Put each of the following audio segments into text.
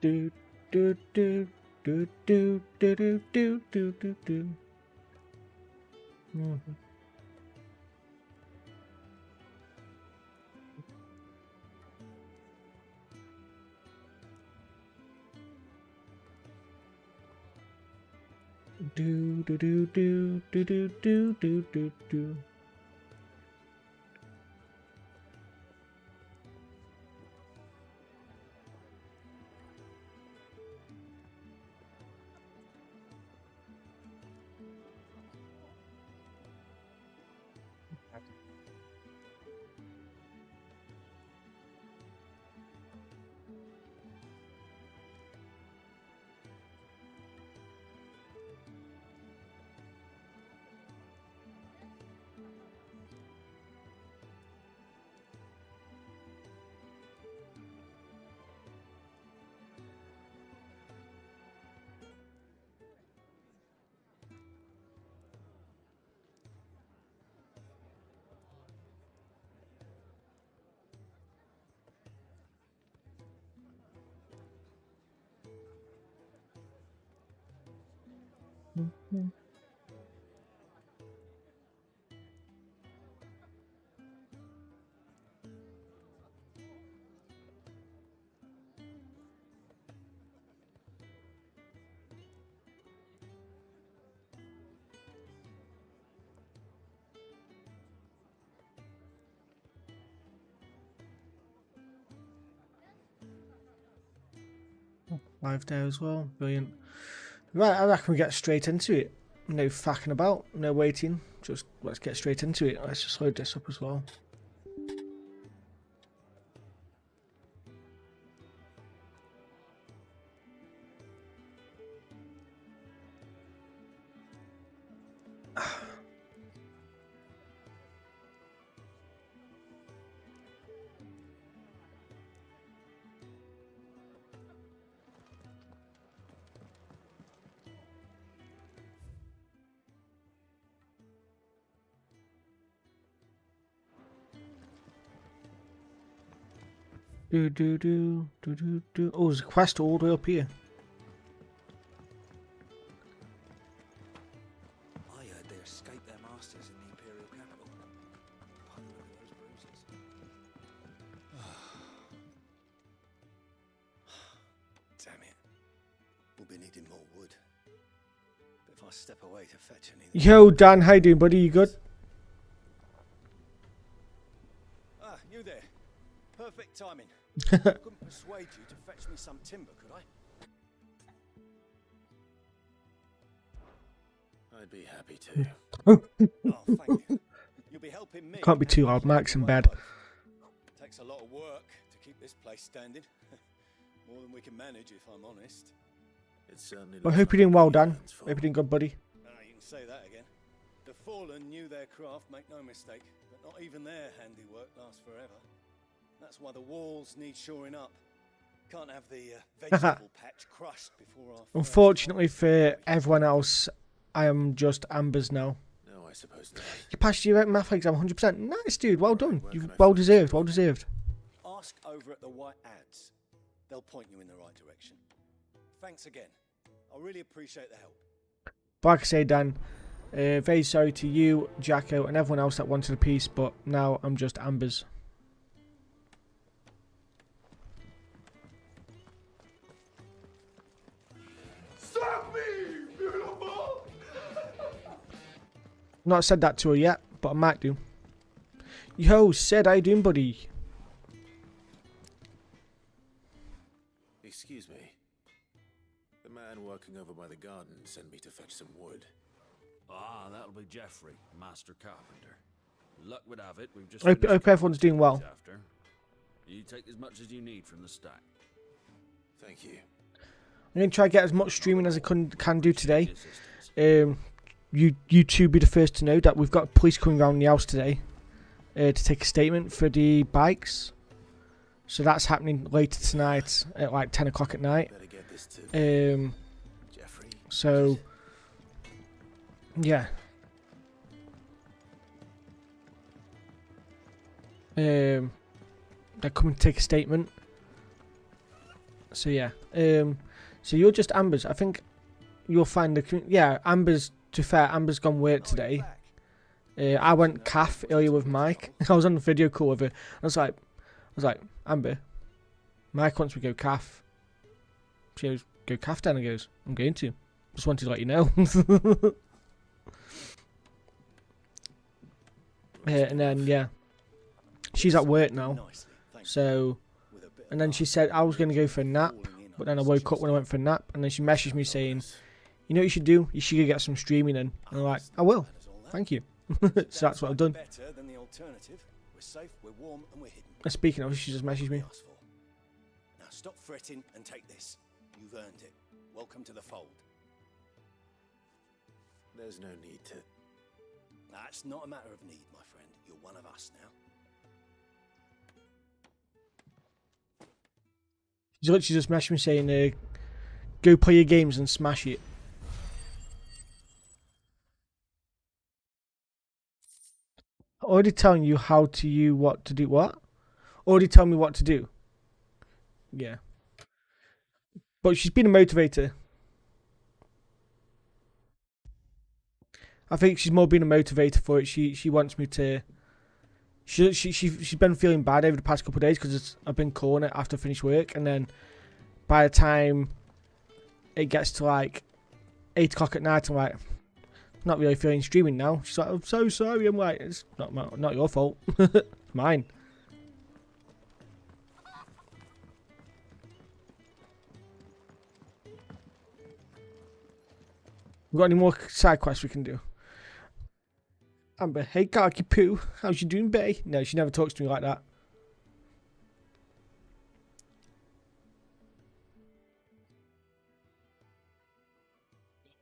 Do do do do do do do do do do do. Do do do do do do do do do do. Live there as well, brilliant. Right, I reckon we get straight into it. No fucking about, no waiting. Just let's get straight into it. Let's just load this up as well. Do do do do do do. Oh, there's a quest all the way up here. I heard they escaped their masters in the Imperial capital. Pardon me for those bruises. Damn it. We'll be needing more wood. But if I step away to fetch any... Yo, Dan, how you doing, buddy? You good? Ah, you there. Perfect timing. I couldn't persuade you to fetch me some timber, could I? I'd be happy to. Oh, thank you. You'll be helping me. Can't be too hard, Max in bed. Takes a lot of work to keep this place standing. More than we can manage, if I'm honest. It's certainly. Well, I hope you're doing well, Dan. Hope you're doing good, buddy. You can say that again. The fallen knew their craft, make no mistake, but not even their handiwork lasts forever. That's why the walls need shoring up. Can't have the vegetable patch crushed before our... Unfortunately for everyone else, I am just Ambers now. No, I suppose not. You passed your math exam 100%. Nice, dude. Well done. You've well deserved. Well deserved. Ask over at the White Ads. They'll point you in the right direction. Thanks again. I really appreciate the help. But like I say, Dan, very sorry to you, Jacko, and everyone else that wanted a piece, but now I'm just Ambers. Not said that to her yet, but I might do. Yo, Sid, how you doing, buddy? Excuse me. The man working over by the garden sent me to fetch some wood. Ah, that'll be Jeffrey, master carpenter. Luck would have it, we've just... I hope everyone's doing well. After. You take as much as you need from the stack. Thank you. I'm going to try to get as much streaming as I can do today. You two be the first to know that we've got police coming around the house today to take a statement for the bikes. So that's happening later tonight at like 10 o'clock at night. So, yeah. They're coming to take a statement. So yeah. So you're just Amber's. I think you'll find the yeah. Amber's. To be fair, Amber's gone work today. I went calf earlier with Mike. I was on the video call with her. I was like, Amber, Mike wants me to go calf. She goes, go calf then. I goes, I'm going to. Just wanted to let you know. And then yeah, she's at work now. So, and then she said I was going to go for a nap, but then I woke up when I went for a nap, and then she messaged me saying, you know what you should do? You should go get some streaming in. And I'm like, I will. Thank you. So that's what I've done. And speaking of, she just messaged me. Now stop fretting and take this. You've earned it. Welcome to the fold. There's no need to. That's not a matter of need, my friend. You're one of us now. She literally just messaged me saying, go play your games and smash it. Already telling you how to you what to do. What? Already tell me what to do. Yeah. But she's been a motivator. I think she's more been a motivator for it. She wants me to. She's been feeling bad over the past couple of days because I've been calling it after I finish work, and then by the time it gets to like 8 o'clock at night, I'm like, not really feeling streaming now. She's like, I'm so sorry. I'm like, it's not your fault. It's mine. We got any more side quests we can do? Amber, hey Karky Poo, how's you doing, bae? No, she never talks to me like that.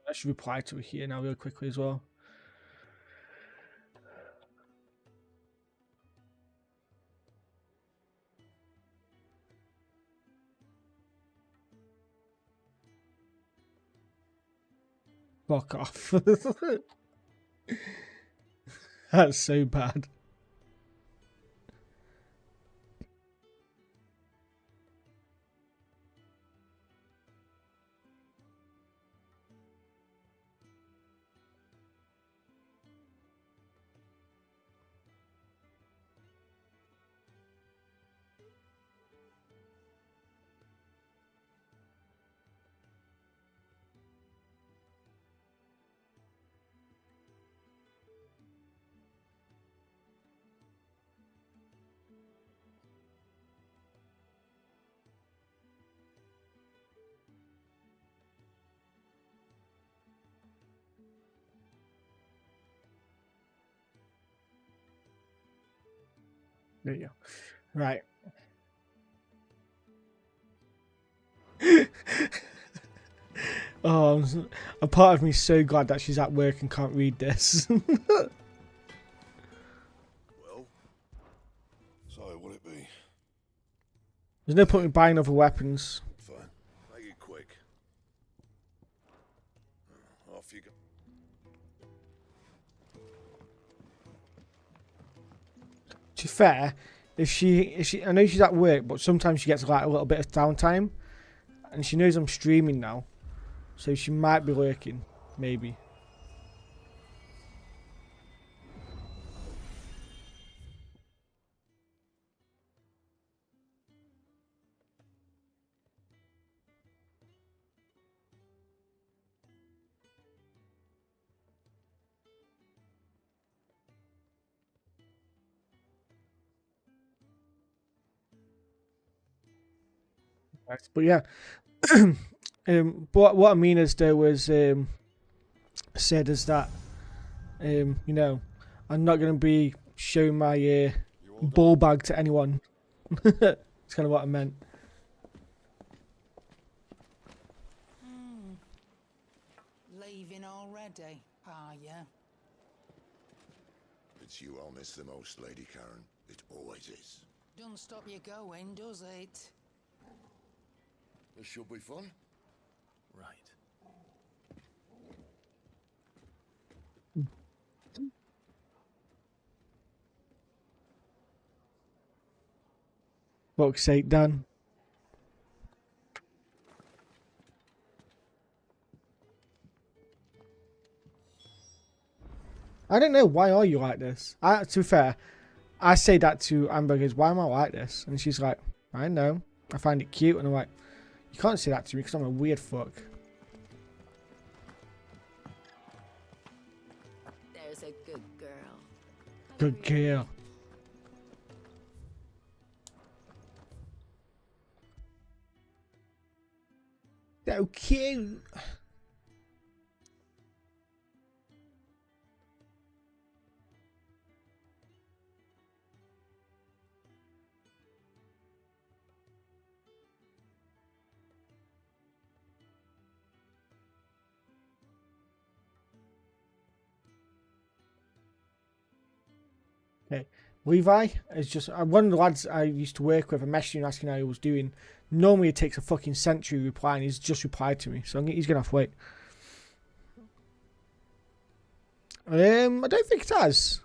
I should reply to her here now real quickly as well. Fuck off. That's so bad. There you go. Right. Oh, a part of me is so glad that she's at work and can't read this. Well, sorry, what it be? There's no point in buying other weapons. Fine, make it quick. Off you go. To be fair, if she, I know she's at work, but sometimes she gets like a little bit of downtime, and she knows I'm streaming now, so she might be lurking, maybe. But yeah, but what I mean is there was said is that you know, I'm not going to be showing my ball bag to anyone. It's kind of what I meant. Leaving already, are ya? It's you I'll miss the most, Lady Karen. It always is. Don't stop you going, does it? This should be fun. Right. Fuck's sake, Dan. I don't know. Why are you like this? To be fair, I say that to Amber. Goes, why am I like this? And she's like, I know. I find it cute. And I'm like, you can't say that to me because I'm a weird fuck. There's a good girl. Good girl. So cute. Okay. Levi is just one of the lads I used to work with. I messaged him asking how he was doing. Normally it takes a fucking century replying. He's just replied to me, so he's gonna have to wait. I don't think it has.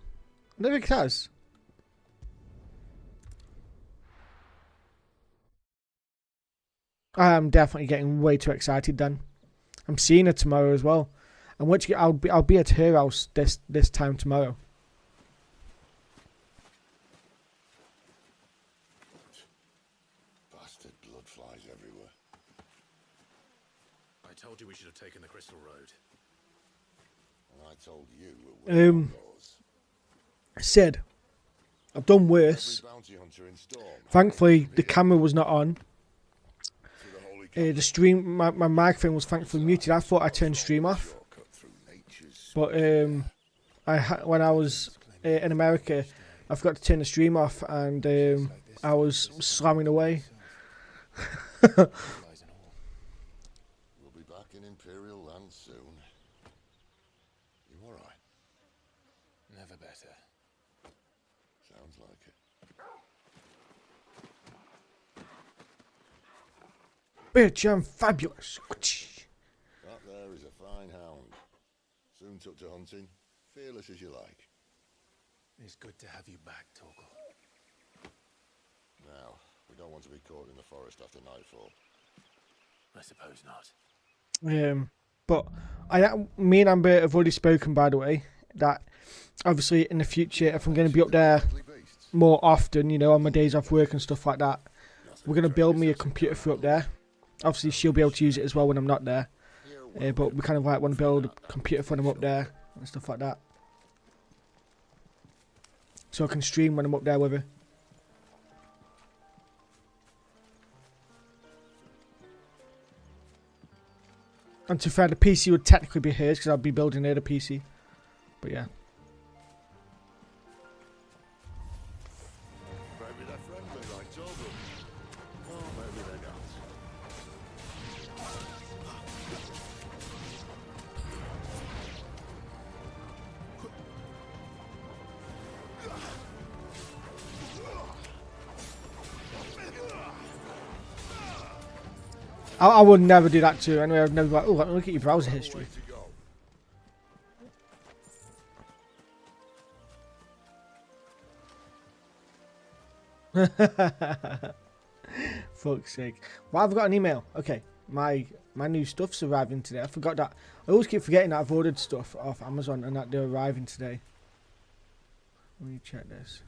I don't think it has. I'm definitely getting way too excited. Then I'm seeing her tomorrow as well. And I'll be at her house this time tomorrow. Bastard blood flies everywhere. I told you we should have taken the Crystal Road. And I told you it was yours. Sid, I've done worse. Every bounty hunter in Storm. Thankfully, the camera was not on. Through the holy The stream, my microphone was thankfully muted. I thought I turned the stream off. shortcut through nature's But when I was in America, I forgot to turn the stream off, and I was slamming away. We'll be back in Imperial land soon. You alright? Never better. Sounds like it. Bitch, I'm fabulous. That there is a fine hound. Soon took to hunting. Fearless as you like. It's good to have you back, Torgal. Now, we don't want to be caught in the forest after nightfall. I suppose not. But me and Amber have already spoken, by the way, that obviously in the future, if I'm going to be up there Beasts. more often, you know, on my days off work and stuff like that, we're going to build me a computer for up there. Obviously, she'll be able to use it as well when I'm not there. But we kind of like want to build a computer for them up there and stuff like that. So I can stream when I'm up there with her. And to be fair, the PC would technically be hers because I'd be building her the PC. But yeah. Maybe they're friendly like Torgal. Oh, maybe they're not. I would never do that to her anyway. I'd never be like, oh, let me look at your browser history. Fuck's sake. Well, I've got an email. Okay, my new stuff's arriving today. I forgot that. I always keep forgetting that I've ordered stuff off Amazon and that they're arriving today. Let me check this.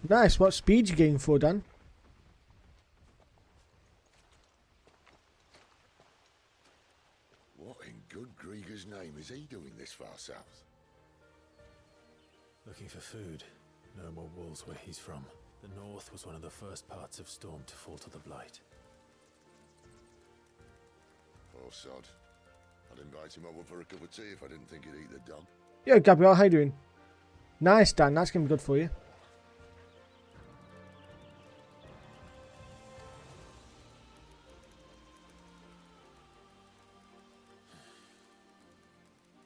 Nice. What speed you getting for, Dan? What in good Grieger's name is he doing this far south? Looking for food. No more wolves where he's from. The north was one of the first parts of Storm to fall to the Blight. Poor sod. I'd invite him over for a cup of tea if I didn't think he'd eat the dog. Yo, Gabriel, how you doing? Nice, Dan. That's going to be good for you.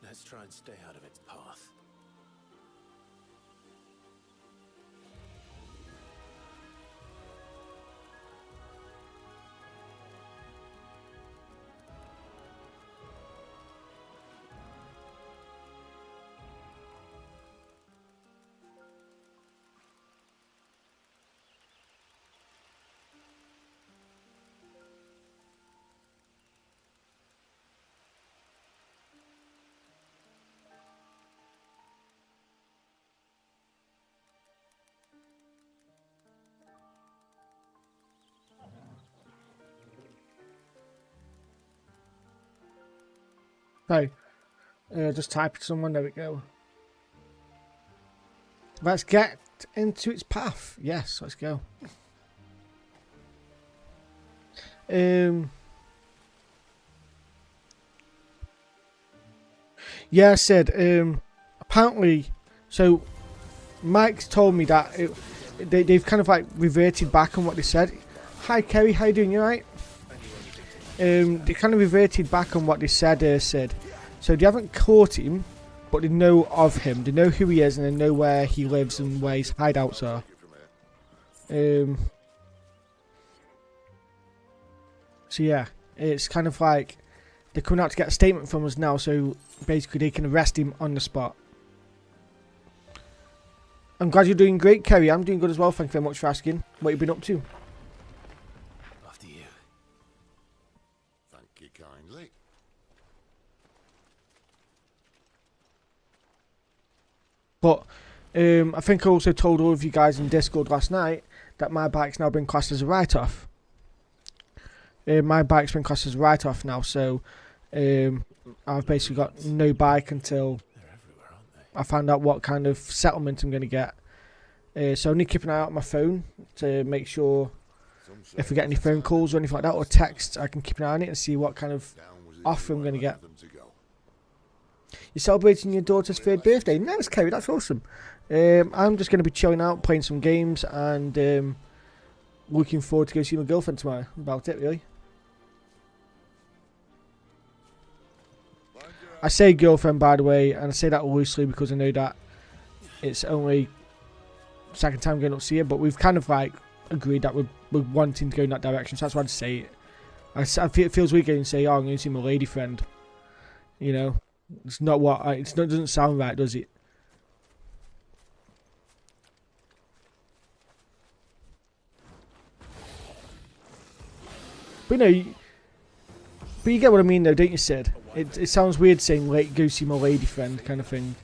Let's try and stay out of its path. Right. Just type it to someone. There we go. Let's get into its path. Yes, let's go. Yeah, Sid. Apparently, so Mike's told me that they've kind of like reverted back on what they said. Hi, Kerry. How you doing? You alright? They kind of reverted back on what they said. Sid. So they haven't caught him, but they know of him. They know who he is, and they know where he lives and where his hideouts are. So yeah, it's kind of like they're coming out to get a statement from us now, so basically they can arrest him on the spot. I'm glad you're doing great, Kerry. I'm doing good as well. Thank you very much for asking. What have you been up to? After you. Thank you kindly. But I think I also told all of you guys in Discord last night that my bike's now been classed as a write-off. My bike's been classed as a write-off now, so I've basically got no bike until I find out what kind of settlement I'm going to get. So I need to keep an eye out on my phone to make sure if we get any phone calls or anything like that, or texts, I can keep an eye on it and see what kind of offer I'm going to get. You're celebrating your daughter's 3rd birthday? Nice, Kerry, that's awesome. I'm just going to be chilling out, playing some games, and looking forward to go see my girlfriend tomorrow. About it, really. I say girlfriend, by the way, and I say that loosely because I know that it's only second time going up to see her, but we've kind of like agreed that we're wanting to go in that direction, so that's why I say it. I feel it feels weird going and say, oh, I'm going to see my lady friend. You know, it's not what it doesn't sound right, does it? But but you get what I mean, though, don't you, Sid? It sounds weird saying like go see my lady friend kind of thing.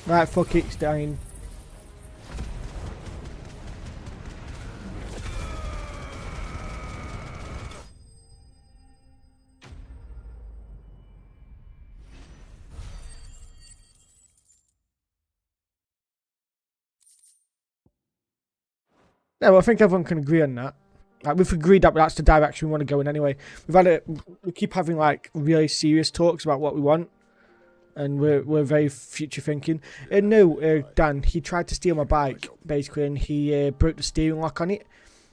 Right, fuck it, it's dying. No, I think everyone can agree on that. Like, we've agreed that that's the direction we want to go in anyway. We keep having like really serious talks about what we want, and we're very future thinking. No, Dan, he tried to steal my bike basically, and he broke the steering lock on it.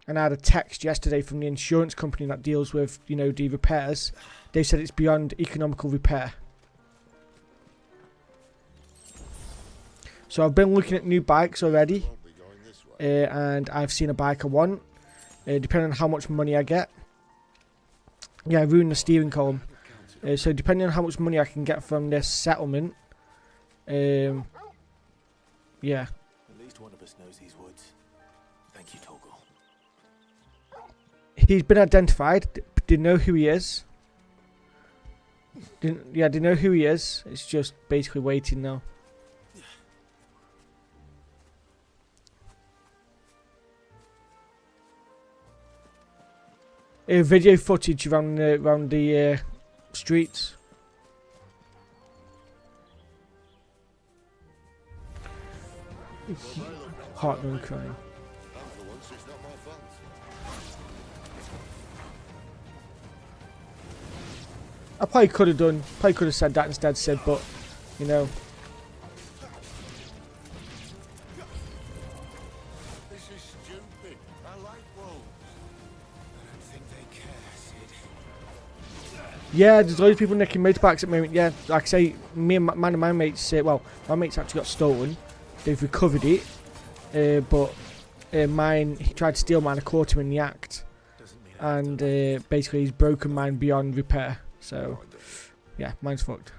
And I had a text yesterday from the insurance company that deals with, you know, the repairs. They said it's beyond economical repair. So I've been looking at new bikes already. And I've seen a bike I want, depending on how much money I get. Yeah, I ruined the steering column. So depending on how much money I can get from this settlement, yeah. At least one of us knows these woods. Thank you, Toggle. He's been identified. Do you know who he is? Yeah, do you know who he is? It's just basically waiting now. Video footage around the streets. Heartburn crying. I probably could have said that instead, Sid, but you know. This is stupid. I like wolves. I don't think they care, Sid. Yeah, there's loads of people nicking motorbikes at the moment. Yeah, like I say, me and my mates say, well, my mate's actually got stolen. They've recovered it, but mine, he tried to steal mine. I caught him in the act, and basically he's broken mine beyond repair. So, yeah, mine's fucked.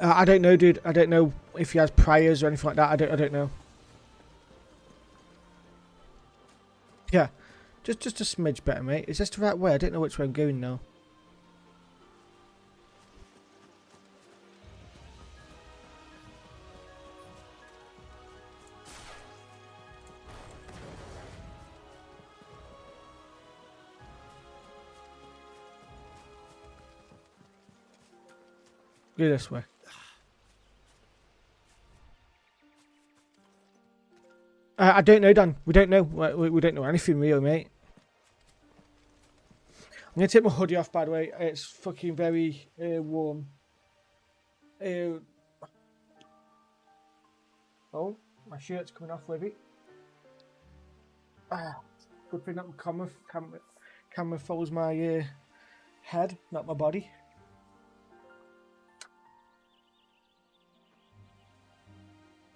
I don't know, dude. I don't know if he has priors or anything like that. I don't know. Yeah, just a smidge better, mate. Is this the right way? I don't know which way I'm going now. Go this way. I don't know, Dan. We don't know. We don't know anything really, mate. I'm going to take my hoodie off, by the way. It's fucking very warm. Oh, my shirt's coming off with it. Good thing that my camera follows my head, not my body.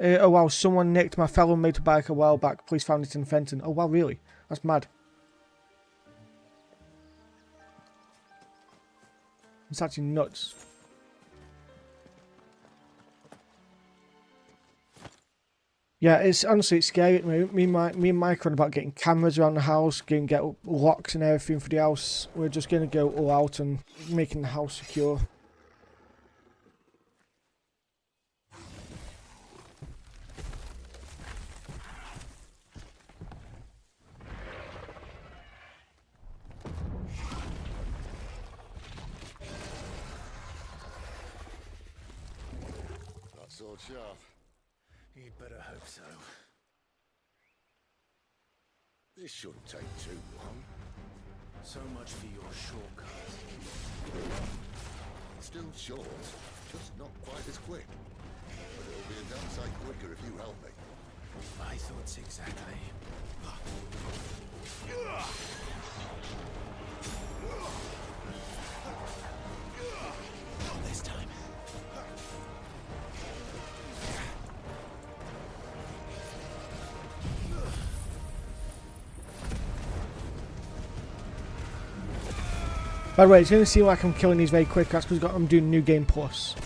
Oh wow, someone nicked my fellow motorbike a while back. Police found it in Fenton. Oh wow, really? That's mad. It's actually nuts. Yeah, it's honestly it's scary at the moment. Me and Mike are on about getting cameras around the house, get locks and everything for the house. We're just gonna go all out and making the house secure. That sword sharp. You'd better hope so. This shouldn't take too long. So much for your shortcut. Still short, just not quite as quick. But it'll be a damn sight quicker if you help me. My thoughts exactly. Not this time. By the way, it's going to seem like I'm killing these very quick. That's because I'm doing New Game Plus.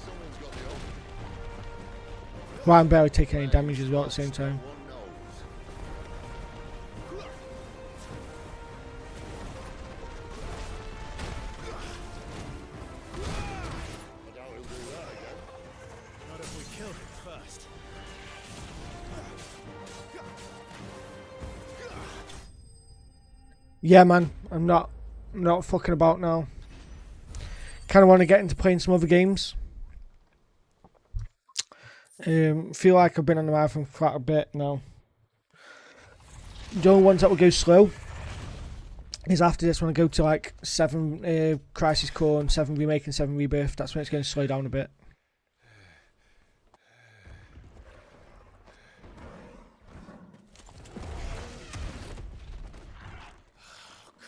Someone's got the open. Well, I'm barely taking any damage as well at the same time. One knows. I doubt he'll do that again. Not if we kill him first. Yeah, man, I'm not fucking about now. Kind of want to get into playing some other games. Feel like I've been on the marathon for quite a bit now. The only ones that will go slow is after this when I go to like 7 Crisis Core and 7 Remake and 7 Rebirth. That's when it's going to slow down a bit.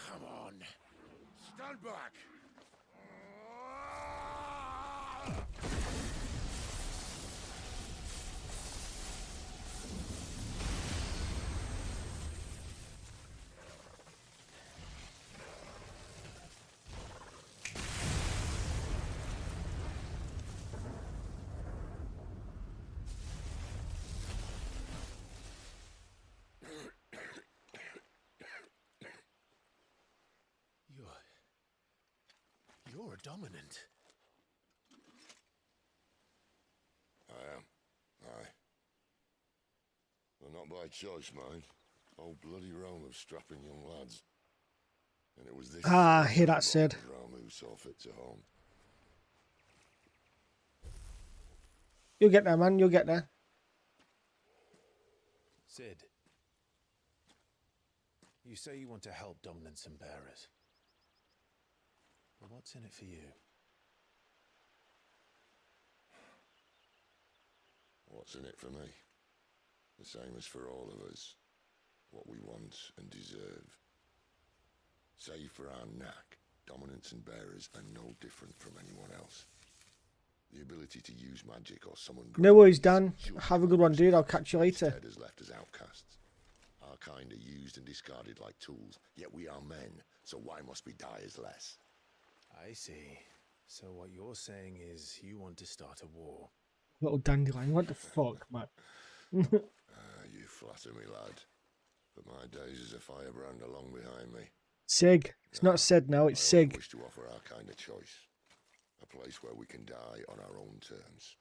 Come on. Stand back! You're a dominant. I am. Aye. Well, not by choice, mind. Old bloody realm of strapping young lads. And it was this... Ah, I hear that said. realm who saw fit to home. You'll get there, man. You'll get there. Sid. You say you want to help dominants and bearers. Well, what's in it for you? What's in it for me? The same as for all of us. What we want and deserve. Save for our knack, dominants and bearers are no different from anyone else. The ability to use magic or summon... No worries, Dan. Have a good one, dude. I'll catch you later. ...instead has left as outcasts. Our kind are used and discarded like tools, yet we are men, so why must we die as less? I see. So what you're saying is you want to start a war. Little dandelion. What the fuck, man? You flatter me, lad. But my days as a firebrand are long behind me. Sig. It's not said now, it's I only Sig. wish to offer our kind of choice. A place where we can die on our own terms.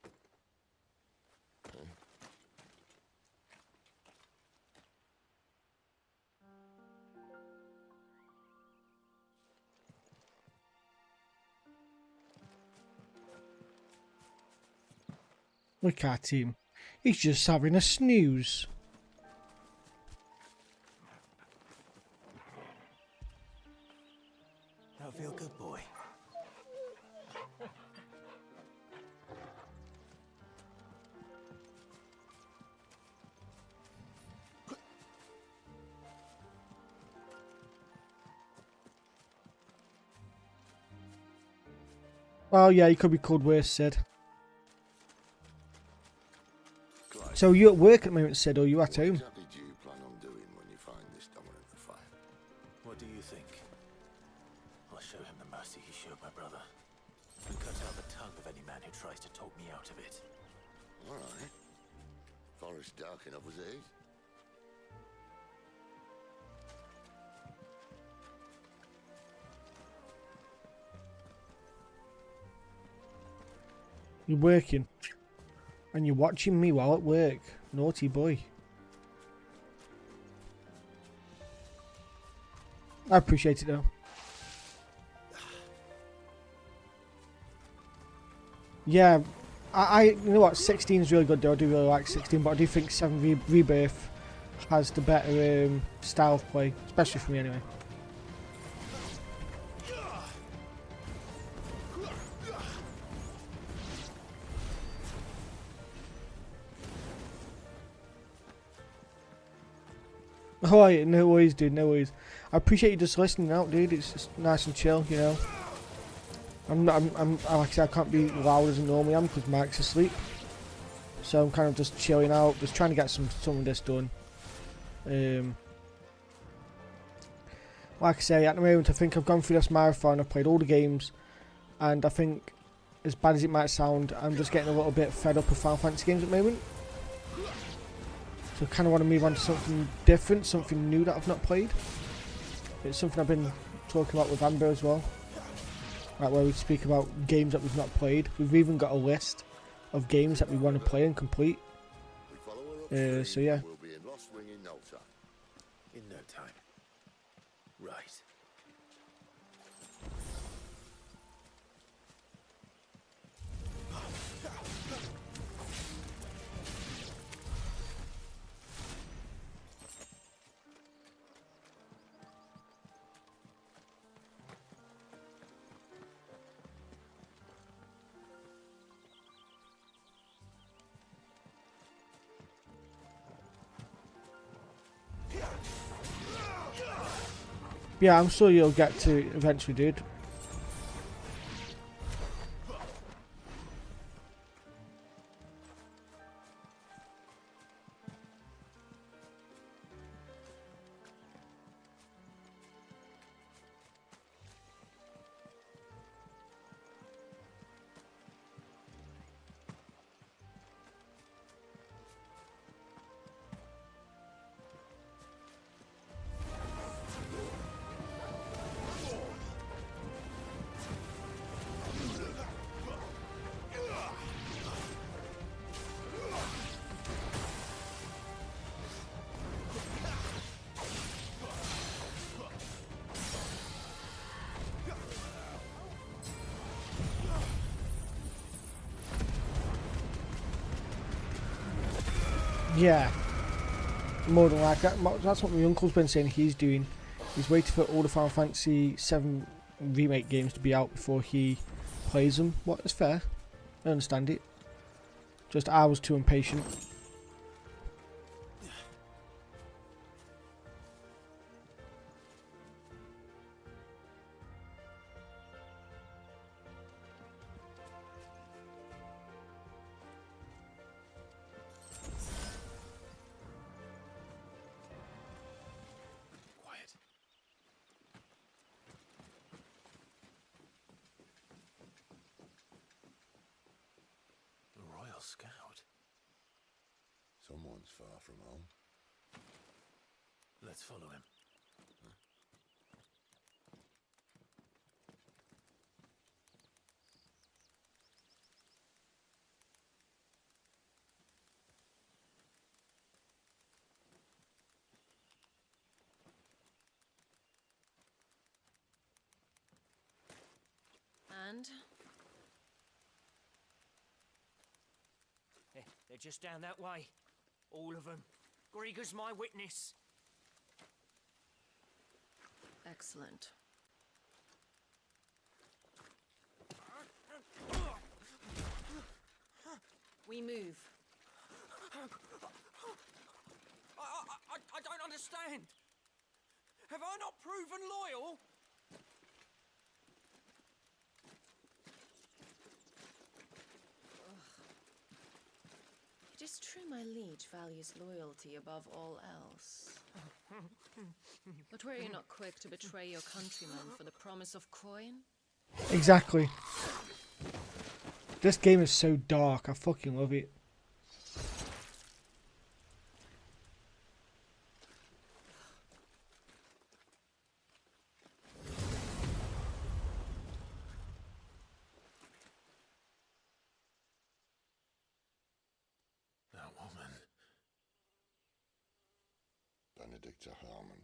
Okay? Look at him. He's just having a snooze. That feel good, boy. Oh yeah, he could be called worse, Sid. So you at work at the moment, Sid, or you at home? What exactly do you plan on doing when you find this dominant the fire? What do you think? I'll show him the mercy he showed my brother. And cut out the tongue of any man who tries to talk me out of it. All right. Forest dark enough as it is. You're working. And you're watching me while at work. Naughty boy. I appreciate it though. Yeah, you know what, 16 is really good though. I do really like 16, but I do think 7 Rebirth has the better style of play, especially for me anyway. Oh, yeah, no worries, dude, no worries. I appreciate you just listening out, dude. It's just nice and chill, you know. Like I said, I can't be loud as I normally am because Mike's asleep. So I'm kind of just chilling out, just trying to get some of this done. Like I say, at the moment, I think I've gone through this marathon. I've played all the games, and I think, as bad as it might sound, I'm just getting a little bit fed up with Final Fantasy games at the moment. So I kind of want to move on to something different, something new that I've not played. It's something I've been talking about with Amber as well. Like where we speak about games that we've not played. We've even got a list of games that we want to play and complete. We follow her upstream, So yeah. we'll be in Lost Ring in no time. In no time. Right. Yeah, I'm sure you'll get to eventually, dude. Yeah. More than like that. That's what my uncle's been saying he's doing. He's waiting for all the Final Fantasy 7 remake games to be out before he plays them. What is fair. I understand it. Just I was too impatient. Quiet. The Royal Scout. Someone's far from home. Let's follow him. And Hey, They're just down that way. All of them. Grieger's my witness. Excellent. We move. I don't understand. Have I not proven loyal? It is true my liege values loyalty above all else. But were you not quick to betray your countrymen for the promise of coin? Exactly. This game is so dark. I fucking love it. That woman. Benedicta Harmon,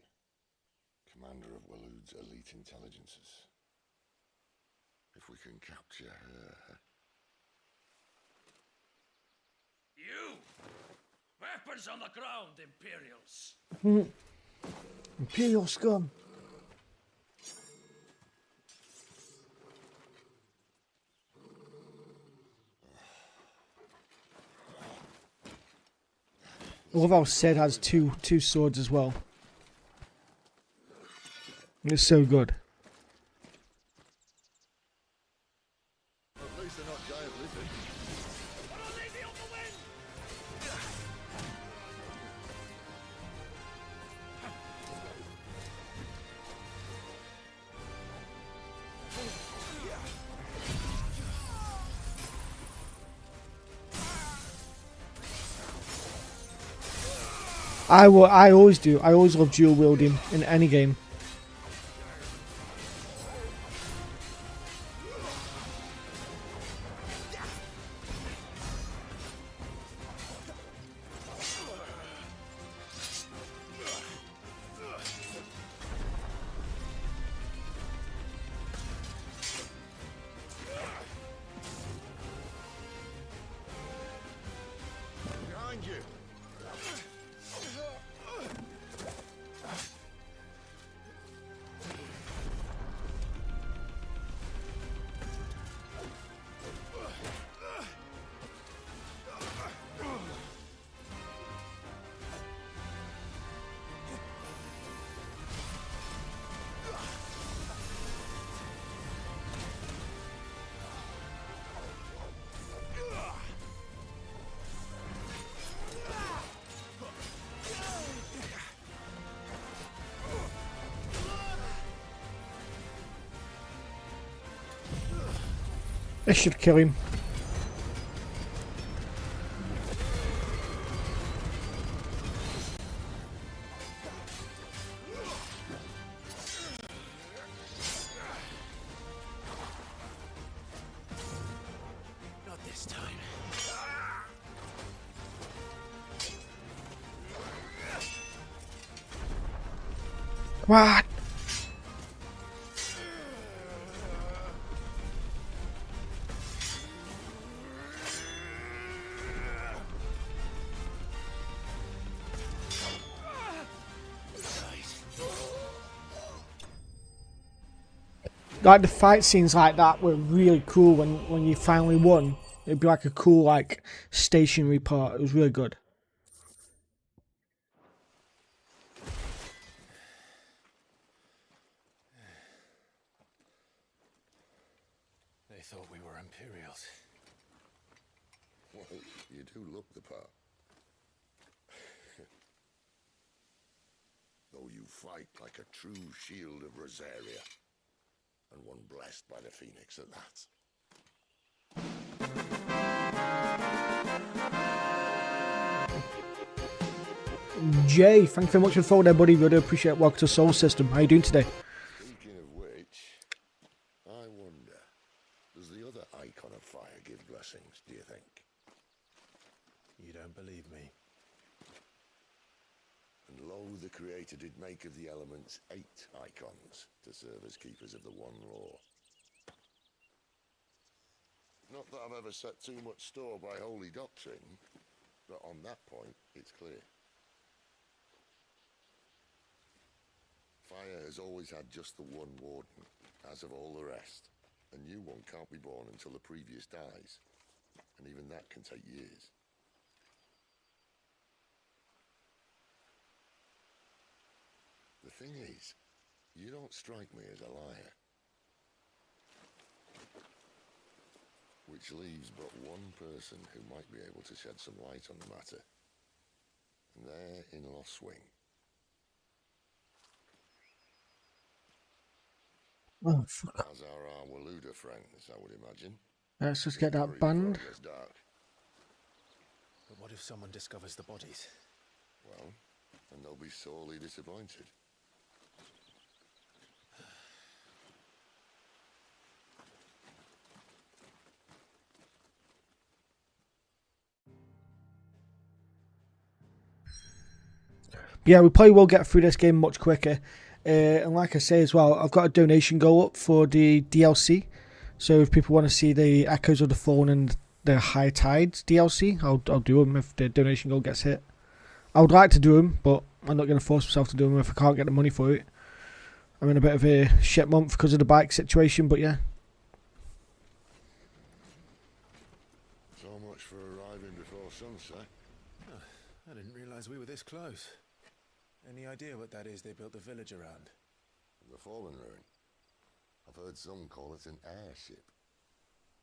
commander of Walood's elite intelligences. If we can capture her... You! Weapons on the ground, Imperials! Imperial scum. I love how Sid has two swords as well. It's so good. At least they're not giant lizards. I always do. I always love dual wielding in any game. Behind you! This should kill him. Not this time. What? Like the fight scenes like that were really cool when you finally won. It'd be like a cool like stationary part. It was really good. They thought we were Imperials. Well, you do look the part. Though you fight like a true shield of Rosaria. And one blessed by the Phoenix at that. Jay, thank you very much for the follow there, buddy. Really appreciate it. Welcome to Soul System. How you doing today? Speaking of which, I wonder, does the other icon of fire give blessings, do you think? You don't believe me? And lo, the Creator did make of the elements 8 icons to serve as keepers of the one law. Not that I've ever set too much store by holy doctrine, But on that point, it's clear. Fire has always had just the one warden, as of all the rest. A new one can't be born until the previous dies, and even that can take years. The thing is, you don't strike me as a liar. Which leaves but one person who might be able to shed some light on the matter. And they're in Lost Swing. Oh, fuck. As are our Waluda friends, I would imagine. Let's just get that Hurry before banned. it gets dark. But what if someone discovers the bodies? Well, and they'll be sorely disappointed. Yeah, we probably will get through this game much quicker. And like I say as well, I've got a donation goal up for the DLC. So if people want to see the Echoes of the Fallen and the High Tides DLC, I'll do them if the donation goal gets hit. I would like to do them, but I'm not going to force myself to do them if I can't get the money for it. I'm in a bit of a shit month because of the bike situation, but yeah. So much for arriving before sunset. I didn't realize we were this close. Any idea what that is they built the village around? The Fallen Ruin. I've heard some call it an airship.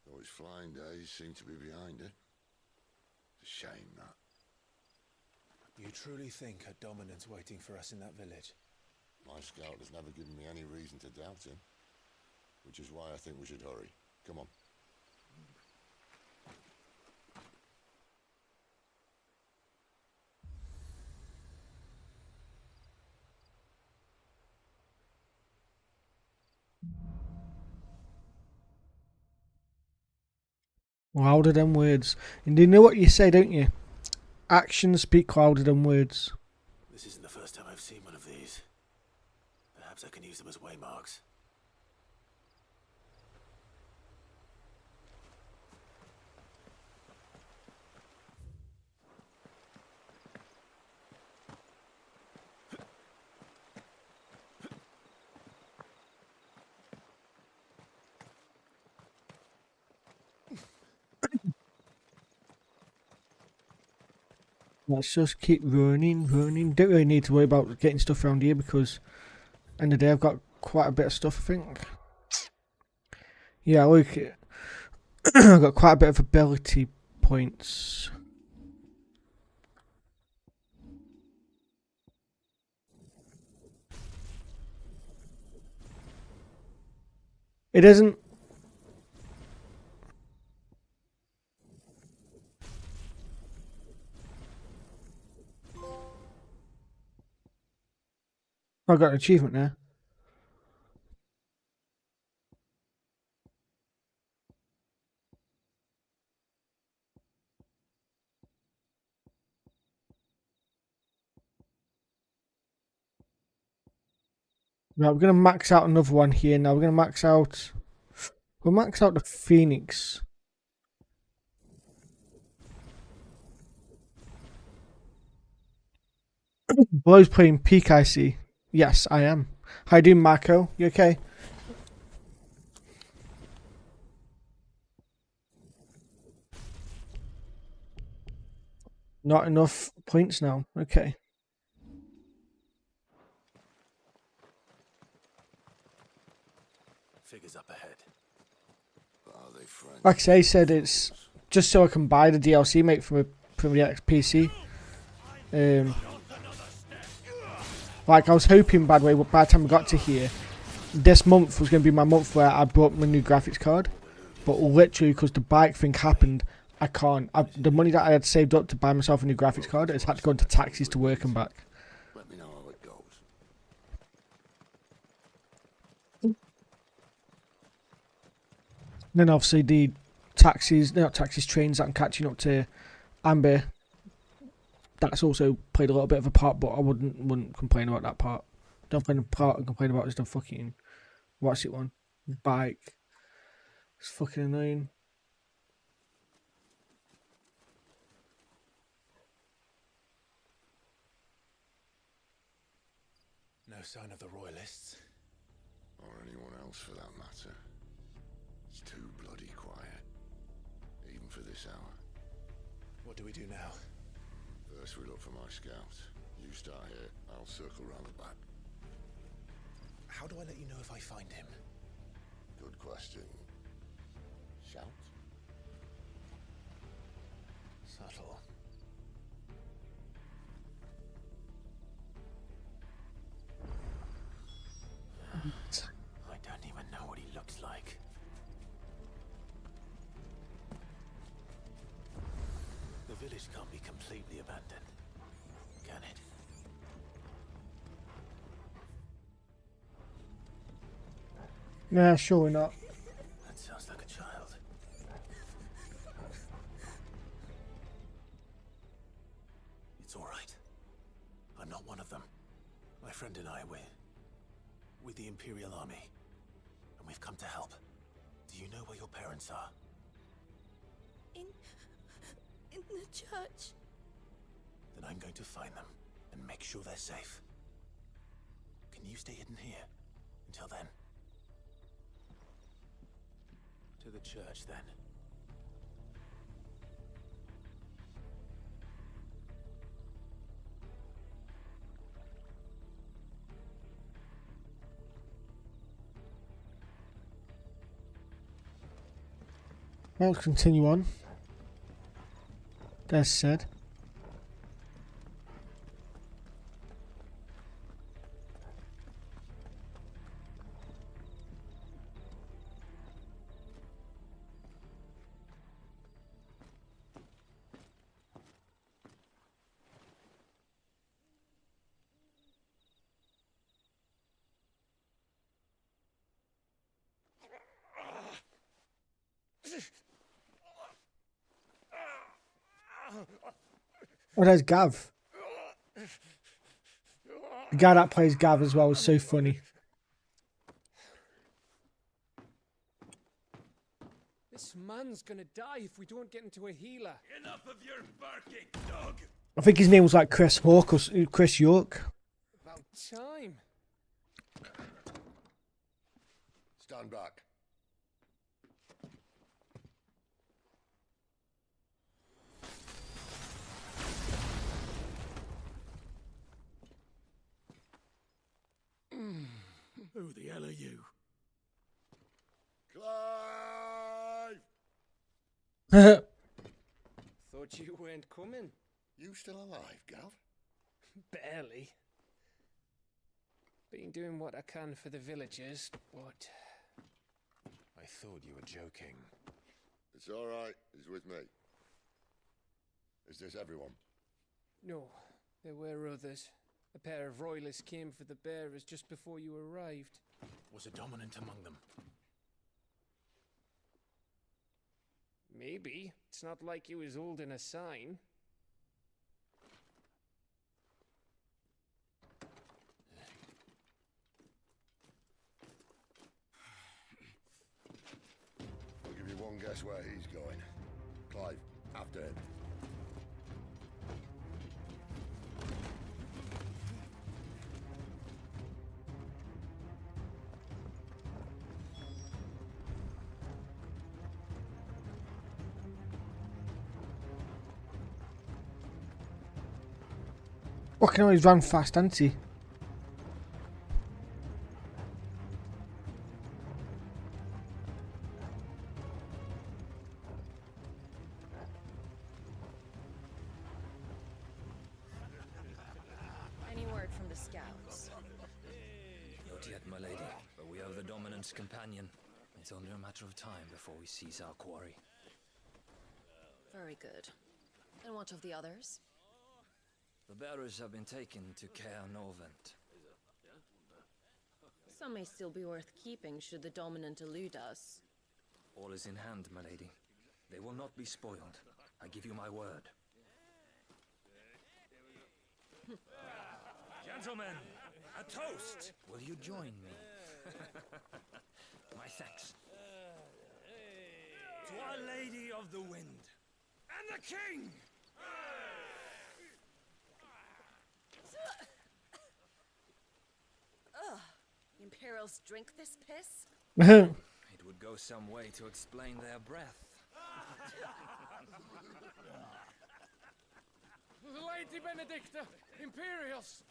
Though its flying days seem to be behind it. It's a shame, that. You truly think a dominant's waiting for us in that village? My scout has never given me any reason to doubt him. Which is why I think we should hurry. Come on. Louder than words. And you know what you say, don't you? Actions speak louder than words. This isn't the first time I've seen one of these. Perhaps I can use them as waymarks. Let's just keep running. Don't really need to worry about getting stuff around here because end of the day I've got quite a bit of stuff, I think. Yeah, look, I've got quite a bit of ability points. It isn't. I got an achievement there. Right, we're gonna max out another one here now. We're gonna max out. We'll max out the Phoenix. Blow's playing Peak, I see. Yes, I am. How you doing, Marco? You okay? Not enough points now. Okay. Figures up ahead. Are they friends? Like I say, said it's just so I can buy the DLC, mate, from the PC. Like I was hoping, by the way, by the time I got to here, this month was going to be my month where I bought my new graphics card. But literally, because the bike thing happened, I can't. The money that I had saved up to buy myself a new graphics card has had to go into taxis to work and back. Let me know how it goes. And then obviously the taxis, not taxis, trains that I'm catching up to Amber. That's also played a little bit of a part, but I wouldn't complain about that part. Don't play the part and complain about is the fucking what's it one bike. It's fucking annoying. No sign of the royalists. Or anyone else for that matter. It's too bloody quiet. Even for this hour. What do we do now? First we look for my scout. You start here, I'll circle round the back. How do I let you know if I find him? Good question. Shout? Subtle. I don't even know what he looks like. The village can't be completely abandoned, can it? Nah, surely not. That sounds like a child. It's all right. I'm not one of them. My friend and I, we're with the Imperial Army, and we've come to help. Do you know where your parents are? In the church. Then I'm going to find them and make sure they're safe. Can you stay hidden here until then? To the church, then. Well, let's continue on. As said. Oh, there's Gav. The guy that plays Gav as well is so funny. This man's gonna die if we don't get into a healer. Enough of your barking, dog! I think his name was like Chris Hawk or Chris York. About time. Stand back. Who the hell are you? Clive! Thought you weren't coming. You still alive, Gav? Barely. Been doing what I can for the villagers, but I thought you were joking. It's all right. He's with me. Is this everyone? no, there were others. A pair of royalists came for the bearers just before you arrived. Was a dominant among them? Maybe. It's not like he was holding a sign. I'll give you one guess where he's going. Clive, after him. Fucking hell, he's ran fast, hasn't he? Any word from the scouts? Not yet, my lady, but we have the dominant's companion. It's only a matter of time before we seize our quarry. Very good. And what of the others? The bearers have been taken to Caer Novent. Some may still be worth keeping should the dominant elude us. All is in hand, my lady. They will not be spoiled. I give you my word. Gentlemen, a toast! Will you join me? My thanks. To Our Lady of the Wind and the King! Imperials drink this piss? It would go some way to explain their breath. Lady Benedicta! Imperials!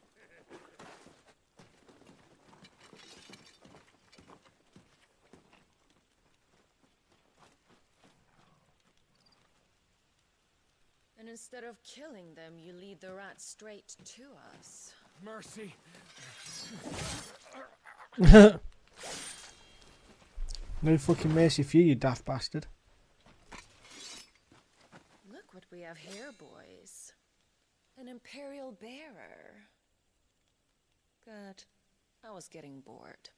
And instead of killing them, you lead the rats straight to us. Mercy! No fucking mercy for you daft bastard. Look what we have here, boys. An Imperial bearer. Good. I was getting bored.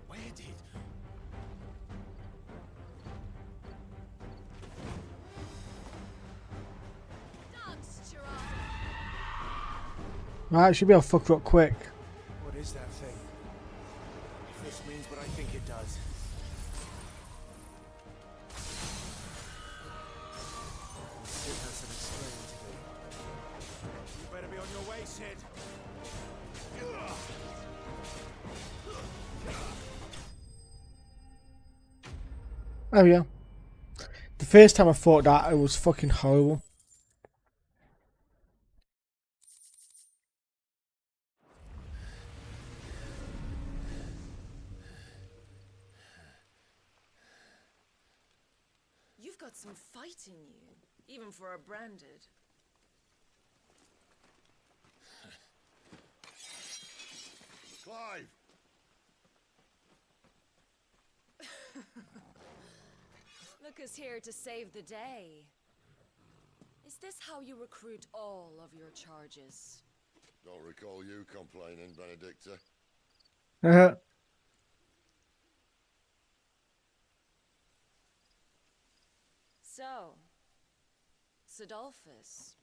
Where did... Right, should be able to fuck her up quick. What is that thing? If this means what I think it does. Sid has some explaining to do. You better be on your way, Sid. Oh yeah. The first time I fought that, it was fucking horrible. You've got some fight in you, even for a branded. Clive! Look who's here to save the day. Is this how you recruit all of your charges? Don't recall you complaining, Benedicta. So, Sidolphus,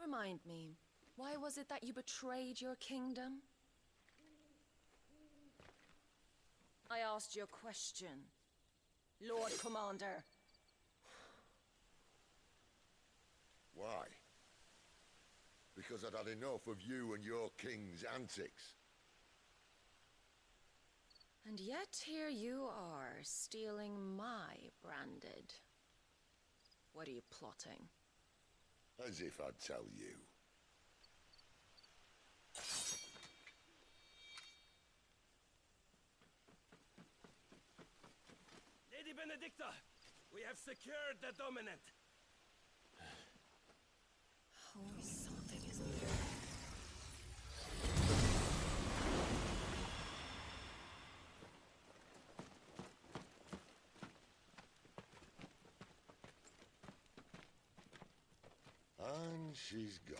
remind me, why was it that you betrayed your kingdom? I asked you a question, Lord Commander. Why? Because I'd had enough of you and your king's antics. And yet here you are, stealing my branded. What are you plotting? As if I'd tell you. Lady Benedicta, we have secured the dominant. Oh, something isn't there. And she's gone.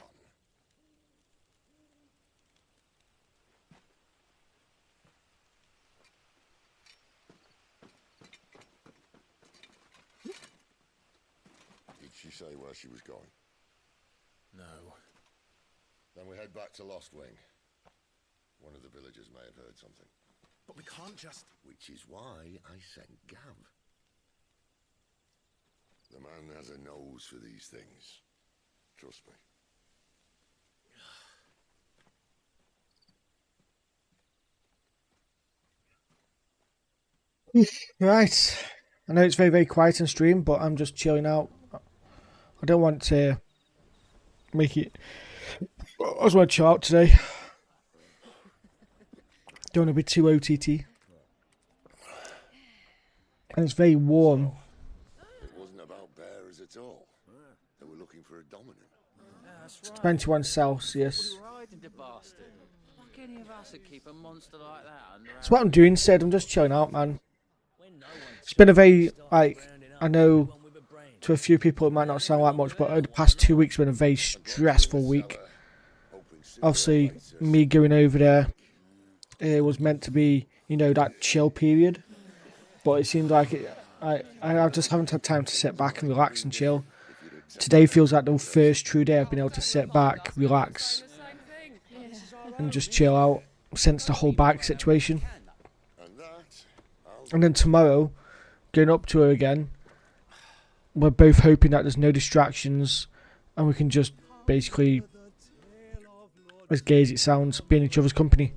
Did she say where she was going? No. Then we head back to Lost Wing. One of the villagers may have heard something. But we can't just... Which is why I sent Gav. The man has a nose for these things. Trust me. Right. I know it's very, very quiet on stream, but I'm just chilling out. I don't want to make it... I just want to chill out today. Don't want to be too OTT. And it's very warm. It wasn't about bearers at all. They were looking for a dominant. That's right. 21 Celsius. Riding the bastard. Like any of us would keep a monster like that under That's what I'm doing, Sid. I'm just chilling out, man. It's been a very, like, I know to a few people, it might not sound like much, but the past 2 weeks have been a very stressful week. Obviously, me going over there, it was meant to be, you know, that chill period, but it seemed like I just haven't had time to sit back and relax and chill. Today feels like the first true day I've been able to sit back, relax, and just chill out since the whole bike situation. And then tomorrow, going up to her again, we're both hoping that there's no distractions and we can just basically, as gay as it sounds, be in each other's company.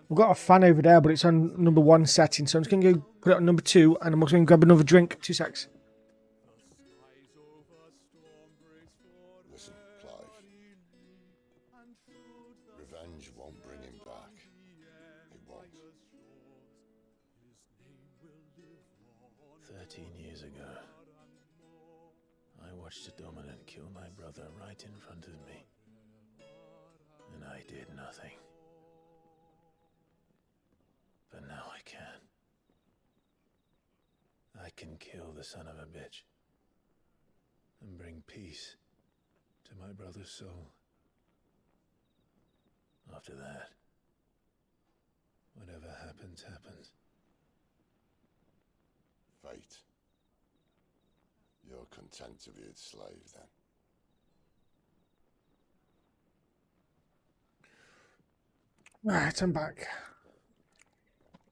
We've got a fan over there, but it's on #1 setting, so I'm just going to go put it on #2, and I'm also going to grab another drink. 2 secs. Listen, Clive. Revenge won't bring him back. It won't. 13 years ago, I watched a dominant kill my brother right in front of me. And I did nothing. But now I can. I can kill the son of a bitch and bring peace to my brother's soul. After that, whatever happens, happens. Fate. You're content to be its slave, then? Right, I'm back.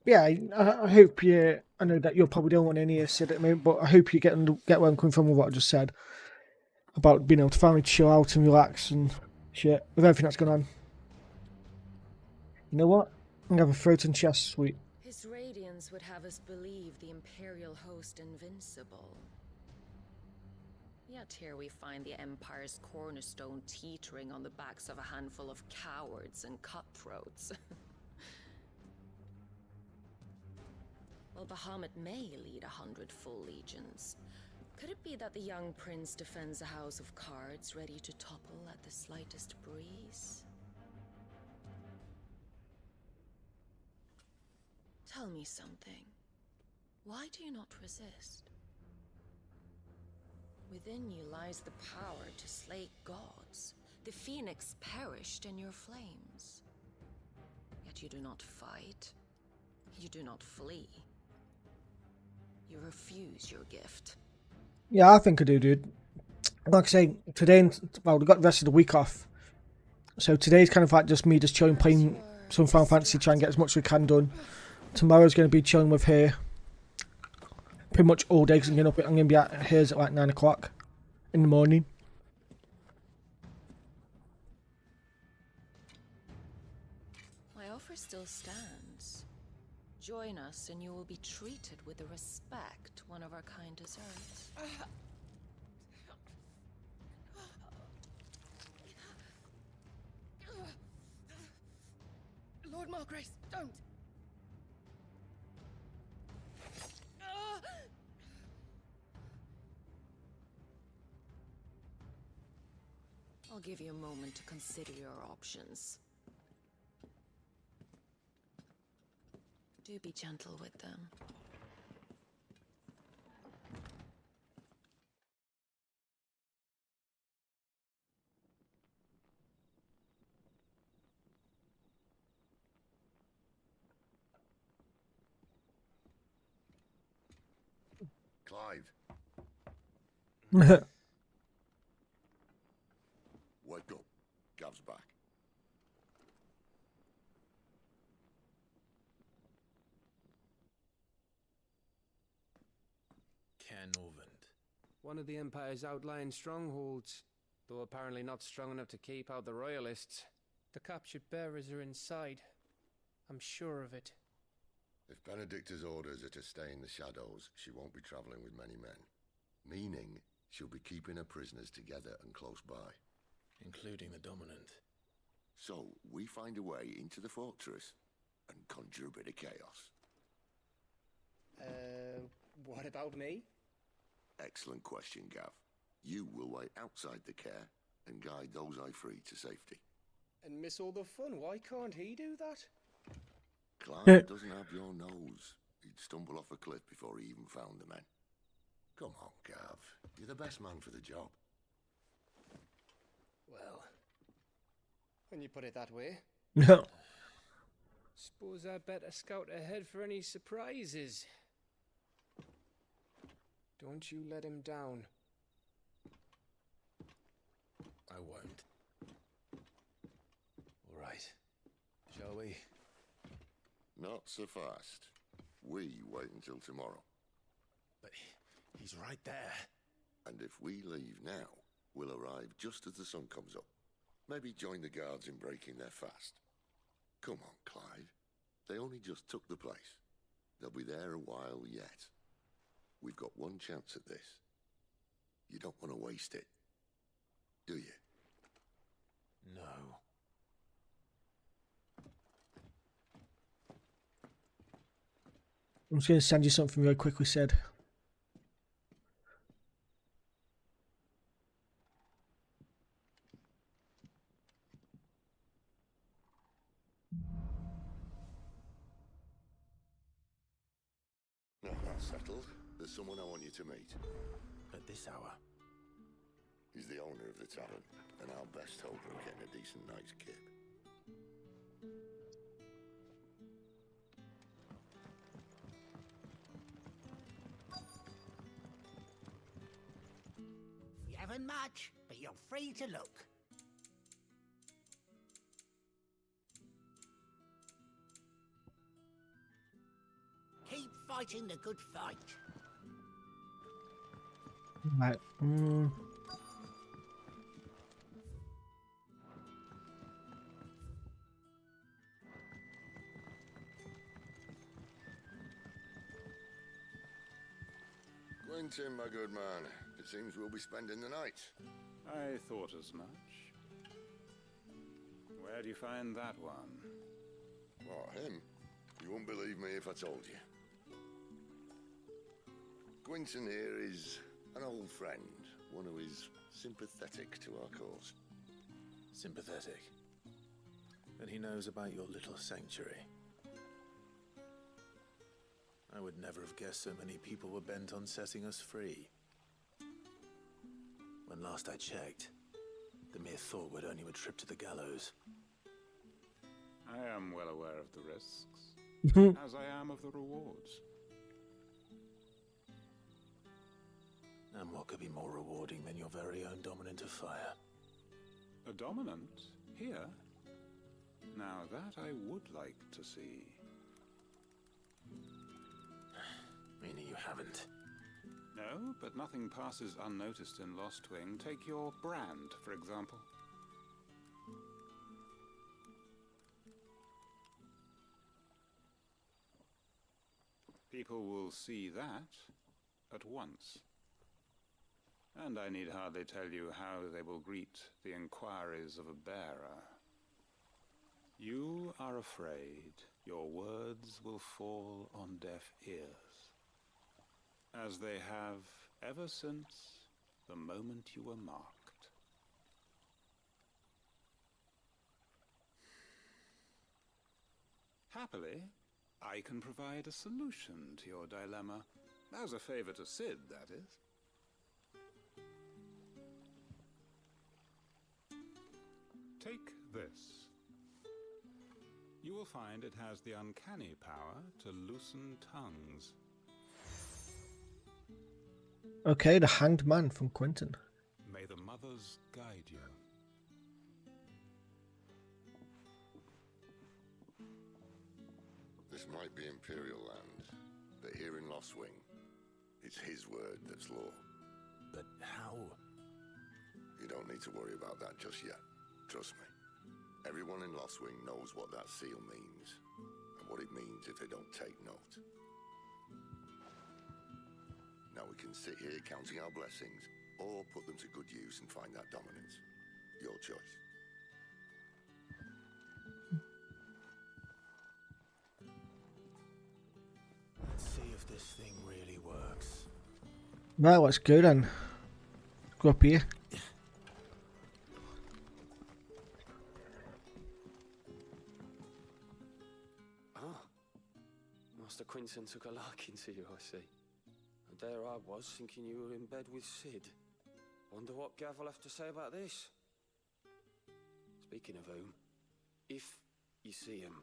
Yeah, I hope you. I know that you're probably don't want any of this at the moment, but I hope you get where I'm coming from with what I just said about being able to finally chill out and relax and shit with everything that's going on. You know what? I'm gonna have a throat and chest sweet. His radiance would have us believe the Imperial host invincible. Yet here we find the Empire's cornerstone teetering on the backs of a handful of cowards and cutthroats. Well, Bahamut may lead 100 full legions. Could it be that the young prince defends a house of cards ready to topple at the slightest breeze? Tell me something. Why do you not resist? Within you lies the power to slay gods. The phoenix perished in your flames. Yet you do not fight. You do not flee. You refuse your gift. Yeah, I think I do, dude. Like I say, today, well, we got the rest of the week off. So today's kind of like just me just chilling, playing some Final Fantasy, try and get as much as we can done. Tomorrow's going to be chilling with her. Pretty much all day, because I'm going to be at hers at like 9 o'clock in the morning. My offer still stands. Join us and you will be treated with the respect one of our kind deserves. Lord Margrace, don't! I'll give you a moment to consider your options. Do be gentle with them. Clive. Wake up. Gav's back. One of the Empire's outlying strongholds, though apparently not strong enough to keep out the Royalists. The captured bearers are inside. I'm sure of it. If Benedicta's orders are to stay in the shadows, she won't be travelling with many men. Meaning, she'll be keeping her prisoners together and close by. Including the Dominant. So, we find a way into the fortress and conjure a bit of chaos. What about me? Excellent question, Gav. You will wait outside the care and guide those I free to safety. And miss all the fun. Why can't he do that? Clive doesn't have your nose. He'd stumble off a cliff before he even found the men. Come on, Gav. You're the best man for the job. Well, when you put it that way. No. Suppose I'd better scout ahead for any surprises. Don't you let him down. I won't. All right. Shall we? Not so fast. We wait until tomorrow. But he's right there. And if we leave now, we'll arrive just as the sun comes up. Maybe join the guards in breaking their fast. Come on, Clive. They only just took the place. They'll be there a while yet. We've got one chance at this. You don't want to waste it, do you? No. I'm just going to send you something real quick, we said. No, that's settled. There's someone I want you to meet. At this hour. He's the owner of the tavern, and our best hope of getting a decent night's kip. We haven't much, but you're free to look. Keep fighting the good fight. Right. Quentin, my good man. It seems we'll be spending the night. I thought as much. Where do you find that one? Oh, him? You wouldn't believe me if I told you. Quentin here is an old friend, one who is sympathetic to our cause. Sympathetic. And he knows about your little sanctuary. I would never have guessed so many people were bent on setting us free. When last I checked, the mere thought would earn you a trip to the gallows. I am well aware of the risks, as I am of the rewards. And what could be more rewarding than your very own dominant of fire? A dominant? Here? Now that I would like to see. Meaning you haven't? No, but nothing passes unnoticed in Lost Wing. Take your brand, for example. People will see that at once. And I need hardly tell you how they will greet the inquiries of a bearer. You are afraid your words will fall on deaf ears, as they have ever since the moment you were marked. Happily, I can provide a solution to your dilemma, as a favor to Sid, that is. Take this. You will find it has the uncanny power to loosen tongues. Okay, the Hanged Man from Quentin. May the mothers guide you. This might be Imperial land, but here in Lost Wing, it's his word that's law. But how? You don't need to worry about that just yet. Trust me. Everyone in Lost Wing knows what that seal means, and what it means if they don't take note. Now we can sit here counting our blessings, or put them to good use and find that dominance. Your choice. Let's see if this thing really works. Right, let's go then. go up here. Ah, Master Quinton took a liking to you, I see. And there I was, thinking you were in bed with Sid. Wonder what Gav will have to say about this. Speaking of whom, if you see him,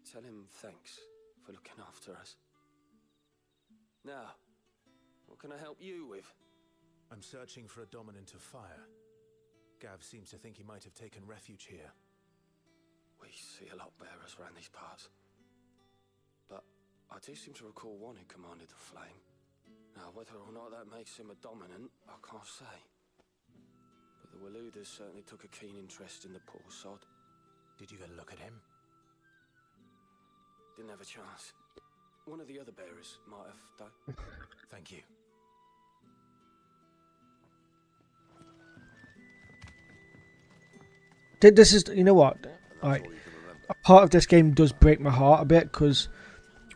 tell him thanks for looking after us. Now, what can I help you with? I'm searching for a dominant of fire. Gav seems to think he might have taken refuge here. We see a lot bearers around these parts. But I do seem to recall one who commanded the flame. Now, whether or not that makes him a dominant, I can't say. But the Waluders certainly took a keen interest in the poor sod. Did you get a look at him? Didn't have a chance. One of the other bearers might have, though. Thank you. This is, you know what? Like, a part of this game does break my heart a bit because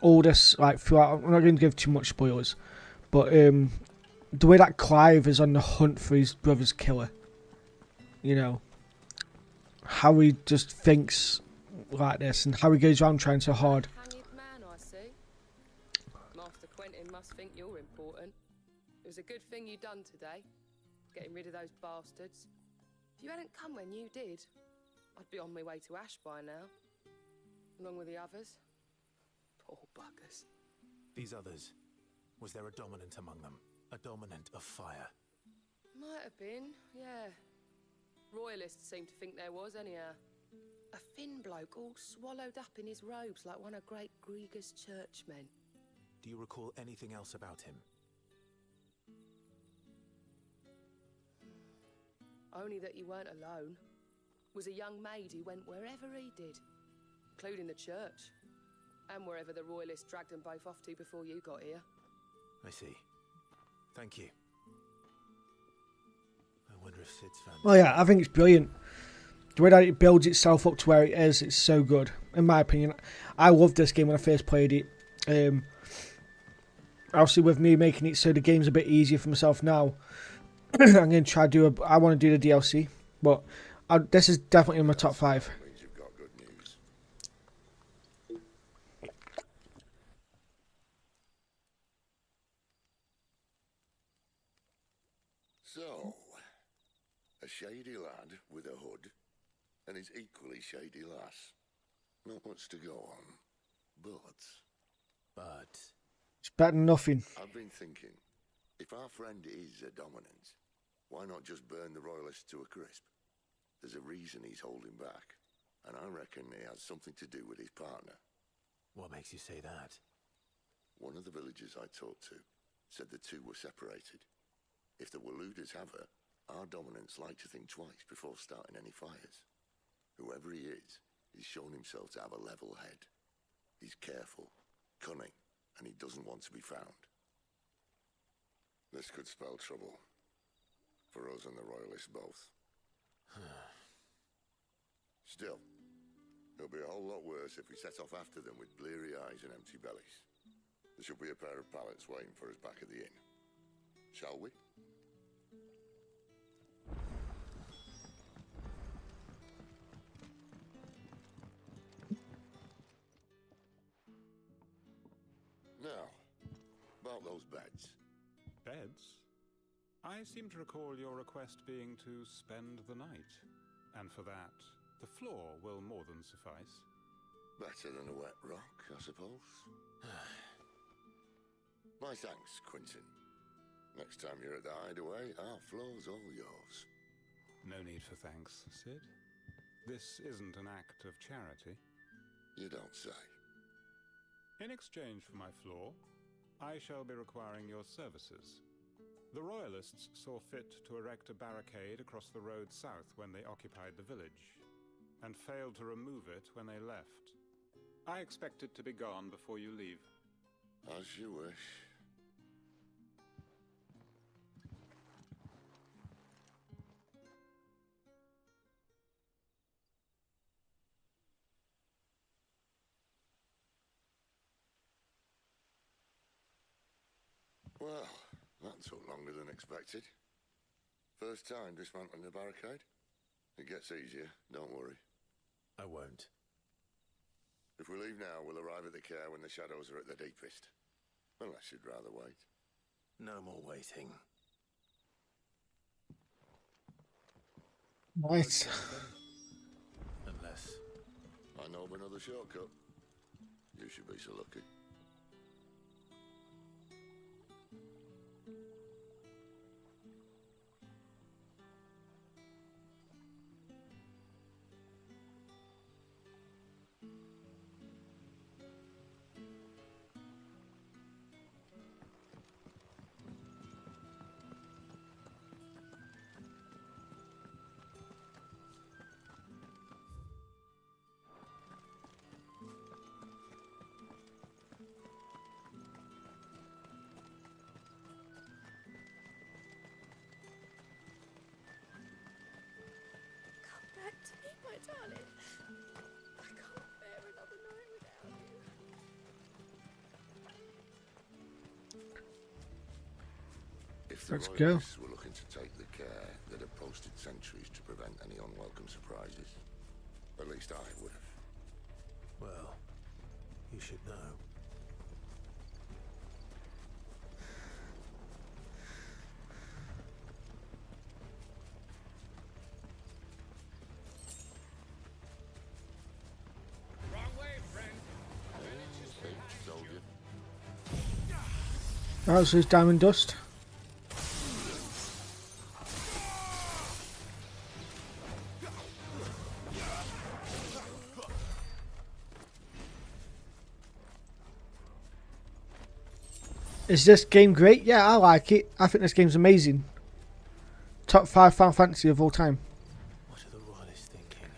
all this, like, throughout, I'm not going to give too much spoilers, but the way that Clive is on the hunt for his brother's killer, you know, how he just thinks like this and how he goes around trying so hard. Hanged man, I see. Master Quentin must think you're important. It was a good thing you done today, getting rid of those bastards. If you hadn't come when you did, I'd be on my way to Ash by now, along with the others. Poor buggers. These others, was there a dominant among them? A dominant of fire? Might have been, yeah. Royalists seem to think there was, anyhow. A thin bloke all swallowed up in his robes like one of great Grieger's churchmen. Do you recall anything else about him? Only that he weren't alone. Was a young maid who went wherever he did, including the church, and wherever the Royalists dragged them both off to before you got here. I see. Thank you. I wonder if Sid's found... Well, yeah, I think it's brilliant. The way that it builds itself up to where it is, it's so good. In my opinion, I loved this game when I first played it. Obviously, with me making it so the game's a bit easier for myself now, I'm going to try to do I want to do the DLC, but this is definitely in my top 5. Means you've got good news. So, a shady lad with a hood and his equally shady lass. Not much to go on, but It's better than nothing. I've been thinking, if our friend is a dominant, why not just burn the Royalists to a crisp? There's a reason he's holding back, and I reckon it has something to do with his partner. What makes you say that? One of the villagers I talked to said the two were separated. If the Waluders have her, our dominants like to think twice before starting any fires. Whoever he is, he's shown himself to have a level head. He's careful, cunning, and he doesn't want to be found. This could spell trouble. For us and the Royalists both. Still, it'll be a whole lot worse if we set off after them with bleary eyes and empty bellies. There should be a pair of pallets waiting for us back at the inn. Shall we? Now, about those beds. Beds? I seem to recall your request being to spend the night. And for that, the floor will more than suffice. Better than a wet rock, I suppose. My thanks, Quinton. Next time you're at the hideaway, our floor's all yours. No need for thanks, Sid. This isn't an act of charity. You don't say. In exchange for my floor, I shall be requiring your services. The Royalists saw fit to erect a barricade across the road south when they occupied the village, and failed to remove it when they left. I expect it to be gone before you leave. As you wish. Well, that took longer than expected. First time dismantling the barricade? It gets easier, don't worry. I won't. If we leave now, we'll arrive at the care when the shadows are at their deepest. Unless you'd rather wait. No more waiting. Nice. Unless... I know of another shortcut. You should be so lucky. Back to me, my darling. I can't bear another night without you. If the Let's go. royalists were looking to take the care, they'd have posted sentries to prevent any unwelcome surprises. At least I would have. Well, you should know. Oh, so it's diamond dust. Is this game great? Yeah, I like it. I think this game's amazing. Top 5 Final Fantasy of all time. What are the royalists thinking?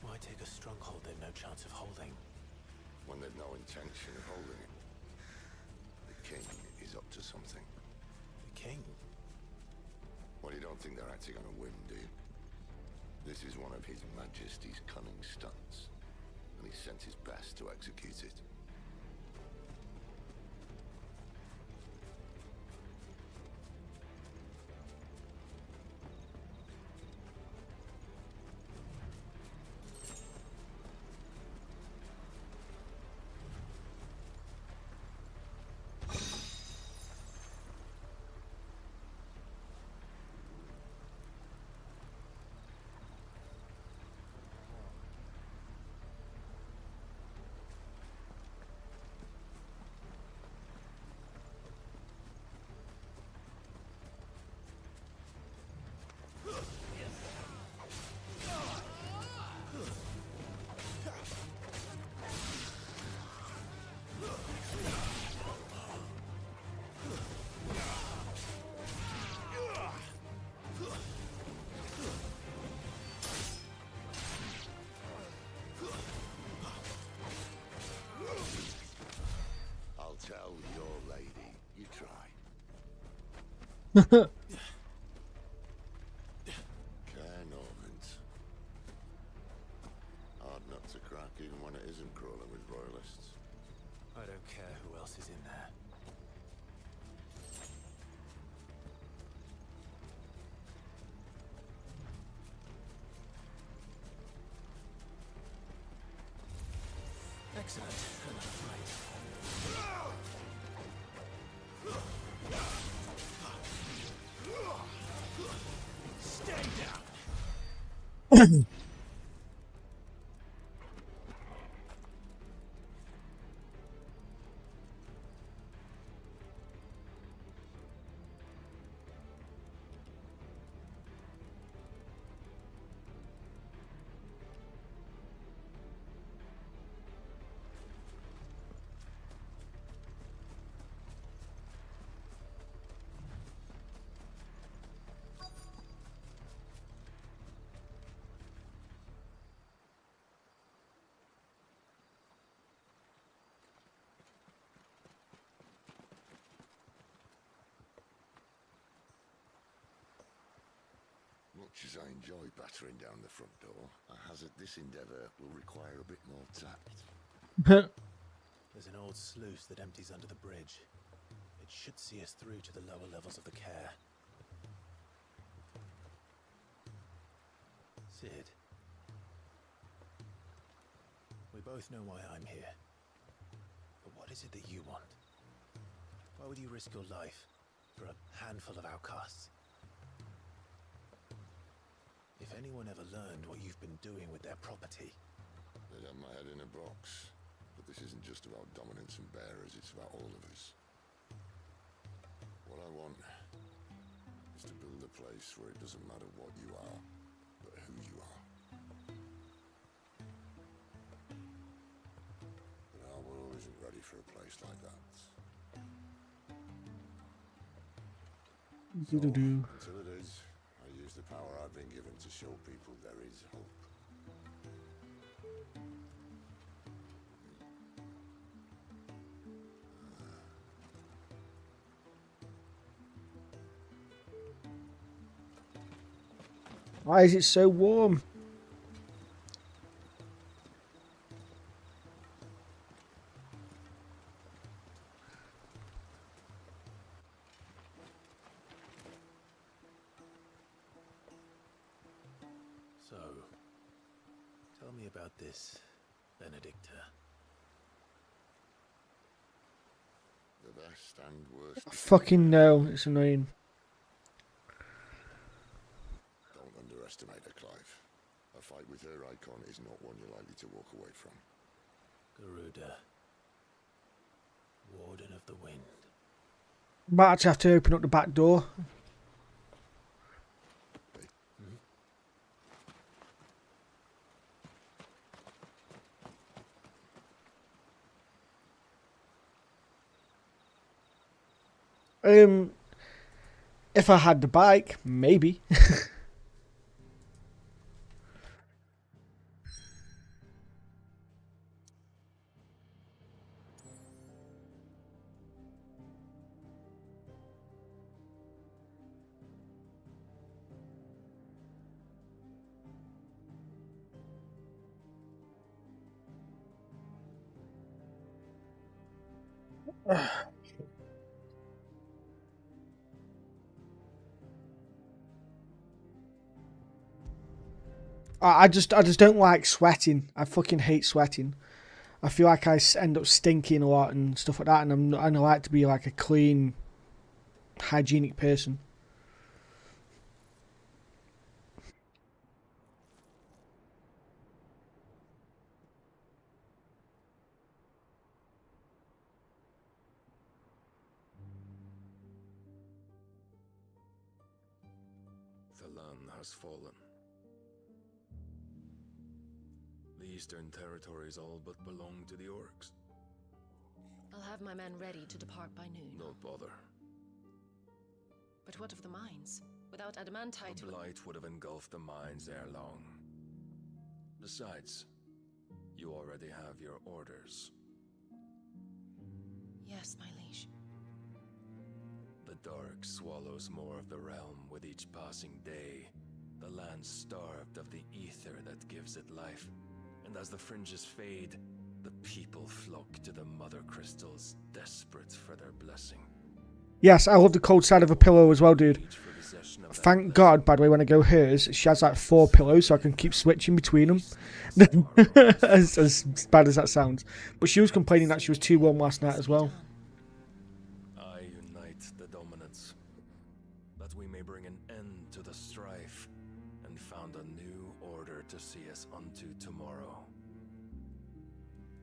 Why take a stronghold they've no chance of holding? When they've no intention of holding it. The king is up to something. The king? Well, you don't think they're acting on a whim, do you? This is one of His Majesty's cunning stunts, and he sent his best to execute it. Tell your lady you try. Care Normans. Hard nut to crack even when it isn't crawling with royalists. I don't care who else is in there. Excellent. Stay down. Much as I enjoy battering down the front door, I hazard this endeavour will require a bit more tact. There's an old sluice that empties under the bridge. It should see us through to the lower levels of the care. Sid. We both know why I'm here. But what is it that you want? Why would you risk your life for a handful of outcasts? If anyone ever learned what you've been doing with their property... They'd have my head in a box. But this isn't just about dominance and bearers, it's about all of us. What I want is to build a place where it doesn't matter what you are, but who you are. But our world isn't ready for a place like that. So, until it is, I use the power I've been given to show people there is hope. Why is it so warm? So, tell me about this, Benedicta. The best and worst. Fucking no, it's annoying. Don't underestimate her, Clive. A fight with her icon is not one you're likely to walk away from. Garuda. Warden of the Wind. Might actually have to open up the back door. If I had the bike, maybe. I just don't like sweating. I fucking hate sweating. I feel like I end up stinking a lot and stuff like that, and I like to be like a clean, hygienic person. The land has fallen. The Eastern Territories all but belong to the orcs. I'll have my men ready to depart by noon. Don't bother. But what of the mines? Without adamantite... The blight would have engulfed the mines ere long. Besides, you already have your orders. Yes, my liege. The dark swallows more of the realm with each passing day. The land starved of the ether that gives it life. And as the fringes fade, the people flock to the mother crystals, desperate for their blessing. Yes, I love the cold side of a pillow as well, dude. Thank God, by the way, when I go hers, she has like 4 pillows, so I can keep switching between them. as bad as that sounds. But she was complaining that she was too warm last night as well. I unite the dominants, that we may bring an end to the strife, and found a new order to see us unto tomorrow.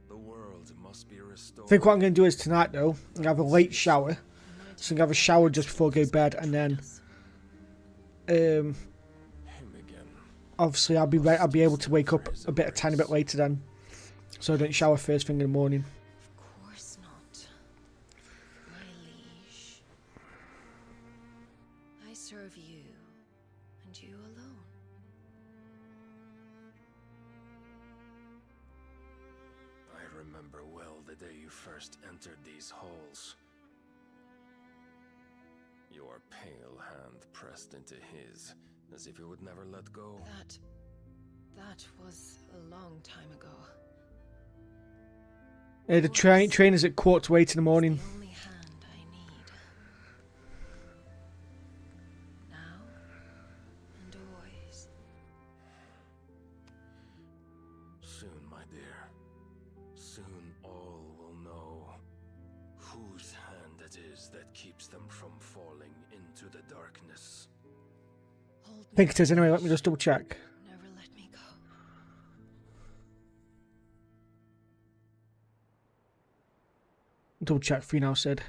The world must be restored. I think what I'm going to do is tonight, though, I'm going to have a late shower. So I'm going to have a shower just before I go to bed, and then obviously I'll be able to wake up a tiny bit later then, so I don't shower first thing in the morning. Of course not, my liege. I serve you, and you alone. I remember well the day you first entered these halls. Your pale hand pressed into his, as if it would never let go. That was a long time ago. The train is at 7:15 in the morning. The only hand I need. Now and always. dear. Soon all will know whose hand it is that keeps them from falling into the darkness. I think it is anyway. Let me just double check. Never let me go. Double check for you now, Sid.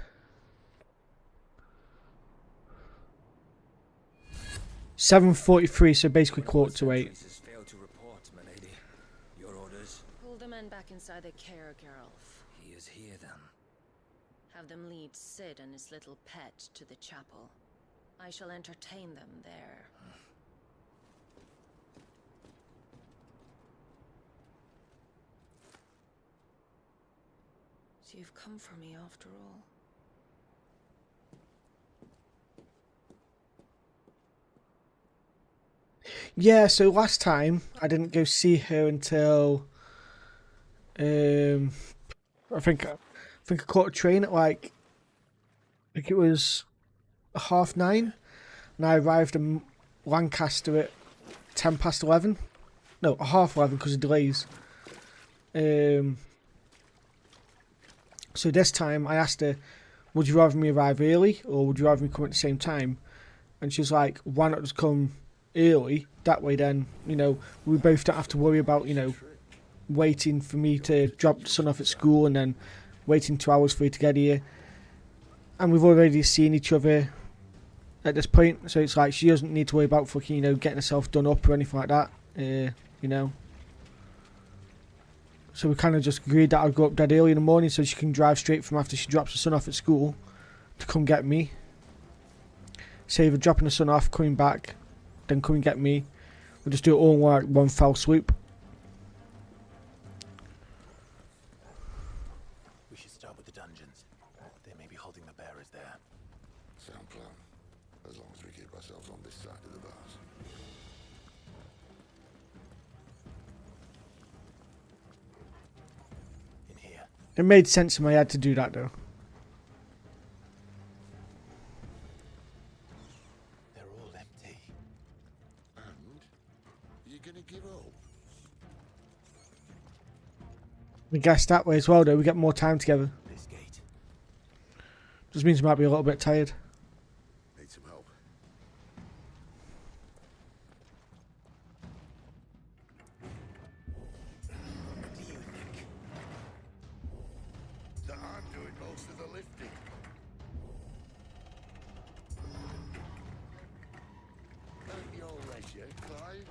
7:43, so basically quarter to 8. Failed to report, my lady. Your orders? Pull the men back inside the care, Geralt. He is here then. Have them lead Sid and his little pet to the chapel. I shall entertain them there. So you've come for me after all. Yeah, so last time I didn't go see her until I think I caught a train at like I think it was 9:30, and I arrived in Lancaster at 11:10. No, 11:30 because of delays. So this time I asked her, would you rather me arrive early or would you rather me come at the same time? And she was like, why not just come early? That way then, you know, we both don't have to worry about, you know, waiting for me to drop the son off at school and then waiting 2 hours for you to get here. And we've already seen each other at this point, so it's like she doesn't need to worry about fucking, you know, getting herself done up or anything like that, you know. So we kind of just agreed that I'd go up dead early in the morning so she can drive straight from after she drops the son off at school to come get me. Save her dropping the son off, coming back, then come and get me. We'll just do it all in like one fell swoop. We should start with the dungeons. They may be holding the bearers there. Sound plan. As long as we keep ourselves on this side of the bars. In here. It made sense in my head to do that though. They're all empty. And you're gonna give up? I guess that way as well though, we get more time together. This gate. Just means we might be a little bit tired. Need some help. What do you think? That I'm doing most of the lifting. At your leisure, Clive.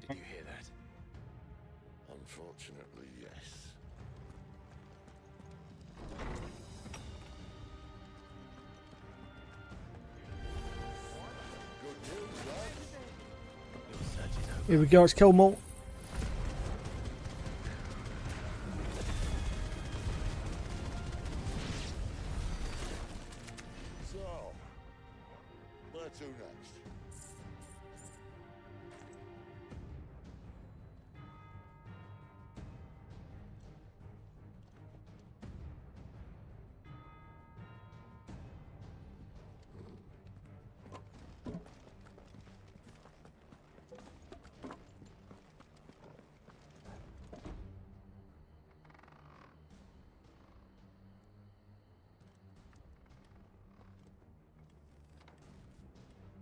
Did you hear that? Unfortunately, yes. Good news, lads. Your search is over. Here we go, let's kill them all. So, where to next?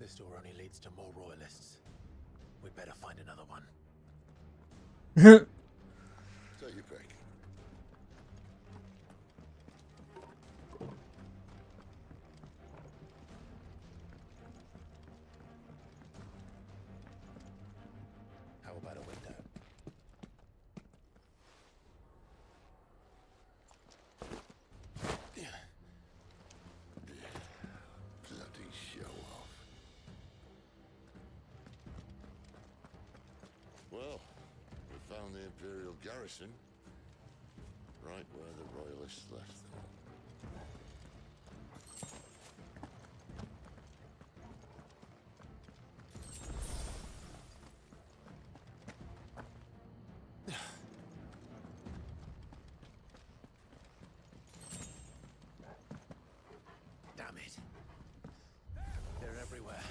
This door only leads to more royalists. We'd better find another one. Take your pick. How about a window? Bloody show off. Well, we found the Imperial garrison. Right where the Royalists left them. everywhere.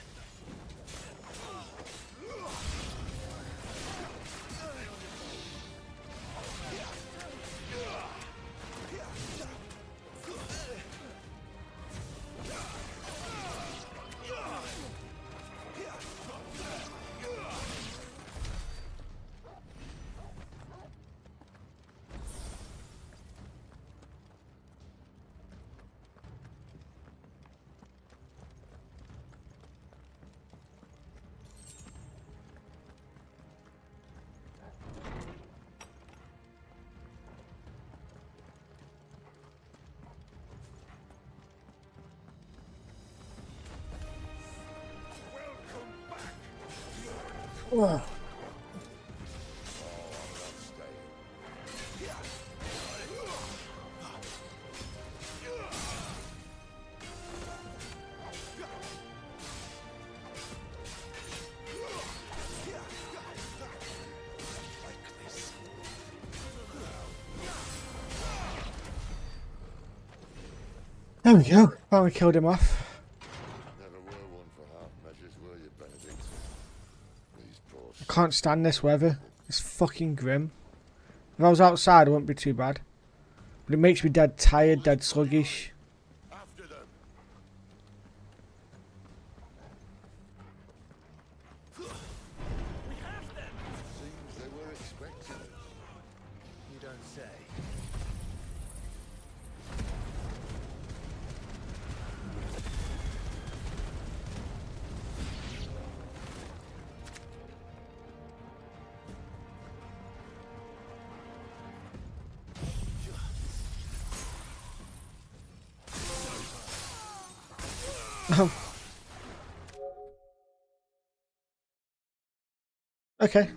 Ugh. There we go. Finally killed him off. Never were one for half measures, were you, Benedict? These poor I can't stand this weather. It's fucking grim. If I was outside, it wouldn't be too bad. But it makes me dead tired, dead sluggish. after them. We have them! Seems they were expecting it. You don't say. Okay.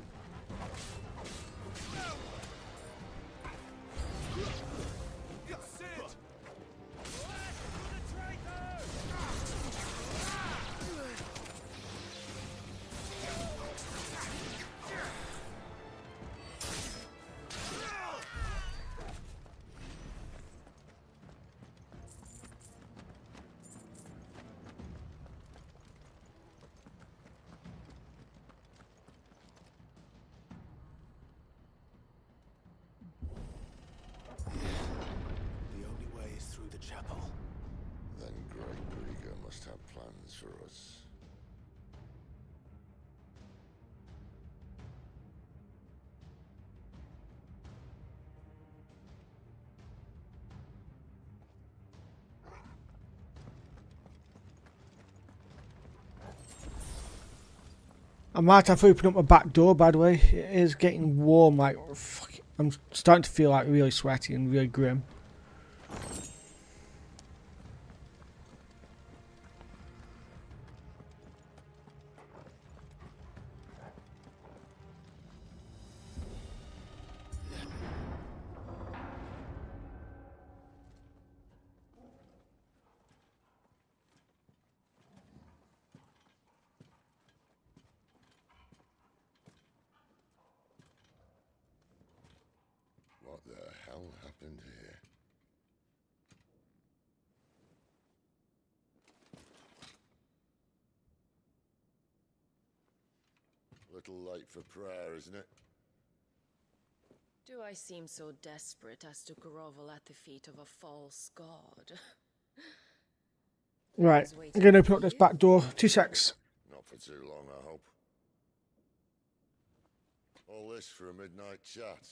The only way is through the chapel. Then Great Grieger must have plans for us. I might have to open up my back door, by the way. It is getting warm, like, fuck, I'm starting to feel like really sweaty and really grim. What the hell happened here? Little late for prayer, isn't it? Do I seem so desperate as to grovel at the feet of a false god? Right, I'm going to open up this back door. 2 secs. Not for too long, I hope. All this for a midnight chat.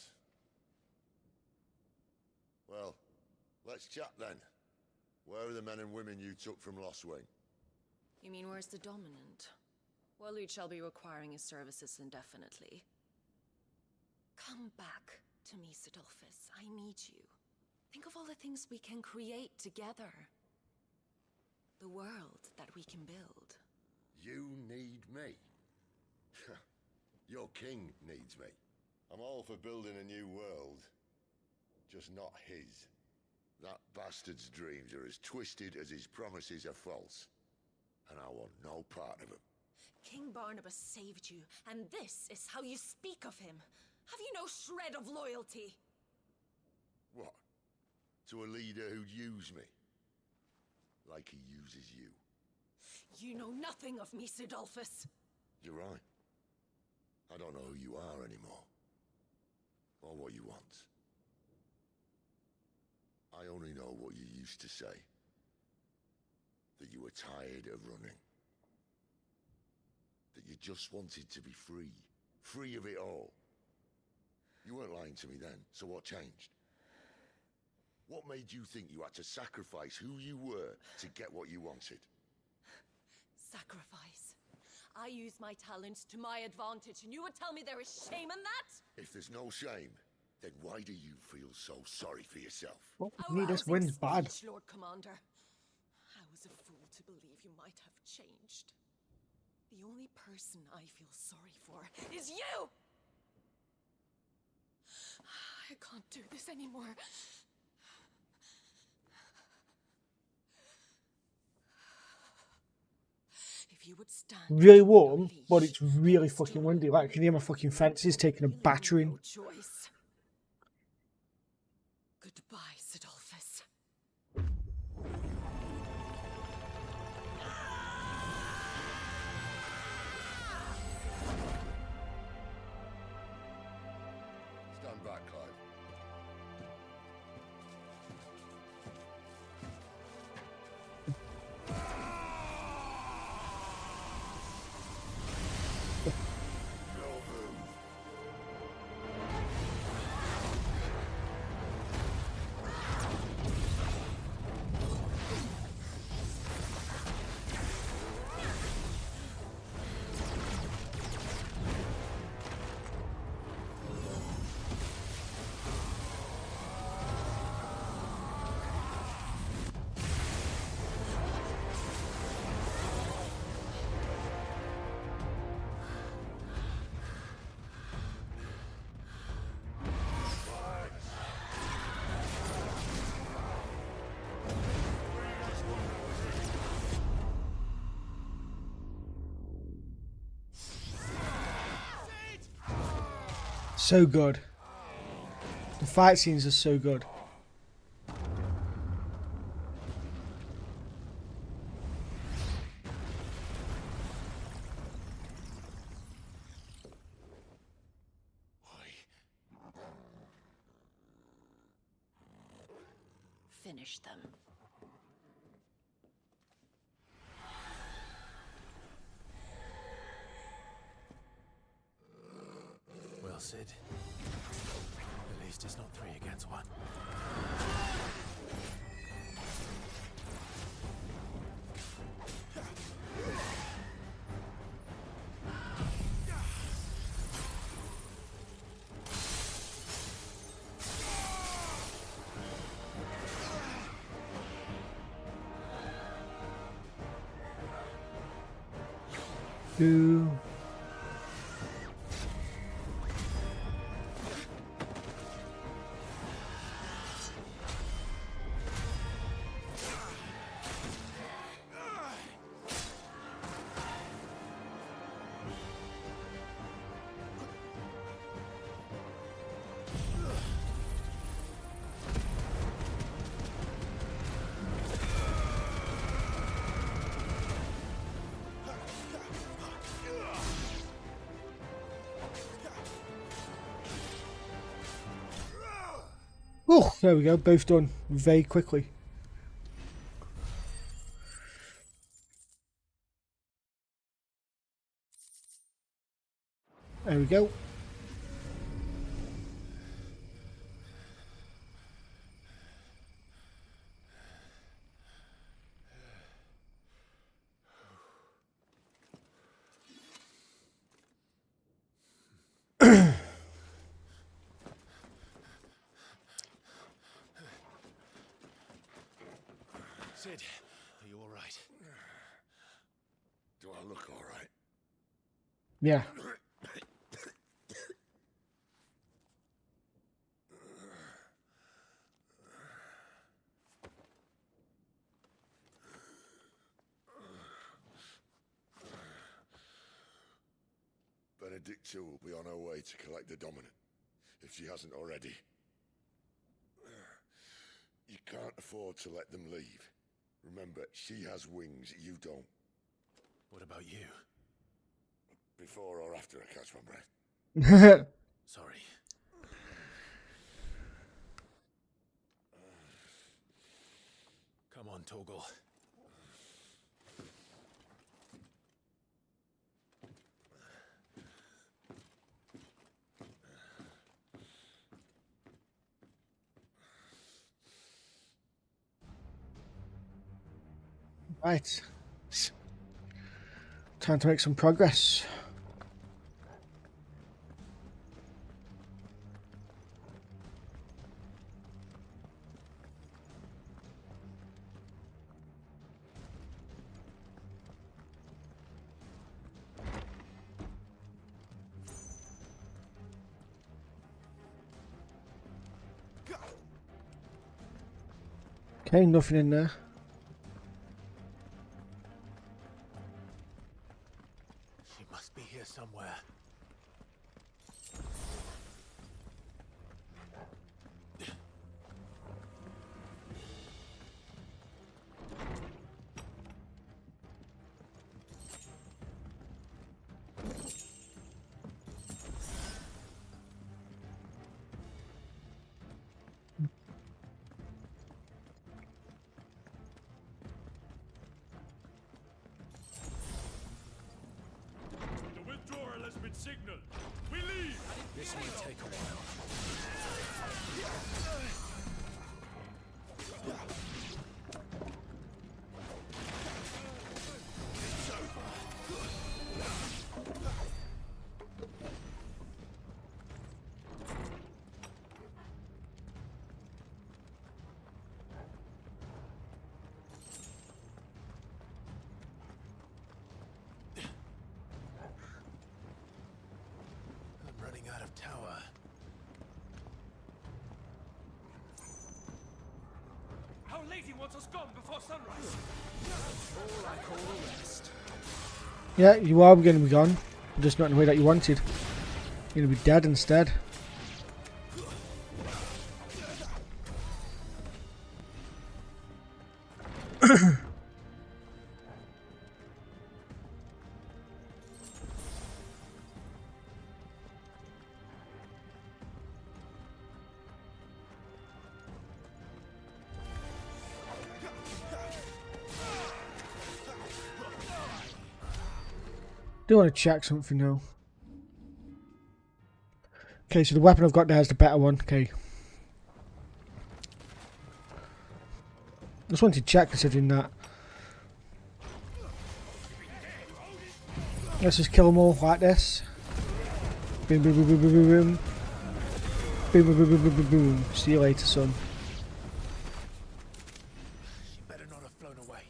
Well, let's chat then. Where are the men and women you took from Lostwing? You mean where's the dominant? Waleed shall be requiring his services indefinitely. Come back to me, Sidolphus. I need you. Think of all the things we can create together. The world that we can build. You need me? Your king needs me. I'm all for building a new world. Just not his. That bastard's dreams are as twisted as his promises are false. And I want no part of them. King Barnabas saved you, and this is how you speak of him. Have you no shred of loyalty? What? To a leader who'd use me? Like he uses you. You know nothing of me, Sidolphus. You're right. I don't know who you are anymore. Or what you want. I only know what you used to say. That you were tired of running. That you just wanted to be free. Free of it all. You weren't lying to me then, so what changed? What made you think you had to sacrifice who you were to get what you wanted? Sacrifice. I use my talents to my advantage, and you would tell me there is shame in that? If there's no shame, then why do you feel so sorry for yourself? Well, this wind's bad. Speech, Lord Commander. I was a fool to believe you might have changed. The only person I feel sorry for is you! I can't do this anymore. If you would stand Really warm, but it's really fucking windy. Like, I can hear my fucking fences taking a battering. no choice. Goodbye, Sidolphus. Stand back, Clive. So good. The fight scenes are so good. Finish them. Well, Sid. At least it's not 3 against 1. Ooh. Oh, there we go. Both done very quickly. There we go. Sid, are you all right? Do I look all right? Yeah. Benedicta will be on her way to collect the dominant, if she hasn't already. You can't afford to let them leave. Remember, she has wings, you don't. What about you? Before or after I catch my breath? Sorry. Come on, Toggle. Right. Time to make some progress. Okay, nothing in there. She must be here somewhere. The withdrawal has been signaled. We leave. This might take a while. I'm running out of tower. Our lady wants us gone before sunrise. All I call a rest. Yeah, you are going to be gone. Just not in the way that you wanted. You're going to be dead instead. Do want to check something though. Okay, so the weapon I've got there is the better one. Okay. Just wanted to check considering that. Let's just kill them all like this. Boom, boom, boom, boom, boom, boom, boom. Boom, boom, boom, boom, boom, boom, boom. See you later, son. She better not have flown away.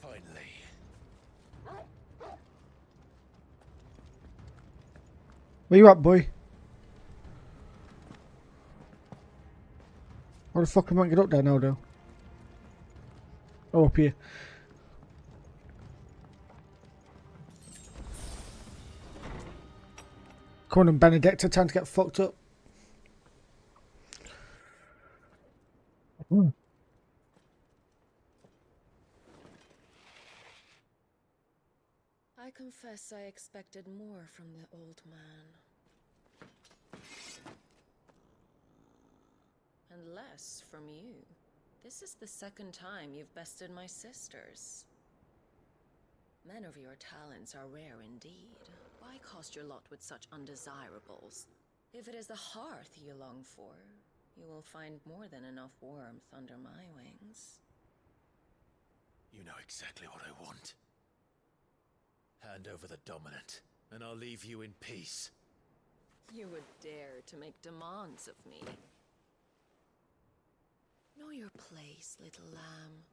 Finally. Where you at, boy? How the fuck am I get up there now, though? Oh, up here. Come on, and Benedicta trying to get fucked up. I confess I expected more from the old man. And less from you. This is the second time you've bested my sisters. Men of your talents are rare indeed. Why cost your lot with such undesirables? If it is the hearth you long for, you will find more than enough warmth under my wings. You know exactly what I want. Hand over the dominant, and I'll leave you in peace. You would dare to make demands of me. Know your place, little lamb.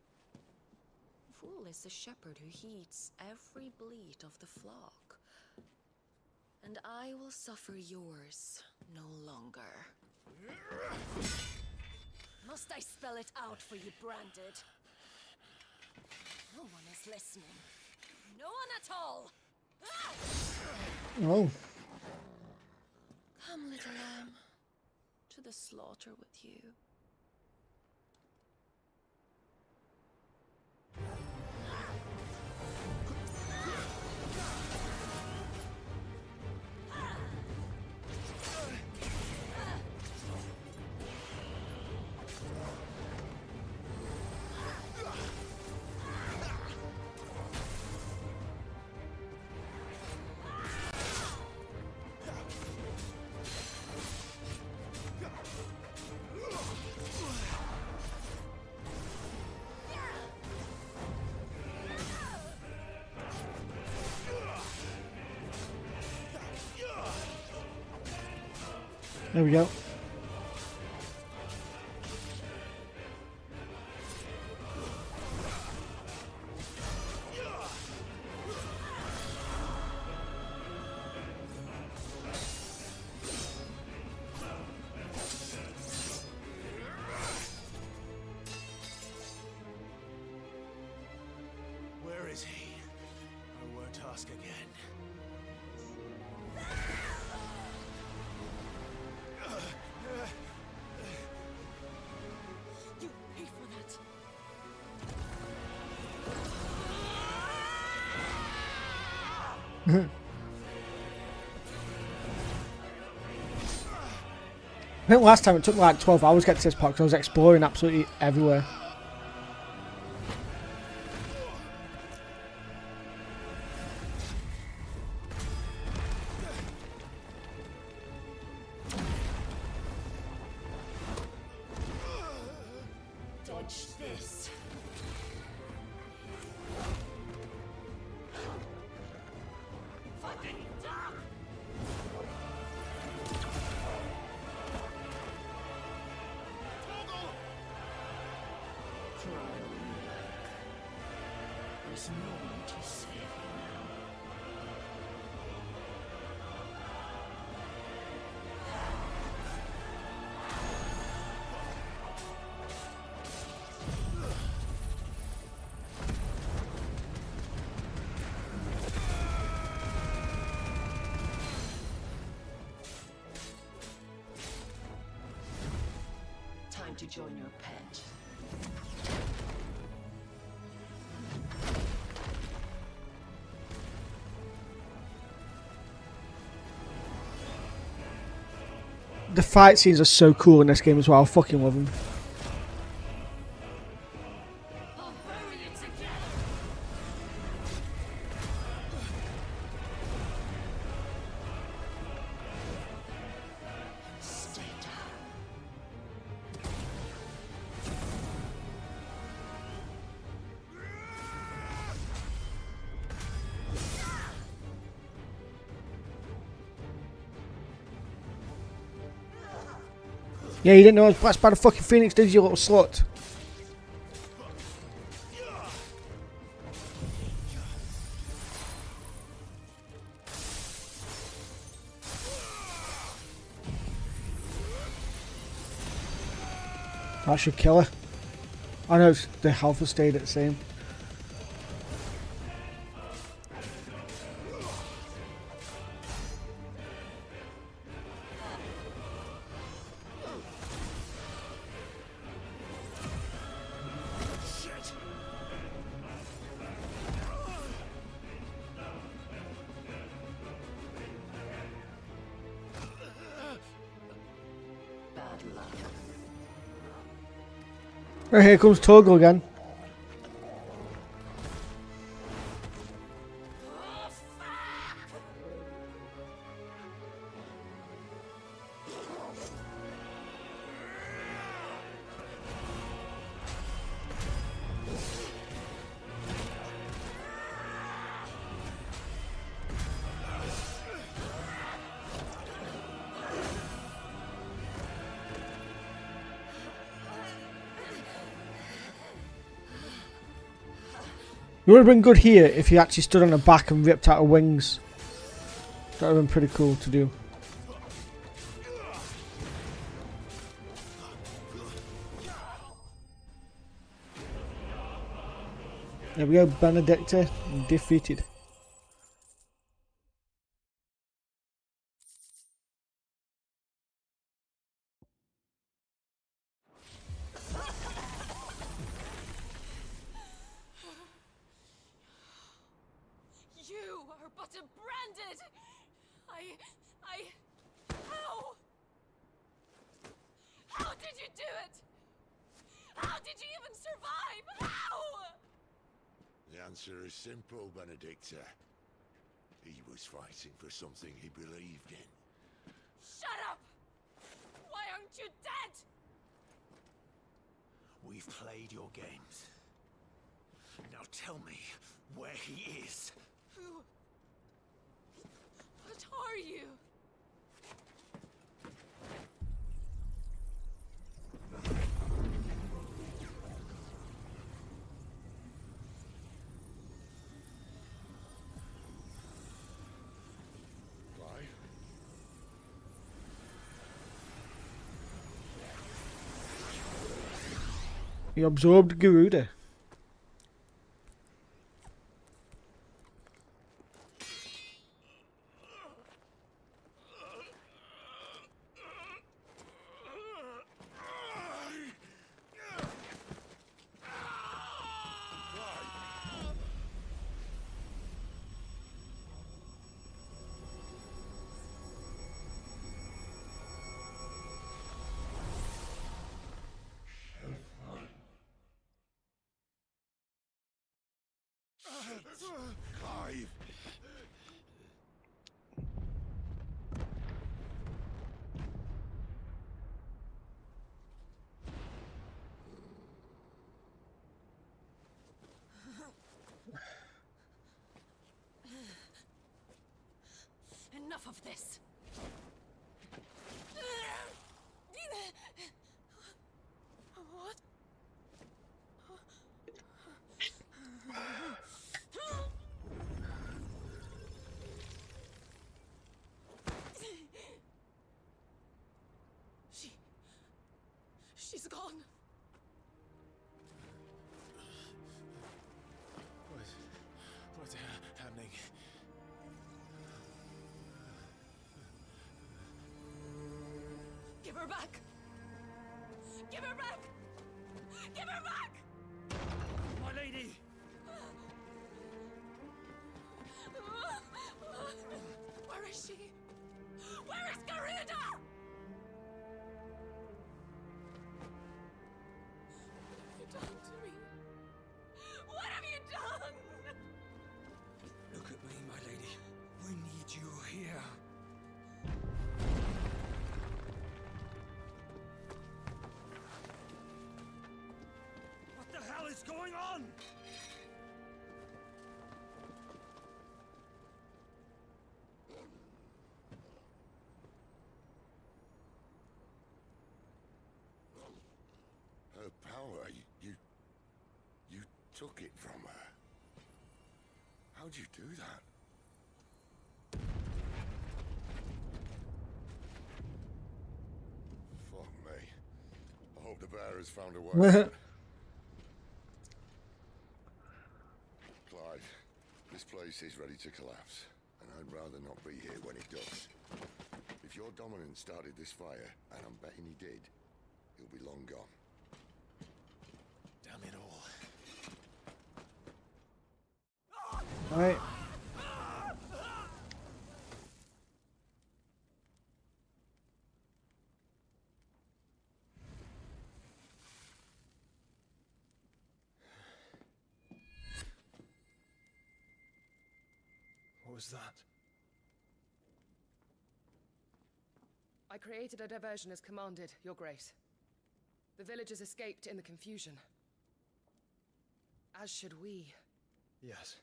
Fool is the shepherd who heeds every bleat of the flock. And I will suffer yours no longer. Must I spell it out for you, Branded? No one is listening. No one at all! Oh. Come, little lamb, to the slaughter with you. There we go. Where is he? I won't ask again. You pay for that. I think last time it took like 12 hours to get to this part because I was exploring absolutely everywhere. Dodge this. Fucking dog! There's no one to save you now. Time to join your pet. The fight scenes are so cool in this game as well. I fucking love them. Stay down. Yeah, you didn't know I was blessed by the fucking Phoenix, did you, little slut? That should kill her. I know the health has stayed at the same. Oh, here comes Togo again. It would have been good here if he actually stood on her back and ripped out her wings. That would have been pretty cool to do. There we go, Benedicta defeated. You are but a branded. How? How did you do it? How did you even survive? How? The answer is simple, Benedicta. He was fighting for something he believed in. Shut up! Why aren't you dead? We've played your games. Now tell me where he is. Who? What are you? He absorbed Garuda. Clive! Enough of this. What? She's gone. What's happening? Give her back. Give her back. Give her back. My lady! Where is she? Where is Garuda? What have you done to me? What have you done? Look at me, my lady. We need you here. What the hell is going on? Her power, you took it from her. How'd you do that? Fuck me. I hope the bearers found a way. Clive, this place is ready to collapse, and I'd rather not be here when it does. If your dominant started this fire, and I'm betting he did, he'll be long gone. Damn it all. Alright. was that? I created a diversion as commanded, Your Grace. The villagers escaped in the confusion. As should we. Yes.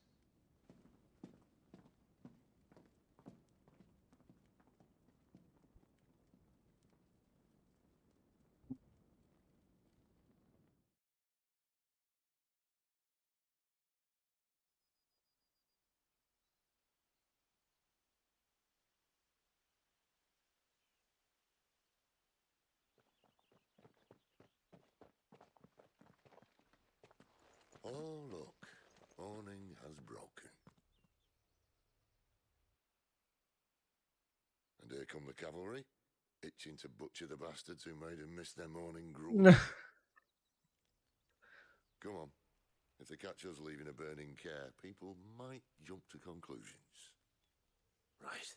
Oh, look. Morning has broken. And here come the cavalry, itching to butcher the bastards who made them miss their morning gruel. Come on. If they catch us leaving a burning care, people might jump to conclusions. Right.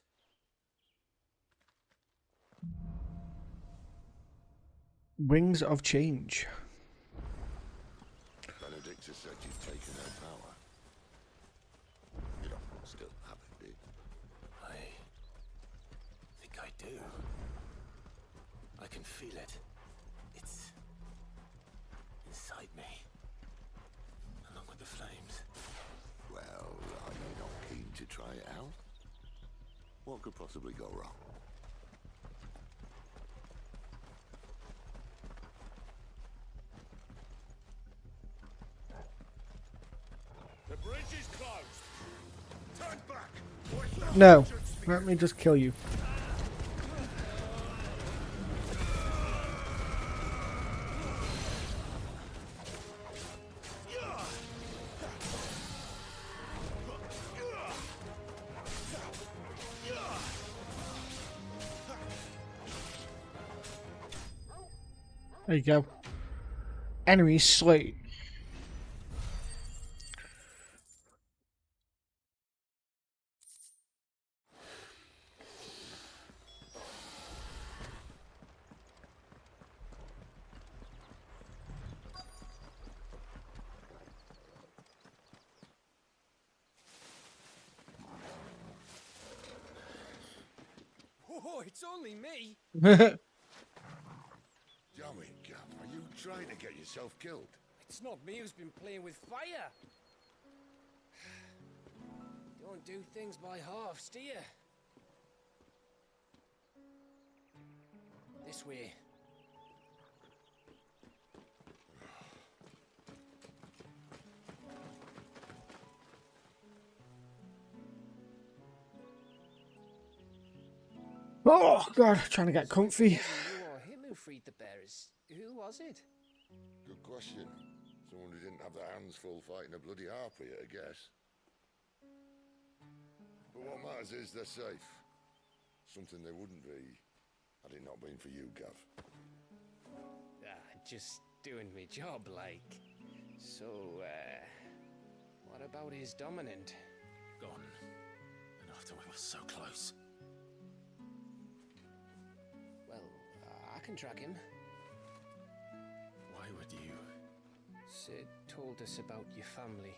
Wings of Change. Benedicta said you'd taken her power. You don't still have it, do you? I think I do. I can feel it. It's inside me. Along with the flames. Well, are you not keen to try it out? What could possibly go wrong? The bridge is closed. Turn back. No, let me just kill you. There you go. Enemy slain. Oh, it's only me. Damn it, Gav. Are you trying to get yourself killed? It's not me who's been playing with fire. Don't do things by halves, do you? This way. Oh god, trying to get comfy. You or him who freed the bearers. Who was it? Good question. Someone who didn't have their hands full fighting a bloody harpy, I guess. But what matters is they're safe. Something they wouldn't be had it not been for you, Gav. Just doing my job, like. So, what about his dominant? Gone. And after we were so close. Well, I can track him. Why would you? Sid told us about your family.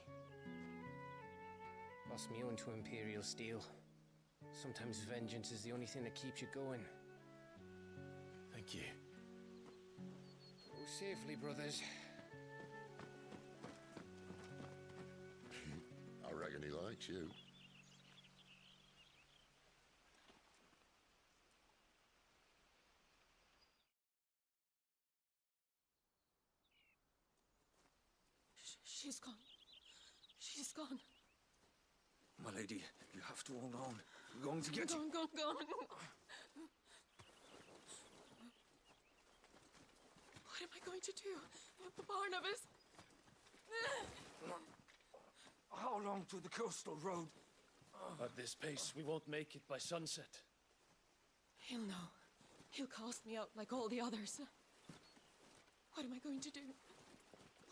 Lost me own to Imperial Steel. Sometimes vengeance is the only thing that keeps you going. Thank you. Go safely, brothers. I reckon he likes you. She's gone. She's gone. My lady, you have to hold on. We're going to get you. Gone. What am I going to do? Barnabas? How long to the coastal road? At this pace, we won't make it by sunset. He'll know. He'll cast me out like all the others. What am I going to do?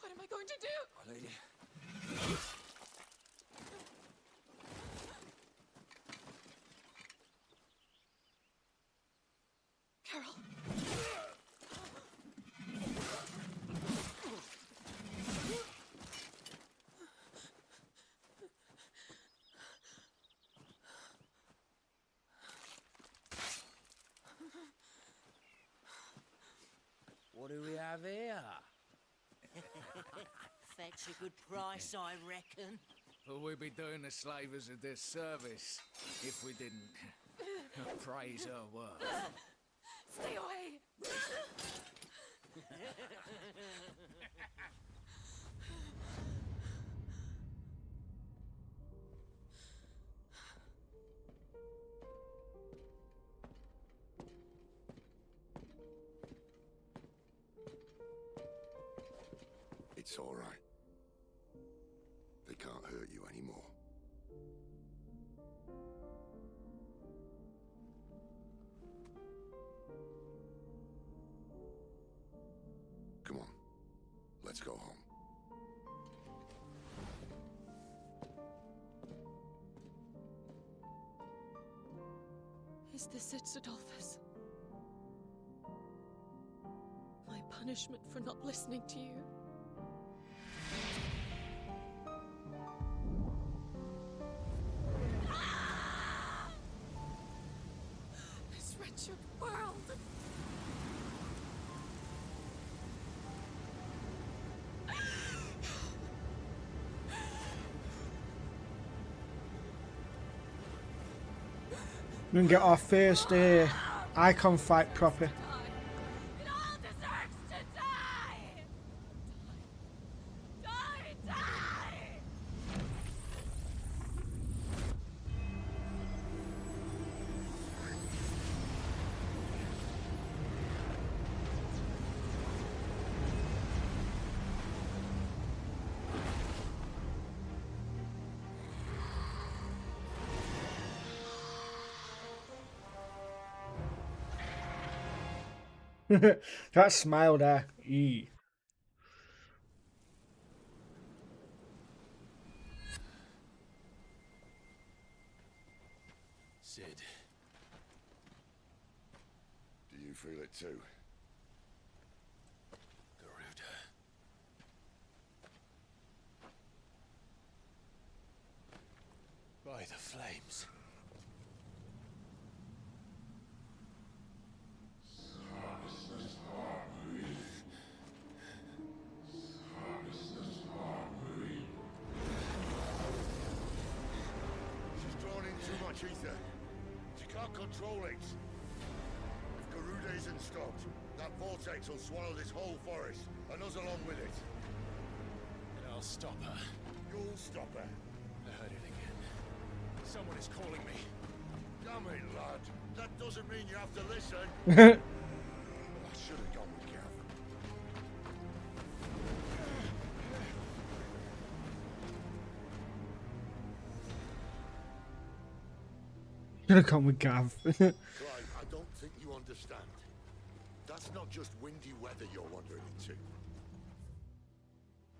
What am I going to do? My lady. Carol. What do we have here? Fetch a good price, I reckon. Well, we'd be doing the slavers a disservice if we didn't praise her work. Stay away! It's all right. They can't hurt you anymore. Come on. Let's go home. Is this it, Adolphus? My punishment for not listening to you? This wretched world! We can get our first icon fight proper. That smile there. Eee. Sid. Do you feel it too? Garuda. By the flames. Ether. She can't control it. If Garuda isn't stopped, that vortex will swallow this whole forest, and us along with it. And I'll stop her. You'll stop her. I heard it again. Someone is calling me. Damn it, lad. That doesn't mean you have to listen. I should have gone with Gav. Gonna come with Gav. Clive, I don't think you understand. That's not just windy weather you're wandering into.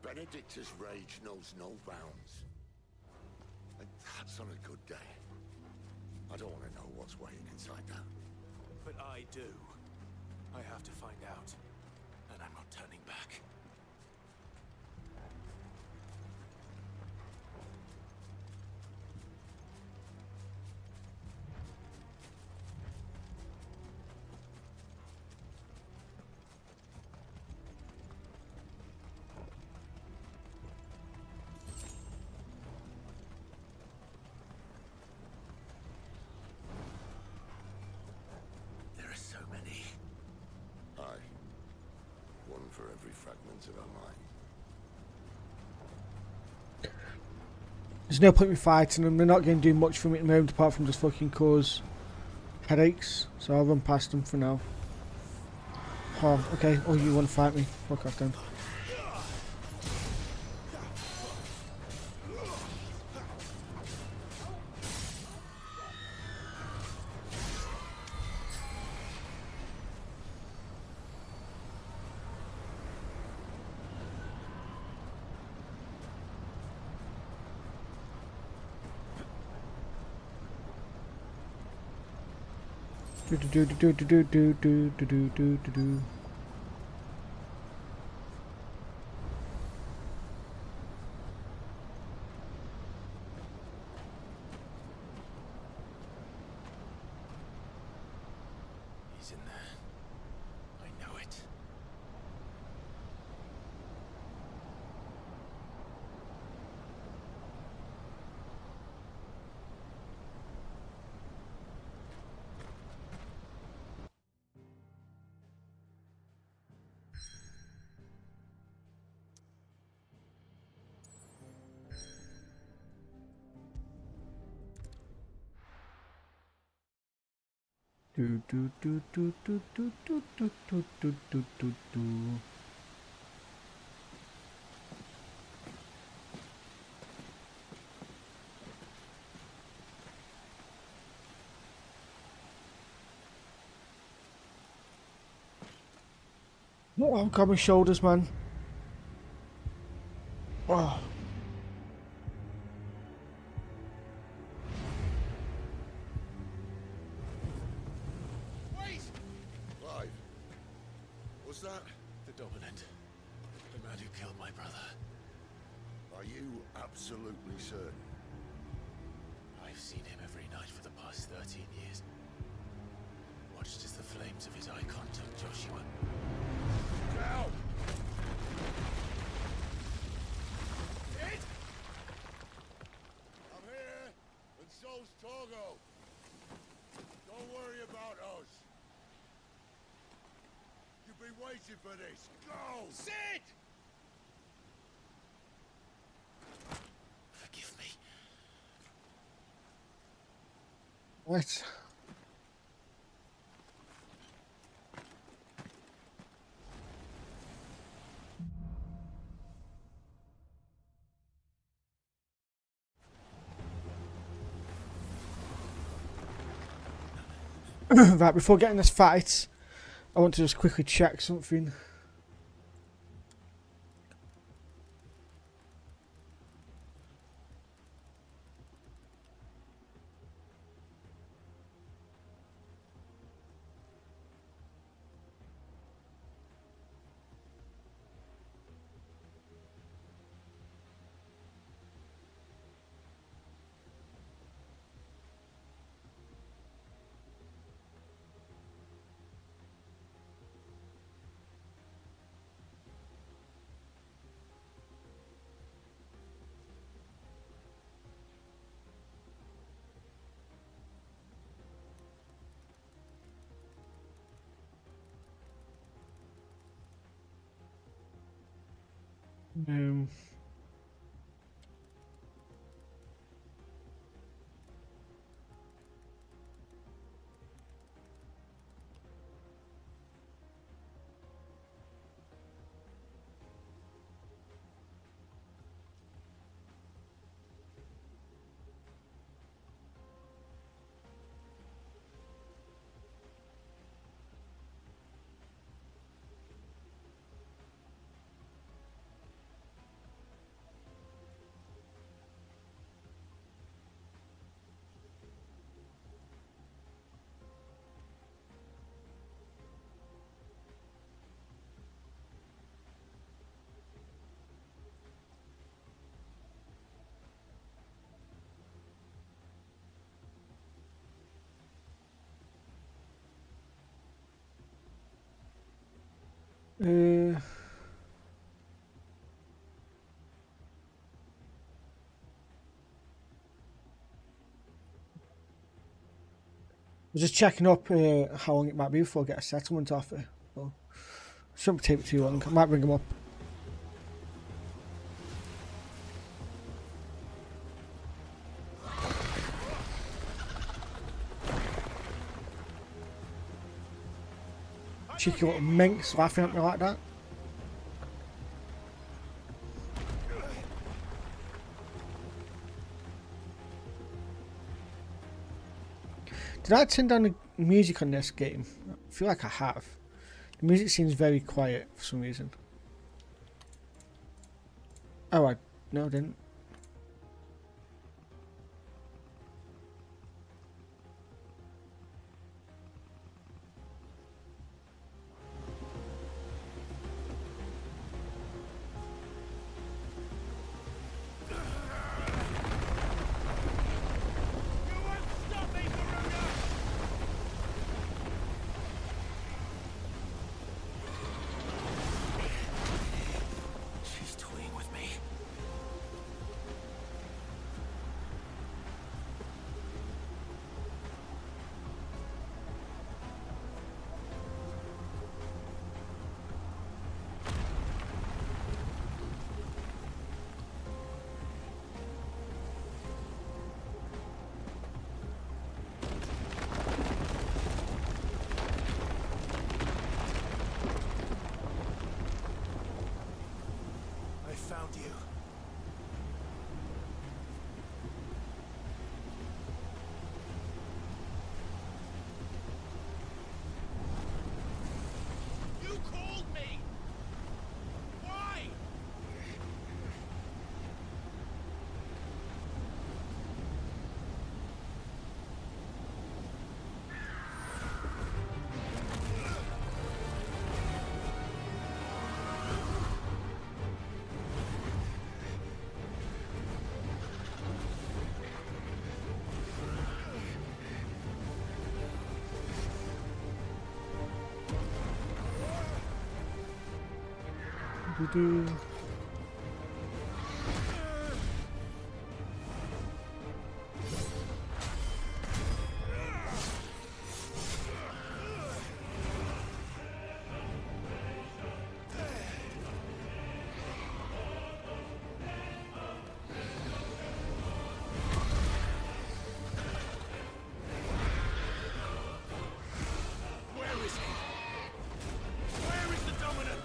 Benedicta's rage knows no bounds. And that's on a good day. I don't want to know what's waiting inside that. But I do. I have to find out. And I'm not turning back. For every fragment of our mind. There's no point in me fighting them. They're not going to do much for me at the moment apart from just fucking cause headaches. So I'll run past them for now. Oh, okay. Oh, you want to fight me? Fuck off then. Do do do do do do do do do do do do. He's in there. I know it. Do do do do do do do do do do do do do. Oh, I've got my shoulders, man. Oh. Wait! Clive. Was that? The Dominant. The man who killed my brother. Are you absolutely certain? I've seen him every night for the past 13 years. Watched as the flames of his icon took Joshua. Now! It? I'm here, and so's Togo. Don't worry about us. You've been waiting for this. Go! Sid! Forgive me. What? Right, before getting this fight, I want to just quickly check something. Um, uh, I'm just checking up how long it might be before I get a settlement offer. Well, shouldn't take too long. I might ring them up. Cheeky little minx laughing at me like that. Did I turn down the music on this game? I feel like I have. The music seems very quiet for some reason. Oh, no, I didn't. Do-do-do. Where is he? Where is the dominant?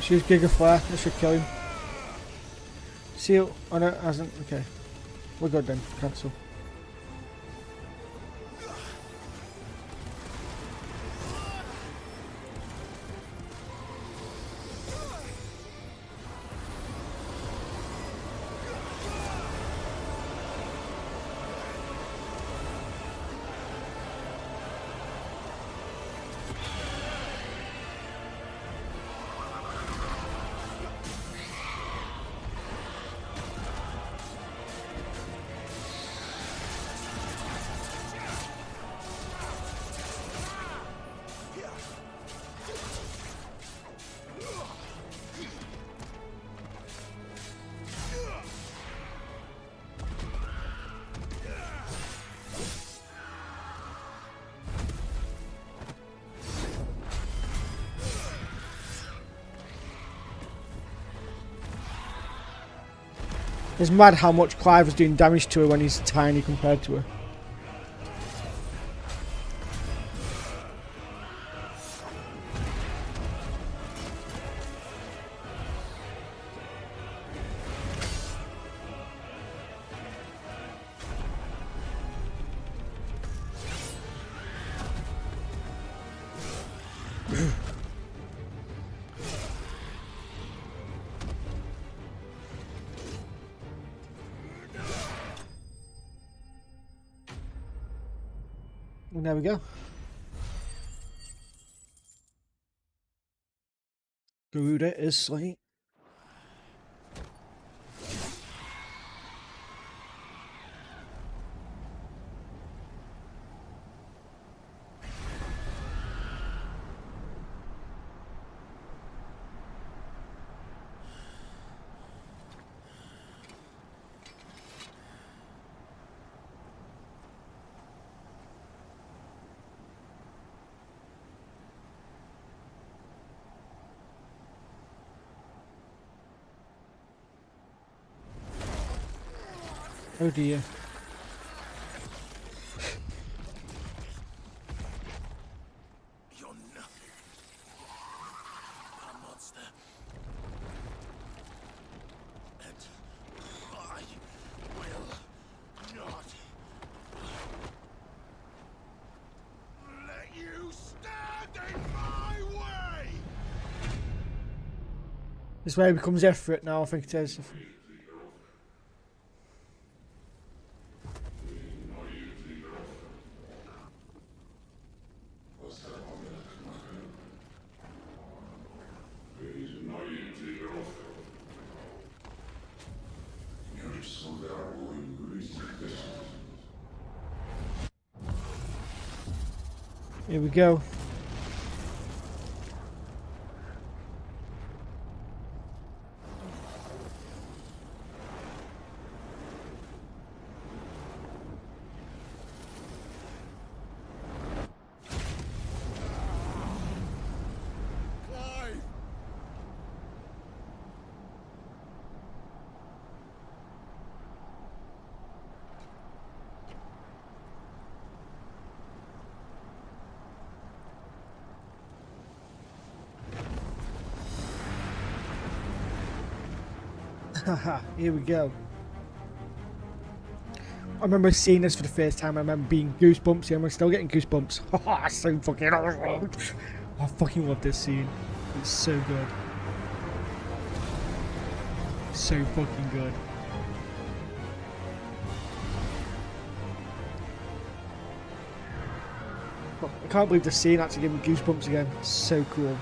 She's Giga Flare. I should kill him. Seal. Oh no, it hasn't. Okay. We're good then. Cancel. It's mad how much Clive was doing damage to her when he's tiny compared to her. And there we go. Garuda is slain. Oh dear. You're nothing. A monster. And I will not let you stand in my way! This is where he becomes Efrit now, I think it is. Here we go. Clive! Haha, here we go. I remember seeing this for the first time. I remember being goosebumps. I'm still getting goosebumps. Oh, so fucking awesome. I fucking love this scene. It's so good. So fucking good. I can't believe the scene actually gave me goosebumps again. It's so cool.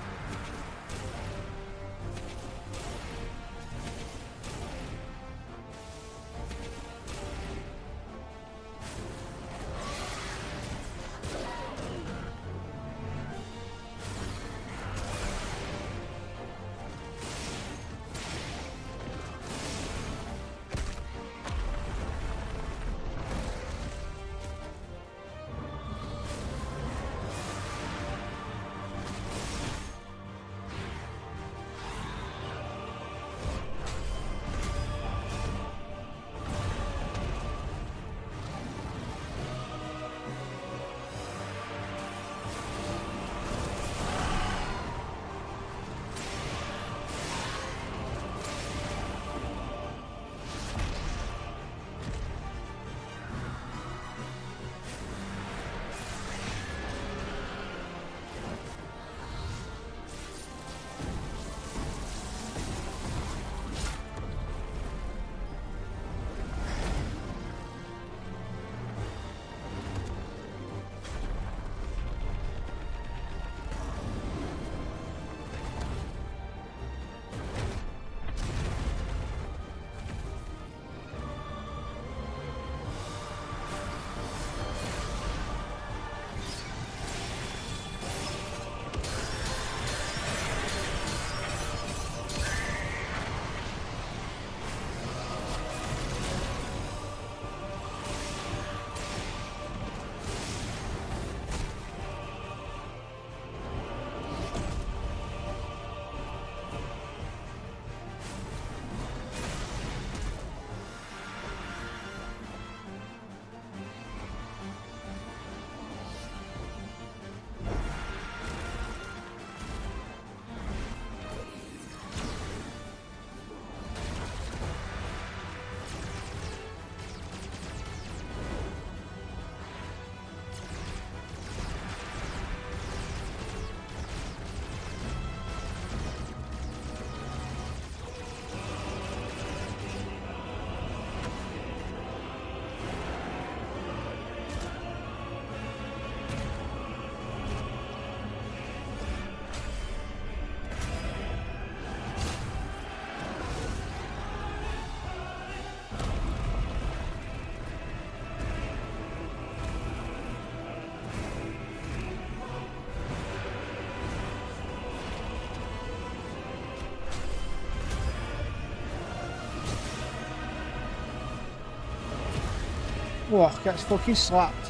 Oh, gets fucking slapped.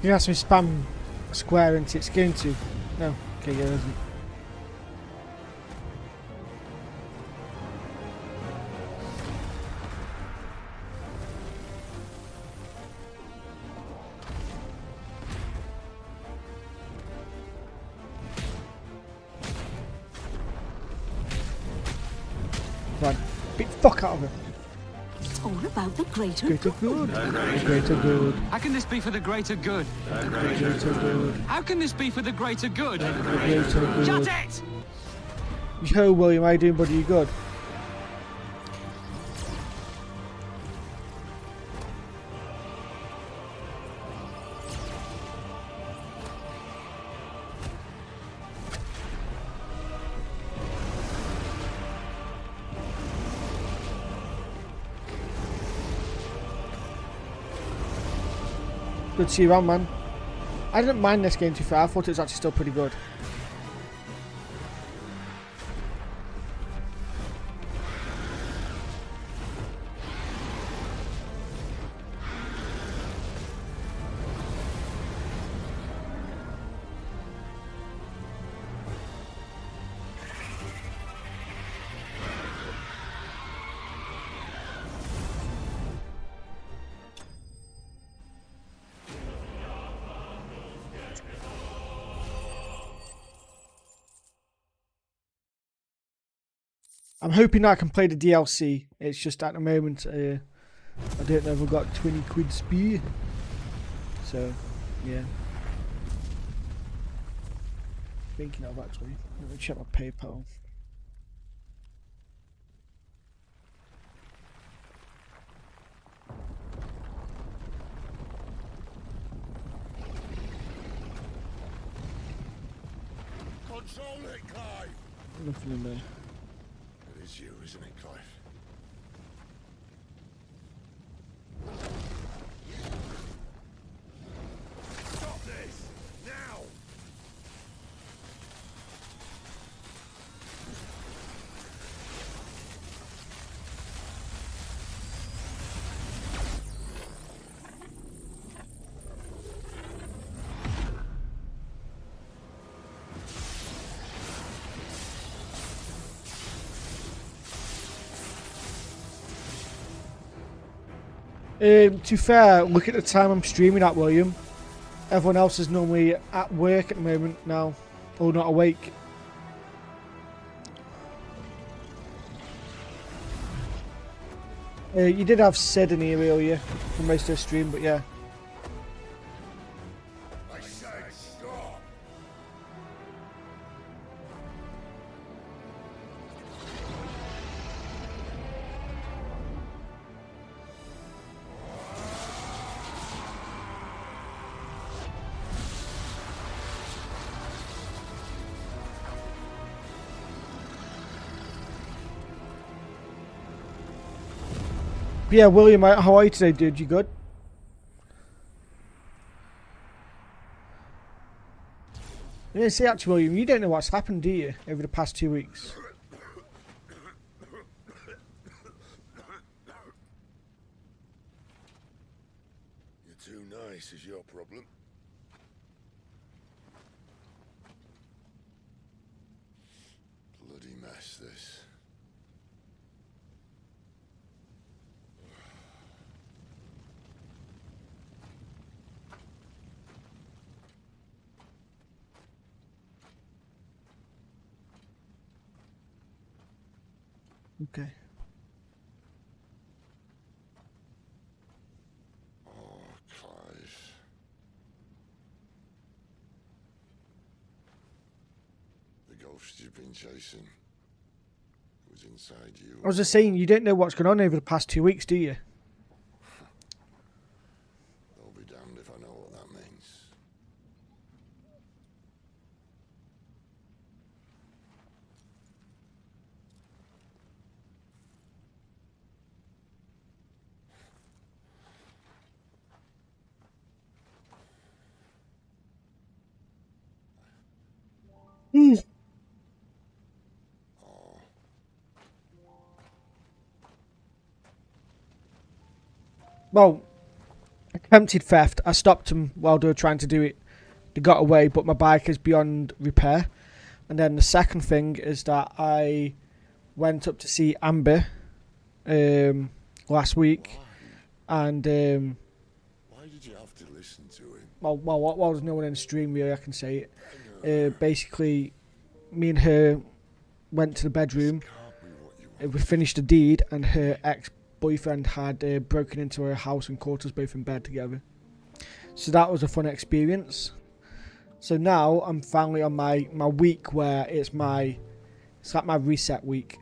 You asked me to spam square into it's going to. No, okay, yeah, it isn't. Right, beat the fuck out of him. It's all about the greater Greater good. The greater good. How can this be for the greater good? The greater good. How can this be for the greater good? The greater good. Shut it! Yo, William, how you doing, buddy? You good? Good to see you around, man. I didn't mind this game too far. I thought it was actually still pretty good. I'm hoping that I can play the DLC. It's just at the moment, I don't know if I've got 20 quid spare. So, yeah. Thinking of actually. Let me check my PayPal. Control it, Clive! Nothing in there. It is you, isn't it, Clive? Stop this! Now! To be fair, look at the time I'm streaming at, William. Everyone else is normally at work at the moment now, or not awake. You did have Sid in here earlier for most of the stream, but yeah. I said stop! Yeah, William, how are you today, dude? You good? Yeah, see, actually, William, you don't know what's happened, do you, over the past 2 weeks? You're too nice is your problem. Bloody mess, this. Okay. Oh, Clive. The ghost you've been chasing was inside you. I was just saying, you don't know what's going on over the past 2 weeks, do you? I'll be damned if I know what that means. Well, attempted theft. I stopped them while they were trying to do it. They got away, but my bike is beyond repair. And then the second thing is that I went up to see Amber last week. And Why did you have to listen to him? while there's no one in the stream, really, I can say it. Basically, me and her went to the bedroom. We finished the deed, and her ex-boyfriend had broken into her house and caught us both in bed together. So that was a fun experience. So now I'm finally on my week where it's like my reset week.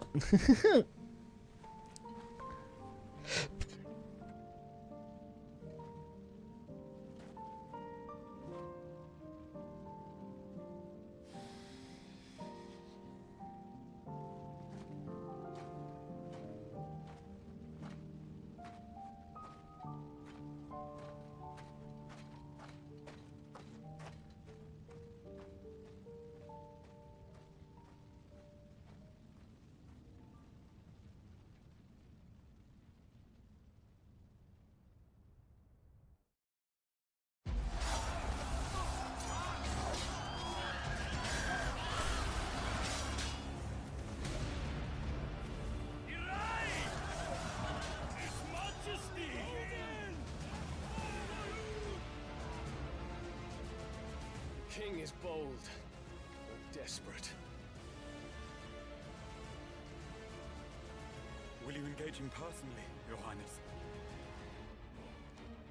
King is bold, or desperate. Will you engage him personally, Your Highness?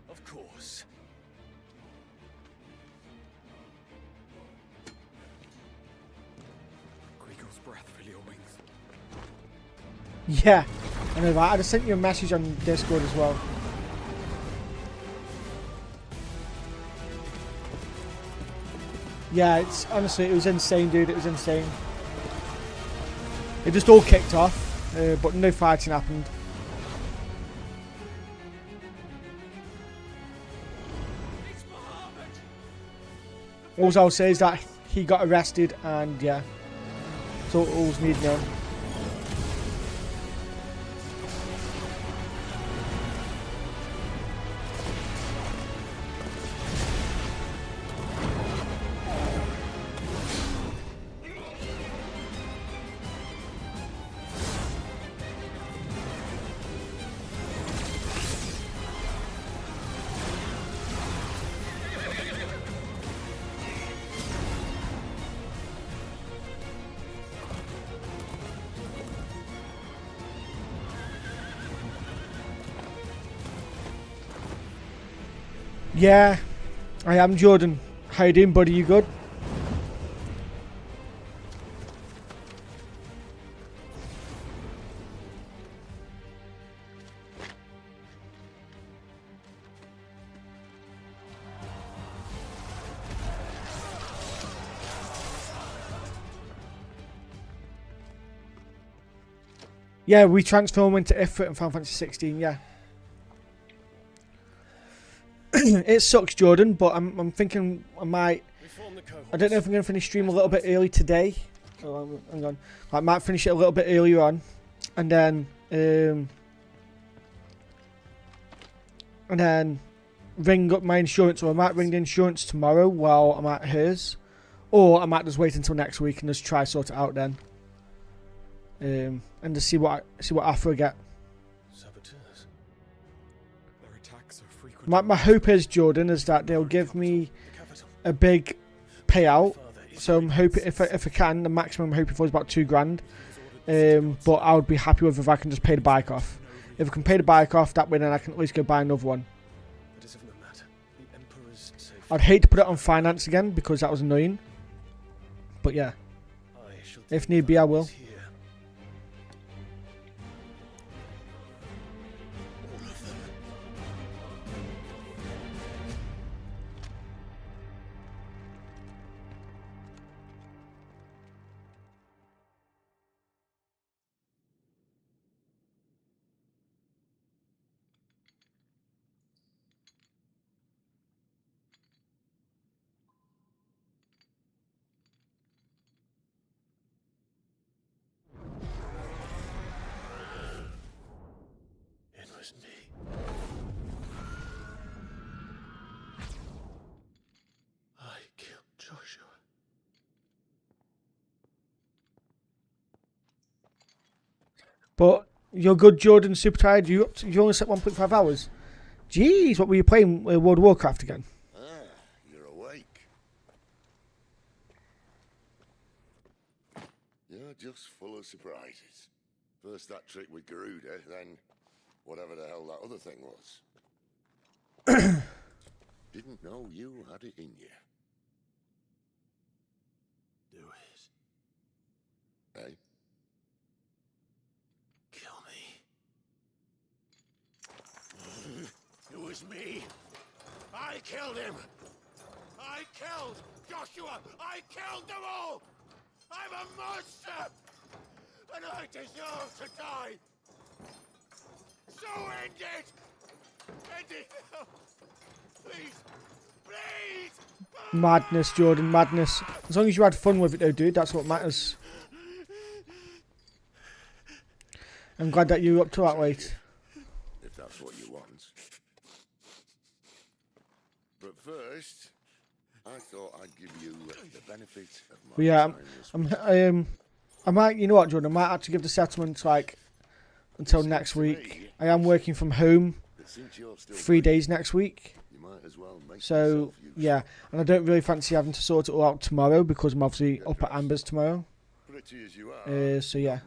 Of course. Kriegel's breath fill your wings. Yeah, I know that. I just sent you a message on Discord as well. Yeah, it's honestly, it was insane, dude. It was insane. It just all kicked off, but no fighting happened. All I'll say is that he got arrested, and yeah, that's all we need to know. Yeah, I am Jordan. How you doing, buddy? You good? Yeah, we transform into Ifrit in Final Fantasy 16, yeah. It sucks, Jordan, but I'm thinking I might... I don't know if I'm going to finish stream a little bit early today. Oh, hang on. I might finish it a little bit earlier on. And then ring up my insurance, or I might ring the insurance tomorrow while I'm at hers. Or I might just wait until next week and just try sort it out then. And just see what offer I get. Saboteurs. Their attacks are frequent. My hope is, Jordan, is that they'll give me a big payout. So I'm hoping, if I can, the maximum I'm hoping for is about $2,000. But I would be happy with if I can just pay the bike off. If I can pay the bike off, that way then I can at least go buy another one. I'd hate to put it on finance again because that was annoying. But yeah, if need be, I will. But you're good, Jordan. Super tired. You only slept 1.5 hours. Jeez, what were you playing? World of Warcraft again? Ah, you're awake. You're just full of surprises. First that trick with Garuda, then whatever the hell that other thing was. Didn't know you had it in you. Do it. Eh? It was me. I killed him. I killed Joshua. I killed them all. I'm a monster. And I deserve to die. So end it. End it now. Please. Please. Madness, Jordan, madness. As long as you had fun with it though, dude, that's what matters. I'm glad that you were up to that late. If that's what you want. But first, I thought I'd give you the benefit of my But yeah, time. I might, you know what, Jordan, I might actually give the settlement like until next week. I am working from home 3 days next week. So yeah, and I don't really fancy having to sort it all out tomorrow because I'm obviously up at Amber's tomorrow. So yeah.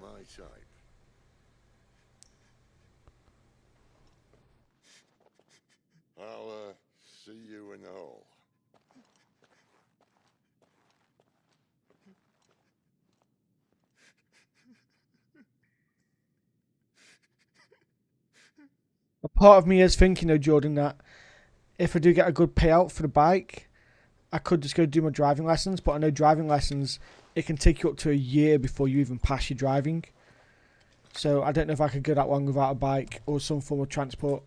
No. A part of me is thinking, though, Jordan, that if I do get a good payout for the bike, I could just go do my driving lessons. But I know driving lessons, it can take you up to a year before you even pass your driving. So I don't know if I could go that long without a bike or some form of transport.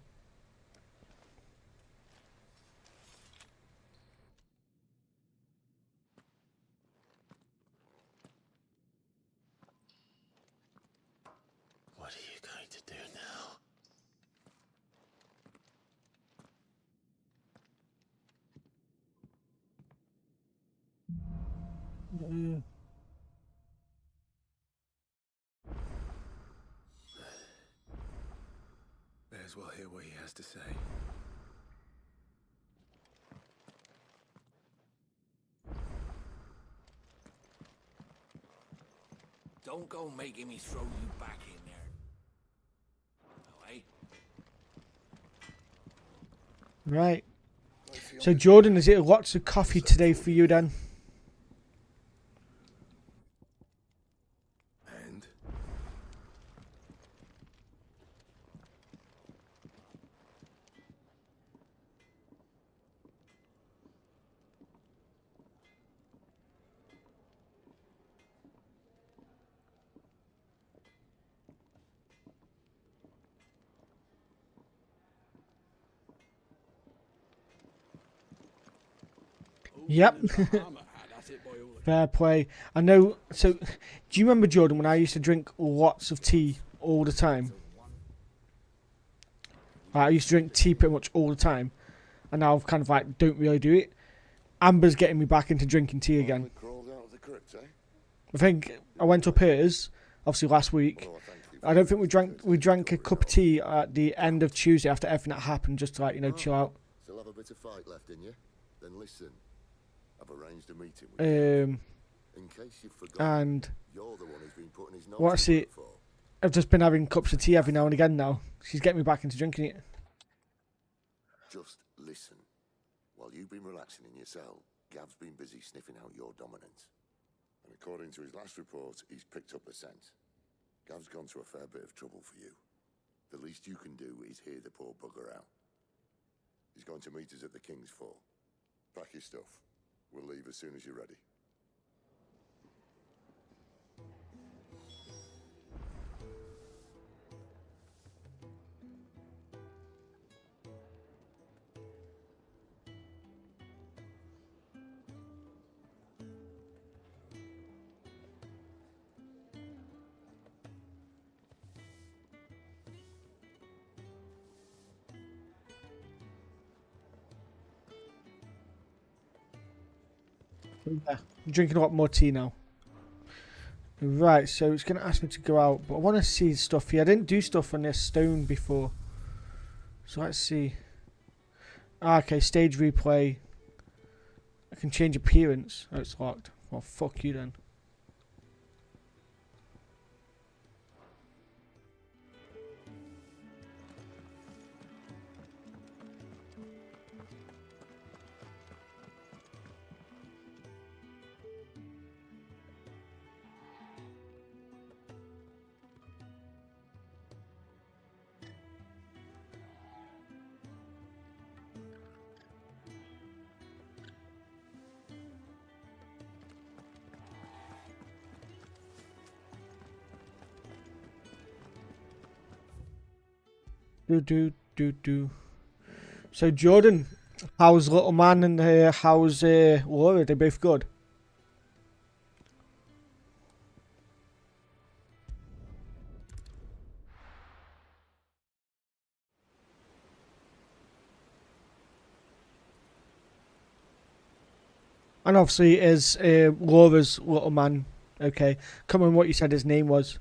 What are you going to do now? May as well hear what he has to say. Don't go making me throw you back in there. No, eh? Right. So Jordan, is it lots of coffee today for you then? And? Yep. Fair play. I know. So, do you remember, Jordan, when I used to drink lots of tea all the time? I used to drink tea pretty much all the time, and now I've kind of like don't really do it. Amber's getting me back into drinking tea again. Crawled out of the crypt, eh? I think I went up hers, obviously last week. I don't think we drank a cup of tea at the end of Tuesday after everything that happened, just to like, you know, chill out. Still have a bit of fight left in you? Then listen. I've arranged a meeting with you. In case you've forgotten, And you're the one who's been putting his nose what's in it? for. I've just been having cups of tea every now and again now. She's getting me back into drinking it. Just listen. While you've been relaxing in your cell, Gav's been busy sniffing out your dominance. And according to his last report, he's picked up a scent. Gav's gone to a fair bit of trouble for you. The least you can do is hear the poor bugger out. He's going to meet us at the King's Fall. Pack your stuff. We'll leave as soon as you're ready. Yeah, I'm drinking a lot more tea now. Right, so it's going to ask me to go out, but I want to see stuff here. I didn't do stuff on this stone before. So let's see. Okay, stage replay. I can change appearance. Oh, it's locked. Well, fuck you then. Do. So Jordan, how's little man and how's Laura? They both good? And obviously is Laura's little man. Okay, come on, what you said his name was.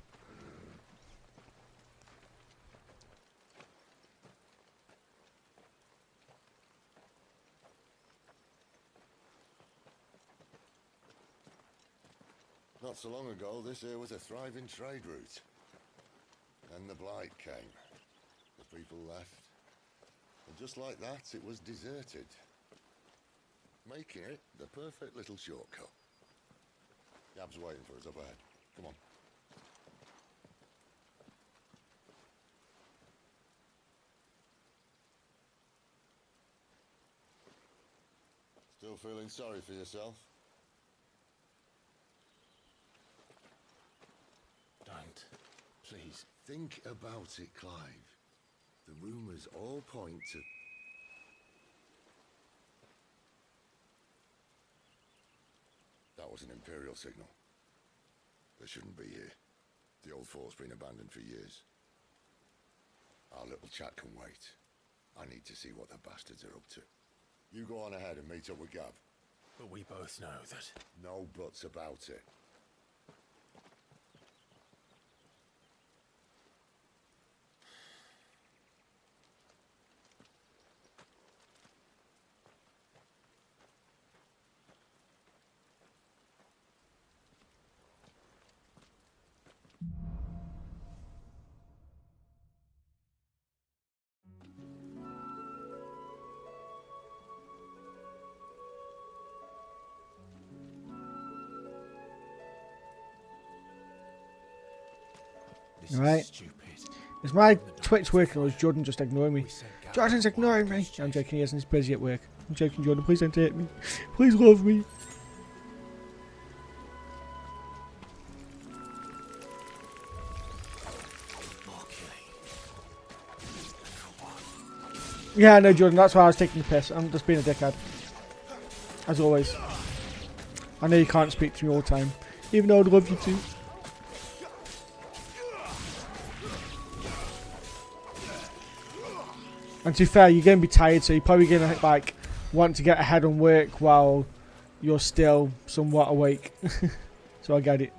Not so long ago, this here was a thriving trade route. Then the blight came. The people left. And just like that, it was deserted. Making it the perfect little shortcut. Gab's waiting for us up ahead. Come on. Still feeling sorry for yourself? Don't. Please. Think about it, Clive. The rumours all point to... That was an Imperial signal. They shouldn't be here. The old fort's been abandoned for years. Our little chat can wait. I need to see what the bastards are up to. You go on ahead and meet up with Gab. But we both know that... No buts about it. Right. Is my Twitch working or is Jordan just ignoring me? Jordan's ignoring me. I'm joking, he isn't. He's busy at work. I'm joking, Jordan. Please don't hate me. Please love me. Yeah, I know, Jordan. That's why I was taking the piss. I'm just being a dickhead. As always. I know you can't speak to me all the time. Even though I'd love you to. And to be fair, you're going to be tired, so you're probably going to like want to get ahead on work while you're still somewhat awake. So I get it.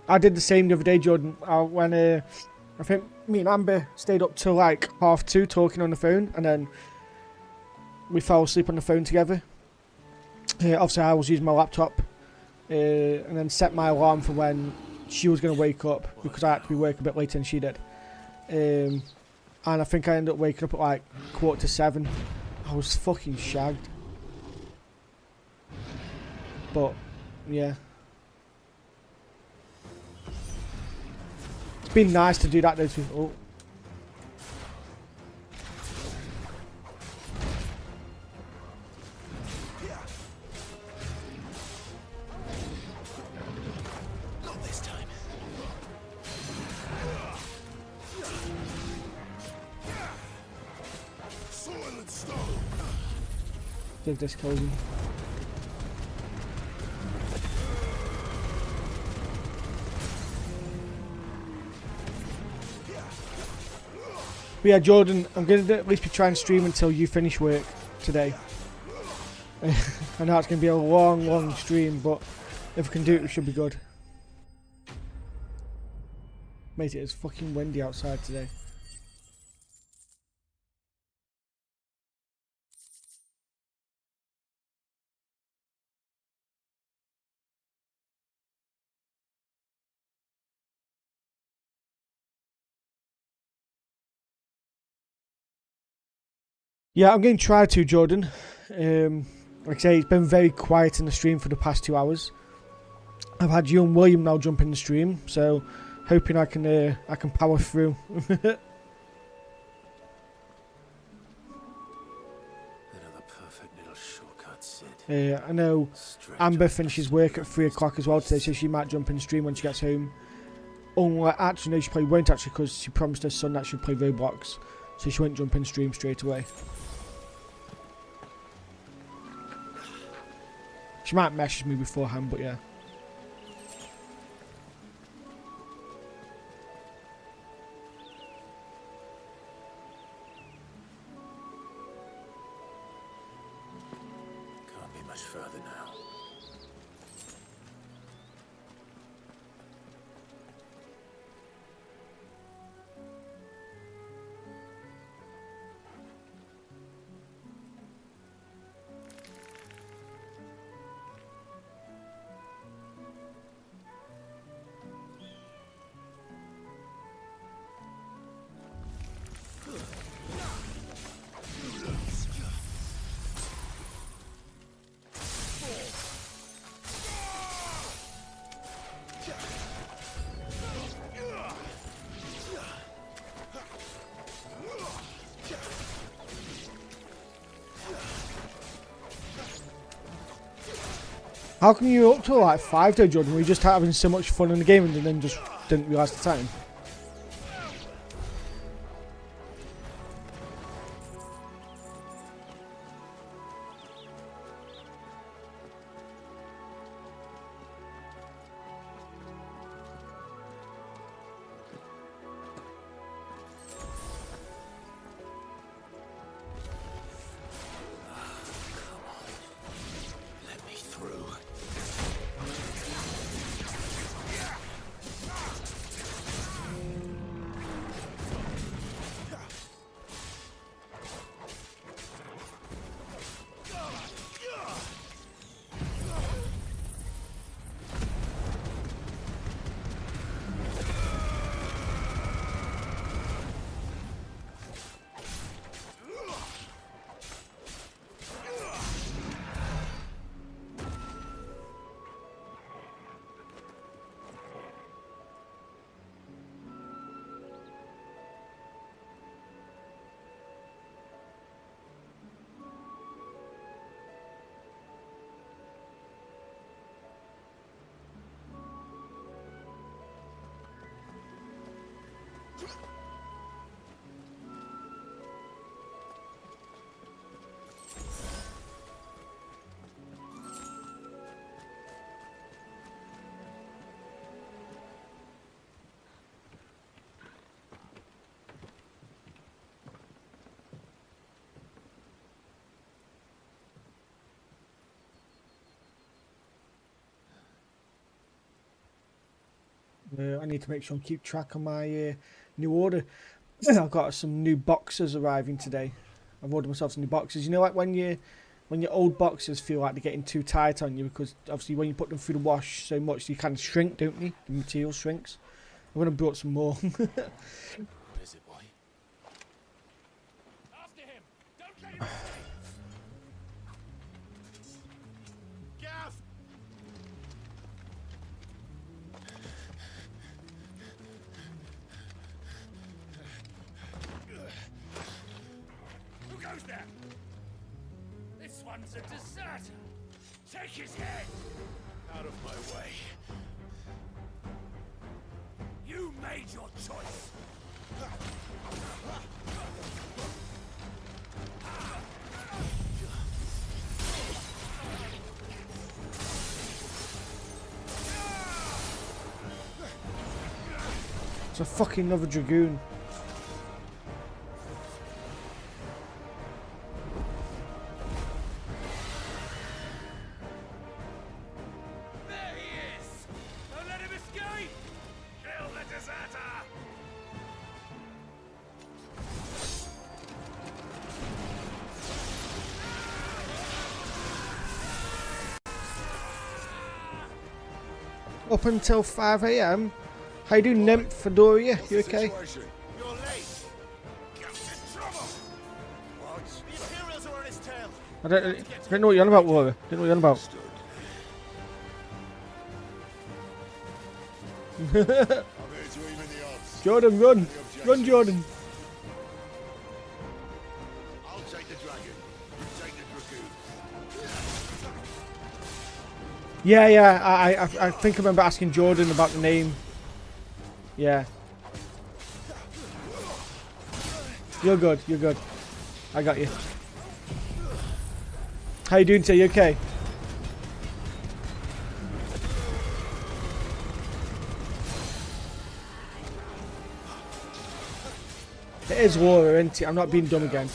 I did the same the other day, Jordan. When I think me and Amber stayed up till like 2:30 talking on the phone, and then we fell asleep on the phone together. Obviously, I was using my laptop. And then set my alarm for when she was going to wake up because I had to be working a bit later than she did. And I think I ended up waking up at like 7:15. I was fucking shagged. But, yeah. It's been nice to do that though. Oh. Give this closing. But yeah, Jordan, I'm going to at least be trying to stream until you finish work today. I know it's going to be a long stream, but if we can do it, we should be good. Mate, it is fucking windy outside today. Yeah, I'm going to try to, Jordan. Like I say, it's been very quiet in the stream for the past 2 hours. I've had you and William now jump in the stream, so hoping I can power through. Another perfect little shortcut, Sid. I know Amber finishes work at 3 o'clock as well today, so she might jump in the stream when she gets home. Actually, no, she probably won't actually because she promised her son that she'd play Roblox, so she won't jump in the stream straight away. She might message me beforehand, but yeah. Can't be much further now. How come you were up till like 5 though, Jordan? Were you just having so much fun in the game and then just didn't realise the time? Let me through. I need to make sure and keep track of my new order. I've got some new boxes arriving today. I've ordered myself some new boxes. You know, like when your old boxes feel like they're getting too tight on you, because obviously when you put them through the wash so much, you kind of shrink, don't you? The material shrinks. I'm gonna brought some more. What is it, boy? After him! Don't let him escape! Gav! Who goes there? This one's a deserter. Take his head! Out of my way. You made your choice. It's a fucking another dragoon. There he is! Don't let him escape! Kill the deserter! Up until 5 AM. How you doing, Nymph Fedoria? You okay? You're late! Get in trouble! What? The Imperials are on his tail! I don't know what you're on about, Laura. I don't know what you're on about. I'm here to even the odds. Jordan, run! Run, Jordan! I'll take the dragon. You take the dragoon. Yeah, I think I remember asking Jordan about the name. Yeah. You're good, you're good. I got you. How you doing today? You okay? It is Laura, isn't it? I'm not being dumb again.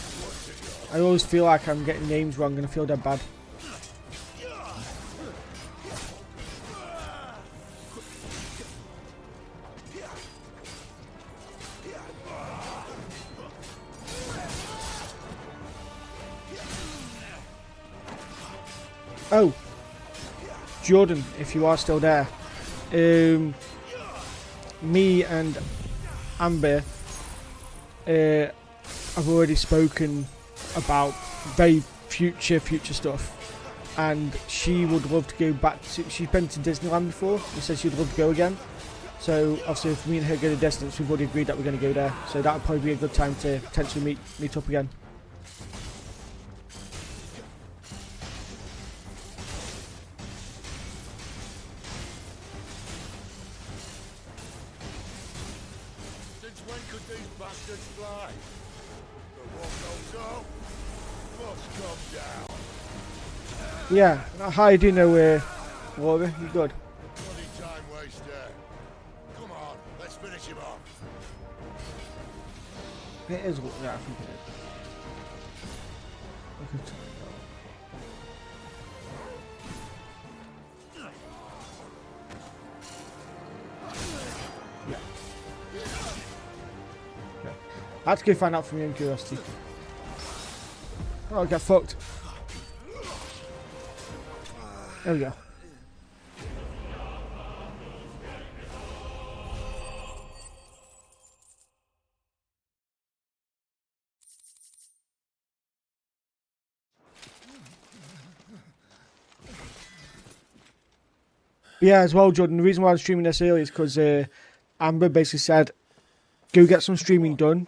I always feel like I'm getting names wrong and I feel dead bad. Oh, Jordan, if you are still there, me and Amber have already spoken about very future stuff, and she would love to go back to. She's been to Disneyland before. She said she'd love to go again. So obviously, if me and her go to distance, we've already agreed that we're going to go there. So that would probably be a good time to potentially meet up again. when could these bastards fly? But what goes up must come down. Yeah, how you do know Laura? You good? Bloody time waster. Come on, let's finish him off. It is, yeah, I think it is. I could tell you that. Yeah. I had to go find out from your own curiosity. Oh, get fucked. There we go. Yeah, as well, Jordan. The reason why I was streaming this early is because Amber basically said, go get some streaming done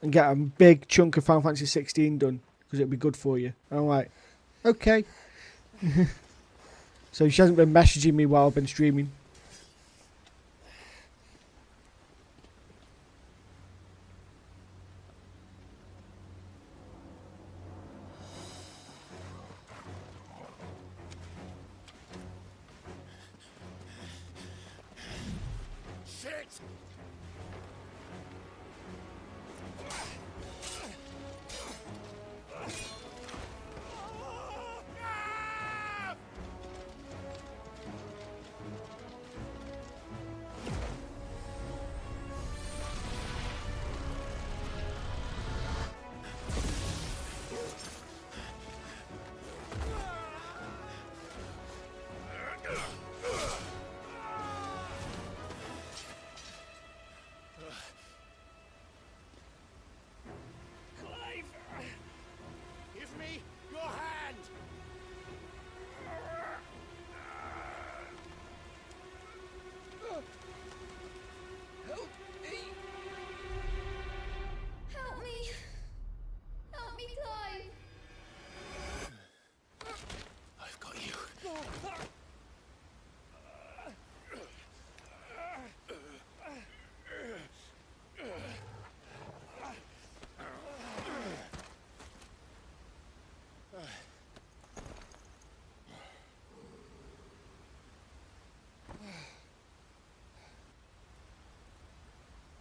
and get a big chunk of Final Fantasy 16 done because it'll be good for you. And I'm like, okay. So she hasn't been messaging me while I've been streaming. Shit! Give me your hand! Help me! Help me! Help me, Clive! I've got you.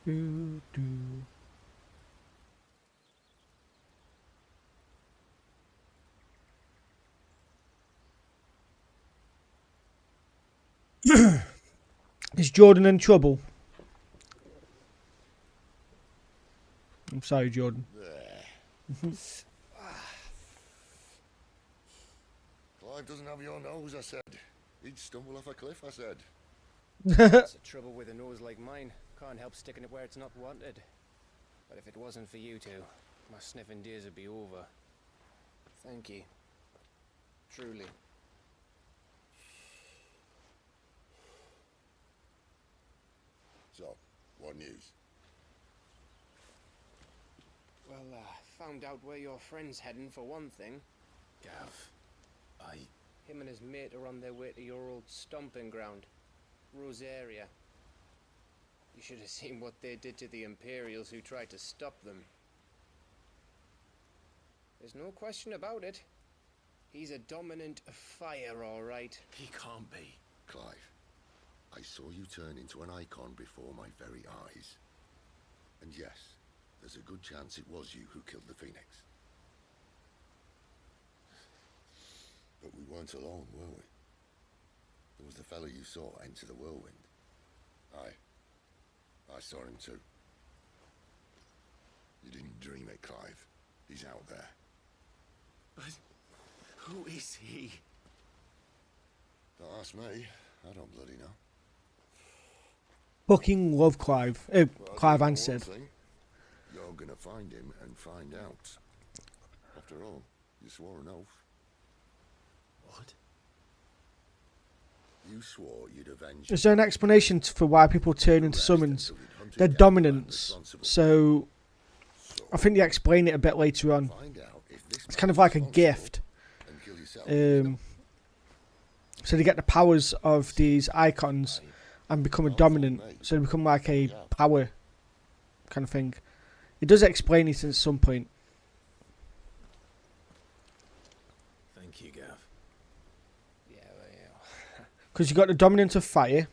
Do, do. Is Jordan in trouble? I'm sorry, Jordan. Clive doesn't have your nose, I said. He'd stumble off a cliff, I said. That's the trouble with a nose like mine. Can't help sticking it where it's not wanted. But if it wasn't for you two, my sniffing days would be over. Thank you. Truly. So, what news? Well, found out where your friend's heading for one thing. Gav, Him and his mate are on their way to your old stomping ground, Rosaria. You should have seen what they did to the Imperials who tried to stop them. There's no question about it. He's a dominant fire, all right. He can't be. Clive, I saw you turn into an icon before my very eyes. And yes, there's a good chance it was you who killed the Phoenix. But we weren't alone, were we? There was the fellow you saw enter the whirlwind. I saw him too. You didn't dream it, Clive. He's out there. But who is he? Don't ask me. I don't bloody know. Fucking love Clive. Well, Clive you know answered. one thing. You're gonna find him and find out. After all, you swore an oath. What? You swore you'd avenge. Is there an explanation for why people turn into summons? They're dominants. So I think they explain it a bit later on. It's kind of like a gift. So they get the powers of these icons and become a dominant. So they become like a power kind of thing. It does explain it at some point. Thank you, Gav. Yeah, well, yeah. Because you got the dominant of fire,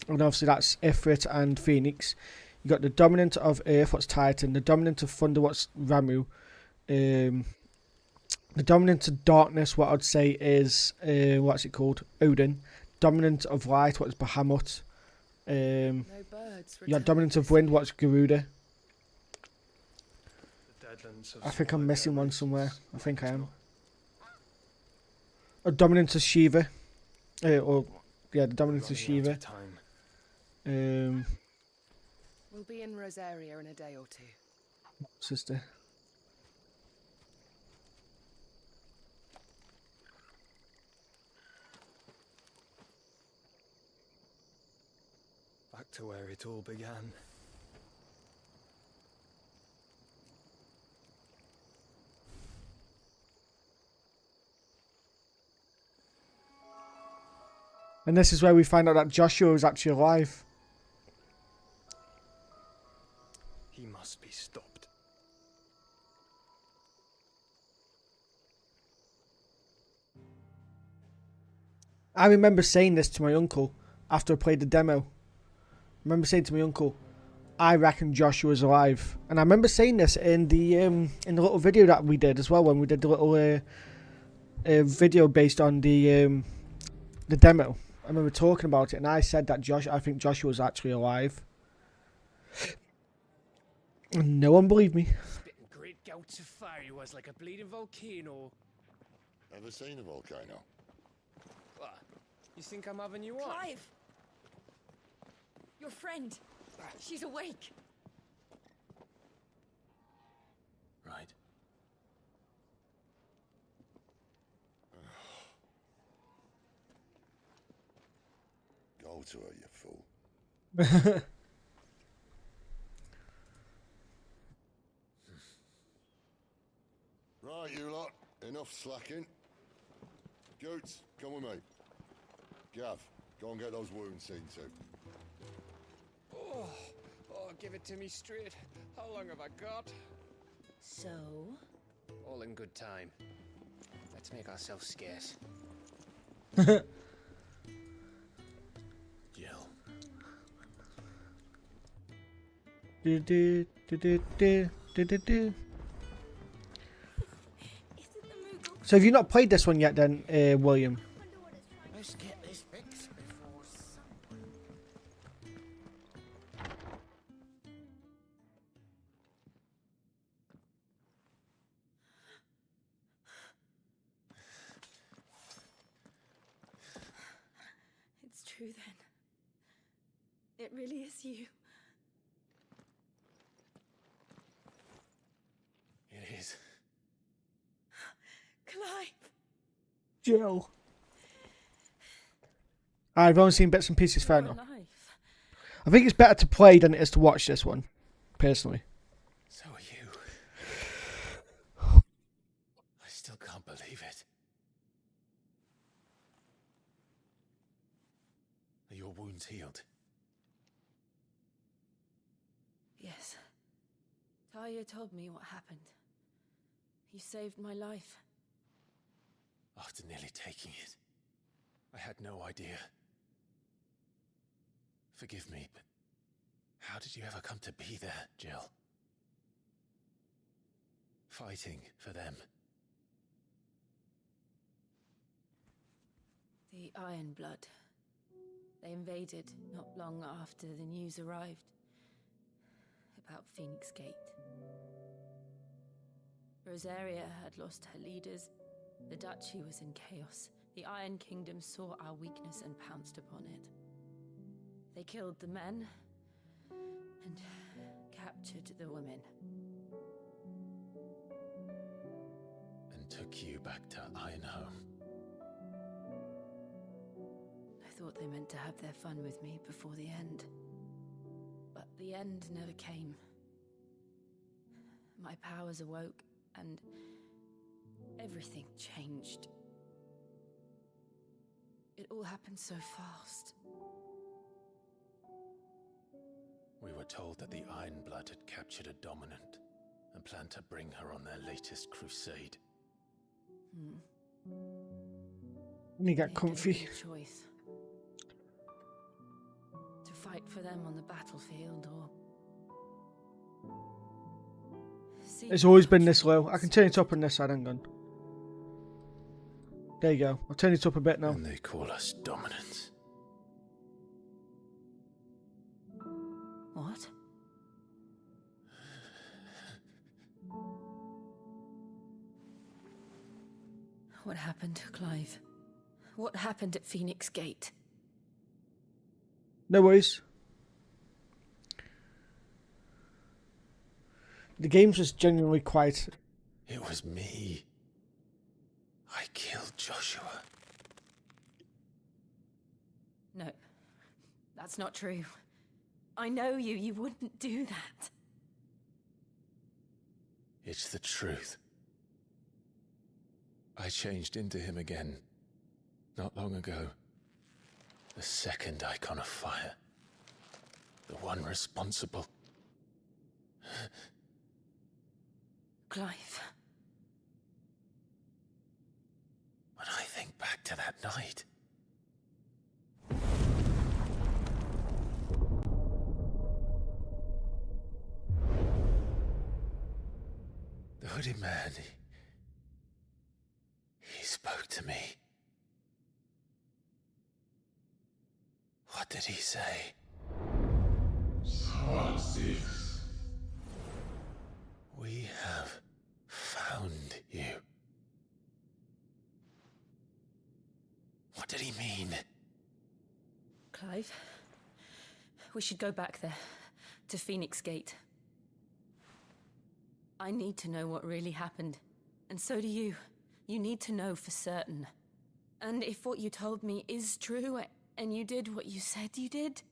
and obviously that's Ifrit and Phoenix. You got the dominant of earth, what's Titan. The dominant of thunder, what's Ramu. The dominant of darkness, what I'd say is what's it called? Odin. Dominant of light, what's Bahamut. No birds. You got dominant of wind, what's Garuda. The Deadlands have I think I'm swallowed missing their one races. somewhere. I think I am. A dominant of Shiva. The dominant of Running out Shiva. of time. We'll be in Rosaria in a day or two. Sister. Back to where it all began. And this is where we find out that Joshua is actually alive. He must be stopped. I remember saying this to my uncle after I played the demo. I remember saying to my uncle, I reckon Joshua's alive. And I remember saying this in the little video that we did as well, when we did the little video based on the demo. I remember talking about it, and I said that I think Joshua's actually alive. And no one believed me. Spitting great gouts of fire he was, like a bleeding volcano. Ever seen a volcano? What? You think I'm having you on? Clive! Your friend. She's awake. Right. Go to her, you fool. Right, you lot. Enough slacking. Goots, come with me. Gav, go and get those wounds seen to. Oh, give it to me straight. How long have I got? So? All in good time. Let's make ourselves scarce. Jill. So have you not played this one yet then, William? Let's get this fixed before someone... It's true then. It really is you. It is. Clive! Jill. I've only seen bits and pieces, fair enough. I think it's better to play than it is to watch this one, personally. So are you. I still can't believe it. Are your wounds healed? Yes. Talia told me what happened. You saved my life. After nearly taking it, I had no idea. Forgive me, but how did you ever come to be there, Jill? Fighting for them. The Iron Blood. They invaded not long after the news arrived about Phoenix Gate. Rosaria had lost her leaders. The duchy was in chaos. The Iron Kingdom saw our weakness and pounced upon it. They killed the men and captured the women. And took you back to Ironhome. I thought they meant to have their fun with me before the end. But the end never came. My powers awoke and everything changed. It all happened so fast. We were told that the Ironblood had captured a dominant and planned to bring her on their latest crusade. And you get comfy. Choice. To fight for them on the battlefield or... It's always been this low. I can turn it up on this side, hang on. There you go. I'll turn it up a bit now. And they call us dominants. What? What happened to Clive? What happened at Phoenix Gate? No worries. The game's just genuinely quite... It was me. I killed Joshua. No, that's not true. I know you. You wouldn't do that. It's the truth. I changed into him again, not long ago. The second icon of fire. The one responsible. Clive. When I think back to that night... The hooded man, he spoke to me. What did he say? Francis. We have found you. What did he mean? Clive, we should go back there, to Phoenix Gate. I need to know what really happened, and so do you. You need to know for certain. And if what you told me is true, and you did what you said you did,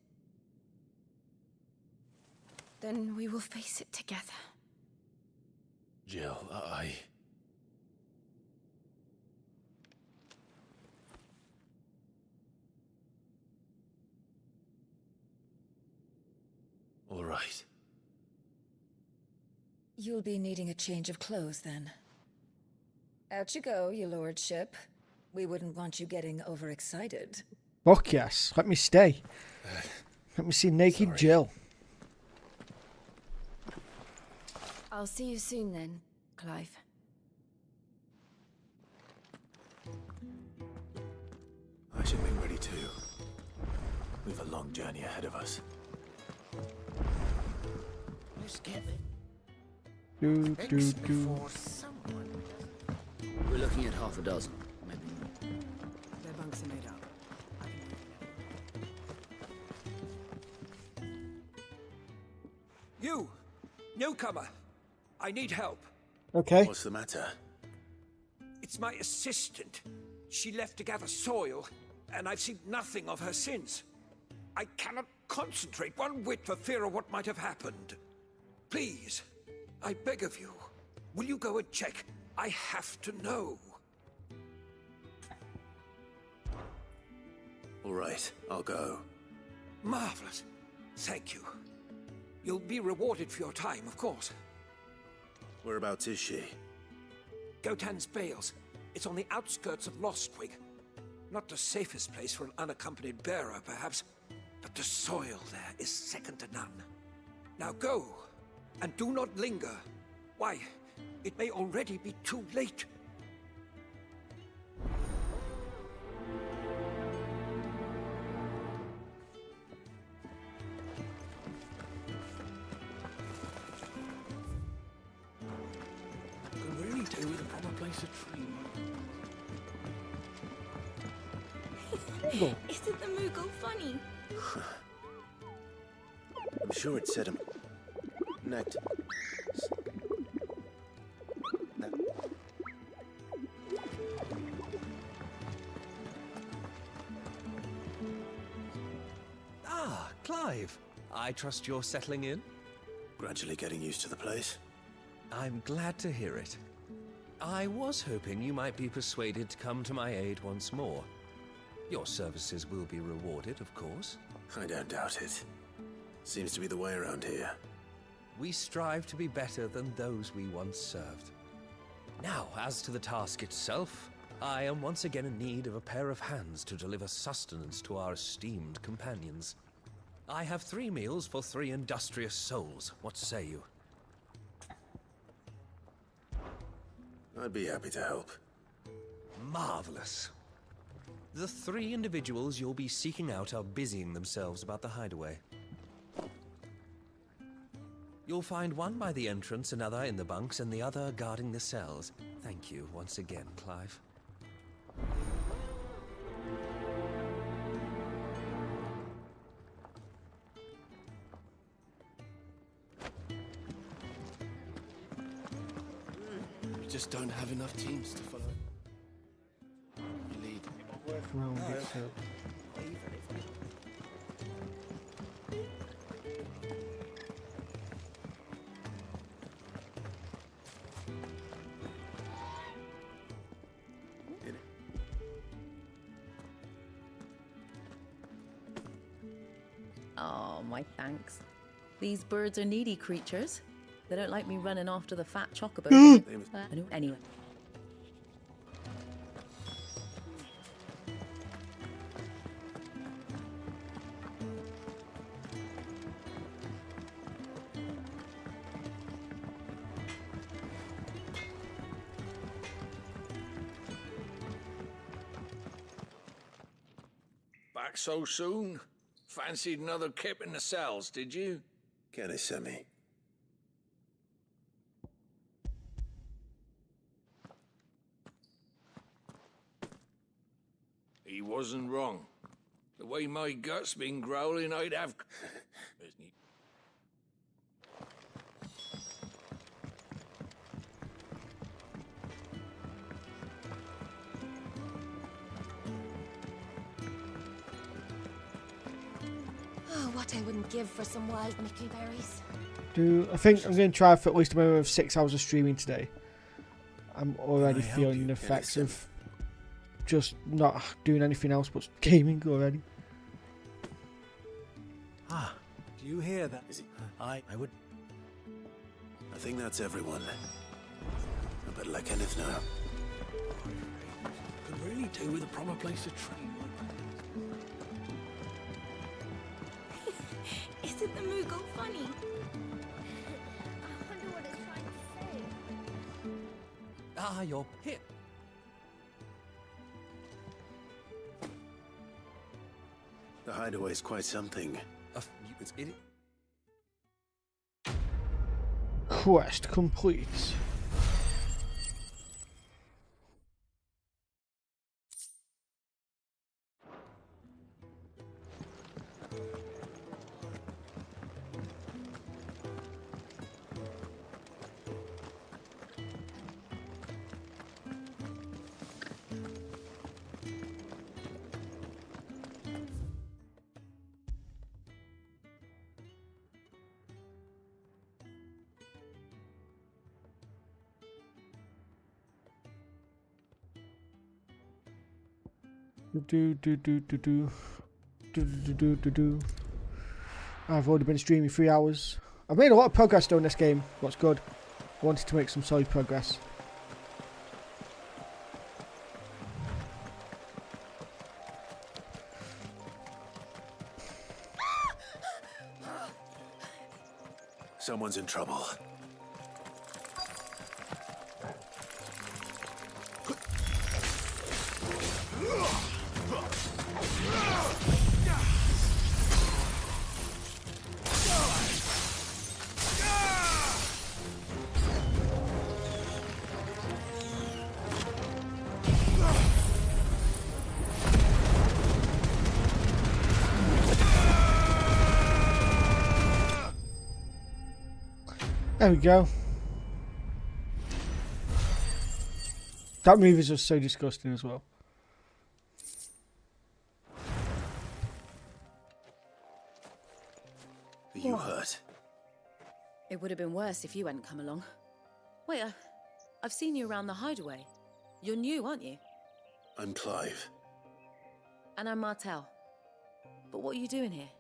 then we will face it together. Jill, All right. You'll be needing a change of clothes, then. Out you go, your lordship. We wouldn't want you getting overexcited. Fuck yes. Let me stay. Let me see naked Jill. I'll see you soon then, Clive. I should be ready too. We've a long journey ahead of us. Let's get it. Do. We're looking at half a dozen, maybe. Their bunks are made up. You! Newcomer! I need help. Okay. What's the matter? It's my assistant. She left to gather soil, and I've seen nothing of her since. I cannot concentrate one whit for fear of what might have happened. Please, I beg of you, will you go and check? I have to know. All right, I'll go. Marvelous. Thank you. You'll be rewarded for your time, of course. Whereabouts is she? Gotan's Bales. It's on the outskirts of Lostwig. Not the safest place for an unaccompanied bearer, perhaps, but the soil there is second to none. Now go, and do not linger. Why, it may already be too late. Could really do with a proper place to train. Isn't the Moogle funny? I'm sure it said him. Necked. Ah, Clive. I trust you're settling in? Gradually getting used to the place. I'm glad to hear it. I was hoping you might be persuaded to come to my aid once more. Your services will be rewarded, of course. I don't doubt it. Seems to be the way around here. We strive to be better than those we once served. Now, as to the task itself, I am once again in need of a pair of hands to deliver sustenance to our esteemed companions. I have 3 meals for 3 industrious souls. What say you? I'd be happy to help. Marvelous. The 3 individuals you'll be seeking out are busying themselves about the hideaway. You'll find one by the entrance, another in the bunks, and the other guarding the cells. Thank you once again, Clive. We just don't have enough teams to follow. You lead. Work around it, so. Oh, my thanks. These birds are needy creatures. They don't like me running after the fat chocobo. Anyway. Back so soon? Fancied another kip in the cells, did you? Can I send me? He wasn't wrong. The way my gut's been growling, I'd have... Oh, what I wouldn't give for some wild mickleberries. I think I'm going to try for at least a minimum of 6 hours of streaming today. I'm already feeling the effects of just not doing anything else but gaming already. Ah, do you hear that? Is it? I would... I think that's everyone. I better let Kenneth know. Could really do with a proper place to train. Isn't the Moogle funny? I wonder what it's trying to say. Ah, you're here. The hideaway's quite something. Quest complete. I've already been streaming 3 hours. I've made a lot of progress though in this game. What's good. I wanted to make some solid progress. Someone's in trouble. There we go. That move is just so disgusting as well. Are you hurt? It would have been worse if you hadn't come along. Wait, I've seen you around the hideaway. You're new, aren't you? I'm Clive. And I'm Martel. But what are you doing here?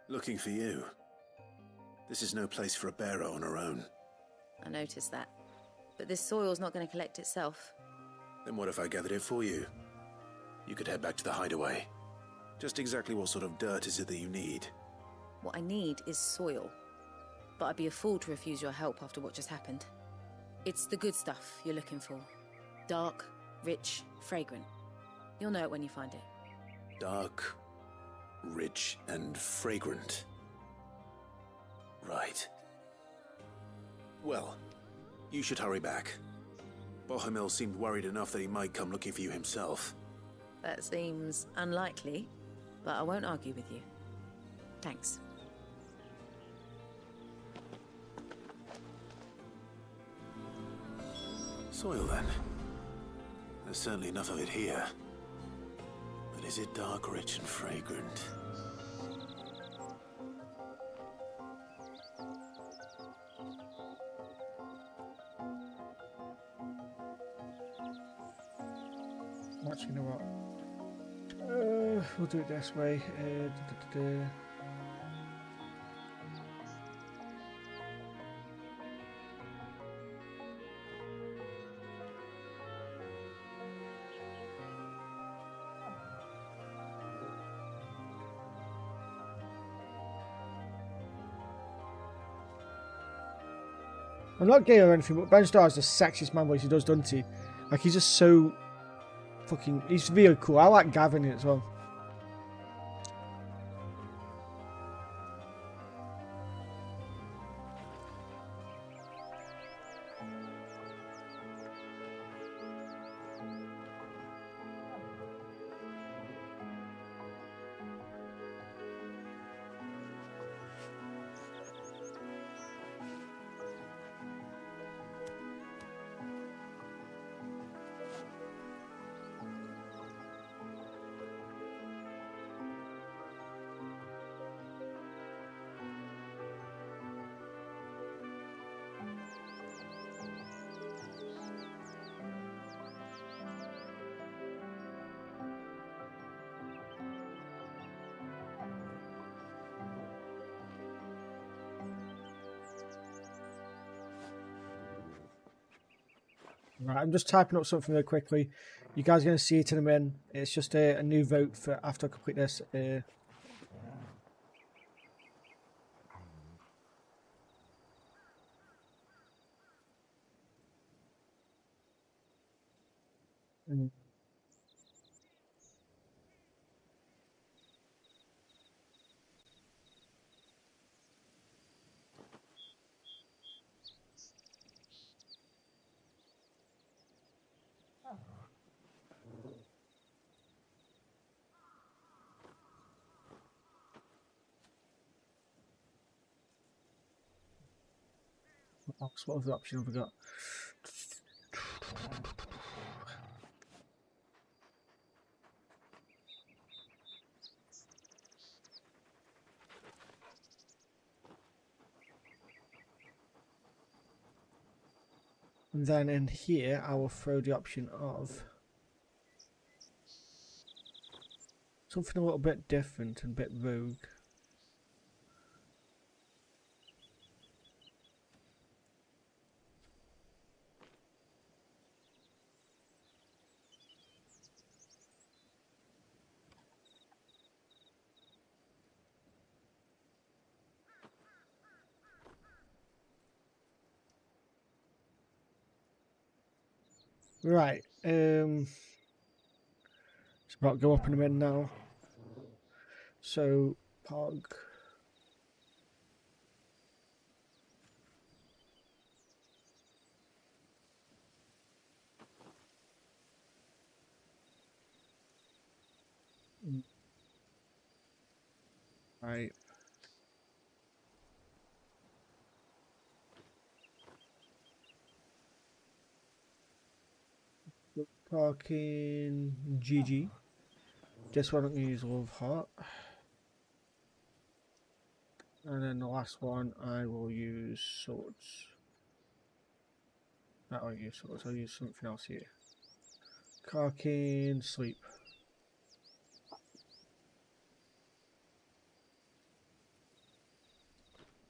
Looking for you. This is no place for a bearer on her own. I noticed that. But this soil's not going to collect itself. Then what if I gathered it for you? You could head back to the hideaway. Just exactly what sort of dirt is it that you need? What I need is soil. But I'd be a fool to refuse your help after what just happened. It's the good stuff you're looking for. Dark, rich, fragrant. You'll know it when you find it. Dark, rich, and fragrant. Right. Well, you should hurry back. Bohemil seemed worried enough that he might come looking for you himself. That seems unlikely, but I won't argue with you. Thanks. Soil, then. There's certainly enough of it here. But is it dark, rich, and fragrant? Actually, you know what? We'll do it this way. I'm not gay or anything, but Ben Starr is the sexiest man voice he does, doesn't he? Like, he's just so fucking... He's really cool. I like Gavin in it as well. Right, I'm just typing up something really quickly. You guys are going to see it in a minute. It's just a new vote for after I complete this. What other option have we got? And then in here, I will throw the option of something a little bit different and a bit rogue. Right, it's about to go up in a minute now. So, Pog. Right. Parking GG. This one I'm going to use Love Heart. And then the last one I will use Swords. I won't use Swords, I'll use something else here. Carking Sleep.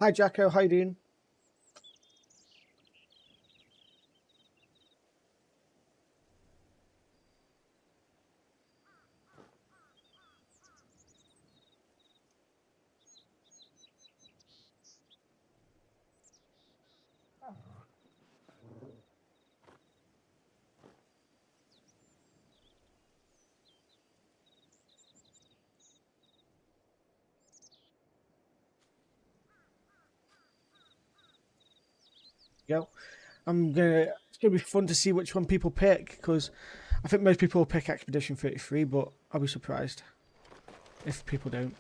Hi, Jacko. How you doing? Go. It's gonna be fun to see which one people pick, because I think most people will pick Expedition 33, but I'll be surprised if people don't.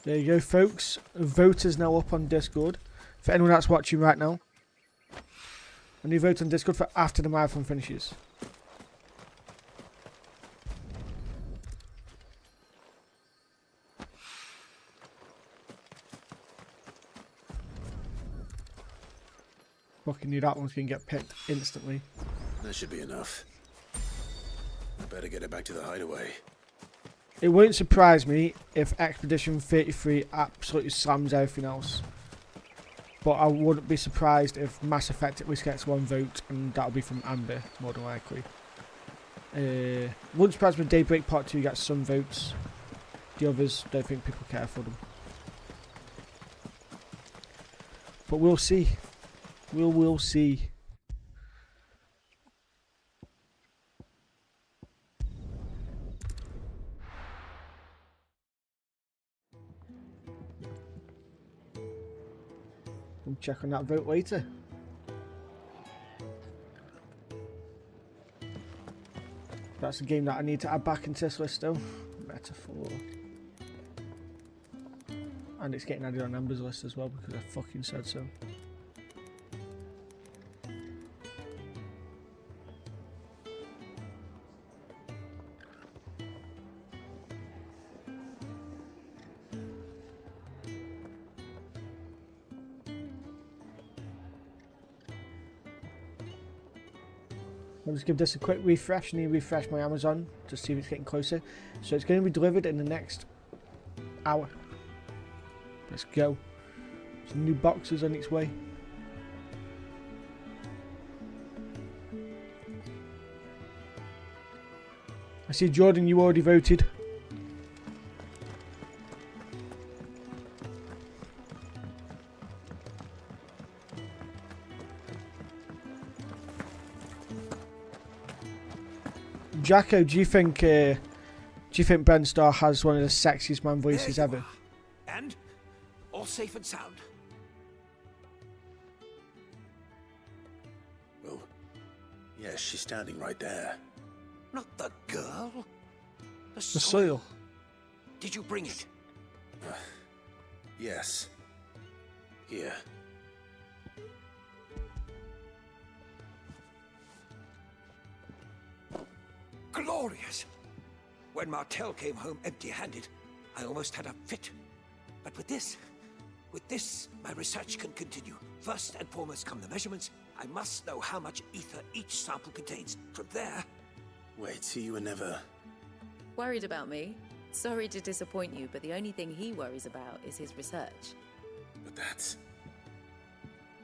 There you go, folks. A vote is now up on Discord. For anyone that's watching right now. A new vote on Discord for after the marathon finishes. Fucking knew that one's going to get picked instantly. That should be enough. I better get it back to the hideaway. It won't surprise me if Expedition 33 absolutely slams everything else. But I wouldn't be surprised if Mass Effect at least gets one vote, and that'll be from Amber, more than likely. Wouldn't surprise me if Daybreak Part 2 gets some votes. The others, don't think people care for them. But we'll see. We'll see. We'll check on that vote later. That's a game that I need to add back into this list though. Metaphor. And it's getting added on Amber's list as well because I fucking said so. I'll just give this a quick refresh. I need to refresh my Amazon to see if it's getting closer. So it's going to be delivered in the next hour. Let's go. Some new boxes on its way. I see Jordan, you already voted. Jacko, do you think Ben Starr has one of the sexiest man voices ever? And all safe and sound. Oh, yeah, she's standing right there. Not the girl. The soil. Did you bring it? Yes. Here. Glorious! When Martel came home empty-handed, I almost had a fit. But with this, my research can continue. First and foremost come the measurements. I must know how much ether each sample contains. From there... Wait, so you were never... Worried about me? Sorry to disappoint you, but the only thing he worries about is his research. But that's...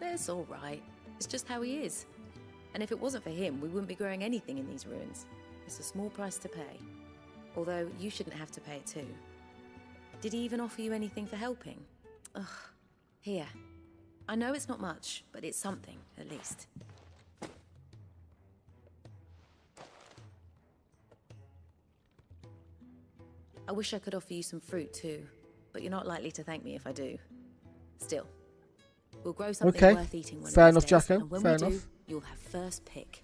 That's all right. It's just how he is. And if it wasn't for him, we wouldn't be growing anything in these ruins. It's a small price to pay. Although, you shouldn't have to pay it too. Did he even offer you anything for helping? Ugh. Here. I know it's not much, but it's something, at least. I wish I could offer you some fruit too, but you're not likely to thank me if I do. Still, we'll grow something worth eating one Fair of these enough, days, Jacko. and when Fair we enough. do, you'll have first pick.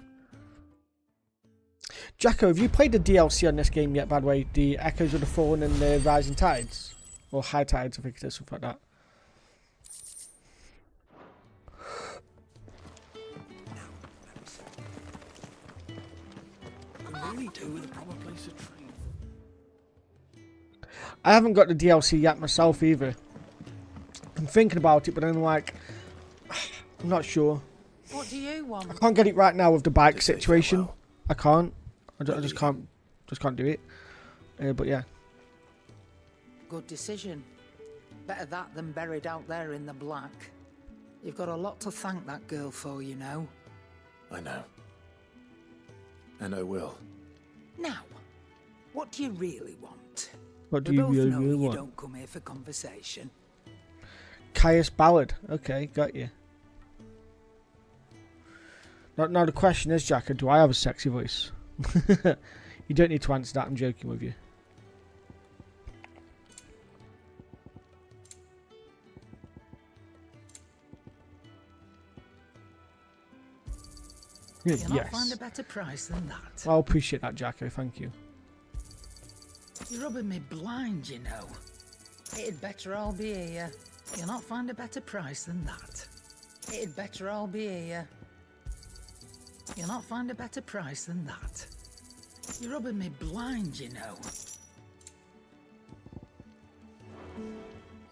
Jacko, have you played the DLC on this game yet, by the way? The Echoes of the Fallen and the Rising Tides? Or High Tides, I think it is, something like that. Could really do with a proper place to train. I haven't got the DLC yet myself either. I'm thinking about it, but I'm like, I'm not sure. What do you want? I can't get it right now with the bike situation. I can't. I just can't do it. But yeah. Good decision. Better that than buried out there in the black. You've got a lot to thank that girl for, you know. I know. And I will. Now, what do you really want? What do We you both really, know really you want? don't come here for conversation. Caius Ballard. Okay, got you. Now the question is, Jacker, do I have a sexy voice? You don't need to answer that. I'm joking with you. You'll Yes. not find a better price than that. Well, I appreciate that, Jacko. Thank you. You're rubbing me blind, you know. It'd better all be here. You'll not find a better price than that. It'd better all be here. You'll not find a better price than that. You're rubbing me blind, you know.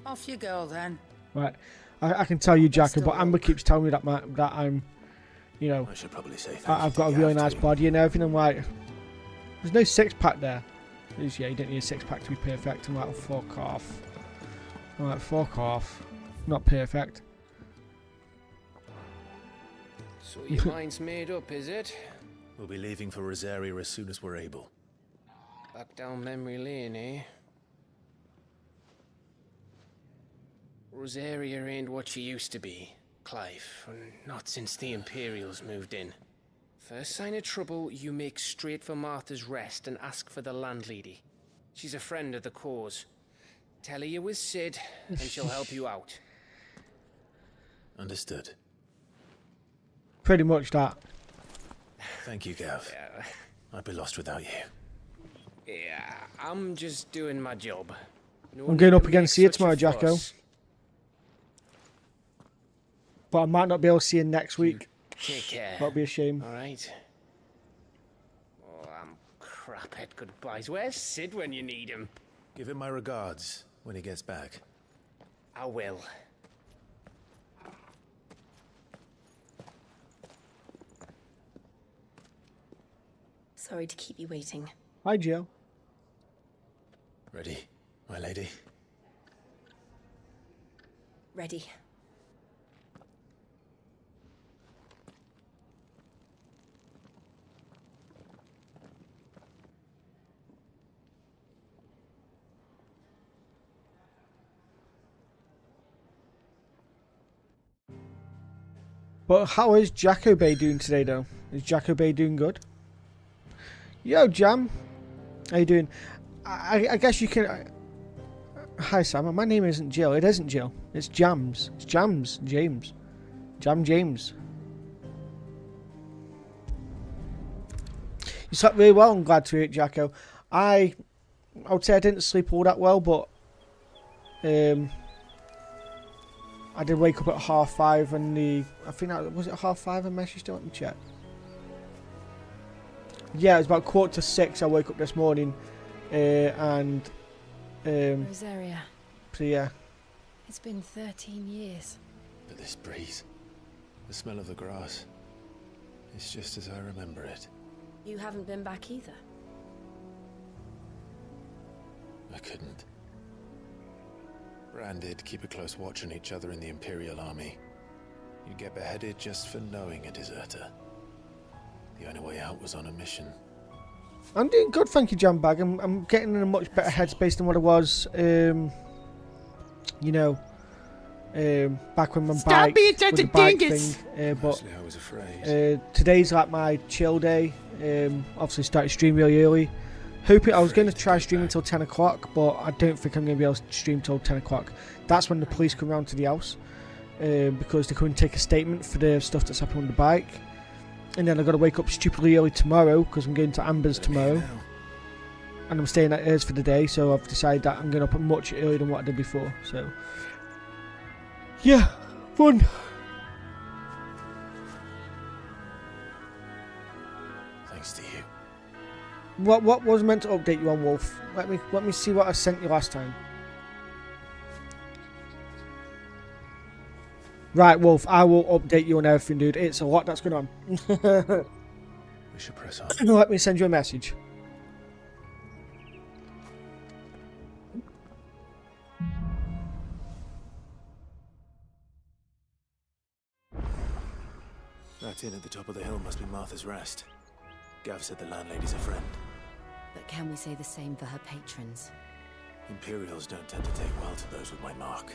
Off you go, then. Right. I can tell you, Jacko, but Amber keeps telling me that I'm, you know, I should probably say I've got a really nice body and everything. I'm like, there's no six-pack there. Yeah, you don't need a six-pack to be perfect. I'm like, oh, fuck off. I'm like, fuck off. Not perfect. So your mind's made up, is it? We'll be leaving for Rosaria as soon as we're able. Back down memory lane, eh? Rosaria ain't what she used to be, Clive. Not since the Imperials moved in. First sign of trouble, you make straight for Martha's Rest and ask for the landlady. She's a friend of the cause. Tell her you was Sid, and she'll help you out. Understood. Pretty much that. Thank you, Gav. Yeah. I'd be lost without you. Yeah, I'm just doing my job. No I'm going need up to against make you such a tomorrow, Jacko. fuss. But I might not be able to see you next week. Take care. That'll be a shame. Alright. Oh, I'm crap at goodbyes. Where's Sid when you need him? Give him my regards when he gets back. I will. Sorry to keep you waiting. Hi, Jill. Ready, my lady? Ready. But how is Jacko Bay doing today, though? Is Jacko Bay doing good? Yo, Jam. How you doing? I guess you can... Hi, Sam. My name isn't Jill. It isn't Jill. It's Jams. It's Jams. James. Jam James. You slept really well. I'm glad to hear it, Jacko. I would say I didn't sleep all that well, but... I did wake up at 5:30 and I think that was it 5:30 I messaged. Let me check. Yeah, it was about 5:45 I woke up this morning, and Rosaria. So yeah. It's been 13 years. But this breeze, the smell of the grass, it's just as I remember it. You haven't been back either. I couldn't. Branded, keep a close watch on each other in the Imperial Army. You'd get beheaded just for knowing a deserter. The only way out was on a mission. I'm doing good, thank you, Jambag. I'm getting in a much better headspace than what I was, you know, back when my bike was a bike thing. But I was afraid. Today's like my chill day. Obviously started stream really early. Hoping I was going to try stream until 10 o'clock, but I don't think I'm going to be able to stream till 10 o'clock. That's when the police come round to the house, because they couldn't take a statement for the stuff that's happened on the bike. And then I've got to wake up stupidly early tomorrow, because I'm going to Amber's tomorrow. And I'm staying at hers for the day, so I've decided that I'm going up much earlier than what I did before. So, yeah, fun. Thanks to you. What was meant to update you on, Wolf? Let me see what I sent you last time. Right, Wolf, I will update you on everything, dude. It's a lot that's going on. We should press on. Let me send you a message. That inn at the top of the hill must be Martha's Rest. Gav said the landlady's a friend. But can we say the same for her patrons? Imperials don't tend to take well to those with my mark.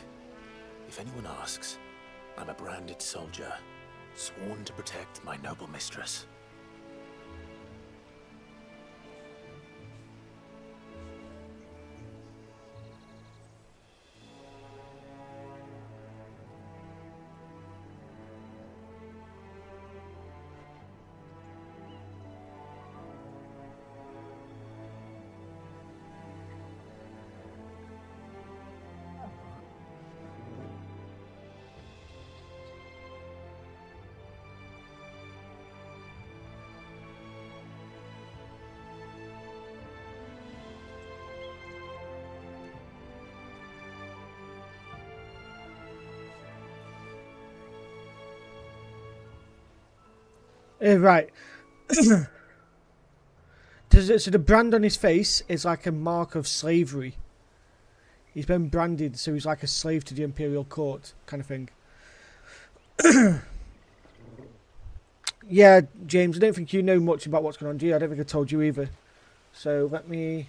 If anyone asks, I'm a branded soldier, sworn to protect my noble mistress. Right. So the brand on his face is like a mark of slavery. He's been branded, so he's like a slave to the imperial court, kind of thing. Yeah, James, I don't think you know much about what's going on, do you? I don't think I told you either. So let me...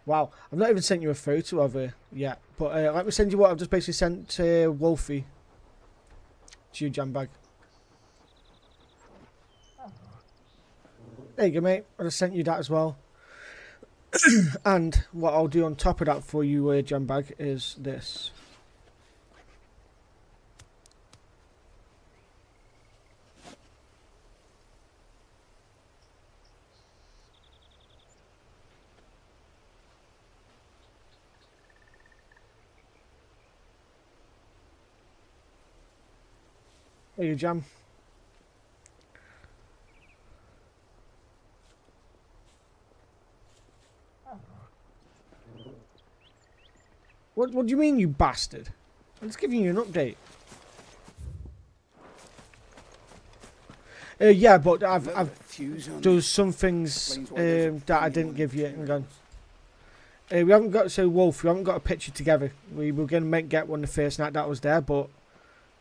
Wow, I've not even sent you a photo of her yet, but let me send you what I've just basically sent to Wolfie. To your jam bag. There you go, mate. I just sent you that as well. And what I'll do on top of that for you, jam bag, is this. There you jam. What do you mean, you bastard? I'm just giving you an update. Yeah, but there's some things that I didn't give you. Hang on. We haven't got, so Wolf, we haven't got a picture together. We were going to get one the first night that was there, but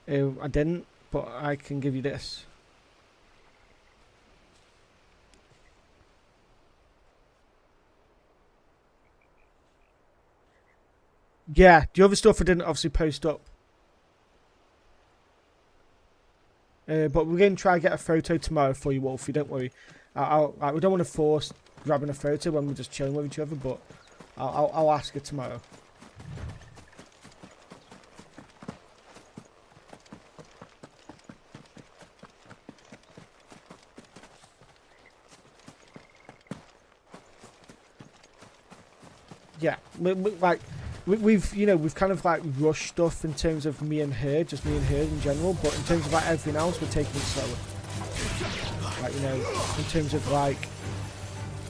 I didn't. But I can give you this. Yeah, the other stuff I didn't obviously post up. But we're going to try and get a photo tomorrow for you, Wolfie, don't worry. We don't want to force grabbing a photo when we're just chilling with each other, but I'll ask her tomorrow. Yeah, we've kind of like rushed stuff in terms of me and her, just me and her in general, but in terms of like everything else, we're taking it slower. Like, in terms of like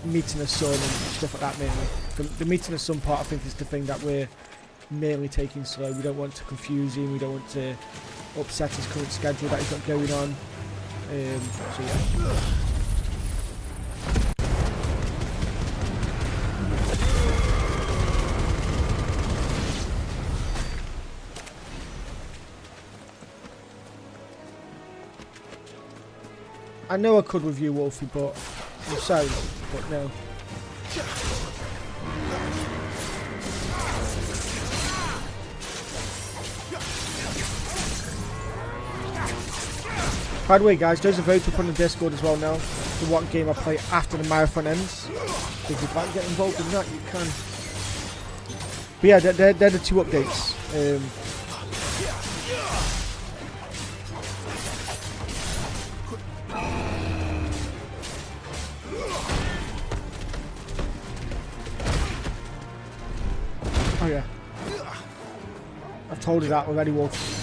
meeting a son and stuff like that, mainly. The meeting a son part, I think, is the thing that we're mainly taking slow. We don't want to confuse him, we don't want to upset his current schedule that he's got going on. So yeah. I know I could with you, Wolfie, but I'm sorry, but no. By the way, guys, there's a vote up on the Discord as well now for what game I play after the marathon ends. If you'd like to get involved in that, you can. But yeah, they're the two updates. Oh yeah. told her that already, Wolf.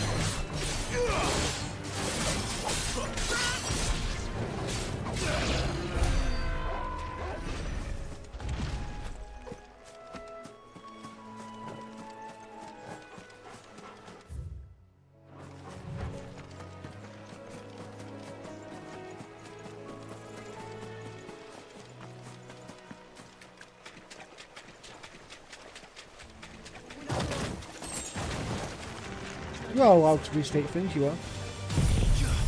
You're allowed to do straight things, you are.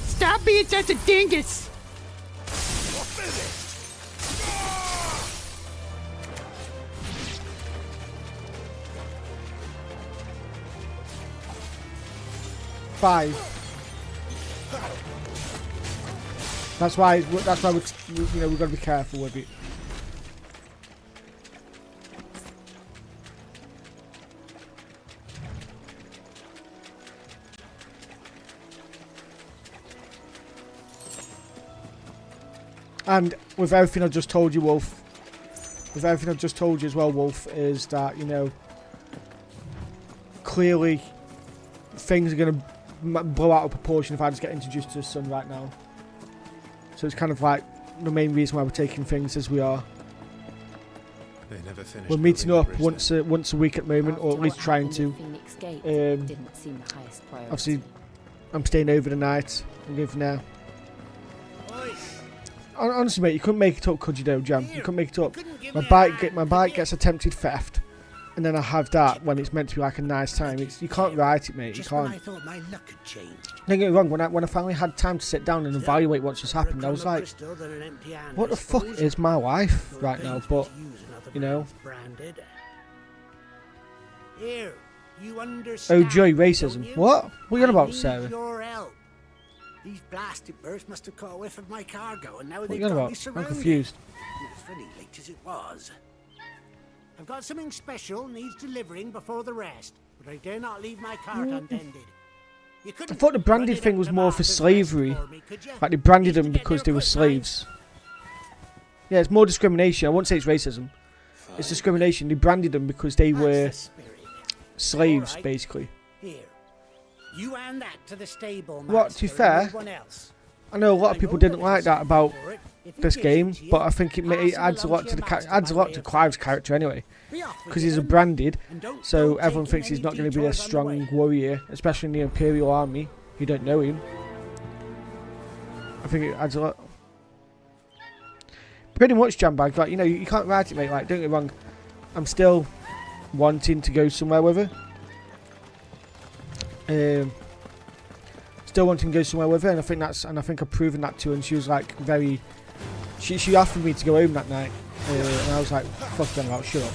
Stop being such a dingus! Five. That's why we, you know, we've got to be careful with it. And with everything I've just told you, Wolf, with everything I've just told you as well, Wolf, is that, you know, clearly things are going to blow out of proportion if I just get introduced to the sun right now. So it's kind of like the main reason why we're taking things as we are. They never finished. We're meeting up once a week at the moment, or at least trying to. Didn't seem the highest priority. Obviously, I'm staying over the night. I'm going for now. Honestly, mate, you couldn't make it up, could you, though, Jam? You couldn't make it up. My bike gets attempted theft, and then I have that when it's meant to be like a nice time. You can't write it, mate. You can't. I thought my luck had changed. Don't get me wrong. When I finally had time to sit down and evaluate what's just happened, I was like, "What the fuck is my life right now?" But you know. Here, you understand. Oh, joy, racism. What? What are you on about, Sarah? These blasted birds must have caught a whiff of my cargo, and now What are they've you on got me about? I'm surrounded. confused. It's funny, late as it was. I've got something special needs delivering before the rest, but I dare not leave my cart untended. You I thought the branded thing was more for slavery. Like they branded them because they were slaves. Yeah, it's more discrimination. I won't say it's racism. It's discrimination. They branded them because they were slaves, basically. Here, you hand that to the stable. What, to be fair, I know a lot of people didn't like that about this game, but I think it adds a lot to Clive's character anyway, because he's a branded, so everyone thinks he's not going to be a strong warrior, especially in the Imperial Army. You don't know him. I think it adds a lot. Pretty much, Jambag. Like, you know, you can't write it, mate. Like, don't get me wrong. I'm still wanting to go somewhere with her. Still wanting to go somewhere with her, and I think I've proven that to her. And she was like very. She offered me to go home that night, and I was like, "Fuck them out, shut up."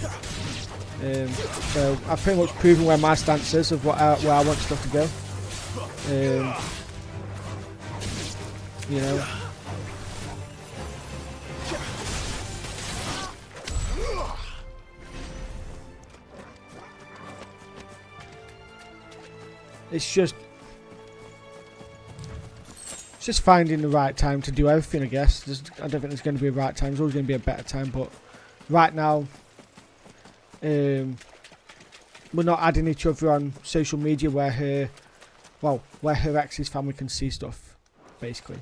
So I've pretty much proven where my stance is of where I want stuff to go. You know. It's just finding the right time to do everything, I guess. I don't think there's going to be a right time. There's always going to be a better time, but right now, we're not adding each other on social media where her ex's family can see stuff, basically.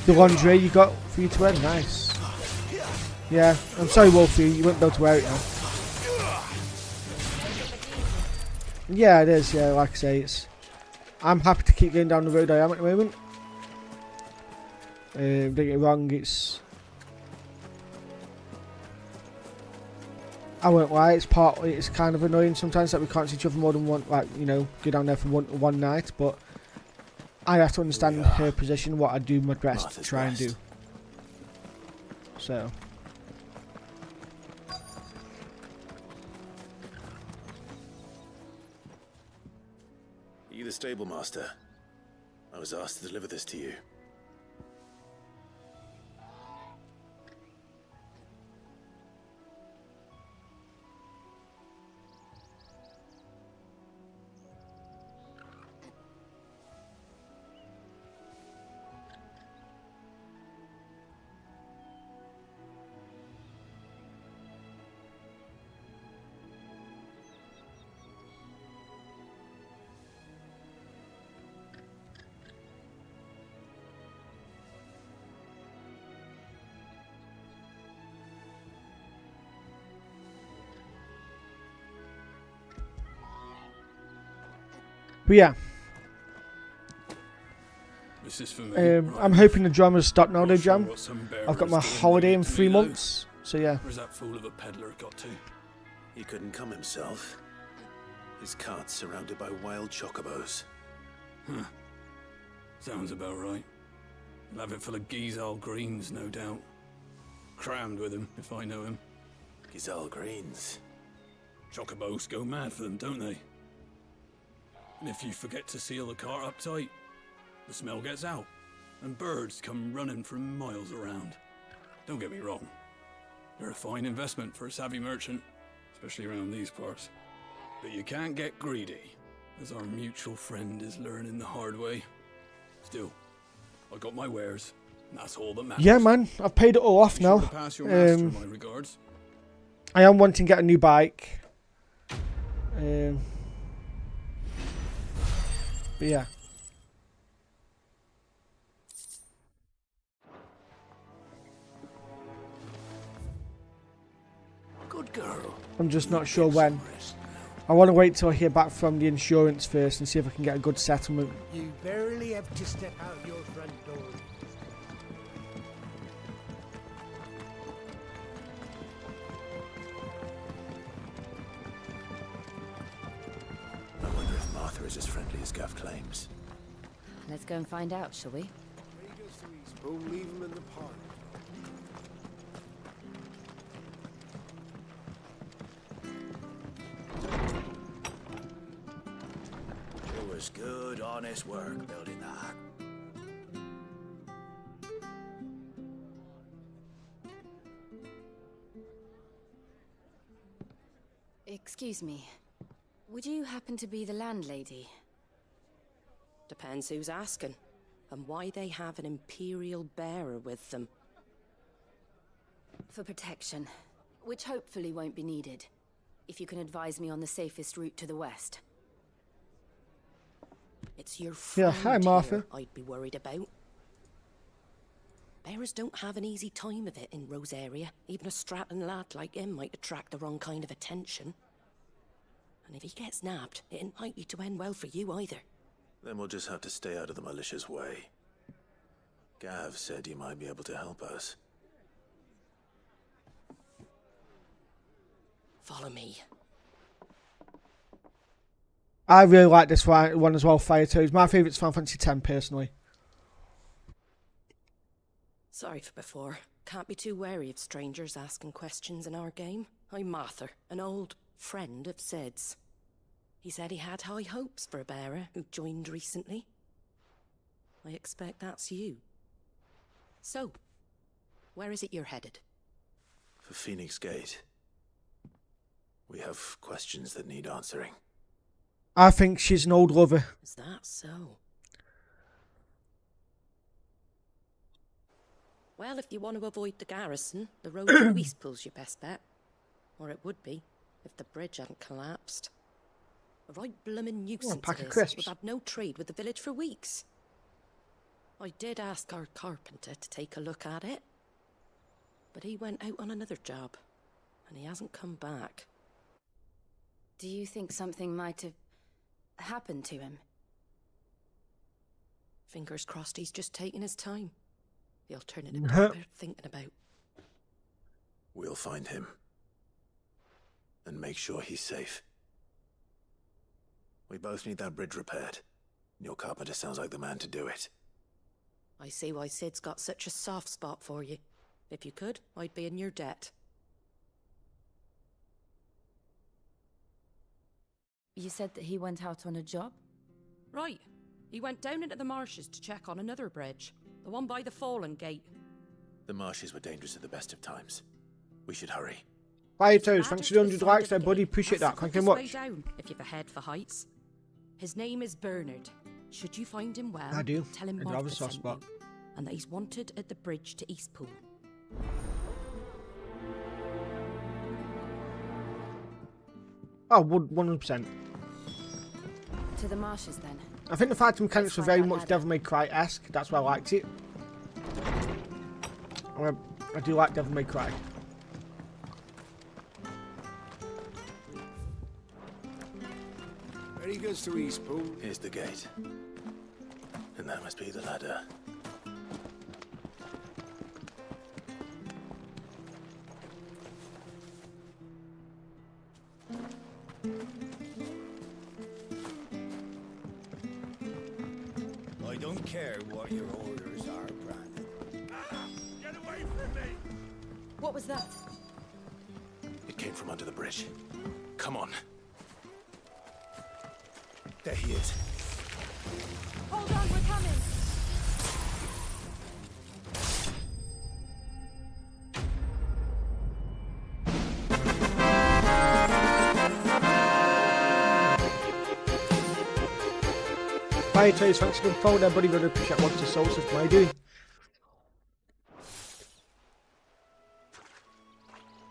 The lingerie you got for you to wear, nice. Yeah, I'm sorry, Wolfie, you won't be able to wear it now. Yeah, it is. Yeah, like I say, I'm happy to keep going down the road I am at the moment. Don't get me wrong, I won't lie, it's kind of annoying sometimes that we can't see each other more than one, like, you know, go down there for one night, but I have to understand her position, what I do my best to try and do. So. Are you the stable master? I was asked to deliver this to you. But yeah. This is for me. I'm hoping the drama's stopped now, though, Jam. What some bear I've got was my doing holiday in to me, 3 though. months, so yeah. Where's that fool of a peddler got to? He couldn't come himself. His cart's surrounded by wild chocobos. Huh. Sounds about right. He'll have it full of Gizal greens, no doubt. Crammed with him, if I know him. Gizal greens? Chocobos go mad for them, don't they? And if you forget to seal the cart up tight, the smell gets out, and birds come running from miles around. Don't get me wrong. They're a fine investment for a savvy merchant, especially around these parts. But you can't get greedy, as our mutual friend is learning the hard way. Still, I got my wares, and that's all that matters. Yeah, man, I've paid it all off Be sure now. to pass your master my regards. I am wanting to get a new bike. But yeah. Good girl. I'm just not sure when. I want to wait till I hear back from the insurance first and see if I can get a good settlement. You barely have to step out your front door. I wonder if Martha is as friendly as Gav claims. Let's go and find out, shall we? Don't leave him in the park. It was good, honest work building that. Excuse me. Would you happen to be the landlady? Depends who's asking, and why they have an Imperial bearer with them. For protection, which hopefully won't be needed. If you can advise me on the safest route to the west. It's your Yeah, friend hi, Martha. here I'd be worried about. Bearers don't have an easy time of it in Rose area. Even a Stratton lad like him might attract the wrong kind of attention. And if he gets nabbed, it ain't likely to end well for you either. Then we'll just have to stay out of the malicious way. Gav said he might be able to help us. Follow me. I really like this one as well, Fire Toes. My favourite's Final Fantasy X, personally. Sorry for before. Can't be too wary of strangers asking questions in our game. I'm Martha, an old friend of Sid's. He said he had high hopes for a bearer who joined recently. I expect that's you. So, where is it you're headed? For Phoenix Gate. We have questions that need answering. I think she's an old lover. Is that so? Well, if you want to avoid the garrison, the road to the east pool's your best bet. Or it would be, if the bridge hadn't collapsed. A right bloomin' nuisance pack it of is. crisps. We've had no trade with the village for weeks. I did ask our carpenter to take a look at it. But he went out on another job. And he hasn't come back. Do you think something might have happened to him? Fingers crossed he's just taking his time. The alternative worth thinking about. We'll find him. And make sure he's safe. We both need that bridge repaired. Your carpenter sounds like the man to do it. I see why Sid's got such a soft spot for you. If you could, I'd be in your debt. You said that he went out on a job? Right. He went down into the marshes to check on another bridge. The one by the Fallen Gate. The marshes were dangerous at the best of times. We should hurry. Fire Toes, thanks for the 100 likes there, buddy. Appreciate that. Thank you very Way much. down, if you've a head for heights. His name is Bernard. Should you find him well, I do. tell him I do have a Martha soft sent spot. you, and that he's wanted at the bridge to Eastpool. Oh, 100%. To the marshes, then. I think the fighting mechanics were very much Devil May Cry-esque. That's why I liked it. I do like Devil May Cry. Very Any goods to Eastpool? Here's the gate. And that must be the ladder. I don't care what your orders are, Brandon. Get away from me! What was that? It came from under the bridge. Come on. There he is. Hold on, we're coming! Bye, Trace. Thanks for coming forward, everybody. Really appreciate watching the Soul System. How are you doing?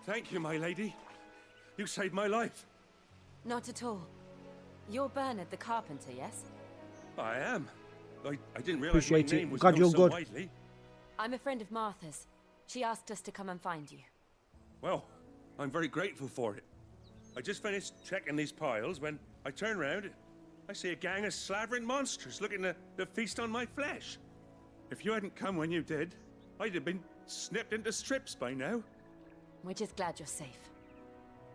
Thank you, my lady. You saved my life. Not at all. You're Bernard the carpenter, yes? I am. I didn't realize Appreciate my it. name was God, known you're so good. widely. I'm a friend of Martha's. She asked us to come and find you. Well, I'm very grateful for it. I just finished checking these piles when I turn around. I see a gang of slavering monsters looking to feast on my flesh. If you hadn't come when you did, I'd have been snipped into strips by now. We're just glad you're safe.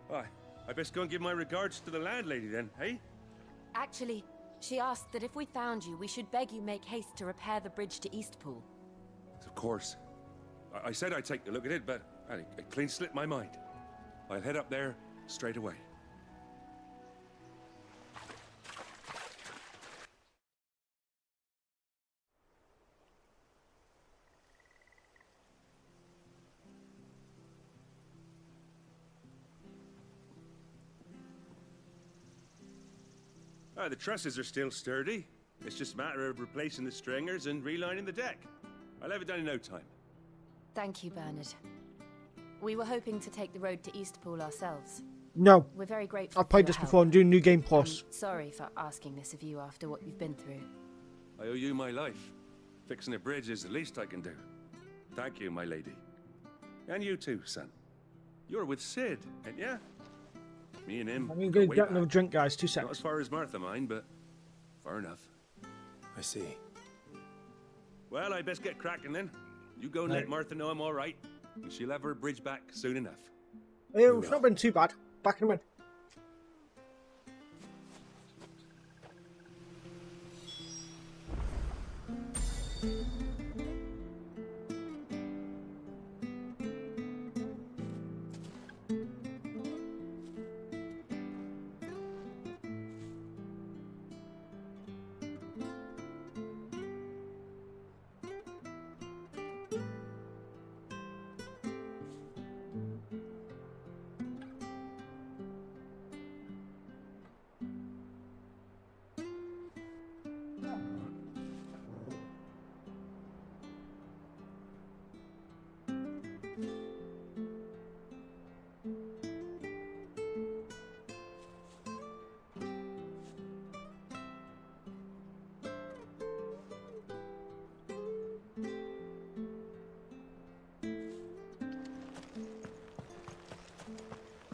Why, I best go and give my regards to the landlady then, hey? Actually, she asked that if we found you, we should beg you make haste to repair the bridge to Eastpool. Of course. I said I'd take a look at it, but it clean slipped my mind. I'll head up there straight away. The trusses are still sturdy. It's just a matter of replacing the stringers and relining the deck. I'll have it done in no time. Thank you, Bernard. We were hoping to take the road to Eastpool ourselves. No. We're very grateful. I've played for this your before. help. I'm doing New Game Plus. Sorry for asking this of you after what you've been through. I owe you my life. Fixing a bridge is the least I can do. Thank you, my lady. And you too, son. You're with Sid, ain't ya? Me and him. I'm going go to way get back. another drink, guys. 2 Not seconds. as far as Martha mine, but far enough. I see. Well, I best get cracking then. You go and Right. let Martha know I'm all right, and she'll have her bridge back soon enough. It's not been too bad. Back in a minute.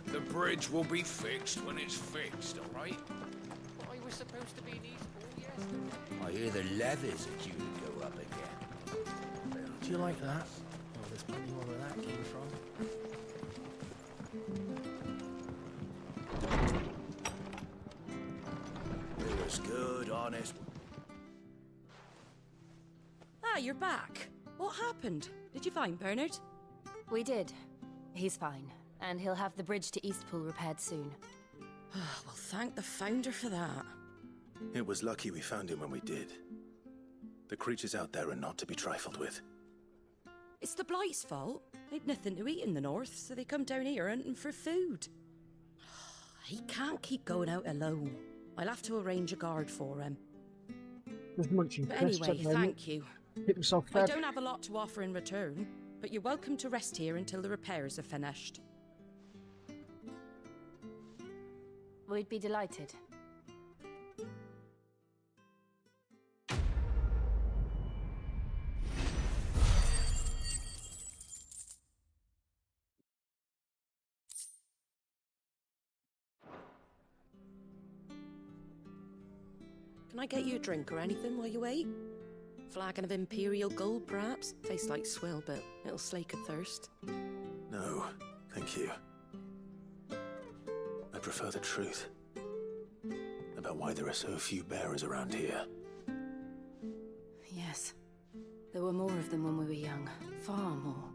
The bridge will be fixed when it's fixed, all right? But I was supposed to be in Eastpool yesterday. I hear the leathers are due to go up again. Do you like that? Oh, there's plenty more where that came from. It was good, honest. Ah, you're back. What happened? Did you find Bernard? We did. He's fine, and he'll have the bridge to Eastpool repaired soon. Well, thank the Founder for that. It was lucky we found him when we did. The creatures out there are not to be trifled with. It's the Blight's fault. They'd nothing to eat in the north, so they come down here hunting for food. He can't keep going out alone. I'll have to arrange a guard for him. There's munching But crisps anyway, at the moment. thank you. Get myself I fed. don't have a lot to offer in return, but you're welcome to rest here until the repairs are finished. We'd be delighted. Can I get you a drink or anything while you wait? Flagon of Imperial Gold, perhaps? Tastes like swill, but it'll slake a thirst. No, thank you. I prefer the truth about why there are so few bearers around here. Yes. There were more of them when we were young. Far more.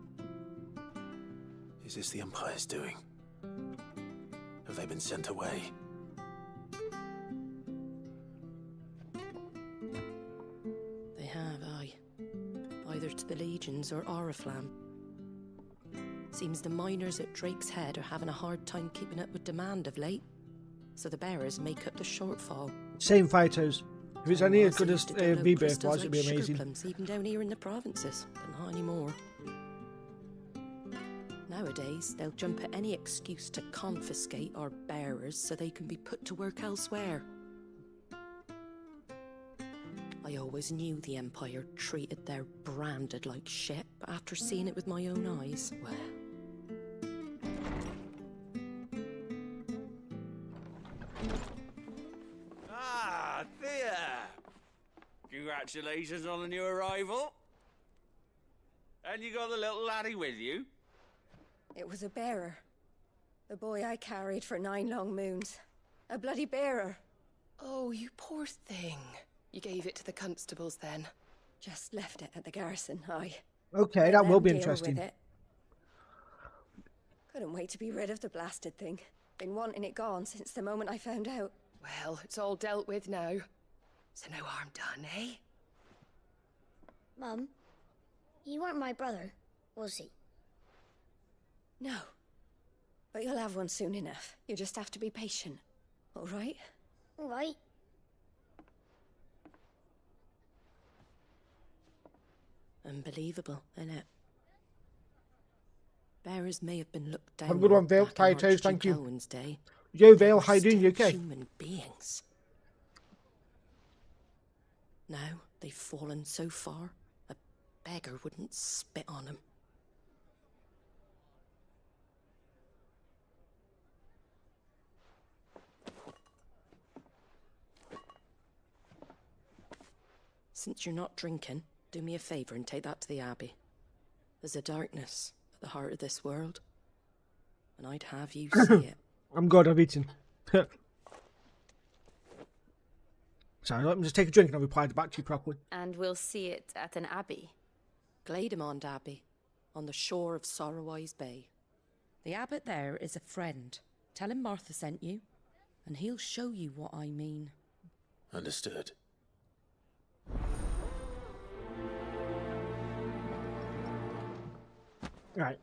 Is this the Empire's doing? Have they been sent away? They have, aye. Either to the Legions or Oriflamme. Seems the miners at Drake's Head are having a hard time keeping up with demand of late. So the bearers make up the shortfall. Same fighters. If it's any as good as Rebirth was, it'd be amazing. Plums, even down here in the provinces, but not anymore. Nowadays, they'll jump at any excuse to confiscate our bearers so they can be put to work elsewhere. I always knew the Empire treated their branded like shit, but after seeing it with my own eyes, well... Ah, Thea! Congratulations on the new arrival. And you got the little laddie with you? It was a bearer. The boy I carried for 9 long moons. A bloody bearer. Oh, you poor thing. You gave it to the constables then? Just left it at the garrison, aye. Okay, that will be interesting. Couldn't wait to be rid of the blasted thing. Been wanting it gone since the moment I found out. Well, it's all dealt with now. So no harm done, eh? Mum, you weren't my brother, was he? No. But you'll have one soon enough. You just have to be patient. All right? All right. Unbelievable, innit? Bearers may have been looked down Have a good one, Vale. back in Tired toes, Archduke thank you. Owen's day. Yo, Vale, how you doing? You okay? Human beings. Now they've fallen so far, a beggar wouldn't spit on them. Since you're not drinking, do me a favour and take that to the Abbey. There's a darkness at the heart of this world, and I'd have you see it. I'm good, I've eaten. Sorry, let me just take a drink and I'll reply back to you properly. And we'll see it at an abbey. Glademond Abbey, on the shore of Sorrowise Bay. The abbot there is a friend. Tell him Martha sent you, and he'll show you what I mean. Understood. Right.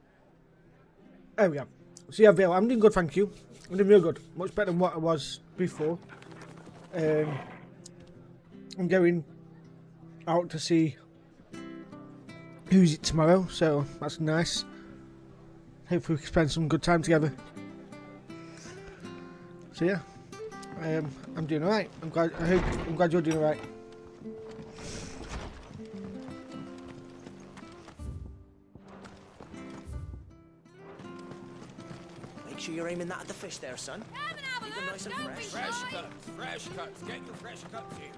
There we go. So yeah, Vale, I'm doing good, thank you. I'm doing real good. Much better than what I was before. I'm going out to see who's it tomorrow, so that's nice. Hopefully we can spend some good time together. So yeah, I'm doing alright. I'm glad you're doing alright. Make sure you're aiming that at the fish there, son. Keep them nice and fresh. Fresh cuts. Get your fresh cuts here.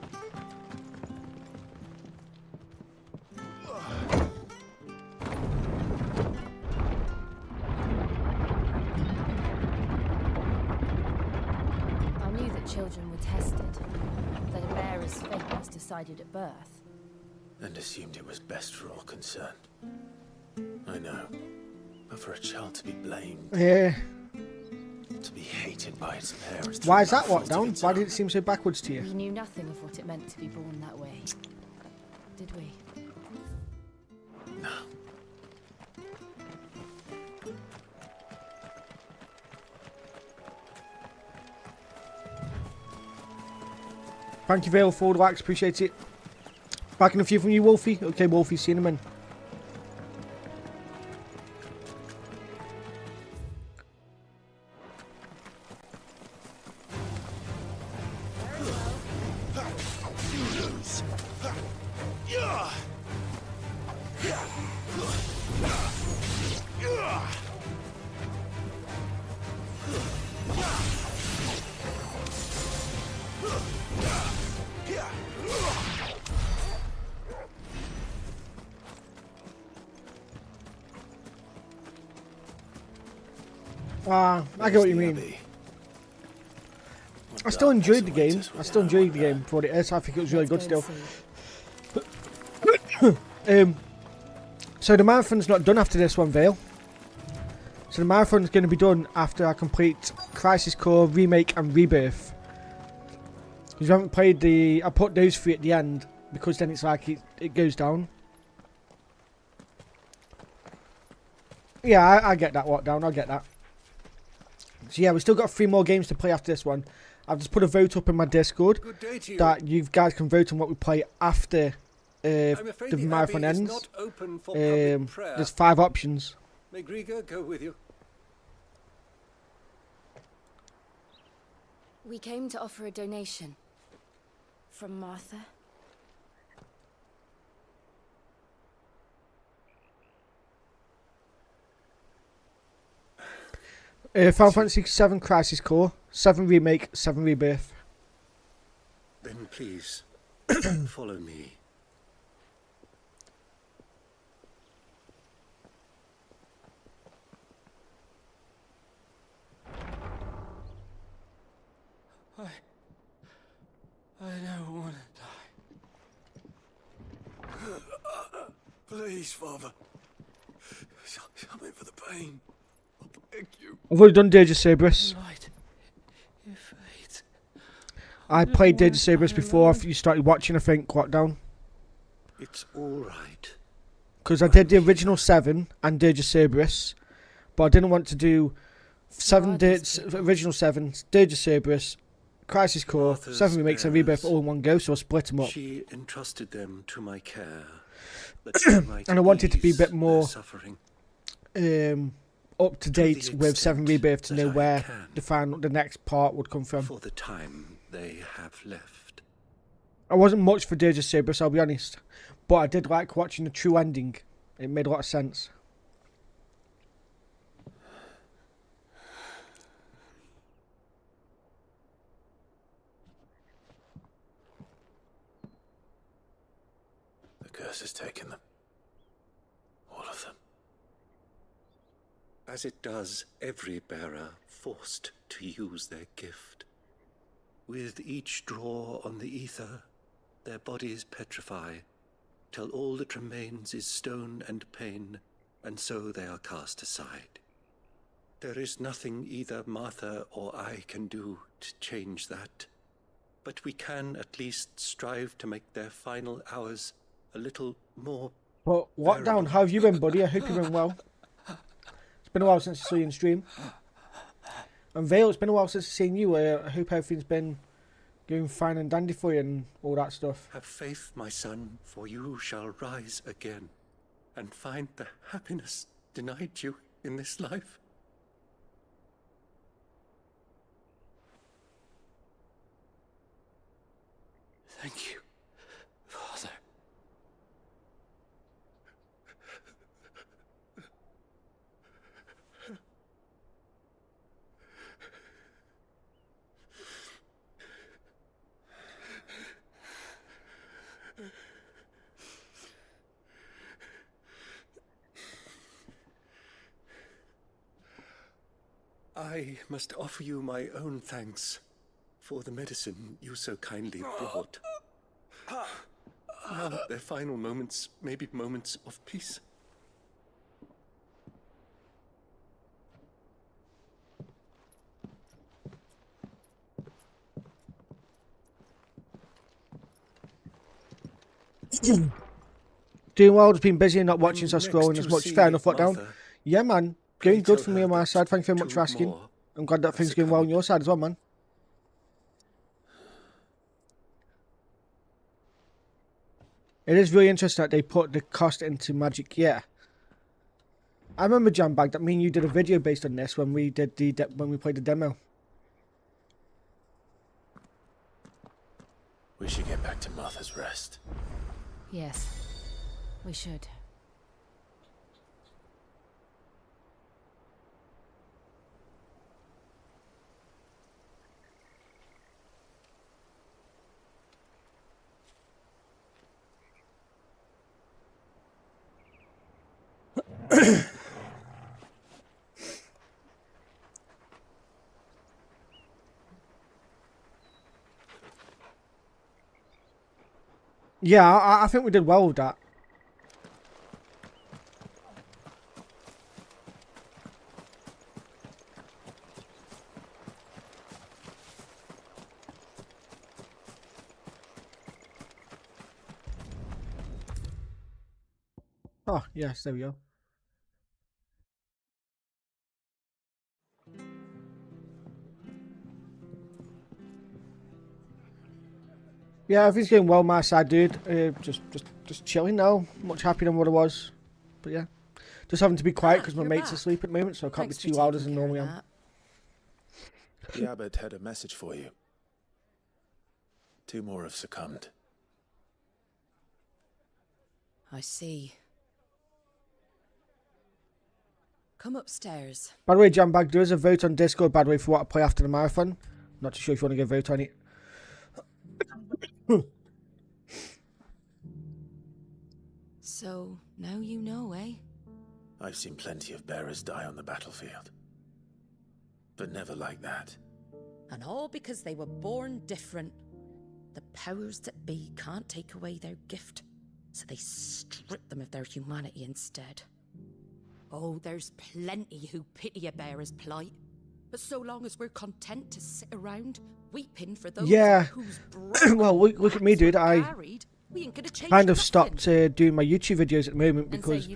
I knew that children were tested, that a bearer's fate was decided at birth. And assumed it was best for all concerned. I know. But for a child to be blamed, Yeah. to be hated by its parents... Why is that locked down? Why did it seem so backwards to you? We knew nothing of what it meant to be born that way, did we? No. Thank you, Vale, for the likes, appreciate it. Back in a few from you, Wolfie. Okay, Wolfie, see you in a minute. I get what you mean. I still enjoyed the game. I still enjoyed the game for what it is. I think it was really good still. So the marathon's not done after this one, Vale. So the marathon's going to be done after I complete Crisis Core, Remake and Rebirth. Because you haven't played the... I put those three at the end, because then it's like it goes down. Yeah, I get that walk down, I get that. So yeah, we've still got 3 more games to play after this one. I've just put a vote up in my Discord that you guys can vote on what we play after the marathon ends. There's 5 options. May Griga go with you. We came to offer a donation. From Martha. Final Fantasy 7 Crisis Core, 7 Remake, 7 Rebirth. Then please, follow me. I don't want to die. Please, Father. Help me for the pain. I beg you. I've already done Dirge of Cerberus. I played Dirge of Cerberus before you started watching, I think, Lockdown. It's all right. Because I did the original 7 and Dirge of Cerberus, but I didn't want to do original 7, Dirge of Cerberus, Crisis Core, Martha's 7 Remakes and Rebirth bearers. all in one go, so I split them up. She entrusted them to my care. That they might And I wanted to be a ease bit their more suffering. Up to date with 7 Rebirth to know where can. the next part would come from. For the time they have left. I wasn't much for Dirge of Cerberus, I'll be honest, but I did like watching the true ending. It made a lot of sense. The curse has taken them. All of them. As it does every bearer forced to use their gift. With each draw on the ether, their bodies petrify, till all that remains is stone and pain, and so they are cast aside. There is nothing either Martha or I can do to change that, but we can at least strive to make their final hours a little more... But Lockdown, how have you been, buddy? I hope you've been well. It's been a while since I saw you in stream. And Vale, it's been a while since I've seen you. I hope everything's been going fine and dandy for you and all that stuff. Have faith, my son, for you shall rise again, and find the happiness denied you in this life. Thank you, Father. I must offer you my own thanks for the medicine you so kindly brought. Now their final moments may be moments of peace. Doing well, just been busy and not watching, so scrolling as much. Fair enough, Lockdown. Yeah, man. Going good for me on my side. Thank you very much for asking. I'm glad that things going well on your side as well, man. It is really interesting that they put the cost into Magic. Yeah, I remember Jambag that me and you did a video based on this when we did when we played the demo. We should get back to Martha's Rest. Yes, we should. Yeah, I think we did well with that. Oh, yes, there we go. Yeah, everything's going well my side, dude. Just chilling now. Much happier than what I was. But yeah, just having to be quiet because my mate's asleep at the moment, so I can't be too loud as I normally am. The abbot had a message for you. 2 more have succumbed. I see. Come upstairs. By the way, Jambag, there is a vote on Discord, by the way, for what I play after the marathon. Not too sure if you want to get a vote on it. So, now you know, eh? I've seen plenty of bearers die on the battlefield. But never like that. And all because they were born different. The powers that be can't take away their gift, so they strip them of their humanity instead. Oh, there's plenty who pity a bearer's plight. But so long as we're content to sit around, weeping for those whose well, look at me, dude. I kind of stopped doing my YouTube videos at the moment because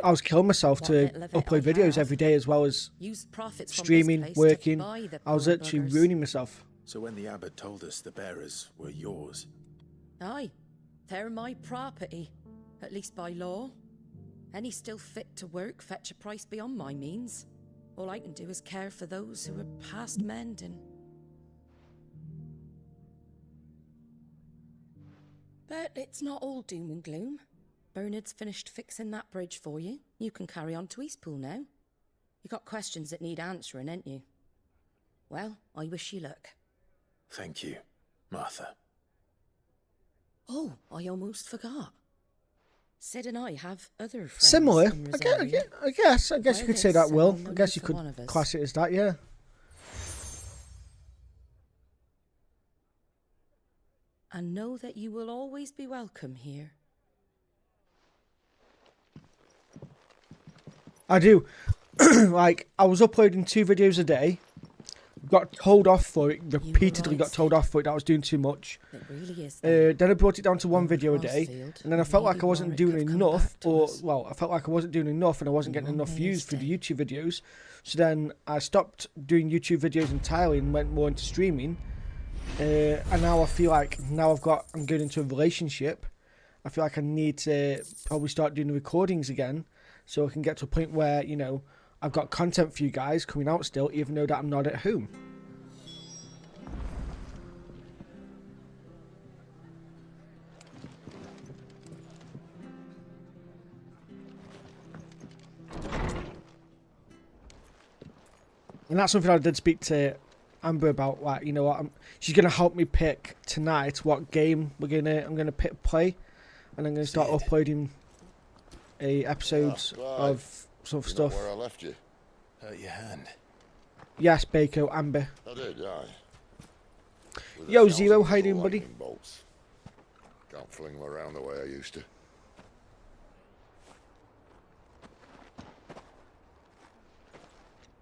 I was killing myself to upload videos every day as well as streaming, working. I was actually ruining myself. So when the abbot told us the bearers were yours... Aye, they're my property, at least by law. Any still fit to work fetch a price beyond my means. All I can do is care for those who are past mending. But it's not all doom and gloom. Bernard's finished fixing that bridge for you. You can carry on to Eastpool now. You got questions that need answering, ain't you? Well, I wish you luck. Thank you, Martha. Oh, I almost forgot. Sid and I have other friends. Similar? in I guess you could say that, Will. I guess you could class it as that, yeah. And know that you will always be welcome here. I do. Like, I was uploading 2 videos a day. Got told off for it, repeatedly got told off for it that I was doing too much. It really is. Then I brought it down to 1 video a day, and then I felt like I wasn't doing enough, I felt like I wasn't doing enough and I wasn't getting enough views for the YouTube videos. So then I stopped doing YouTube videos entirely and went more into streaming. And now I feel like, I'm going into a relationship, I feel like I need to probably start doing the recordings again, so I can get to a point where, you know, I've got content for you guys coming out still, even though that I'm not at home. And that's something I did speak to Amber about. Like, you know what, she's gonna help me pick tonight what game I'm gonna play, and I'm gonna start uploading episodes of some stuff. Where I left you. Hurt your hand. Yes, Bako, Amber. I did, aye. Yo, Zero, how you doing, buddy? Bolts. Can't fling them around the way I used to.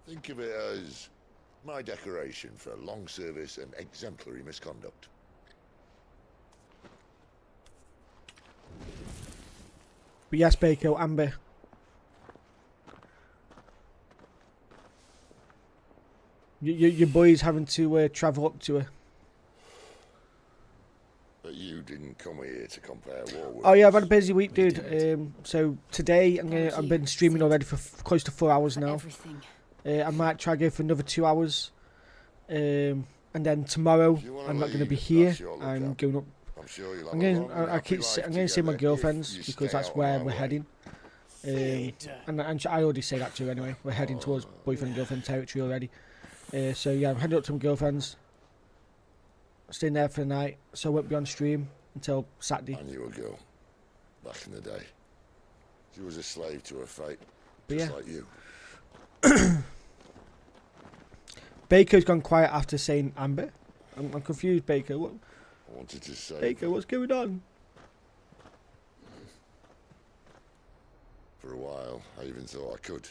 Think of it as my decoration for long service and exemplary misconduct. But yes, Bako, Amber. Your boy's having to travel up to her. But you didn't come here to compare war with. Oh yeah, I've had a busy week, dude. So today I've been streaming already for close to 4 hours now. I might try to go for another 2 hours. And then tomorrow I'm not going to be here. I'm going up. I'm going to see my girlfriend's because that's where we're heading. And I already say that too anyway. We're heading towards boyfriend and girlfriend territory already. So yeah, I'm heading up to my girlfriend's. Staying there for the night, so I won't be on stream until Saturday. I knew a girl back in the day. She was a slave to her fate, But just yeah. like you. Baker's gone quiet after saying Amber. I'm confused, Baker. What? I wanted to say. Baker, what's going on? For a while, I even thought I could.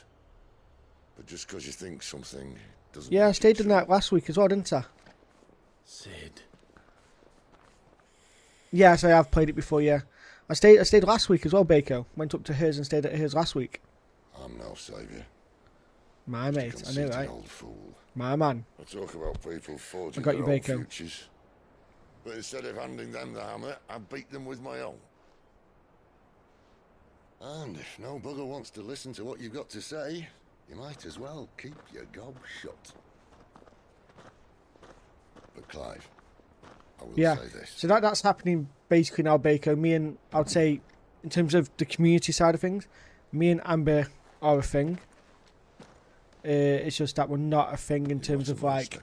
But just because you think something doesn't. Yeah, I stayed the night last week as well, didn't I? Sid. Yes, I have played it before. Yeah, I stayed last week as well. Baker went up to hers and stayed at hers last week. I'm no saviour. My mate, I know, right? Old fool. My man. I talk about people forging I got their you, own Baker. futures. But instead of handing them the hammer, I beat them with my own. And if no bugger wants to listen to what you've got to say, you might as well keep your gob shut. But Clive, I will Yeah. say this. So that's happening basically now, Baker. Me and I would say, in terms of the community side of things, me and Amber are a thing. It's just that we're not a thing in terms of like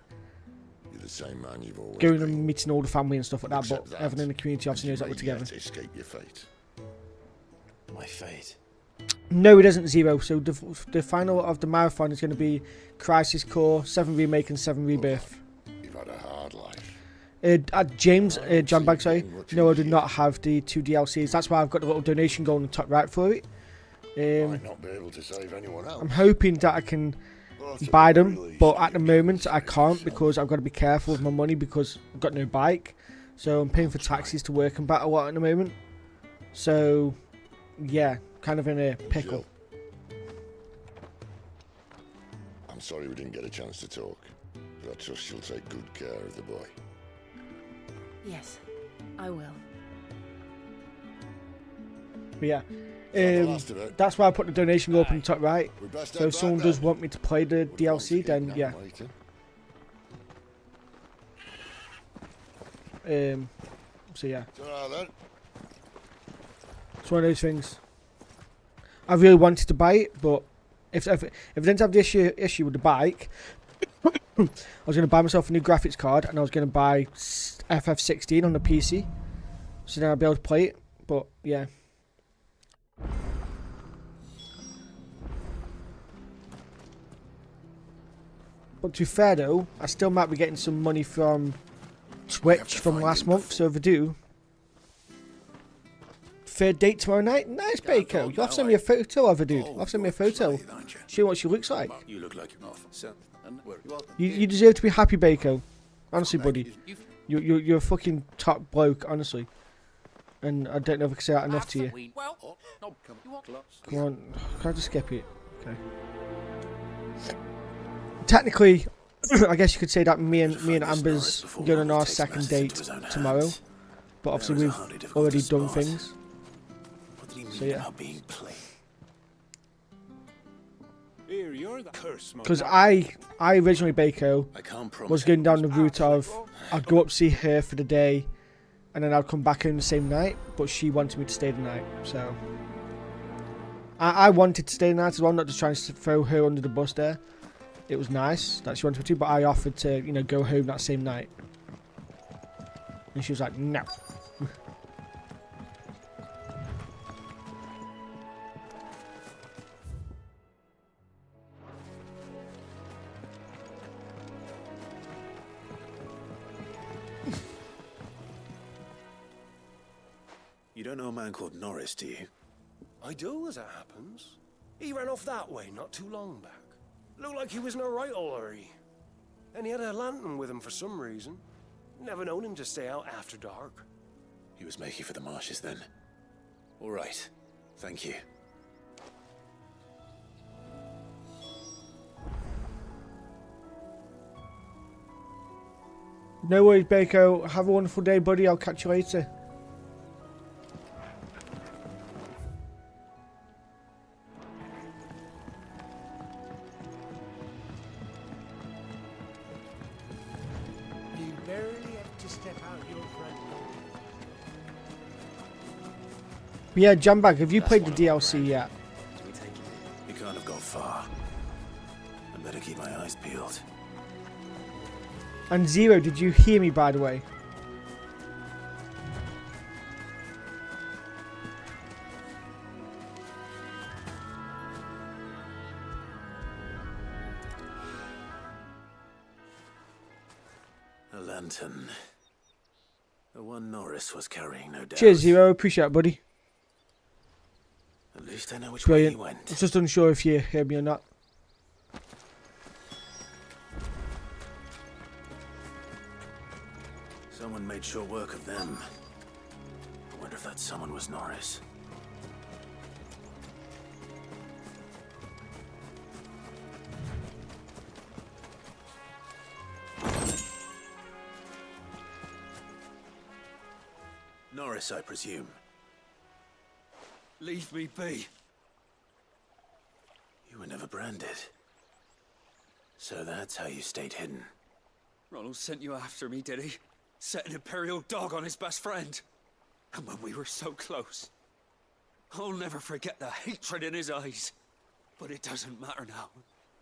You're the same man you've always going been. and meeting all the family and stuff like that. Accept But that. everyone in the community obviously knows that we're You may together. yet escape your fate. My fate. No, it isn't Zero. So the final of the marathon is going to be Crisis Core, 7 Remake and 7 Rebirth. You've had a hard life. John Bag, sorry. No, I do not have the 2 DLCs. That's why I've got the little donation going on the top right for it. Might not be able to save anyone else. I'm hoping that I can buy them, but at the moment I can't because I've got to be careful with my money because I've got no bike. So I'm paying for taxis to work and back a lot at the moment. So, yeah, kind of in a pickle. I'm sorry we didn't get a chance to talk, but I trust she'll take good care of the boy. Yes, I will. But yeah, the last of it. that's why I put the donation go up in the top right. We best So head if someone back does then. want me to play the DLC, then Now yeah. waiting. So yeah, Ta-ra then. it's one of those things. I really wanted to buy it, but if I didn't have the issue with the bike, I was going to buy myself a new graphics card and I was going to buy FF16 on the PC, so then I'll be able to play it. But yeah. But to be fair though, I still might be getting some money from Twitch from last month, so if I do, third date tomorrow night. Nice, Baker. You'll have to send me a photo of her, dude. You'll have to send me a photo. Show what she looks like. You look like you're off. So, and where you are? You deserve to be happy, Baker. Honestly, buddy. You're a fucking top bloke, honestly. And I don't know if I can say that enough to you. Well, no, you walk close. Come on. Can I just skip it? Okay. Technically, I guess you could say that me and Amber's going on our second date tomorrow. But obviously we've already done things. So yeah. Here, you're the curse, Because I originally, Baker, was going down the route of I'd go up see her for the day and then I'd come back home the same night, but she wanted me to stay the night, so I wanted to stay the night as well, not just trying to throw her under the bus there. It was nice that she wanted me to, but I offered to, go home that same night. And she was like, no. You don't know a man called Norris, do you? I do, as it happens. He ran off that way not too long back. Looked like he was in a right old hurry. And he had a lantern with him for some reason. Never known him to stay out after dark. He was making for the marshes then. All right. Thank you. No worries, Baker. Have a wonderful day, buddy. I'll catch you later. You barely have to step out your front door. But yeah, Jambag, have you played the DLC yet? You can't have gone far. I better keep my eyes peeled. And Zero, did you hear me, by the way? lantern. The one Norris was carrying, no doubt. Cheers, Zero. Appreciate it, buddy. At least I know which Brilliant. way he I went. was just unsure if you heard me or not. Someone made sure work of them. I wonder if that someone was Norris. Norris, I presume. Leave me be. You were never branded. So that's how you stayed hidden. Ronald sent you after me, did he? Set an Imperial dog on his best friend. And when we were so close. I'll never forget the hatred in his eyes. But it doesn't matter now.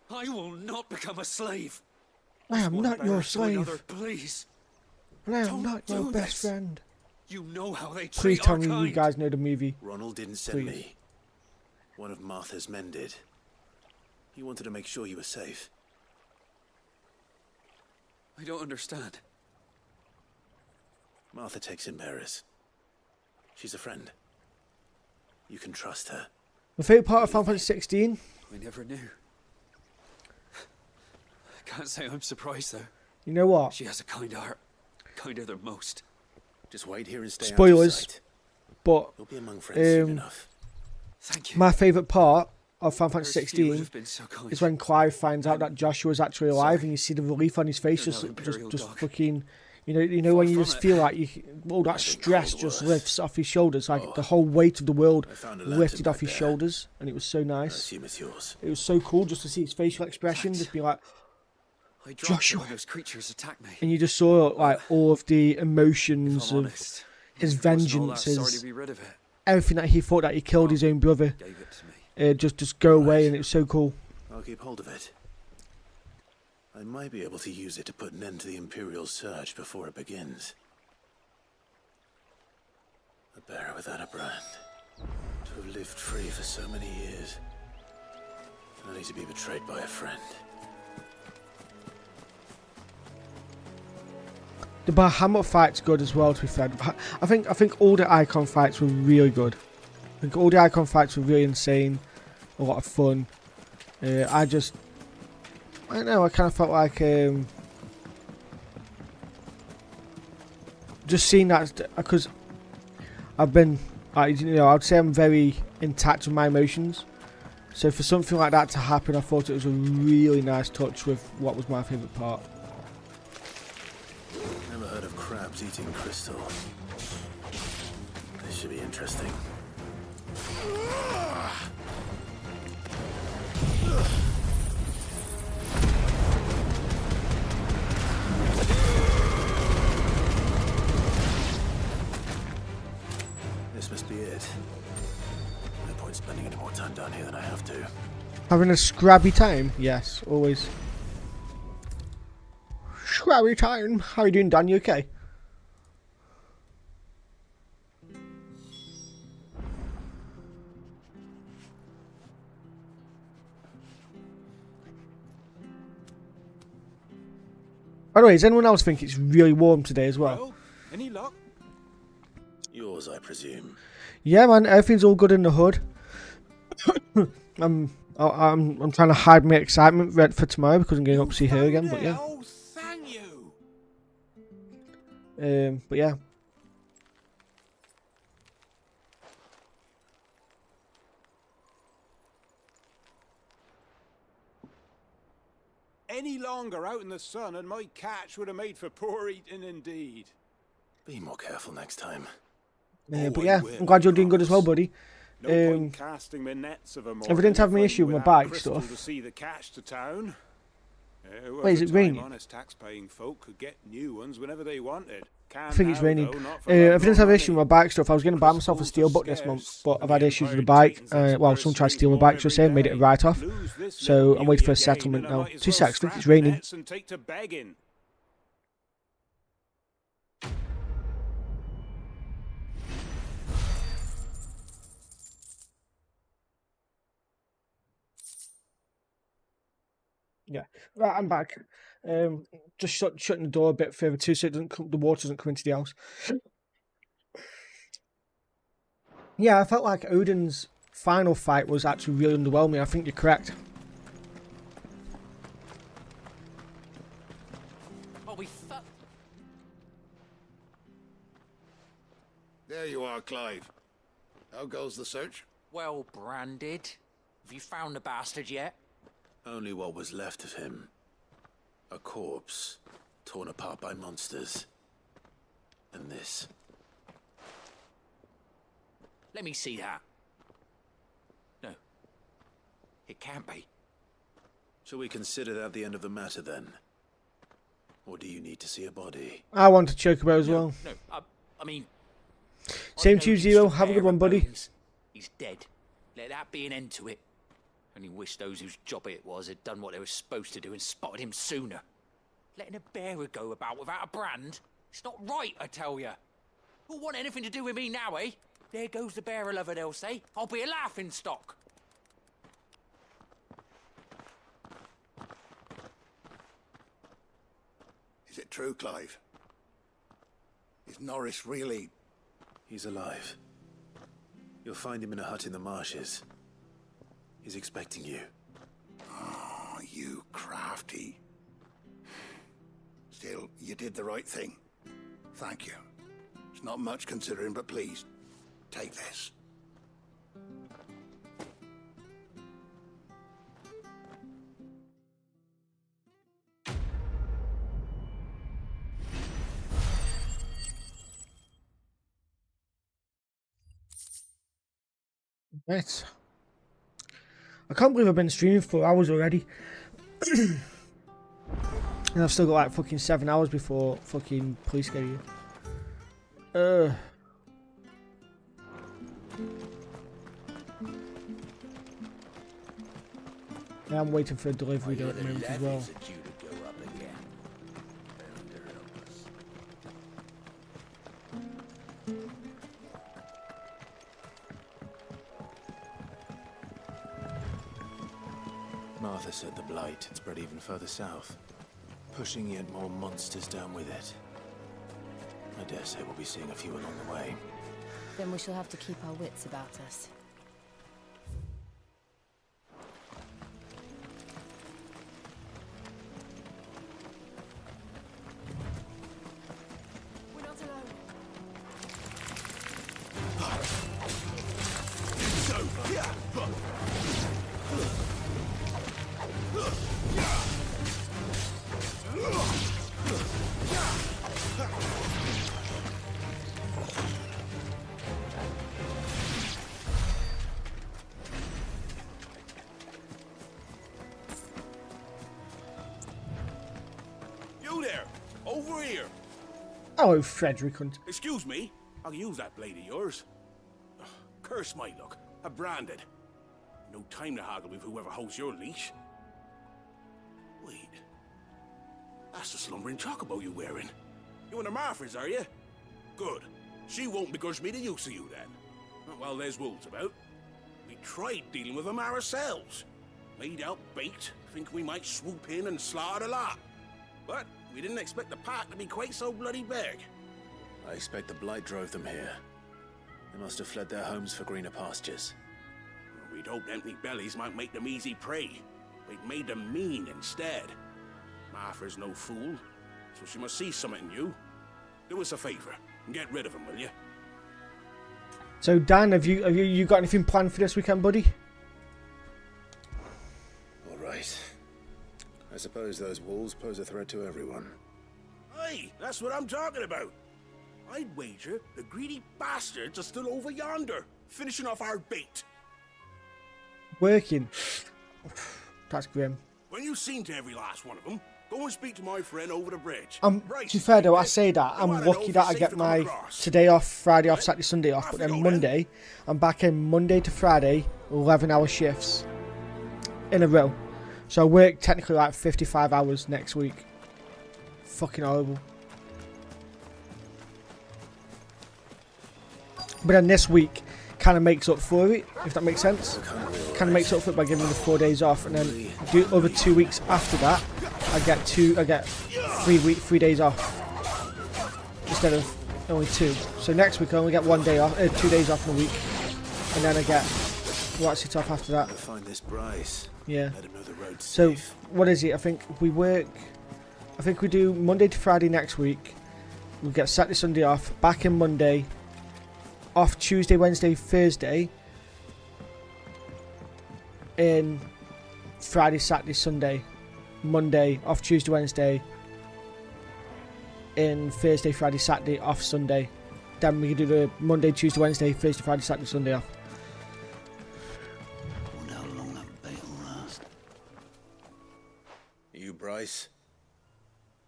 I will not become a slave. I am not your slave. Another, please. And I am not your best friend. You know how they treat Please tell our me kind. you guys know the movie. Ronald didn't send Please. me. One of Martha's men did. He wanted to make sure you were safe. I don't understand. Martha takes in bearers. She's a friend. You can trust her. My favourite part of Final Fantasy 16? I never knew. I can't say I'm surprised though. You know what? She has a kind heart. Kinder than most. Just wait here and stay out of Spoilers. sight. But You'll be among friends soon enough. Thank you. my favourite part of Final Fantasy There's few would 16 have been so kind. is when Clive finds out that Joshua's actually alive, and you see the relief on his face, You're just no Imperial dog. fucking, you know when you from just it. feel like all that stress just lifts off his shoulders, like the whole weight of the world found a lantern lifted off back his there. shoulders, and it was so I nice. assume it's yours. It was so cool just to see his facial expression, just be like, I dropped it Joshua. when those creatures attacked me. and you just saw like all of the emotions If I'm of honest, his I wasn't all that vengeance, sorry to his be rid of it. everything that he thought that he killed his own brother, Gave it to me. just go away, and it was so cool. I'll keep hold of it. I might be able to use it to put an end to the Imperial surge before it begins. A bearer without a brand. To have lived free for so many years. Only to be betrayed by a friend. The Bahamut fight's good as well, to be fair. I think all the Icon fights were really good. I think all the Icon fights were really insane. A lot of fun. I don't know, I kind of felt like just seeing that, because I've been, I'd say I'm very in touch with my emotions. So for something like that to happen, I thought it was a really nice touch with what was my favourite part. Never heard of crabs eating crystal. This should be interesting. This must be it. No point spending any more time down here than I have to. Having a scrabby time? Yes, always. Scrabby time. How are you doing, Dan? You okay? By the way, does anyone else think it's really warm today as well? Any luck? Yours, I presume. Yeah, man, everything's all good in the hood. I'm trying to hide my excitement for tomorrow because I'm going up to see her again. But yeah. Oh, thank you. But yeah. Any longer out in the sun and my catch would have made for poor eating indeed. Be more careful next time. But yeah, I'm glad you're doing good as well, buddy. No point casting my nets of a morning if I didn't have any if issue I'm with my without bike crystal stuff. to see the catch to town. Wait, is it raining? Honest tax-paying folk could get new ones whenever they wanted. I think it's raining. If I didn't have an issue with my bike stuff, I was going to buy myself a steelbook this month, but I've had issues with the bike. Well, someone tried to steal my bike, so I say made it a write-off. So I'm waiting for a settlement now. 2 seconds, I think it's raining. And take to begging. Yeah, right, I'm back. Just shutting the door a bit further too, so the water doesn't come into the house. Yeah, I felt like Odin's final fight was actually really underwhelming. I think you're correct. There you are, Clive. How goes the search? Well branded. Have you found the bastard yet? Only what was left of him. A corpse, torn apart by monsters. And this. Let me see that. No. It can't be. Shall we consider that the end of the matter then? Or do you need to see a body? I want to chocobo as well. No, I mean... Same to you, Zero. Have a good one, buddy. He's dead. Let that be an end to it. Only wish those whose job it was had done what they were supposed to do and spotted him sooner. Letting a bearer go about without a brand? It's not right, I tell you. Who'll want anything to do with me now, eh? There goes the bearer lover, they'll say. I'll be a laughing stock. Is it true, Clive? Is Norris really... He's alive. You'll find him in a hut in the marshes. He's expecting you. Oh, you crafty. Still, you did the right thing. Thank you. It's not much considering, but please, take this. Right. I can't believe I've been streaming for 4 hours already. And I've still got like fucking 7 hours before fucking police get here. Yeah, I'm waiting for a delivery at the moment as well. Martha said the blight had spread even further south, pushing yet more monsters down with it. I dare say we'll be seeing a few along the way. Then we shall have to keep our wits about us. We're not alone. You there! Over here! Oh, Frederick Hunt. Excuse me, I'll use that blade of yours. Ugh, curse my luck. I'm branded. No time to haggle with whoever holds your leash. Wait. That's the slumbering chocobo you're wearing. You and the Marfers, are you? Good. She won't begrudge me the use of you, then. Not while there's wolves about. We tried dealing with them ourselves. Laid out baked, thinking we might swoop in and slaughter the lot. But we didn't expect the pack to be quite so bloody big. I expect the blight drove them here. They must have fled their homes for greener pastures. We'd hoped empty bellies might make them easy prey. We'd made them mean instead. Martha's no fool, so she must see something in you. Do us a favour and get rid of them, will you? So Dan, have you got anything planned for this weekend, buddy? All right. I suppose those wolves pose a threat to everyone. Hey, that's what I'm talking about. I'd wager the greedy bastards are still over yonder, finishing off our bait. Working. That's grim. When you've seen to every last one of them, go and speak to my friend over the bridge. To be fair though, I say that I'm lucky that I get my today off, Friday off, Saturday, Sunday off, but then Monday, I'm back in Monday to Friday, 11-hour shifts in a row. So I work technically like 55 hours next week. Fucking horrible. But then this week kind of makes up for it, if that makes sense. kind of makes up for it by giving me the 4 days off, and then do other 2 weeks after that. I get 3 days off instead of only 2. So next week I only get 1 day off, 2 days off in a week, and then I get what's it off after that. Find this Bryce. Yeah. Let him know the road's So safe. what is it? I think we do Monday to Friday next week. We get Saturday, Sunday off. Back in Monday. Off Tuesday, Wednesday, Thursday. In Friday, Saturday, Sunday. Monday off Tuesday, Wednesday. In Thursday, Friday, Saturday off Sunday. Then we can do the Monday, Tuesday, Wednesday, Thursday, Friday, Saturday, Sunday off. Wonder how long that bait will last. You, Bryce?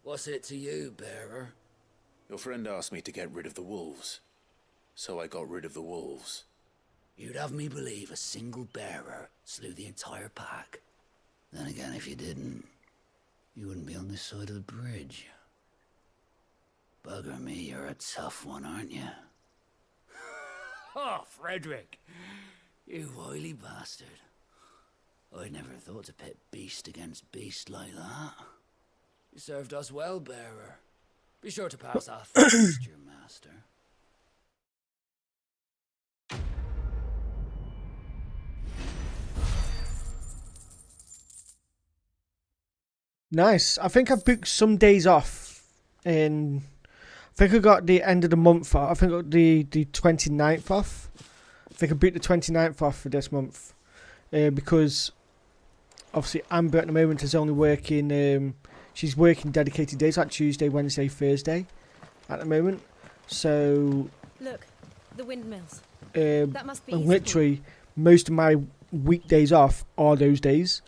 What's it to you, bearer? Your friend asked me to get rid of the wolves. So I got rid of the wolves. You'd have me believe a single bearer slew the entire pack. Then again, if you didn't, you wouldn't be on this side of the bridge. Bugger me, you're a tough one, aren't you? Oh, Frederick! You wily bastard. I'd never thought to pit beast against beast like that. You served us well, bearer. Be sure to pass our thanks to your master. Nice. I think I've booked some days off in... I think I got the end of the month off. I think I got the 29th off. I think I booked the 29th off for this month. Because obviously Amber at the moment is only working... she's working dedicated days like Tuesday, Wednesday, Thursday at the moment. So... Look, the windmills. That must be literally, most of my weekdays off are those days.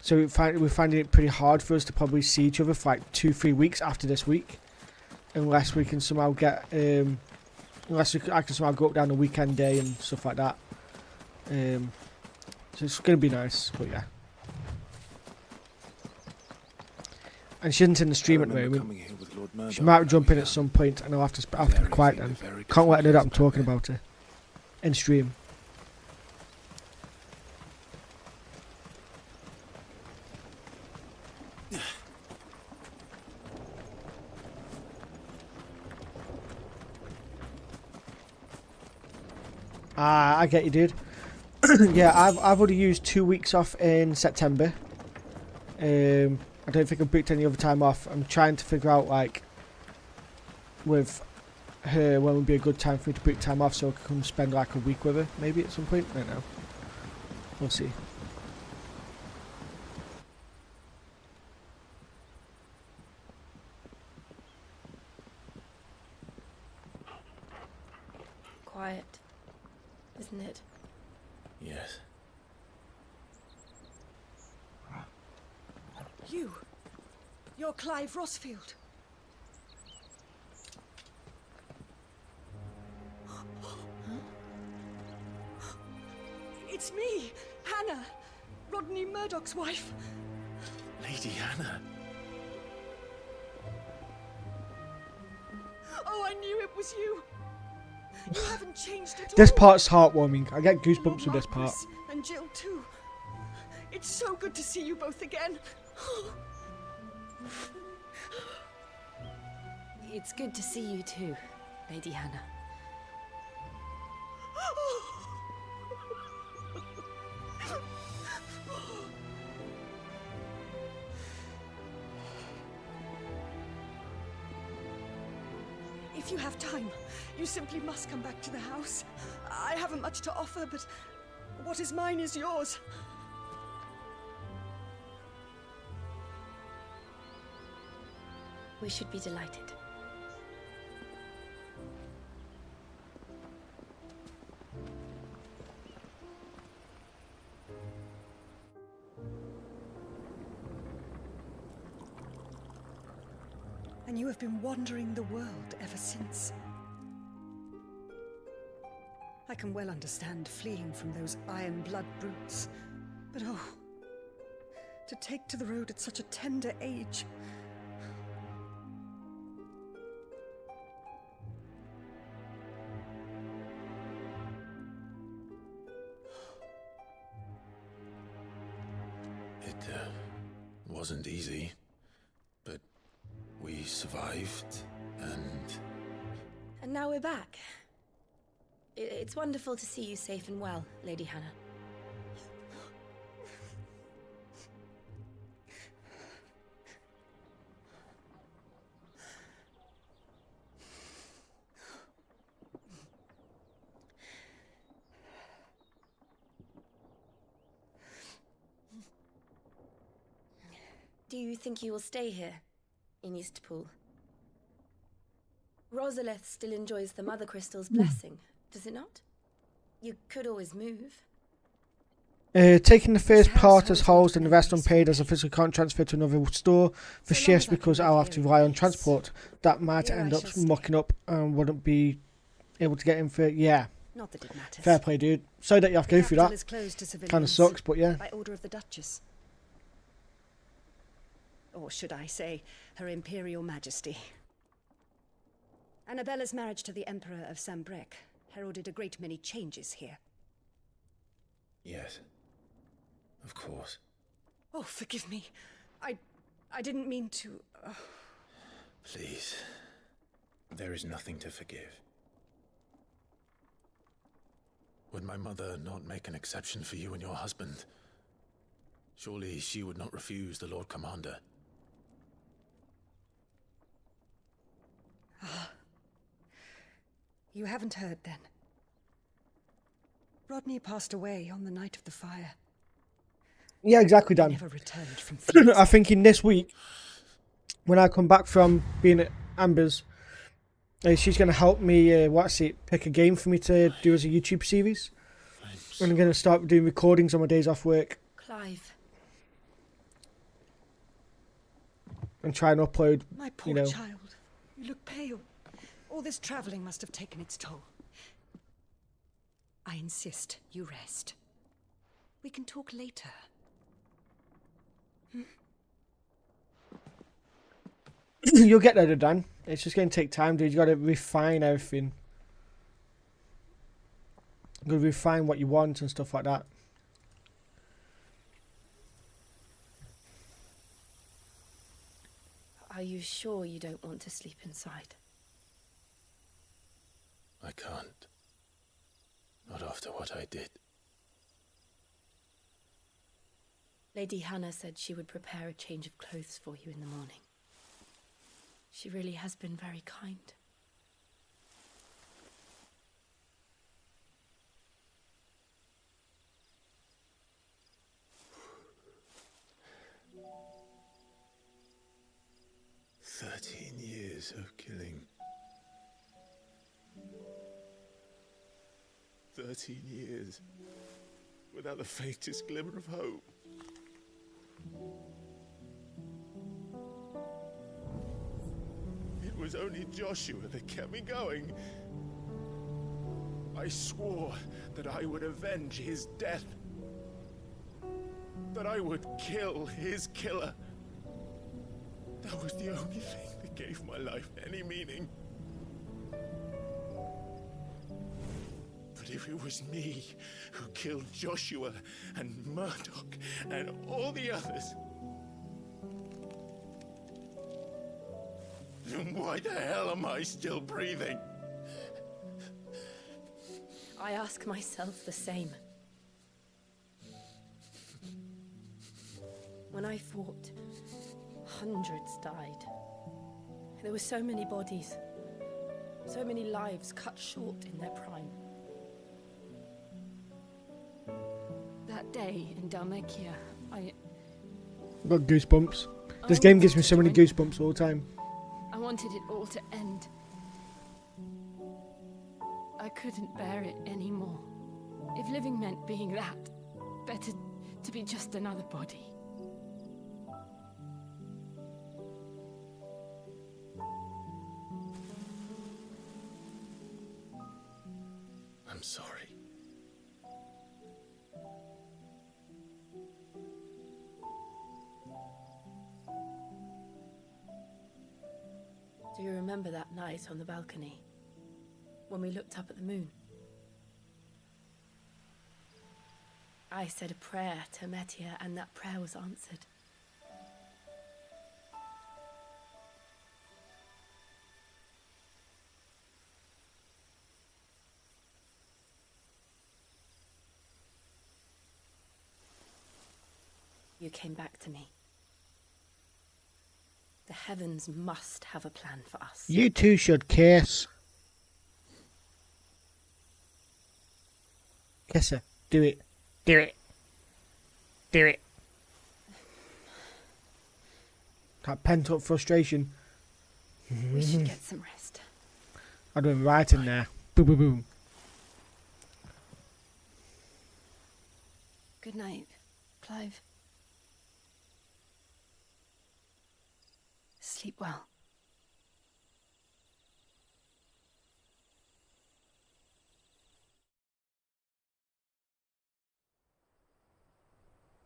So we're finding it pretty hard for us to probably see each other for like 2-3 weeks after this week. Unless we can somehow get... I can somehow go up down a weekend day and stuff like that. So it's going to be nice, but yeah. And she isn't in the stream at the moment. She might jump in at some point and I'll have to be quiet then. Can't let her know that I'm talking about her. In stream. I get you, dude. Yeah, I've already used 2 weeks off in September. I don't think I've booked any other time off. I'm trying to figure out, like, with her when would be a good time for me to book time off so I can come spend like a week with her, maybe at some point. I don't know. We'll see. Quiet, isn't it? Yes. You're Clive Rossfield. It's me, Hannah, Rodney Murdoch's wife. Lady Hannah. Oh, I knew it was you. You haven't changed at all. This part's heartwarming. I get goosebumps with this part. Marcus and Jill too. It's so good to see you both again. It's good to see you too, Lady Hannah. If you have time, you simply must come back to the house. I haven't much to offer, but what is mine is yours. We should be delighted. And you have been wandering the world ever since. I can well understand fleeing from those iron blood brutes, but oh, to take to the road at such a tender age. wasn't easy, but we survived, and... And now we're back. It's wonderful to see you safe and well, Lady Hannah. Do you think you will stay here, in Eastpool? Rosalith still enjoys the Mother Crystal's blessing, does it not? You could always move. Taking the first part as housed and the rest unpaid as a physical can't transfer to another store for shifts because I'll have to rely on transport. That might end up mucking up and wouldn't be able to get in for yeah. Not that it matters. Fair play, dude. Sorry that you have to go through that. Kind of sucks, but yeah. By order of the Duchess. Or should I say, Her Imperial Majesty. Annabella's marriage to the Emperor of Sambrec heralded a great many changes here. Yes. Of course. Oh, forgive me. I didn't mean to... Please. There is nothing to forgive. Would my mother not make an exception for you and your husband? Surely she would not refuse the Lord Commander. You haven't heard, then. Rodney passed away on the night of the fire. Yeah, exactly, Dan. Never returned from I think in this week, when I come back from being at Amber's, she's going to help me, pick a game for me to do as a YouTube series. And I'm going to start doing recordings on my days off work. Clive. And try and upload, My poor child. You look pale. All this travelling must have taken its toll. I insist you rest. We can talk later. You'll get there, Dan. It's just going to take time, dude. You got to refine everything. You got to refine what you want and stuff like that. Are you sure you don't want to sleep inside? I can't. Not after what I did. Lady Hannah said she would prepare a change of clothes for you in the morning. She really has been very kind. Years of killing. 13 years without the faintest glimmer of hope. It was only Joshua that kept me going. I swore that I would avenge his death. That I would kill his killer. That was the only thing that gave my life any meaning. But if it was me who killed Joshua and Murdoch and all the others, then why the hell am I still breathing? I ask myself the same. When I fought, hundreds died. There were so many bodies, so many lives cut short in their prime. That day in Dalmekia, I got goosebumps. This game gives me so many goosebumps all the time. I wanted it all to end. I couldn't bear it anymore. If living meant being that, better to be just another body. I'm sorry. Do you remember that night on the balcony, when we looked up at the moon? I said a prayer to Metia, and that prayer was answered. You came back to me. The heavens must have a plan for us. You two should kiss. Kiss her. Do it. Do it. Do it. That pent up frustration. We should get some rest. I'd been right in there. Boom, boom, boom. Good night, Clive. Sleep well.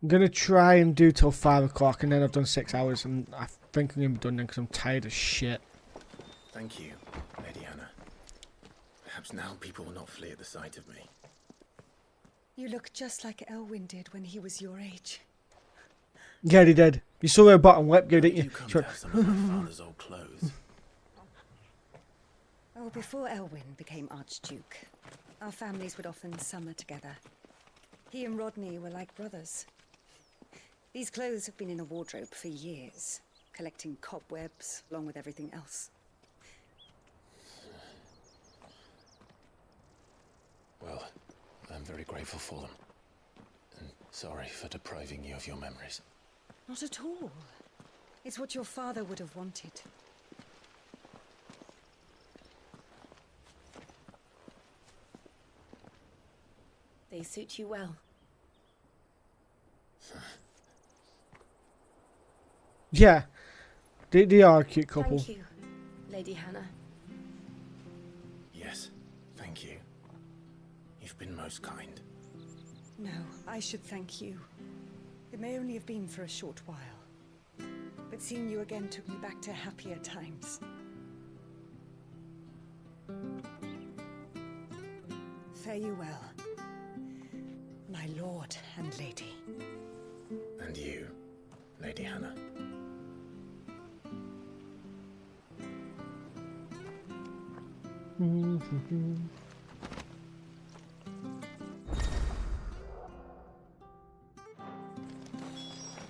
I'm going to try and do till 5 o'clock, and then I've done 6 hours, and I think I'm going to be done then because I'm tired as shit. Thank you, Lady Hannah. Perhaps now people will not flee at the sight of me. You look just like Elwyn did when he was your age. Yeah, he did. You saw her bottom lip go, didn't you? You come to have some of my father's old clothes. Oh, before Elwyn became Archduke, our families would often summer together. He and Rodney were like brothers. These clothes have been in a wardrobe for years, collecting cobwebs along with everything else. Well, I'm very grateful for them. And sorry for depriving you of your memories. Not at all. It's what your father would have wanted. They suit you well. Yeah. They are a cute couple. Thank you, Lady Hannah. Yes, thank you. You've been most kind. No, I should thank you. It may only have been for a short while, but seeing you again took me back to happier times. Fare you well, my lord and lady. And you, Lady Hannah.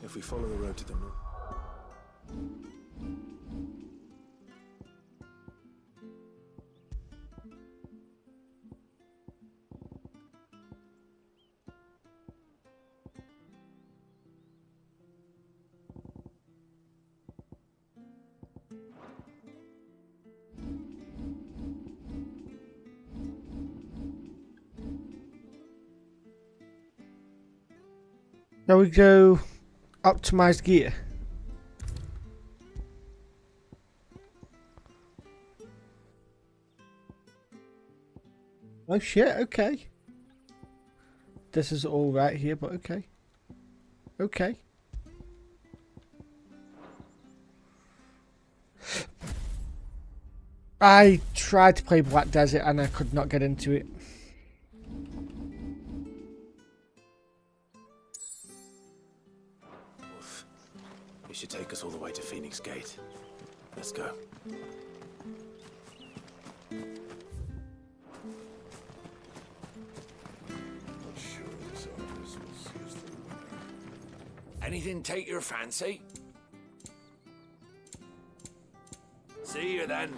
If we follow the road to the north. Now we go optimized gear. Oh shit, okay. This is all right here, but okay. Okay. I tried to play Black Desert and I could not get into it. It should take us all the way to Phoenix Gate. Let's go. Anything take your fancy? See you then.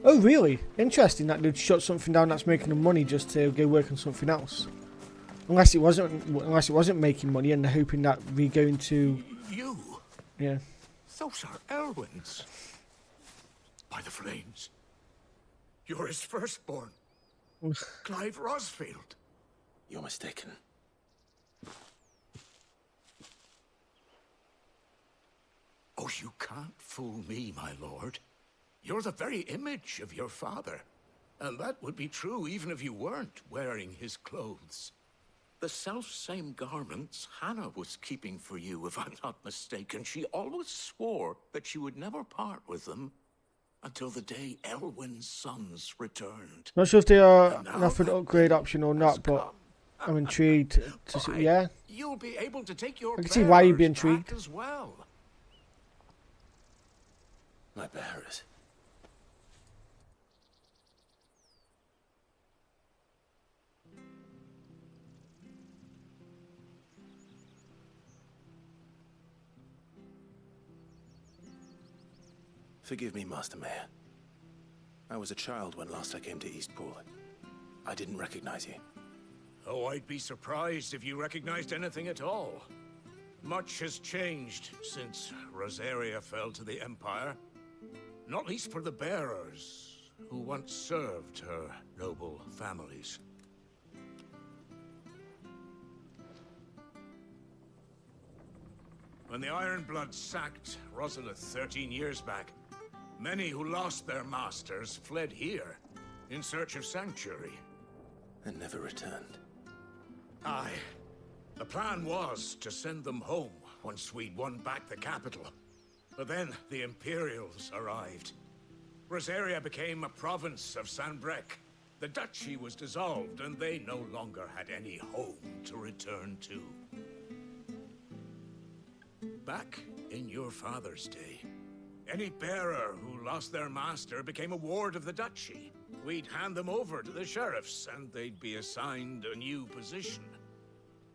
Oh really? Interesting that they'd shut something down that's making them money just to go work on something else. Unless it wasn't making money and they're hoping that we're going to... You? Yeah. Those are Elwyn's. By the flames. You're his firstborn. Clive Rosfield. You're mistaken. Oh, you can't fool me, my lord. You're the very image of your father. And that would be true even if you weren't wearing his clothes. The self-same garments Hannah was keeping for you, if I'm not mistaken. She always swore that she would never part with them until the day Elwyn's sons returned. Not sure if they are offered an upgrade option or not, but I'm intrigued to see. Yeah. You'll be able to take your I can see why you'd be bearers back intrigued. as well. My bearers. Forgive me, Master Mayor. I was a child when last I came to Eastpool. I didn't recognize you. Oh, I'd be surprised if you recognized anything at all. Much has changed since Rosaria fell to the Empire. Not least for the bearers, who once served her noble families. When the Ironbloods sacked Rosalith 13 years back, many who lost their masters fled here in search of sanctuary. And never returned. Aye. The plan was to send them home once we'd won back the capital. But then the Imperials arrived. Rosaria became a province of Sanbreque. The duchy was dissolved, and they no longer had any home to return to. Back in your father's day, any bearer who lost their master became a ward of the duchy. We'd hand them over to the sheriffs, and they'd be assigned a new position.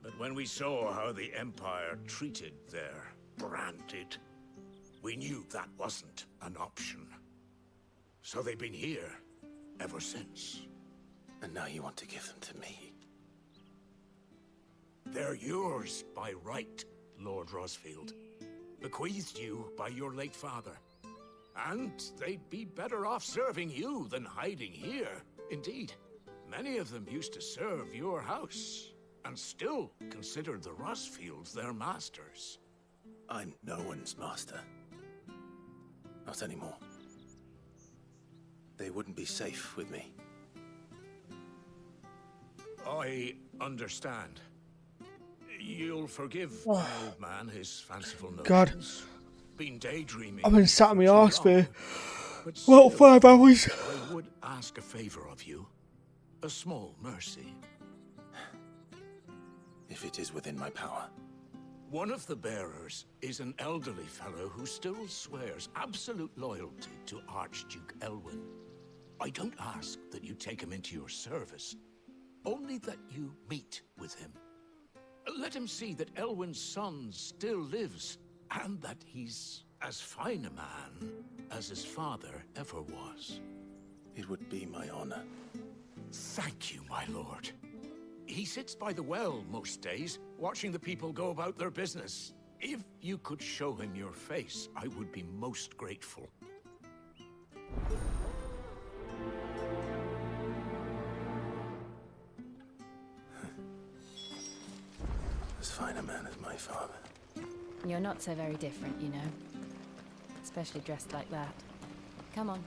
But when we saw how the Empire treated their branded, we knew that wasn't an option. So they've been here ever since. And now you want to give them to me? They're yours by right, Lord Rosfield. Bequeathed you by your late father. And they'd be better off serving you than hiding here. Indeed, many of them used to serve your house, and still considered the Rosfields their masters. I'm no one's master. Not anymore. They wouldn't be safe with me. I understand. You'll forgive an old man his fanciful notions. God. Been daydreaming. I've been sat on my arse for, But well, still, 5 hours. I would ask a favor of you. A small mercy. If it is within my power. One of the bearers is an elderly fellow who still swears absolute loyalty to Archduke Elwyn. I don't ask that you take him into your service, only that you meet with him. Let him see that Elwyn's son still lives, and that he's as fine a man as his father ever was. It would be my honor. Thank you, my lord. He sits by the well most days, watching the people go about their business. If you could show him your face, I would be most grateful. As fine a man as my father. You're not so very different, you know. Especially dressed like that. Come on,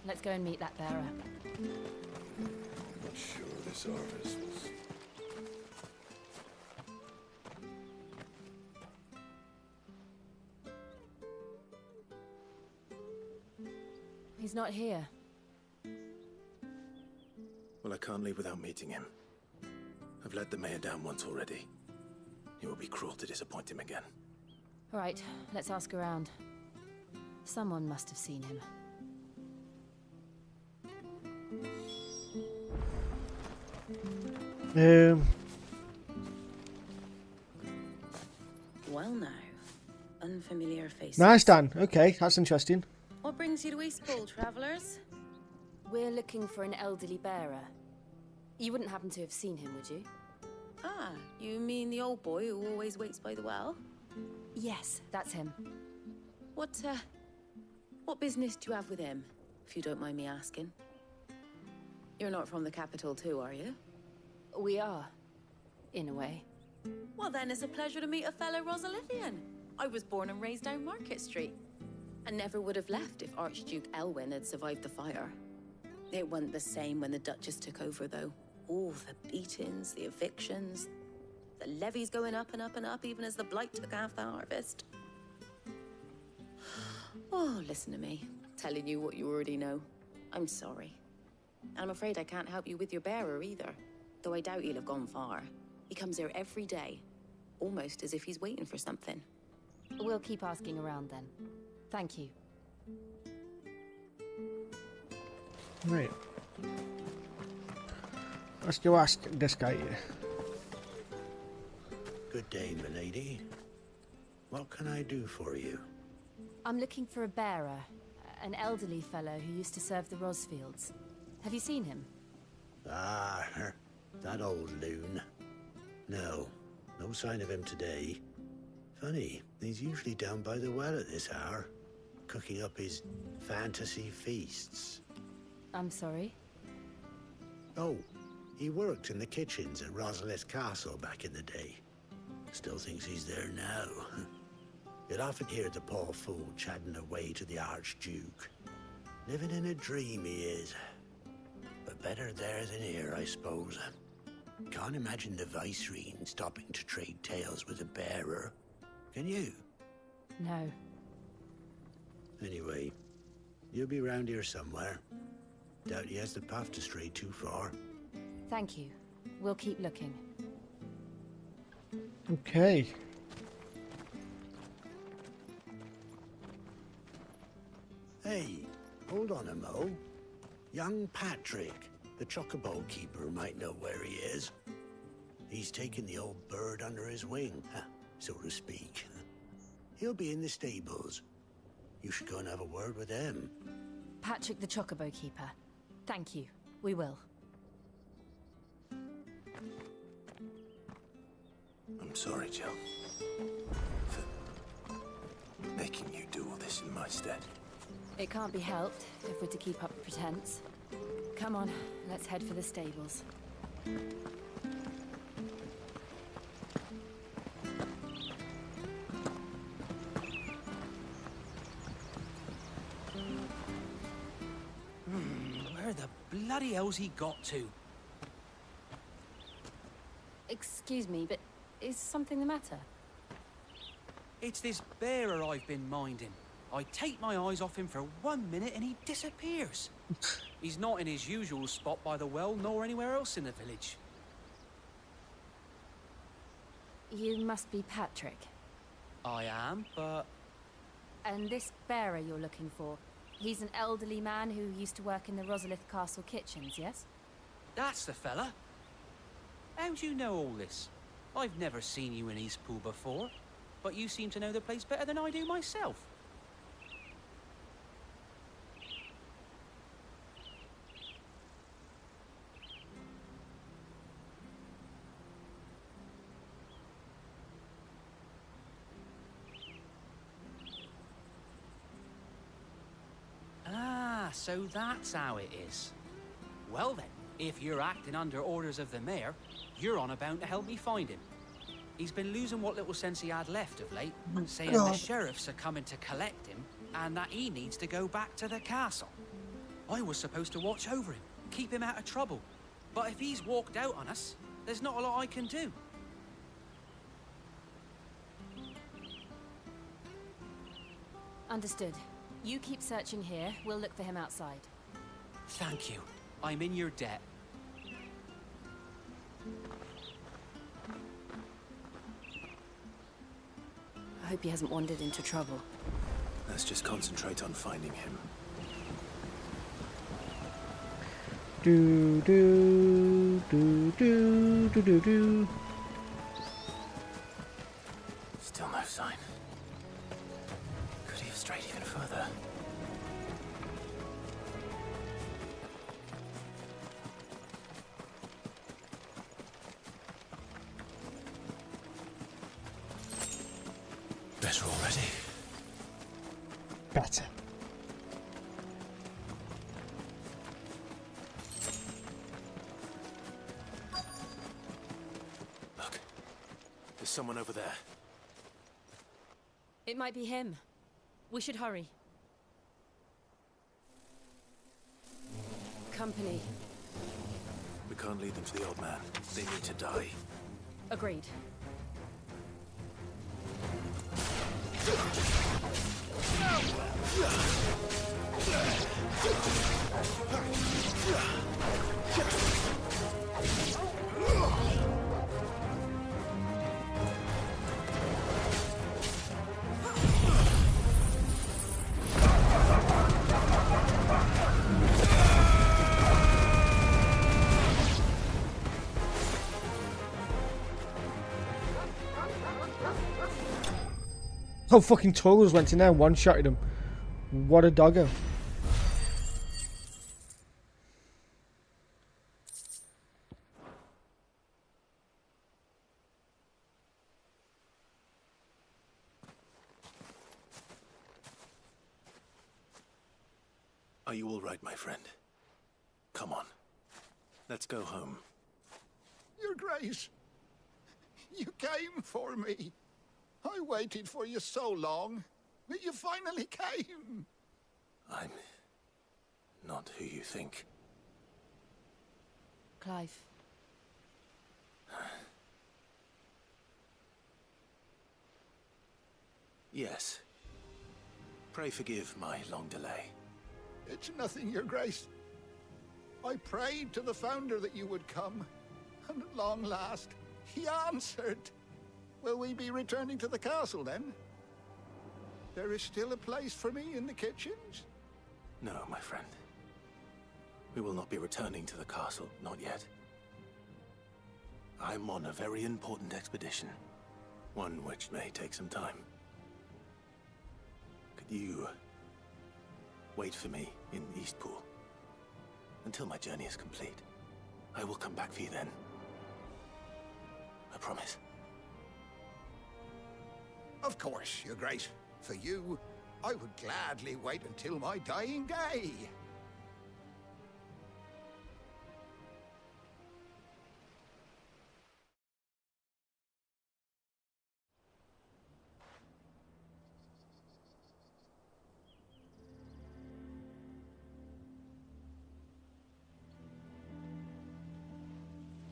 let's go and meet that bearer. Not sure this Arvis was... He's not here. Well, I can't leave without meeting him. I've let the mayor down once already. It would be cruel to disappoint him again. All right, let's ask around. Someone must have seen him. Well now, unfamiliar faces. Nice, Dan. Okay, that's interesting. What brings you to Eastpool, travellers? We're looking for an elderly bearer. You wouldn't happen to have seen him, would you? Ah, you mean the old boy who always waits by the well? Yes, that's him. What business do you have with him, if you don't mind me asking? You're not from the capital too, are you? We are, in a way. Well then, it's a pleasure to meet a fellow Rosalithian. I was born and raised down Market Street. And never would have left if Archduke Elwyn had survived the fire. It wasn't the same when the Duchess took over, though. All the beatings, the evictions, the levies going up and up and up, even as the blight took half the harvest. Oh, listen to me, telling you what you already know. I'm sorry. And I'm afraid I can't help you with your bearer either, though I doubt he'll have gone far. He comes here every day, almost as if he's waiting for something. We'll keep asking around then. Thank you. Right. Let's go ask this guy here. Good day, milady. What can I do for you? I'm looking for a bearer. An elderly fellow who used to serve the Rosfields. Have you seen him? Ah, that old loon. No sign of him today. Funny, he's usually down by the well at this hour, cooking up his fantasy feasts. I'm sorry? Oh, he worked in the kitchens at Rosalith Castle back in the day. Still thinks he's there now. You'd often hear the poor fool chatting away to the Archduke. Living in a dream he is. But better there than here, I suppose. Can't imagine the Vicereine stopping to trade tales with a bearer. Can you? No. Anyway, you'll be round here somewhere. Doubt he has the path to stray too far. Thank you. We'll keep looking. Okay. Hey, hold on a mo. Young Patrick, the chocobo keeper, might know where he is. He's taken the old bird under his wing, so to speak. He'll be in the stables. You should go and have a word with him. Patrick the Chocobo Keeper. Thank you. We will. I'm sorry, Jill. For making you do all this in my stead. It can't be helped if we're to keep up the pretense. Come on, let's head for the stables. Where the bloody hell's he got to? Excuse me, but is something the matter? It's this bearer I've been minding. I take my eyes off him for 1 minute and he disappears. He's not in his usual spot by the well, nor anywhere else in the village. You must be Patrick. I am, but... And this bearer you're looking for, he's an elderly man who used to work in the Rosalith Castle kitchens, yes? That's the fella. How'd you know all this? I've never seen you in Eastpool before, but you seem to know the place better than I do myself. So that's how it is. Well then, if you're acting under orders of the mayor, you're on about to help me find him. He's been losing what little sense he had left of late, saying the sheriffs are coming to collect him, and that he needs to go back to the castle. I was supposed to watch over him, keep him out of trouble. But if he's walked out on us, there's not a lot I can do. Understood. You keep searching here, we'll look for him outside. Thank you. I'm in your debt. I hope he hasn't wandered into trouble. Let's just concentrate on finding him. Do do do do do do do. Still no sign. Could he have strayed even further? Better already. Better. Look. There's someone over there. It might be him. We should hurry. Company. We can't lead them to the old man. They need to die. Agreed. Oh, fucking Toros went in there and one-shotted him. What a doggo. Are you all right, my friend? Come on. Let's go home. Your Grace, you came for me. I waited for you so long, but you finally came. I'm not who you think. Clive. Yes. Pray forgive my long delay. It's nothing, Your Grace. I prayed to the Founder that you would come, and at long last, he answered. Will we be returning to the castle, then? There is still a place for me in the kitchens? No, my friend. We will not be returning to the castle, not yet. I'm on a very important expedition, one which may take some time. Could you wait for me in Eastpool until my journey is complete? I will come back for you then. I promise. Of course, Your Grace. For you, I would gladly wait until my dying day.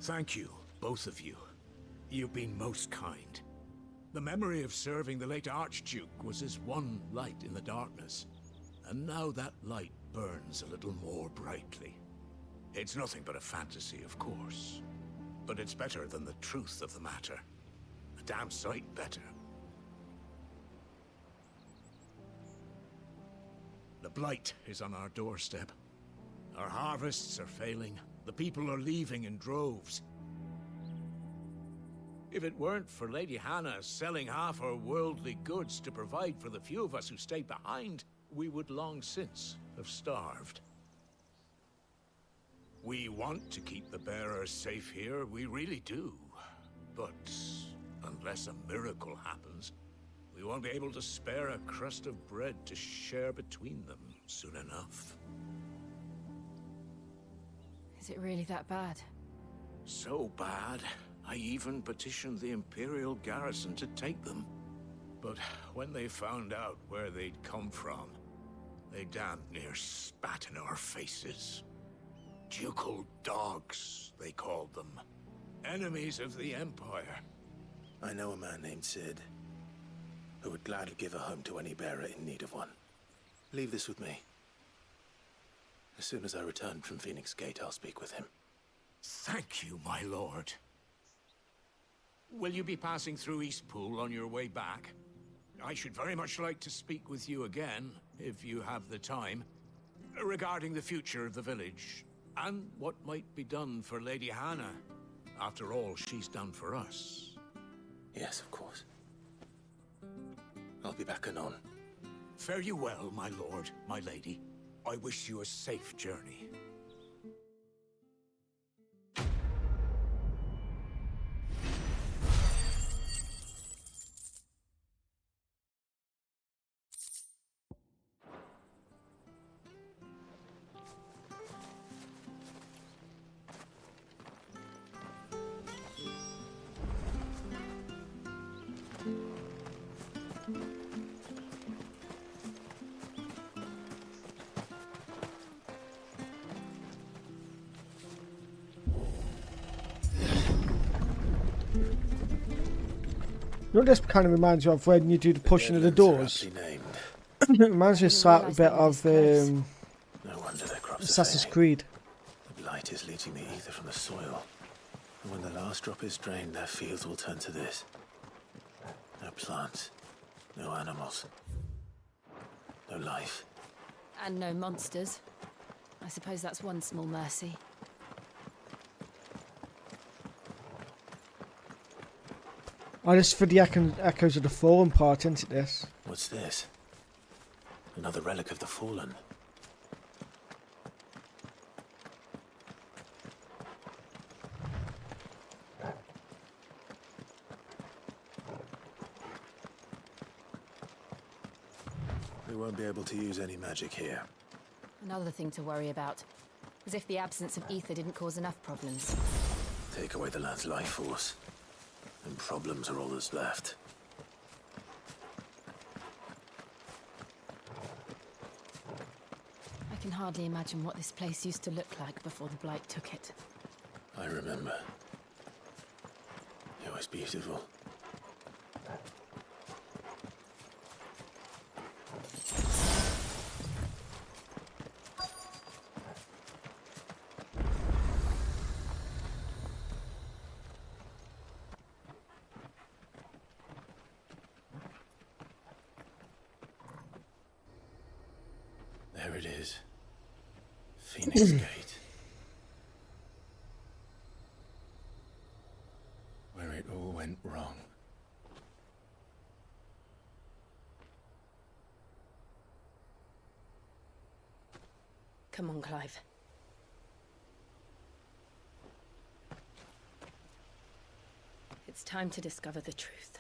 Thank you, both of you. You've been most kind. The memory of serving the late Archduke was as one light in the darkness, and now that light burns a little more brightly. It's nothing but a fantasy, of course, but it's better than the truth of the matter. A damn sight better. The blight is on our doorstep. Our harvests are failing. The people are leaving in droves. If it weren't for Lady Hannah selling half her worldly goods to provide for the few of us who stayed behind, we would long since have starved. We want to keep the bearers safe here, we really do. But unless a miracle happens, we won't be able to spare a crust of bread to share between them soon enough. Is it really that bad? So bad, I even petitioned the Imperial garrison to take them. But when they found out where they'd come from, they damn near spat in our faces. Ducal dogs, they called them. Enemies of the Empire. I know a man named Sid, who would gladly give a home to any bearer in need of one. Leave this with me. As soon as I return from Phoenix Gate, I'll speak with him. Thank you, my lord. Will you be passing through Eastpool on your way back? I should very much like to speak with you again, if you have the time, regarding the future of the village, and what might be done for Lady Hannah, after all she's done for us. Yes, of course. I'll be back anon. Fare you well, my lord, my lady. I wish you a safe journey. You know what this kind of reminds you of when you do the pushing of the doors? It reminds me a slight bit of No wonder their crops Assassin's are failing. Creed. The blight is leaching the ether from the soil. And when the last drop is drained, their fields will turn to this. No plants, no animals, no life. And no monsters. I suppose that's one small mercy. Oh, this is for the echoes of the fallen part, isn't it, this? What's this? Another relic of the fallen. We won't be able to use any magic here. Another thing to worry about. As if the absence of ether didn't cause enough problems. Take away the lad's life force, and problems are all that's left. I can hardly imagine what this place used to look like before the Blight took it. I remember. It was beautiful. There it is. Phoenix Gate. Where it all went wrong. Come on, Clive. It's time to discover the truth.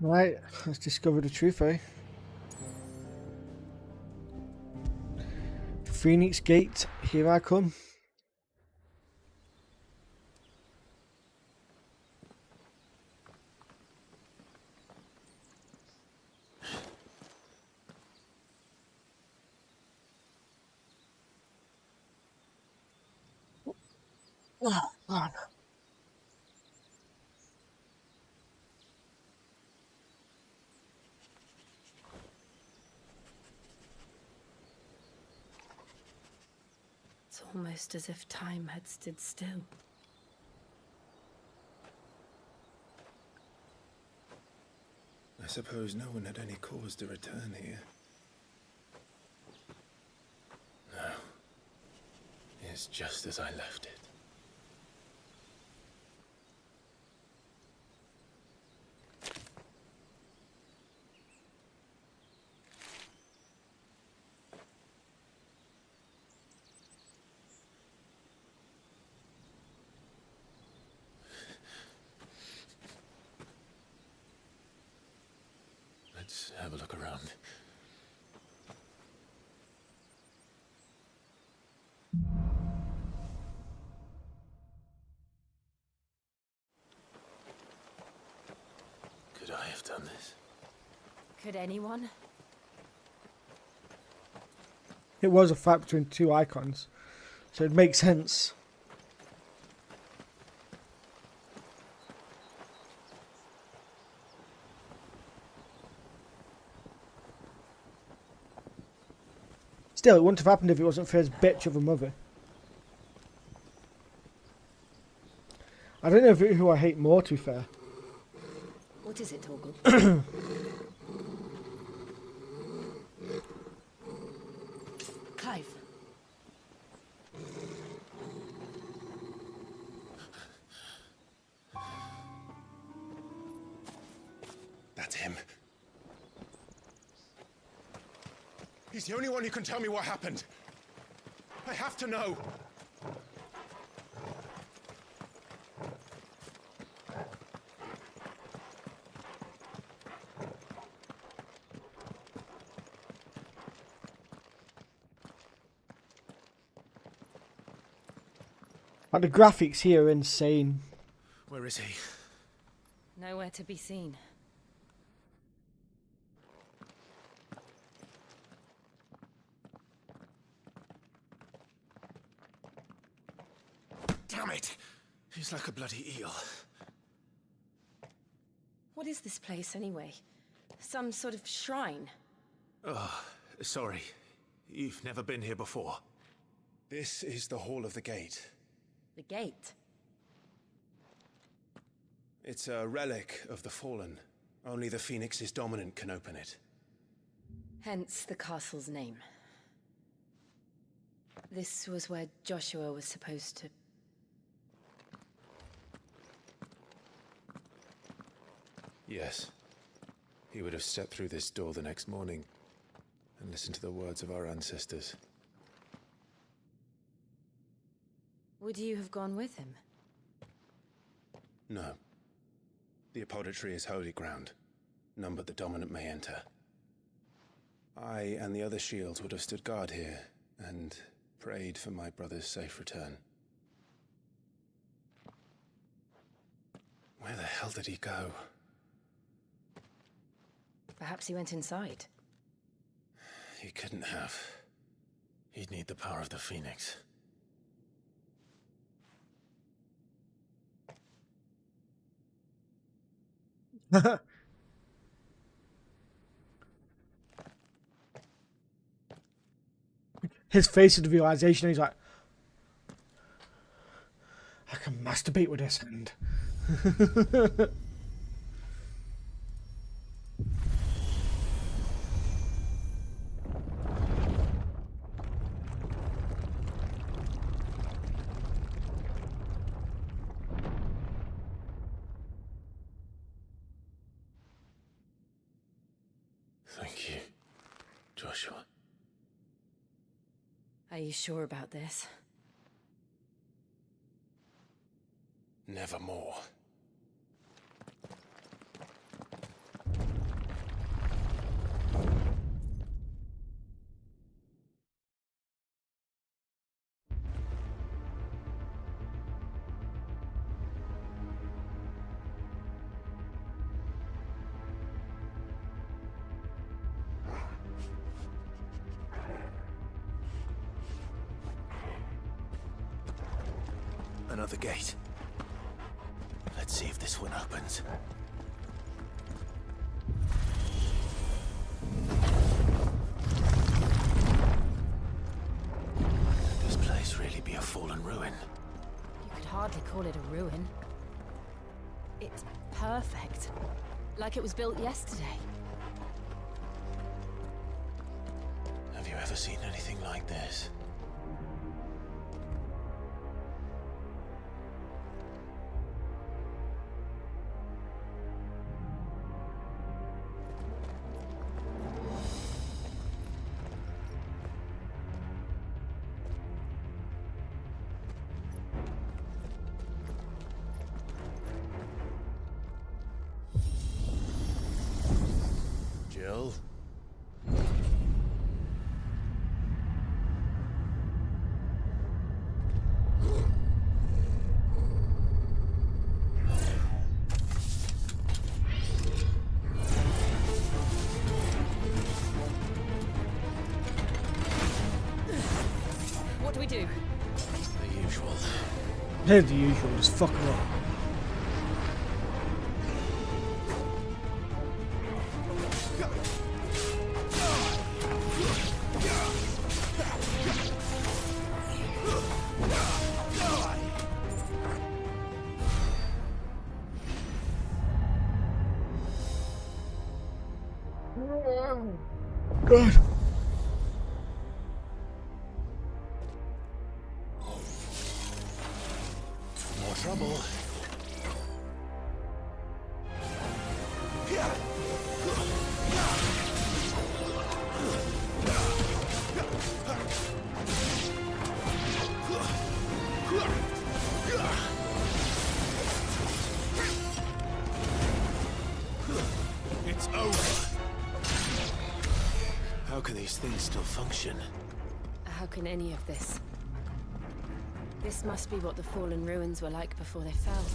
Right, let's discover the truth, eh? Phoenix Gate, here I come. Oh, God. It's almost as if time had stood still. I suppose no one had any cause to return here. No. It's just as I left it. Let's have a look around. Could I have done this? Could anyone? It was a fight between two icons, so it makes sense. Still, it wouldn't have happened if it wasn't for his bitch of a mother. I don't know who I hate more, to be fair. What is it, Torgal? Clive. That's him. He's the only one who can tell me what happened. I have to know. Like, the graphics here are insane. Where is he? Nowhere to be seen. Damn it! He's like a bloody eel. What is this place, anyway? Some sort of shrine? Oh, sorry. You've never been here before. This is the Hall of the Gate. The gate? It's a relic of the Fallen. Only the Phoenix's dominant can open it. Hence the castle's name. This was where Joshua was supposed to... Yes. he would have stepped through this door the next morning and listened to the words of our ancestors. Would you have gone with him? No. The apodatory is holy ground. None but the dominant may enter. I and the other shields would have stood guard here and prayed for my brother's safe return. Where the hell did he go? Perhaps he went inside. He couldn't have. He'd need the power of the Phoenix. His face of the realization, he's like, I can masturbate with this hand. Thank you, Joshua. Are you sure about this? Nevermore. Another gate. Let's see if this one opens. Could this place really be a fallen ruin? You could hardly call it a ruin. It's perfect. Like it was built yesterday. Have you ever seen anything like this? Jill? What do we do? The usual. Here's the usual, just fuck her up. God. More trouble. It's over. How can these things still function? How can any of this? This must be what the fallen ruins were like before they fell.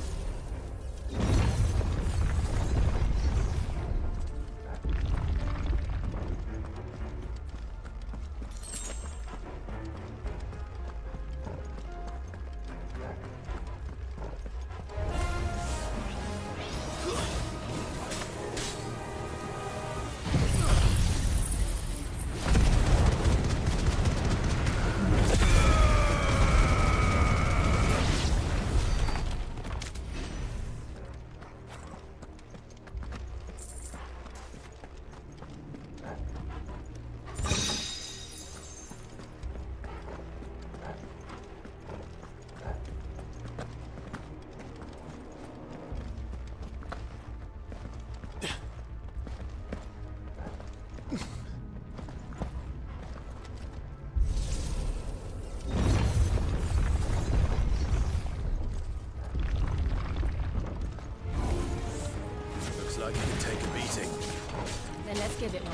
Let's give it one.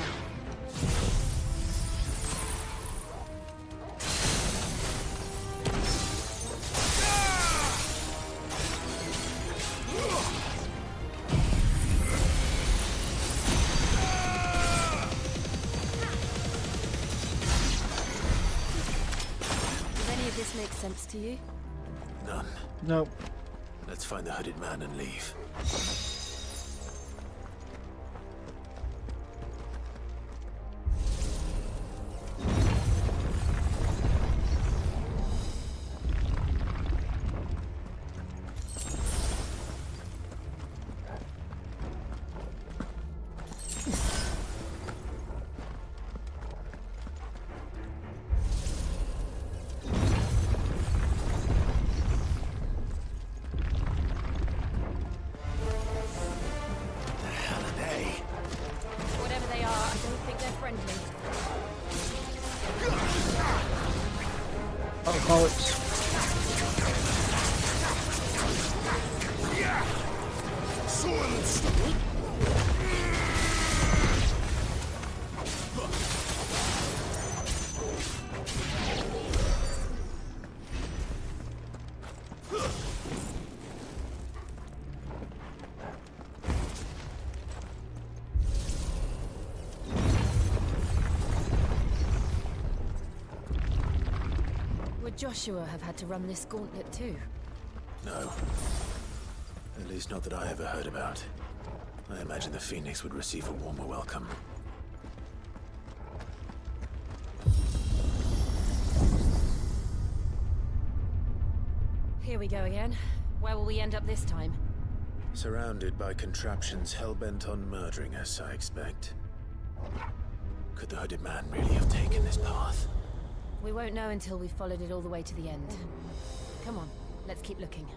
Does any of this make sense to you? None. No. Let's find the hooded man and leave. Whatever they are, I don't think they're friendly. Alcoholics. Would Joshua have had to run this gauntlet too? No. At least not that I ever heard about. I imagine the Phoenix would receive a warmer welcome. Here we go again. Where will we end up this time? Surrounded by contraptions hell-bent on murdering us, I expect. Could the hooded man really have taken this path? We won't know until we've followed it all the way to the end. Come on, let's keep looking.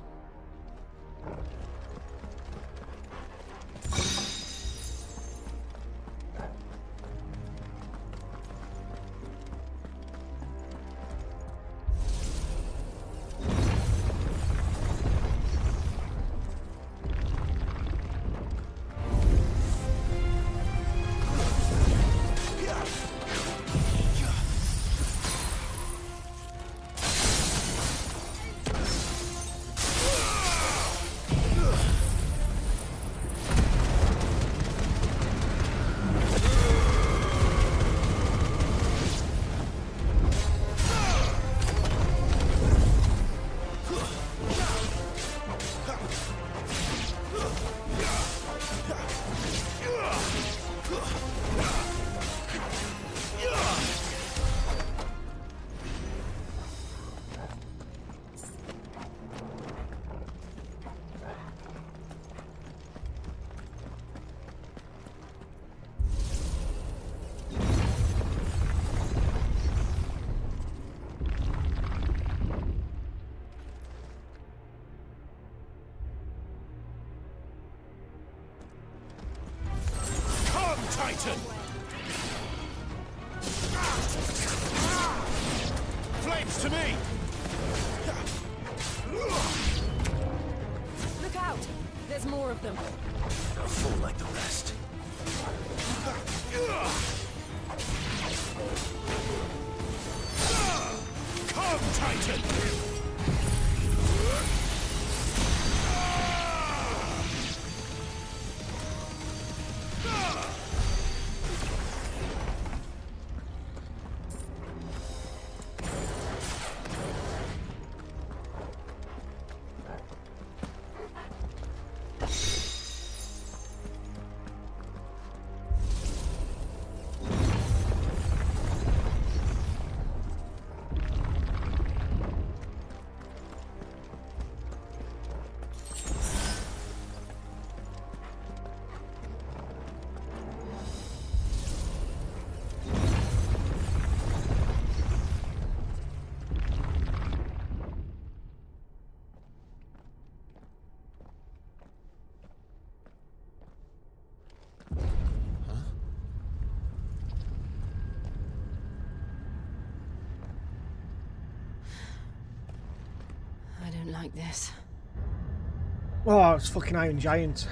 Titan! Flames to me! Look out! There's more of them. They'll fall like the rest. Come, Titan! I don't like this. Oh, it's fucking Iron Giant.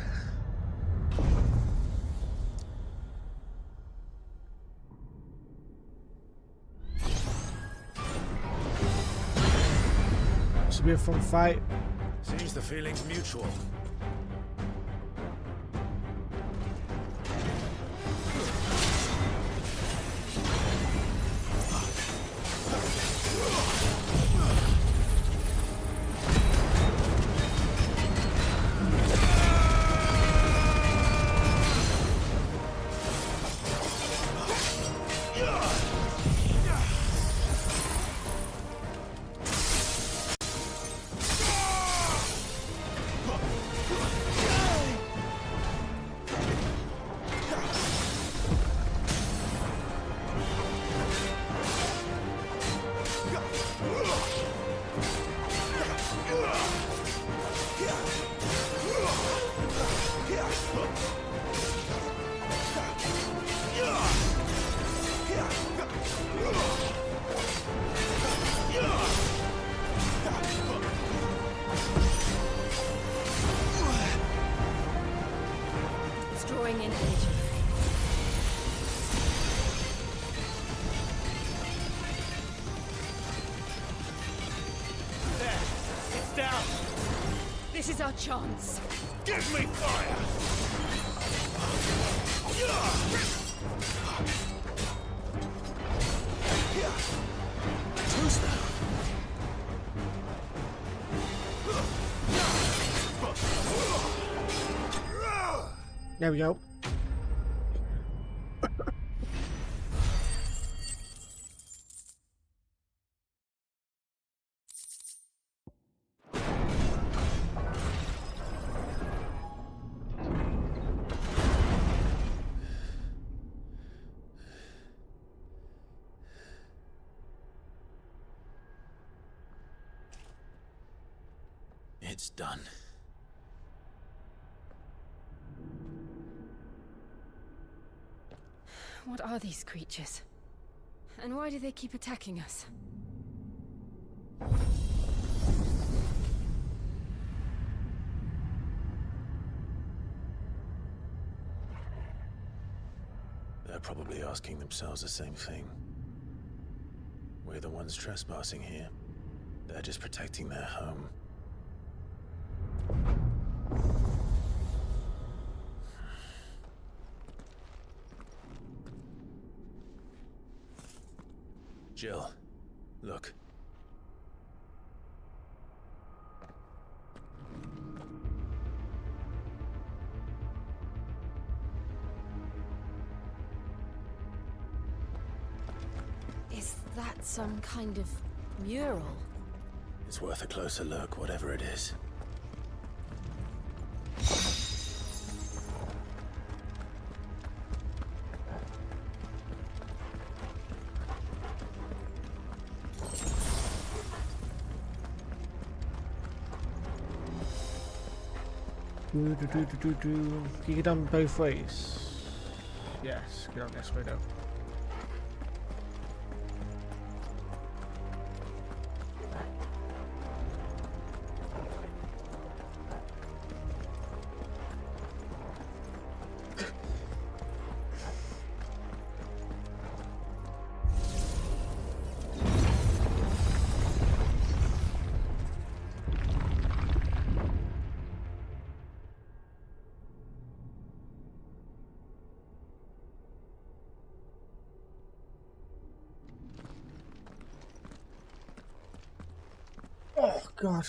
This will be a fun fight. Seems the feeling's mutual. It's drawing in energy. There! It's down! This is our chance. Give me fire! Who's that? There we go. It's done. What are these creatures? And why do they keep attacking us? They're probably asking themselves the same thing. We're the ones trespassing here. They're just protecting their home. Jill, look. Is that some kind of mural? It's worth a closer look, whatever it is. Can you get on both ways? Yes, get on this way now. Oh God.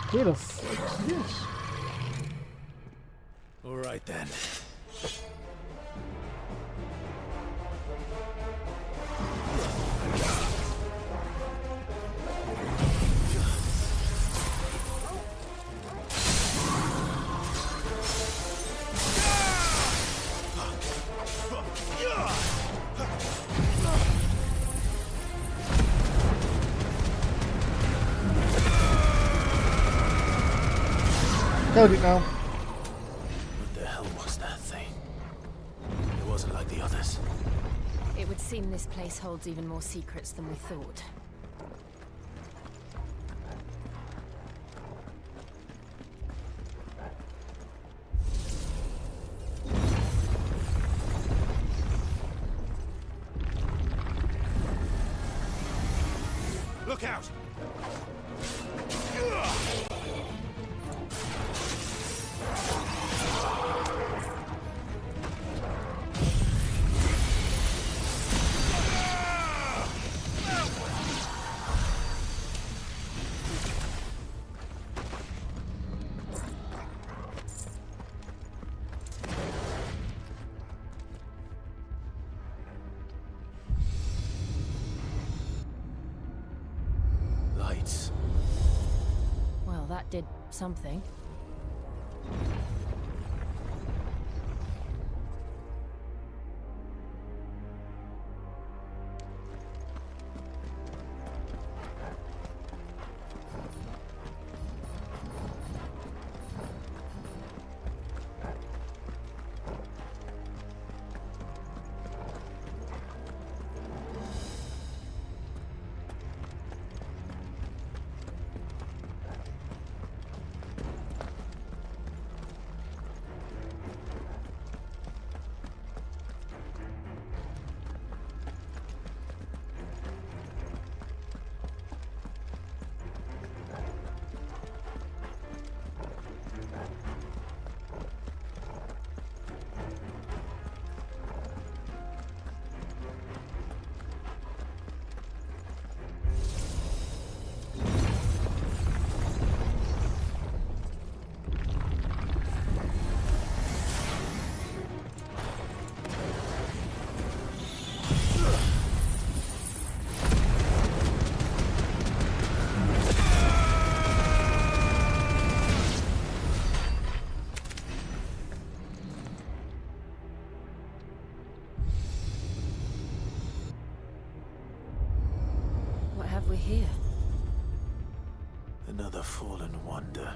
Who the fuck is this? All right then. Killed it now. What the hell was that thing? It wasn't like the others. It would seem this place holds even more secrets than we thought. Look out! Lights. Well, that did something. What have we here? Another fallen wonder.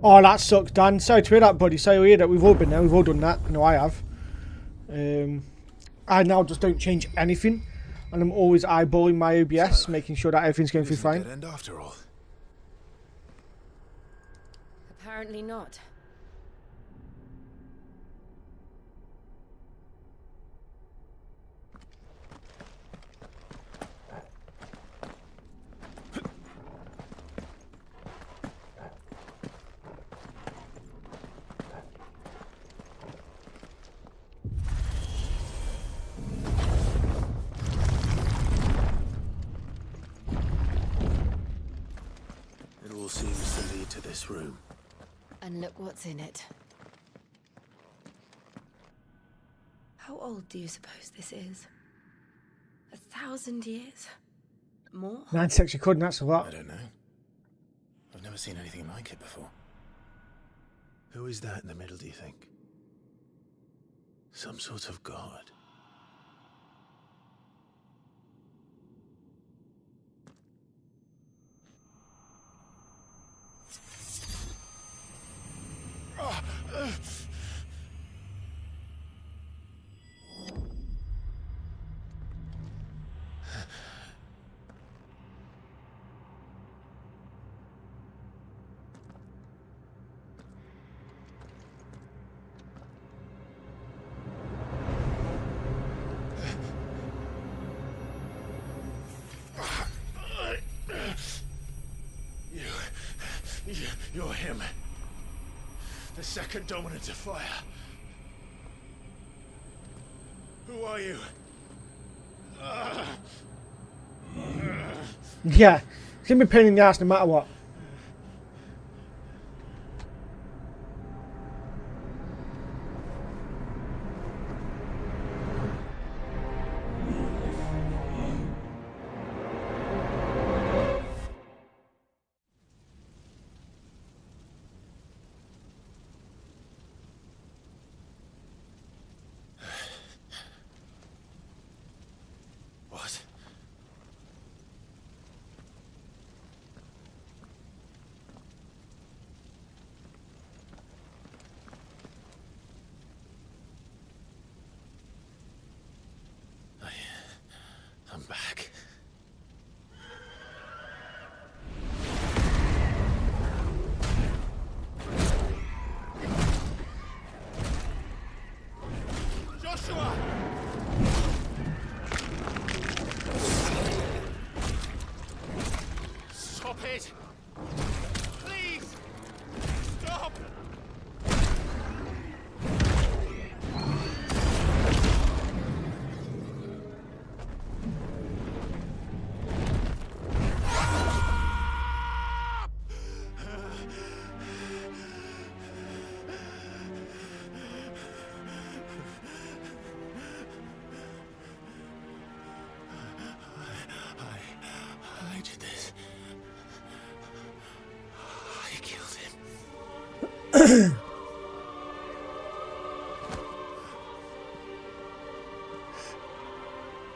Oh, that sucks, Dan. Sorry to hear that, buddy. Sorry to hear that. We've all been there. We've all done that. I know I have. I now just don't change anything. And I'm always eyeballing my OBS, making sure that everything's going through fine. Dead end after all. Apparently not. It all seems to lead to this room. And look what's in it. How old do you suppose this is? 1,000 years? More? 96 you couldn't, that's a lot. I don't know. I've never seen anything like it before. Who is that in the middle, do you think? Some sort of god. You're him. The second dominant of fire. Who are you? Yeah, it's going to be a pain in the ass no matter what.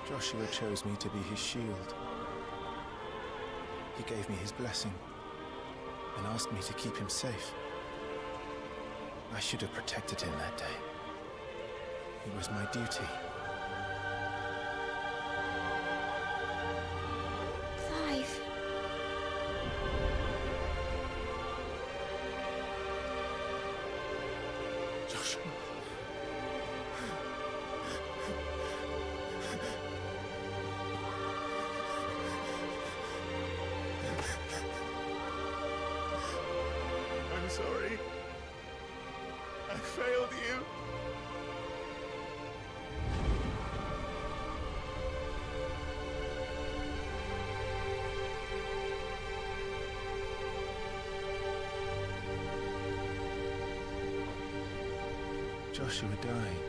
Joshua chose me to be his shield. He gave me his blessing and asked me to keep him safe. I should have protected him that day. It was my duty. Clive. Joshua. I'm sorry. I failed you. Joshua died.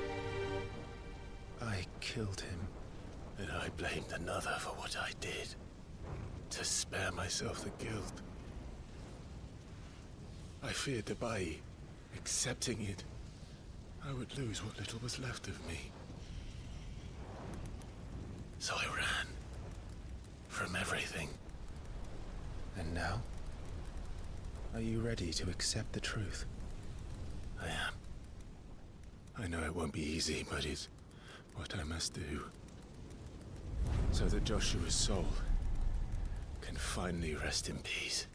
I killed him. And I blamed another for what I did. To spare myself the guilt. I feared that by accepting it, I would lose what little was left of me. So I ran. From everything. And now? Are you ready to accept the truth? I am. I know it won't be easy, but it's what I must do. So that Joshua's soul can finally rest in peace.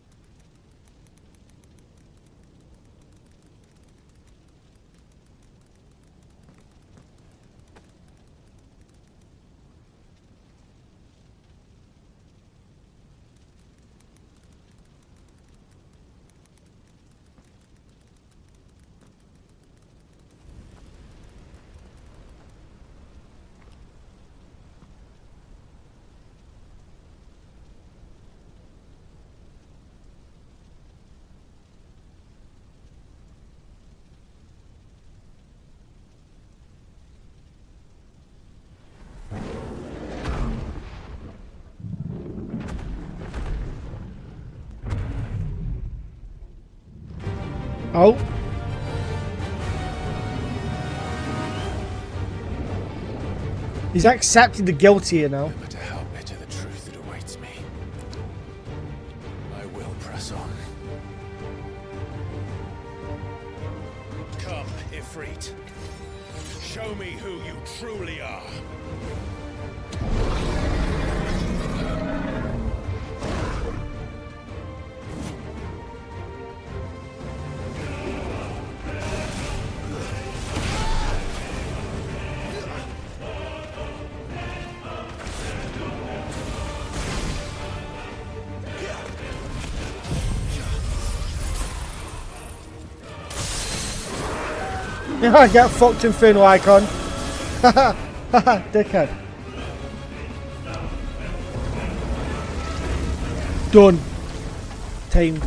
Oh. He's accepted the guilt here now. No matter how bitter the truth that awaits me, I will press on. Come, Ifrit. Show me who you truly are. I get fucked Infernal Icon. Haha, haha, dickhead. Done. Tamed.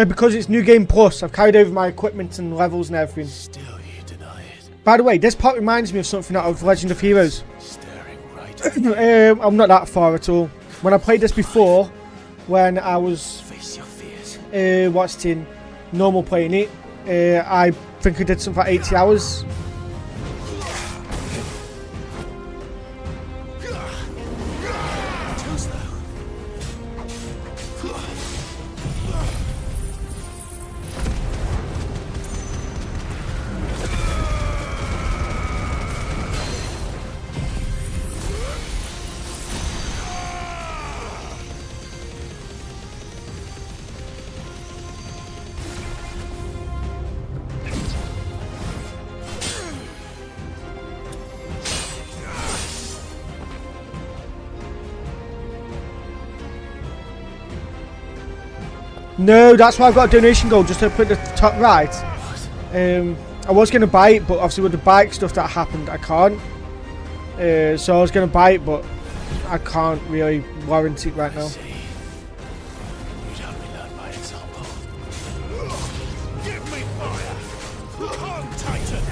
Because it's New Game Plus, I've carried over my equipment and levels and everything. Still you deny it. By the way, this part reminds me of something out of Legend of Heroes. Staring right at I'm not that far at all. When I played this before, when I was Face your fears. watched in normal playing it, I think I did something like 80 hours. Too slow. No, that's why I've got a donation goal, just to put the top right. I was going to buy it, but obviously with the bike stuff that happened, I can't. So I was going to buy it, but I can't really warrant it right now. Give me fire! Come, Titan!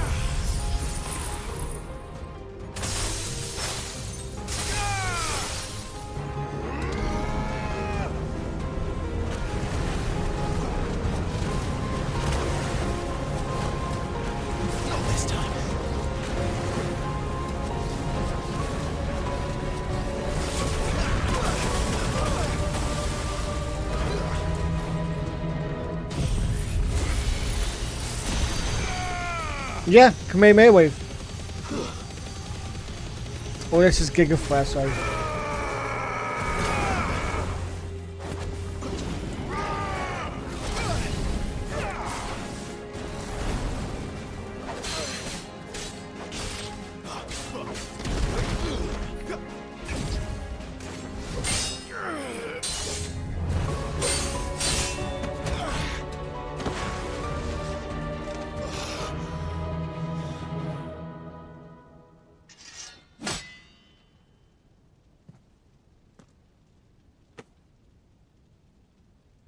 Not this time. Yeah, Kamehameha Wave. Oh, this is Giga Flare, sorry.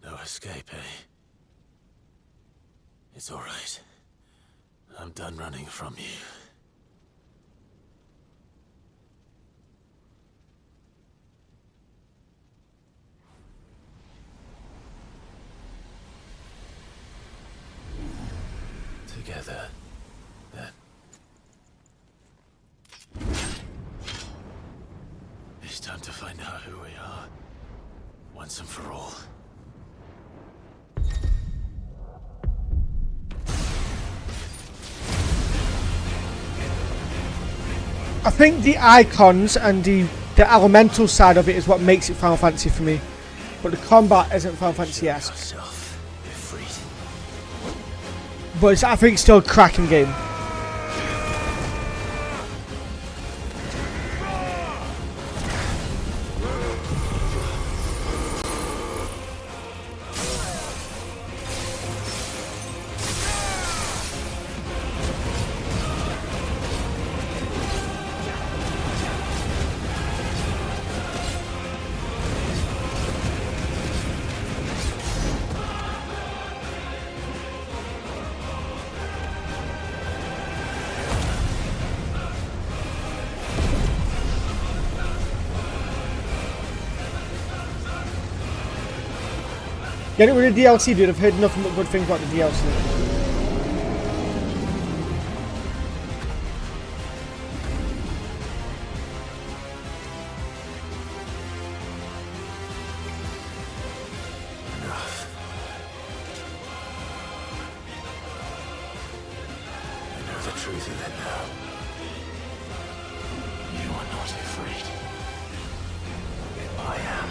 No escape, eh? It's all right. I'm done running from you. Together, then. It's time to find out who we are, once and for all. I think the icons and the elemental side of it is what makes it Final Fantasy for me. But the combat isn't Final Fantasy-esque. But I think it's still a cracking game. Get it with the DLC, dude. I've heard nothing but good things about the DLC. I know the truth of it now. You are not afraid. I am.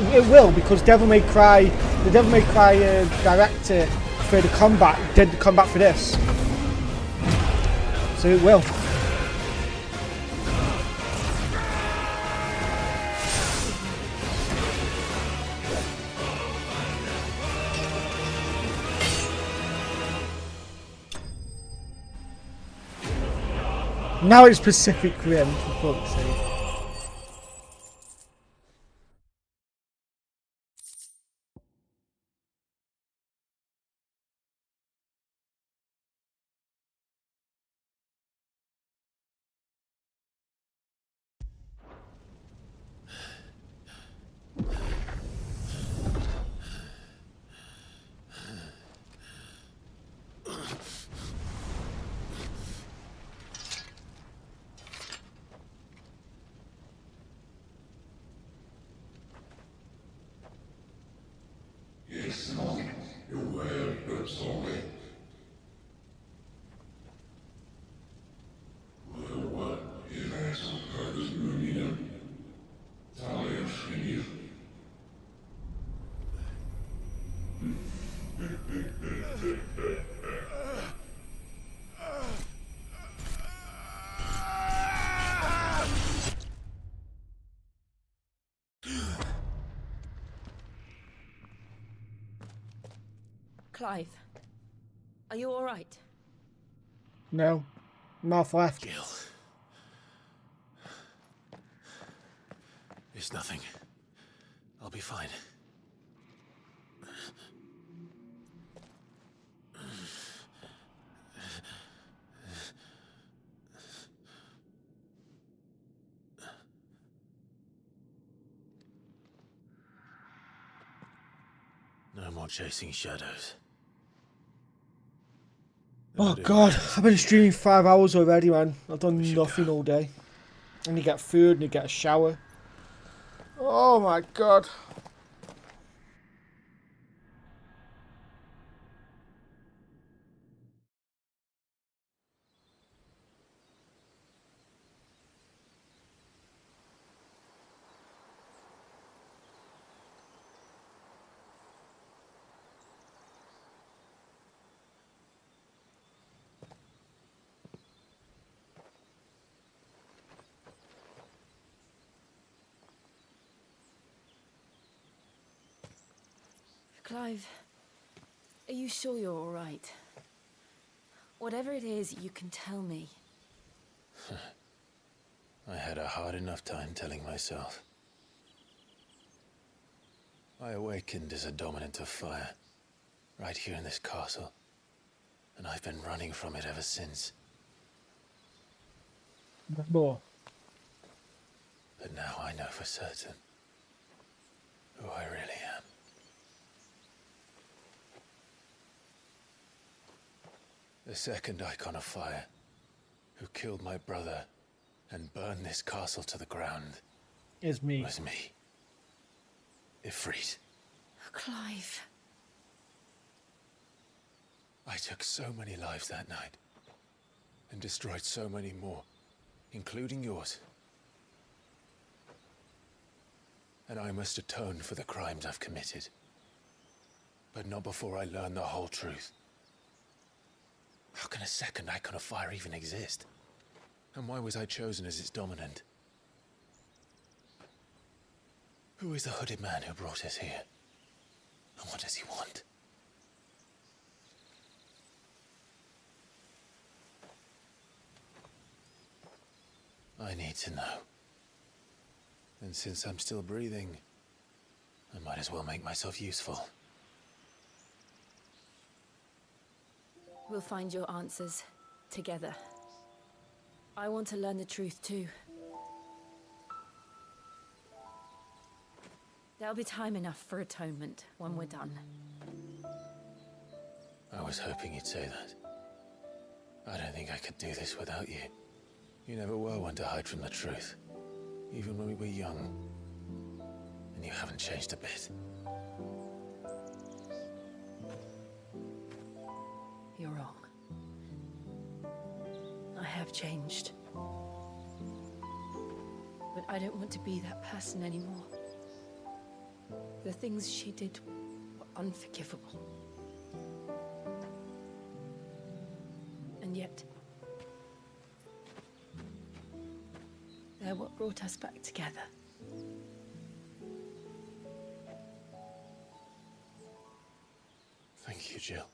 It will, because the Devil May Cry director for the combat did the combat for this, so it will. Now it's Pacific Rim, for fuck's sake. Clive, are you all right? No. Mouth left. Jill. It's nothing. I'll be fine. No more chasing shadows. Oh god, I've been streaming 5 hours already, man. I've done nothing all day. And you get food and you get a shower. Oh my god. Clive, are you sure you're all right? Whatever it is, you can tell me. I had a hard enough time telling myself. I awakened as a dominant of fire, right here in this castle, and I've been running from it ever since. More. But now I know for certain who I really am. The second icon of fire, who killed my brother and burned this castle to the ground, Is me. was me. Ifrit. Clive. I took so many lives that night, and destroyed so many more, including yours. And I must atone for the crimes I've committed. But not before I learn the whole truth. How can a second icon of fire even exist? And why was I chosen as its dominant? Who is the hooded man who brought us here? And what does he want? I need to know. And since I'm still breathing, I might as well make myself useful. We'll find your answers together. I want to learn the truth too. There'll be time enough for atonement when we're done. I was hoping you'd say that. I don't think I could do this without you. You never were one to hide from the truth, even when we were young. And you haven't changed a bit. You're wrong. I have changed. But I don't want to be that person anymore. The things she did were unforgivable. And yet, they're what brought us back together. Thank you, Jill.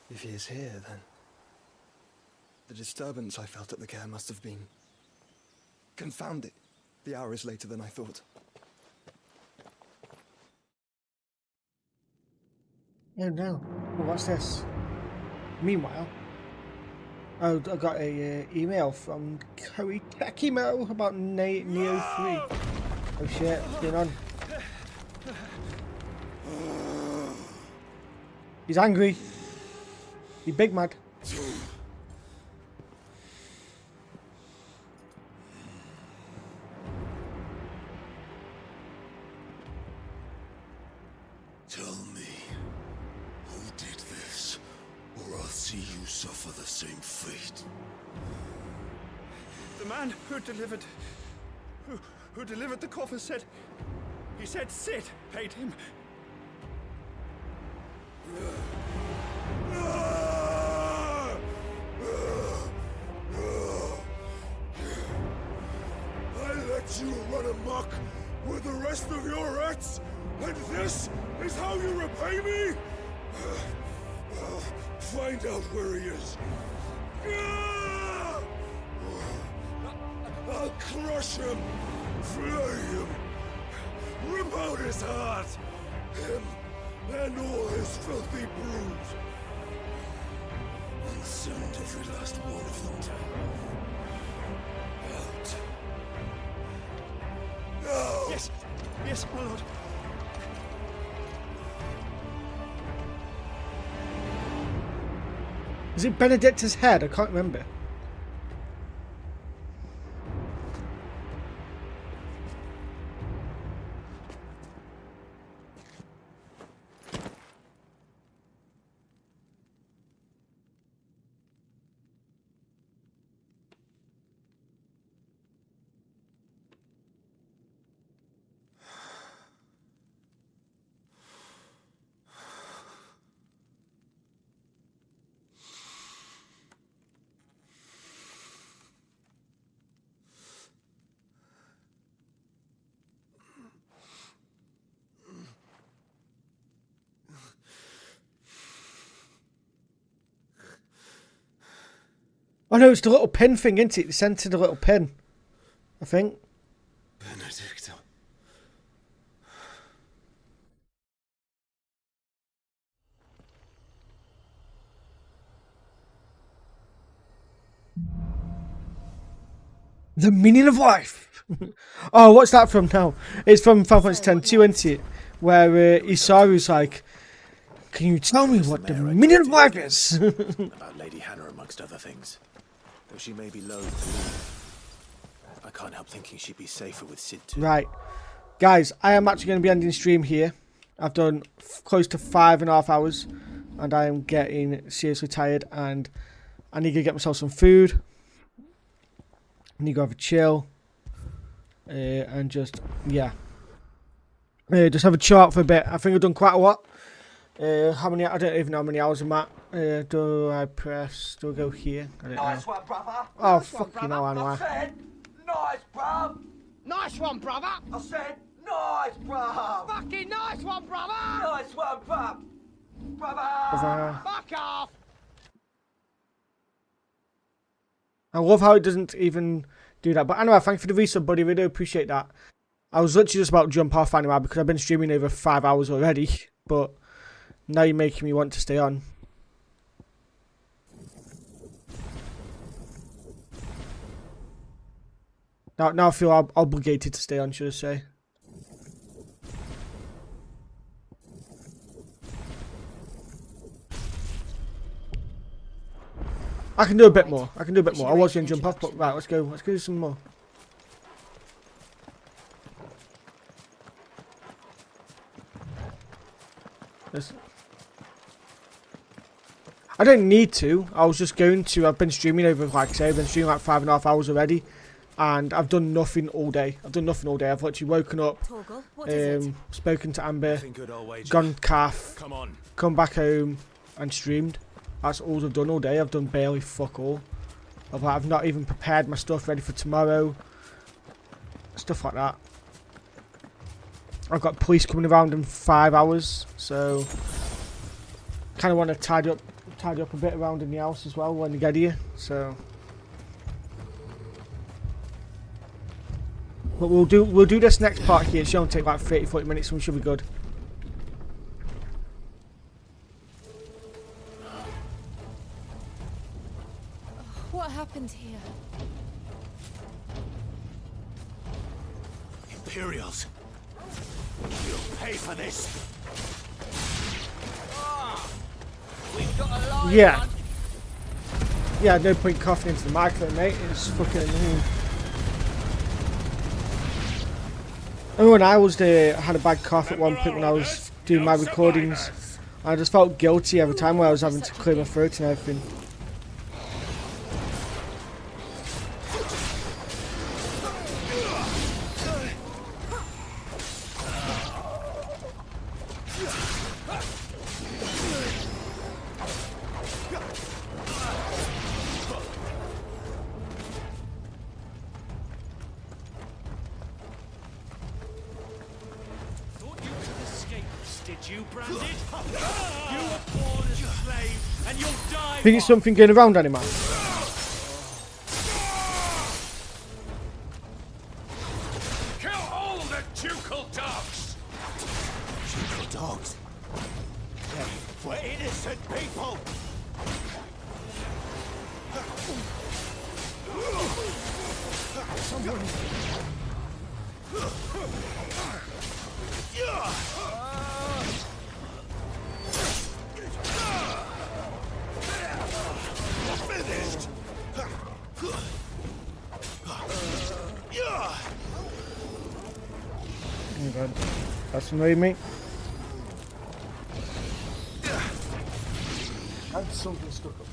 If he is here, then the disturbance I felt at the care must have been... Confound it. The hour is later than I thought. Oh no. Well, what's this? Meanwhile, I got a email from Cory Tekimo about Neo 3. Oh shit, what's going on? He's angry. He's big mad. Tell me, who did this, or I'll see you suffer the same fate. The man who delivered the coffer said... He said Sid paid him. because you run amok with the rest of your rats? And this is how you repay me? I'll find out where he is. I'll crush him, flay him, rip out his heart, him and all his filthy brood. And send every last one of them down. Out. No! Yes! Yes, my lord. Is it Benedicta's head? I can't remember. Oh no, it's the little pin thing, isn't it? They sent the little pin, I think. Benedicta. The meaning of life. Oh, what's that from now? It's from Final Fantasy X-2, isn't it? Where Isaru's like, can you tell me what the meaning of life is? About Lady Hannah, amongst other things. Though she may be loath to leave, I can't help thinking she'd be safer with Sid too. Right. Guys, I am actually going to be ending the stream here. I've done close to 5.5 hours. And I am getting seriously tired. And I need to get myself some food. I need to go have a chill. And just, yeah. Just have a chat for a bit. I think I've done quite a lot. How many? I don't even know how many hours I'm at. Do I press? Do I go here? I don't Nice know. one, brother. Oh, Nice one, fucking brother. hell, Anwar. I said, nice, bruv. Nice one, brother. I said, nice, bruv. Fucking nice one, brother. Nice one, bruv. Brother. Fuck off. I love how it doesn't even do that. But anyway, thank you for the resub, buddy. Really appreciate that. I was literally just about to jump off anyway because I've been streaming over 5 hours already. But now you're making me want to stay on. Now I feel obligated to stay on, should I say. I can do a bit more. I can do a bit more. I was going to jump off, but right, let's go. Let's do some more. I don't need to. I was just going to. I've been streaming over, like I say, I've been streaming like 5.5 hours already. And I've done nothing all day. I've literally woken up, spoken to Amber, gone calf, come back home and streamed. That's all I've done all day. I've done barely fuck all. I've not even prepared my stuff ready for tomorrow. Stuff like that. I've got police coming around in 5 hours, so kind of want to tidy up a bit around in the house as well when you get here. So, but we'll do this next part here. It should only take like 30-40 minutes, and we should be good. What happened here? Imperials. You'll pay for this. We've got a line. Yeah. Yeah, no point coughing into the microphone, mate. It's fucking annoying. Oh, and I had a bad cough at one point when I was doing my recordings. I just felt guilty every time where I was having to clear my throat and everything. branded. You were born as a slave, and you'll die. Think it's something going around, animal? Kill all the ducal dogs. Ducal dogs? We're innocent people. Someone. Finished. Oh god, that's annoying me. That's something stuck up.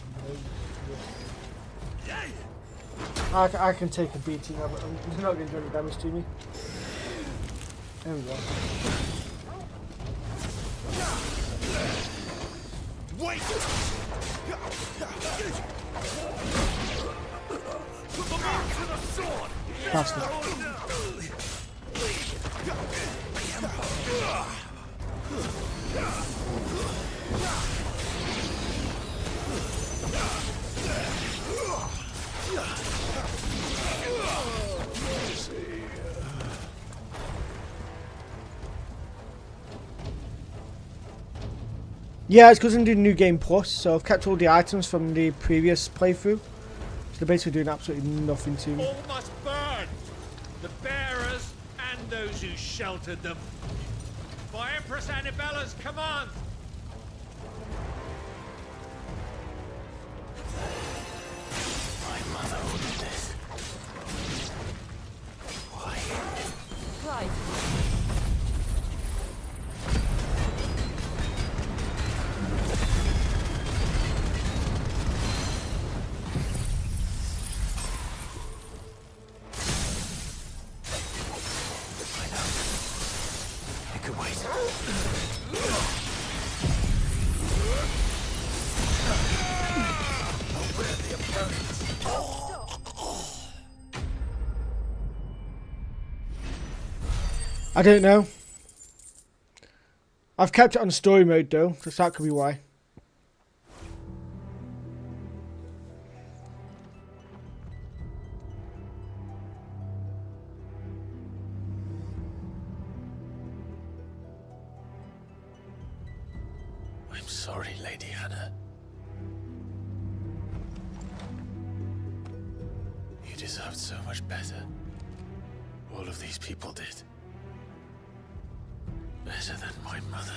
I can take a beating. It's not going to do any damage to me. There we go. Wait! Put the mark to the sword! Bastard. Yeah, it's because I'm doing New Game Plus, so I've kept all the items from the previous playthrough. So they're basically doing absolutely nothing to me. All must burn! The bearers and those who sheltered them. By Empress Annabella's command! My mother ordered this. Why? Right. I don't know. I've kept it on story mode though, so that could be why. I'm sorry, Lady Hannah. You deserved so much better. All of these people did. Better than my mother.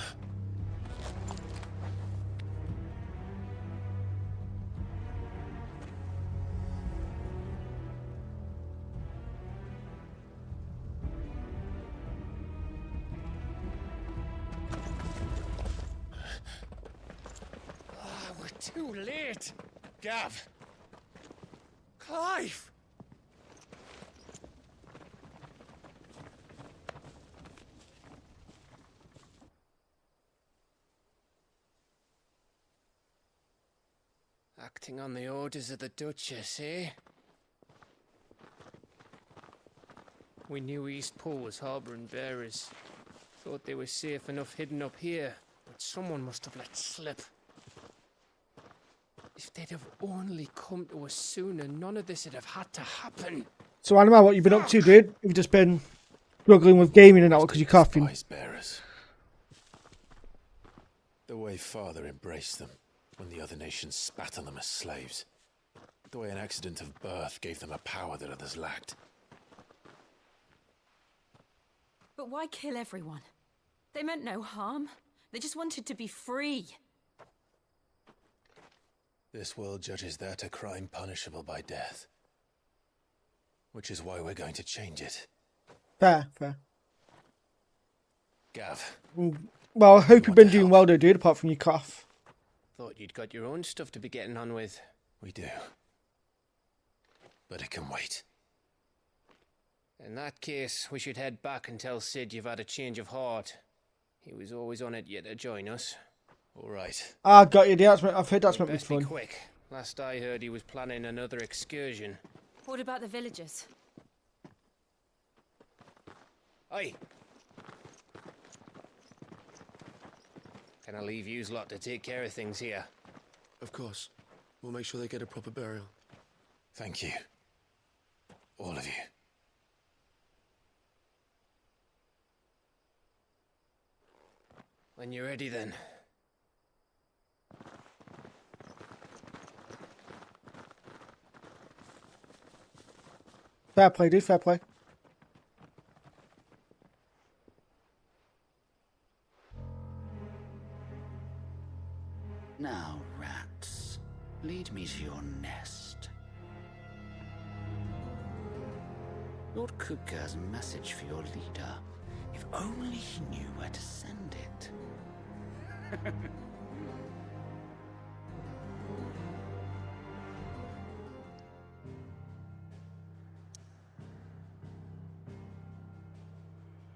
We're too late. Gav. Clive. Acting on the orders of the Duchess, eh? We knew East Pool was harbouring bearers. Thought they were safe enough hidden up here, but someone must have let slip. If they'd have only come to us sooner, none of this would have had to happen. So Animal, what you been up to, dude? You've just been struggling with gaming and all because you're coughing. Bearers. The way Father embraced them when the other nations spat on them as slaves. The way an accident of birth gave them a power that others lacked. But why kill everyone? They meant no harm. They just wanted to be free. This world judges that a crime punishable by death. Which is why we're going to change it. Fair, fair. Gav. Well, I hope you've been doing well though, dude, apart from your cough. Thought you'd got your own stuff to be getting on with. We do. But it can wait. In that case, we should head back and tell Sid you've had a change of heart. He was always on it yet to join us. All right. Ah, got you. I've heard that's meant to be Best be fun. quick. Last I heard, he was planning another excursion. What about the villagers? Aye. Can I leave yous lot to take care of things here? Of course. We'll make sure they get a proper burial. Thank you. All of you. When you're ready, then. Fair play, dude. Fair play. Now, rats, lead me to your nest. Lord Kupka has a message for your leader. If only he knew where to send it.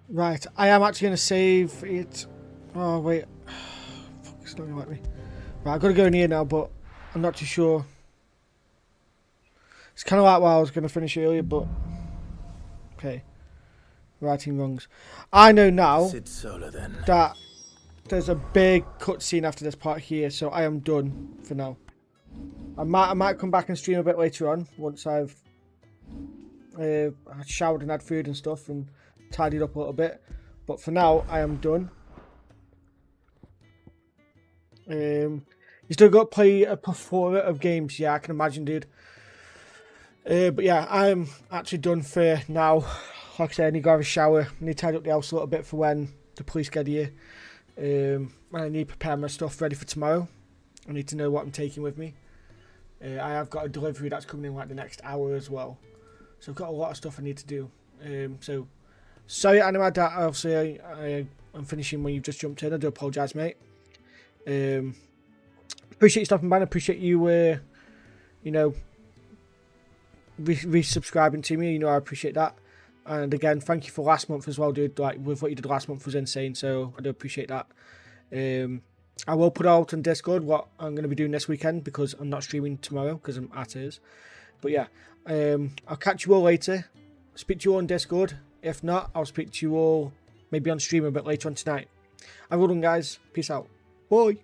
Right, I am actually going to save it. Oh, wait. Fuck, it's not going to let me. Right, I've got to go in here now, but I'm not too sure. It's kind of like why I was going to finish earlier, but... Okay. Righting wrongs. I know now Sid Solar, then. that there's a big cutscene after this part here, so I am done for now. I might come back and stream a bit later on, once I've showered and had food and stuff, and tidied up a little bit, but for now I am done. You still got to play a plethora of games, yeah, I can imagine, dude. But yeah, I'm actually done for now. Like I said, I need to go have a shower. I need to tidy up the house a little bit for when the police get here. And I need to prepare my stuff ready for tomorrow. I need to know what I'm taking with me. I have got a delivery that's coming in like the next hour as well, so I've got a lot of stuff I need to do. So sorry, Animad, that obviously I'm finishing when you've just jumped in. I do apologise, mate. Appreciate you stopping by. I appreciate you, you know, resubscribing to me. You know, I appreciate that. And again, thank you for last month as well, dude. Like, with what you did last month was insane, so I do appreciate that. I will put out on Discord what I'm going to be doing this weekend, because I'm not streaming tomorrow because I'm at his. But yeah, I'll catch you all later. Speak to you all on Discord. If not, I'll speak to you all maybe on stream a bit later on tonight. Have a good one, guys. Peace out. Bye.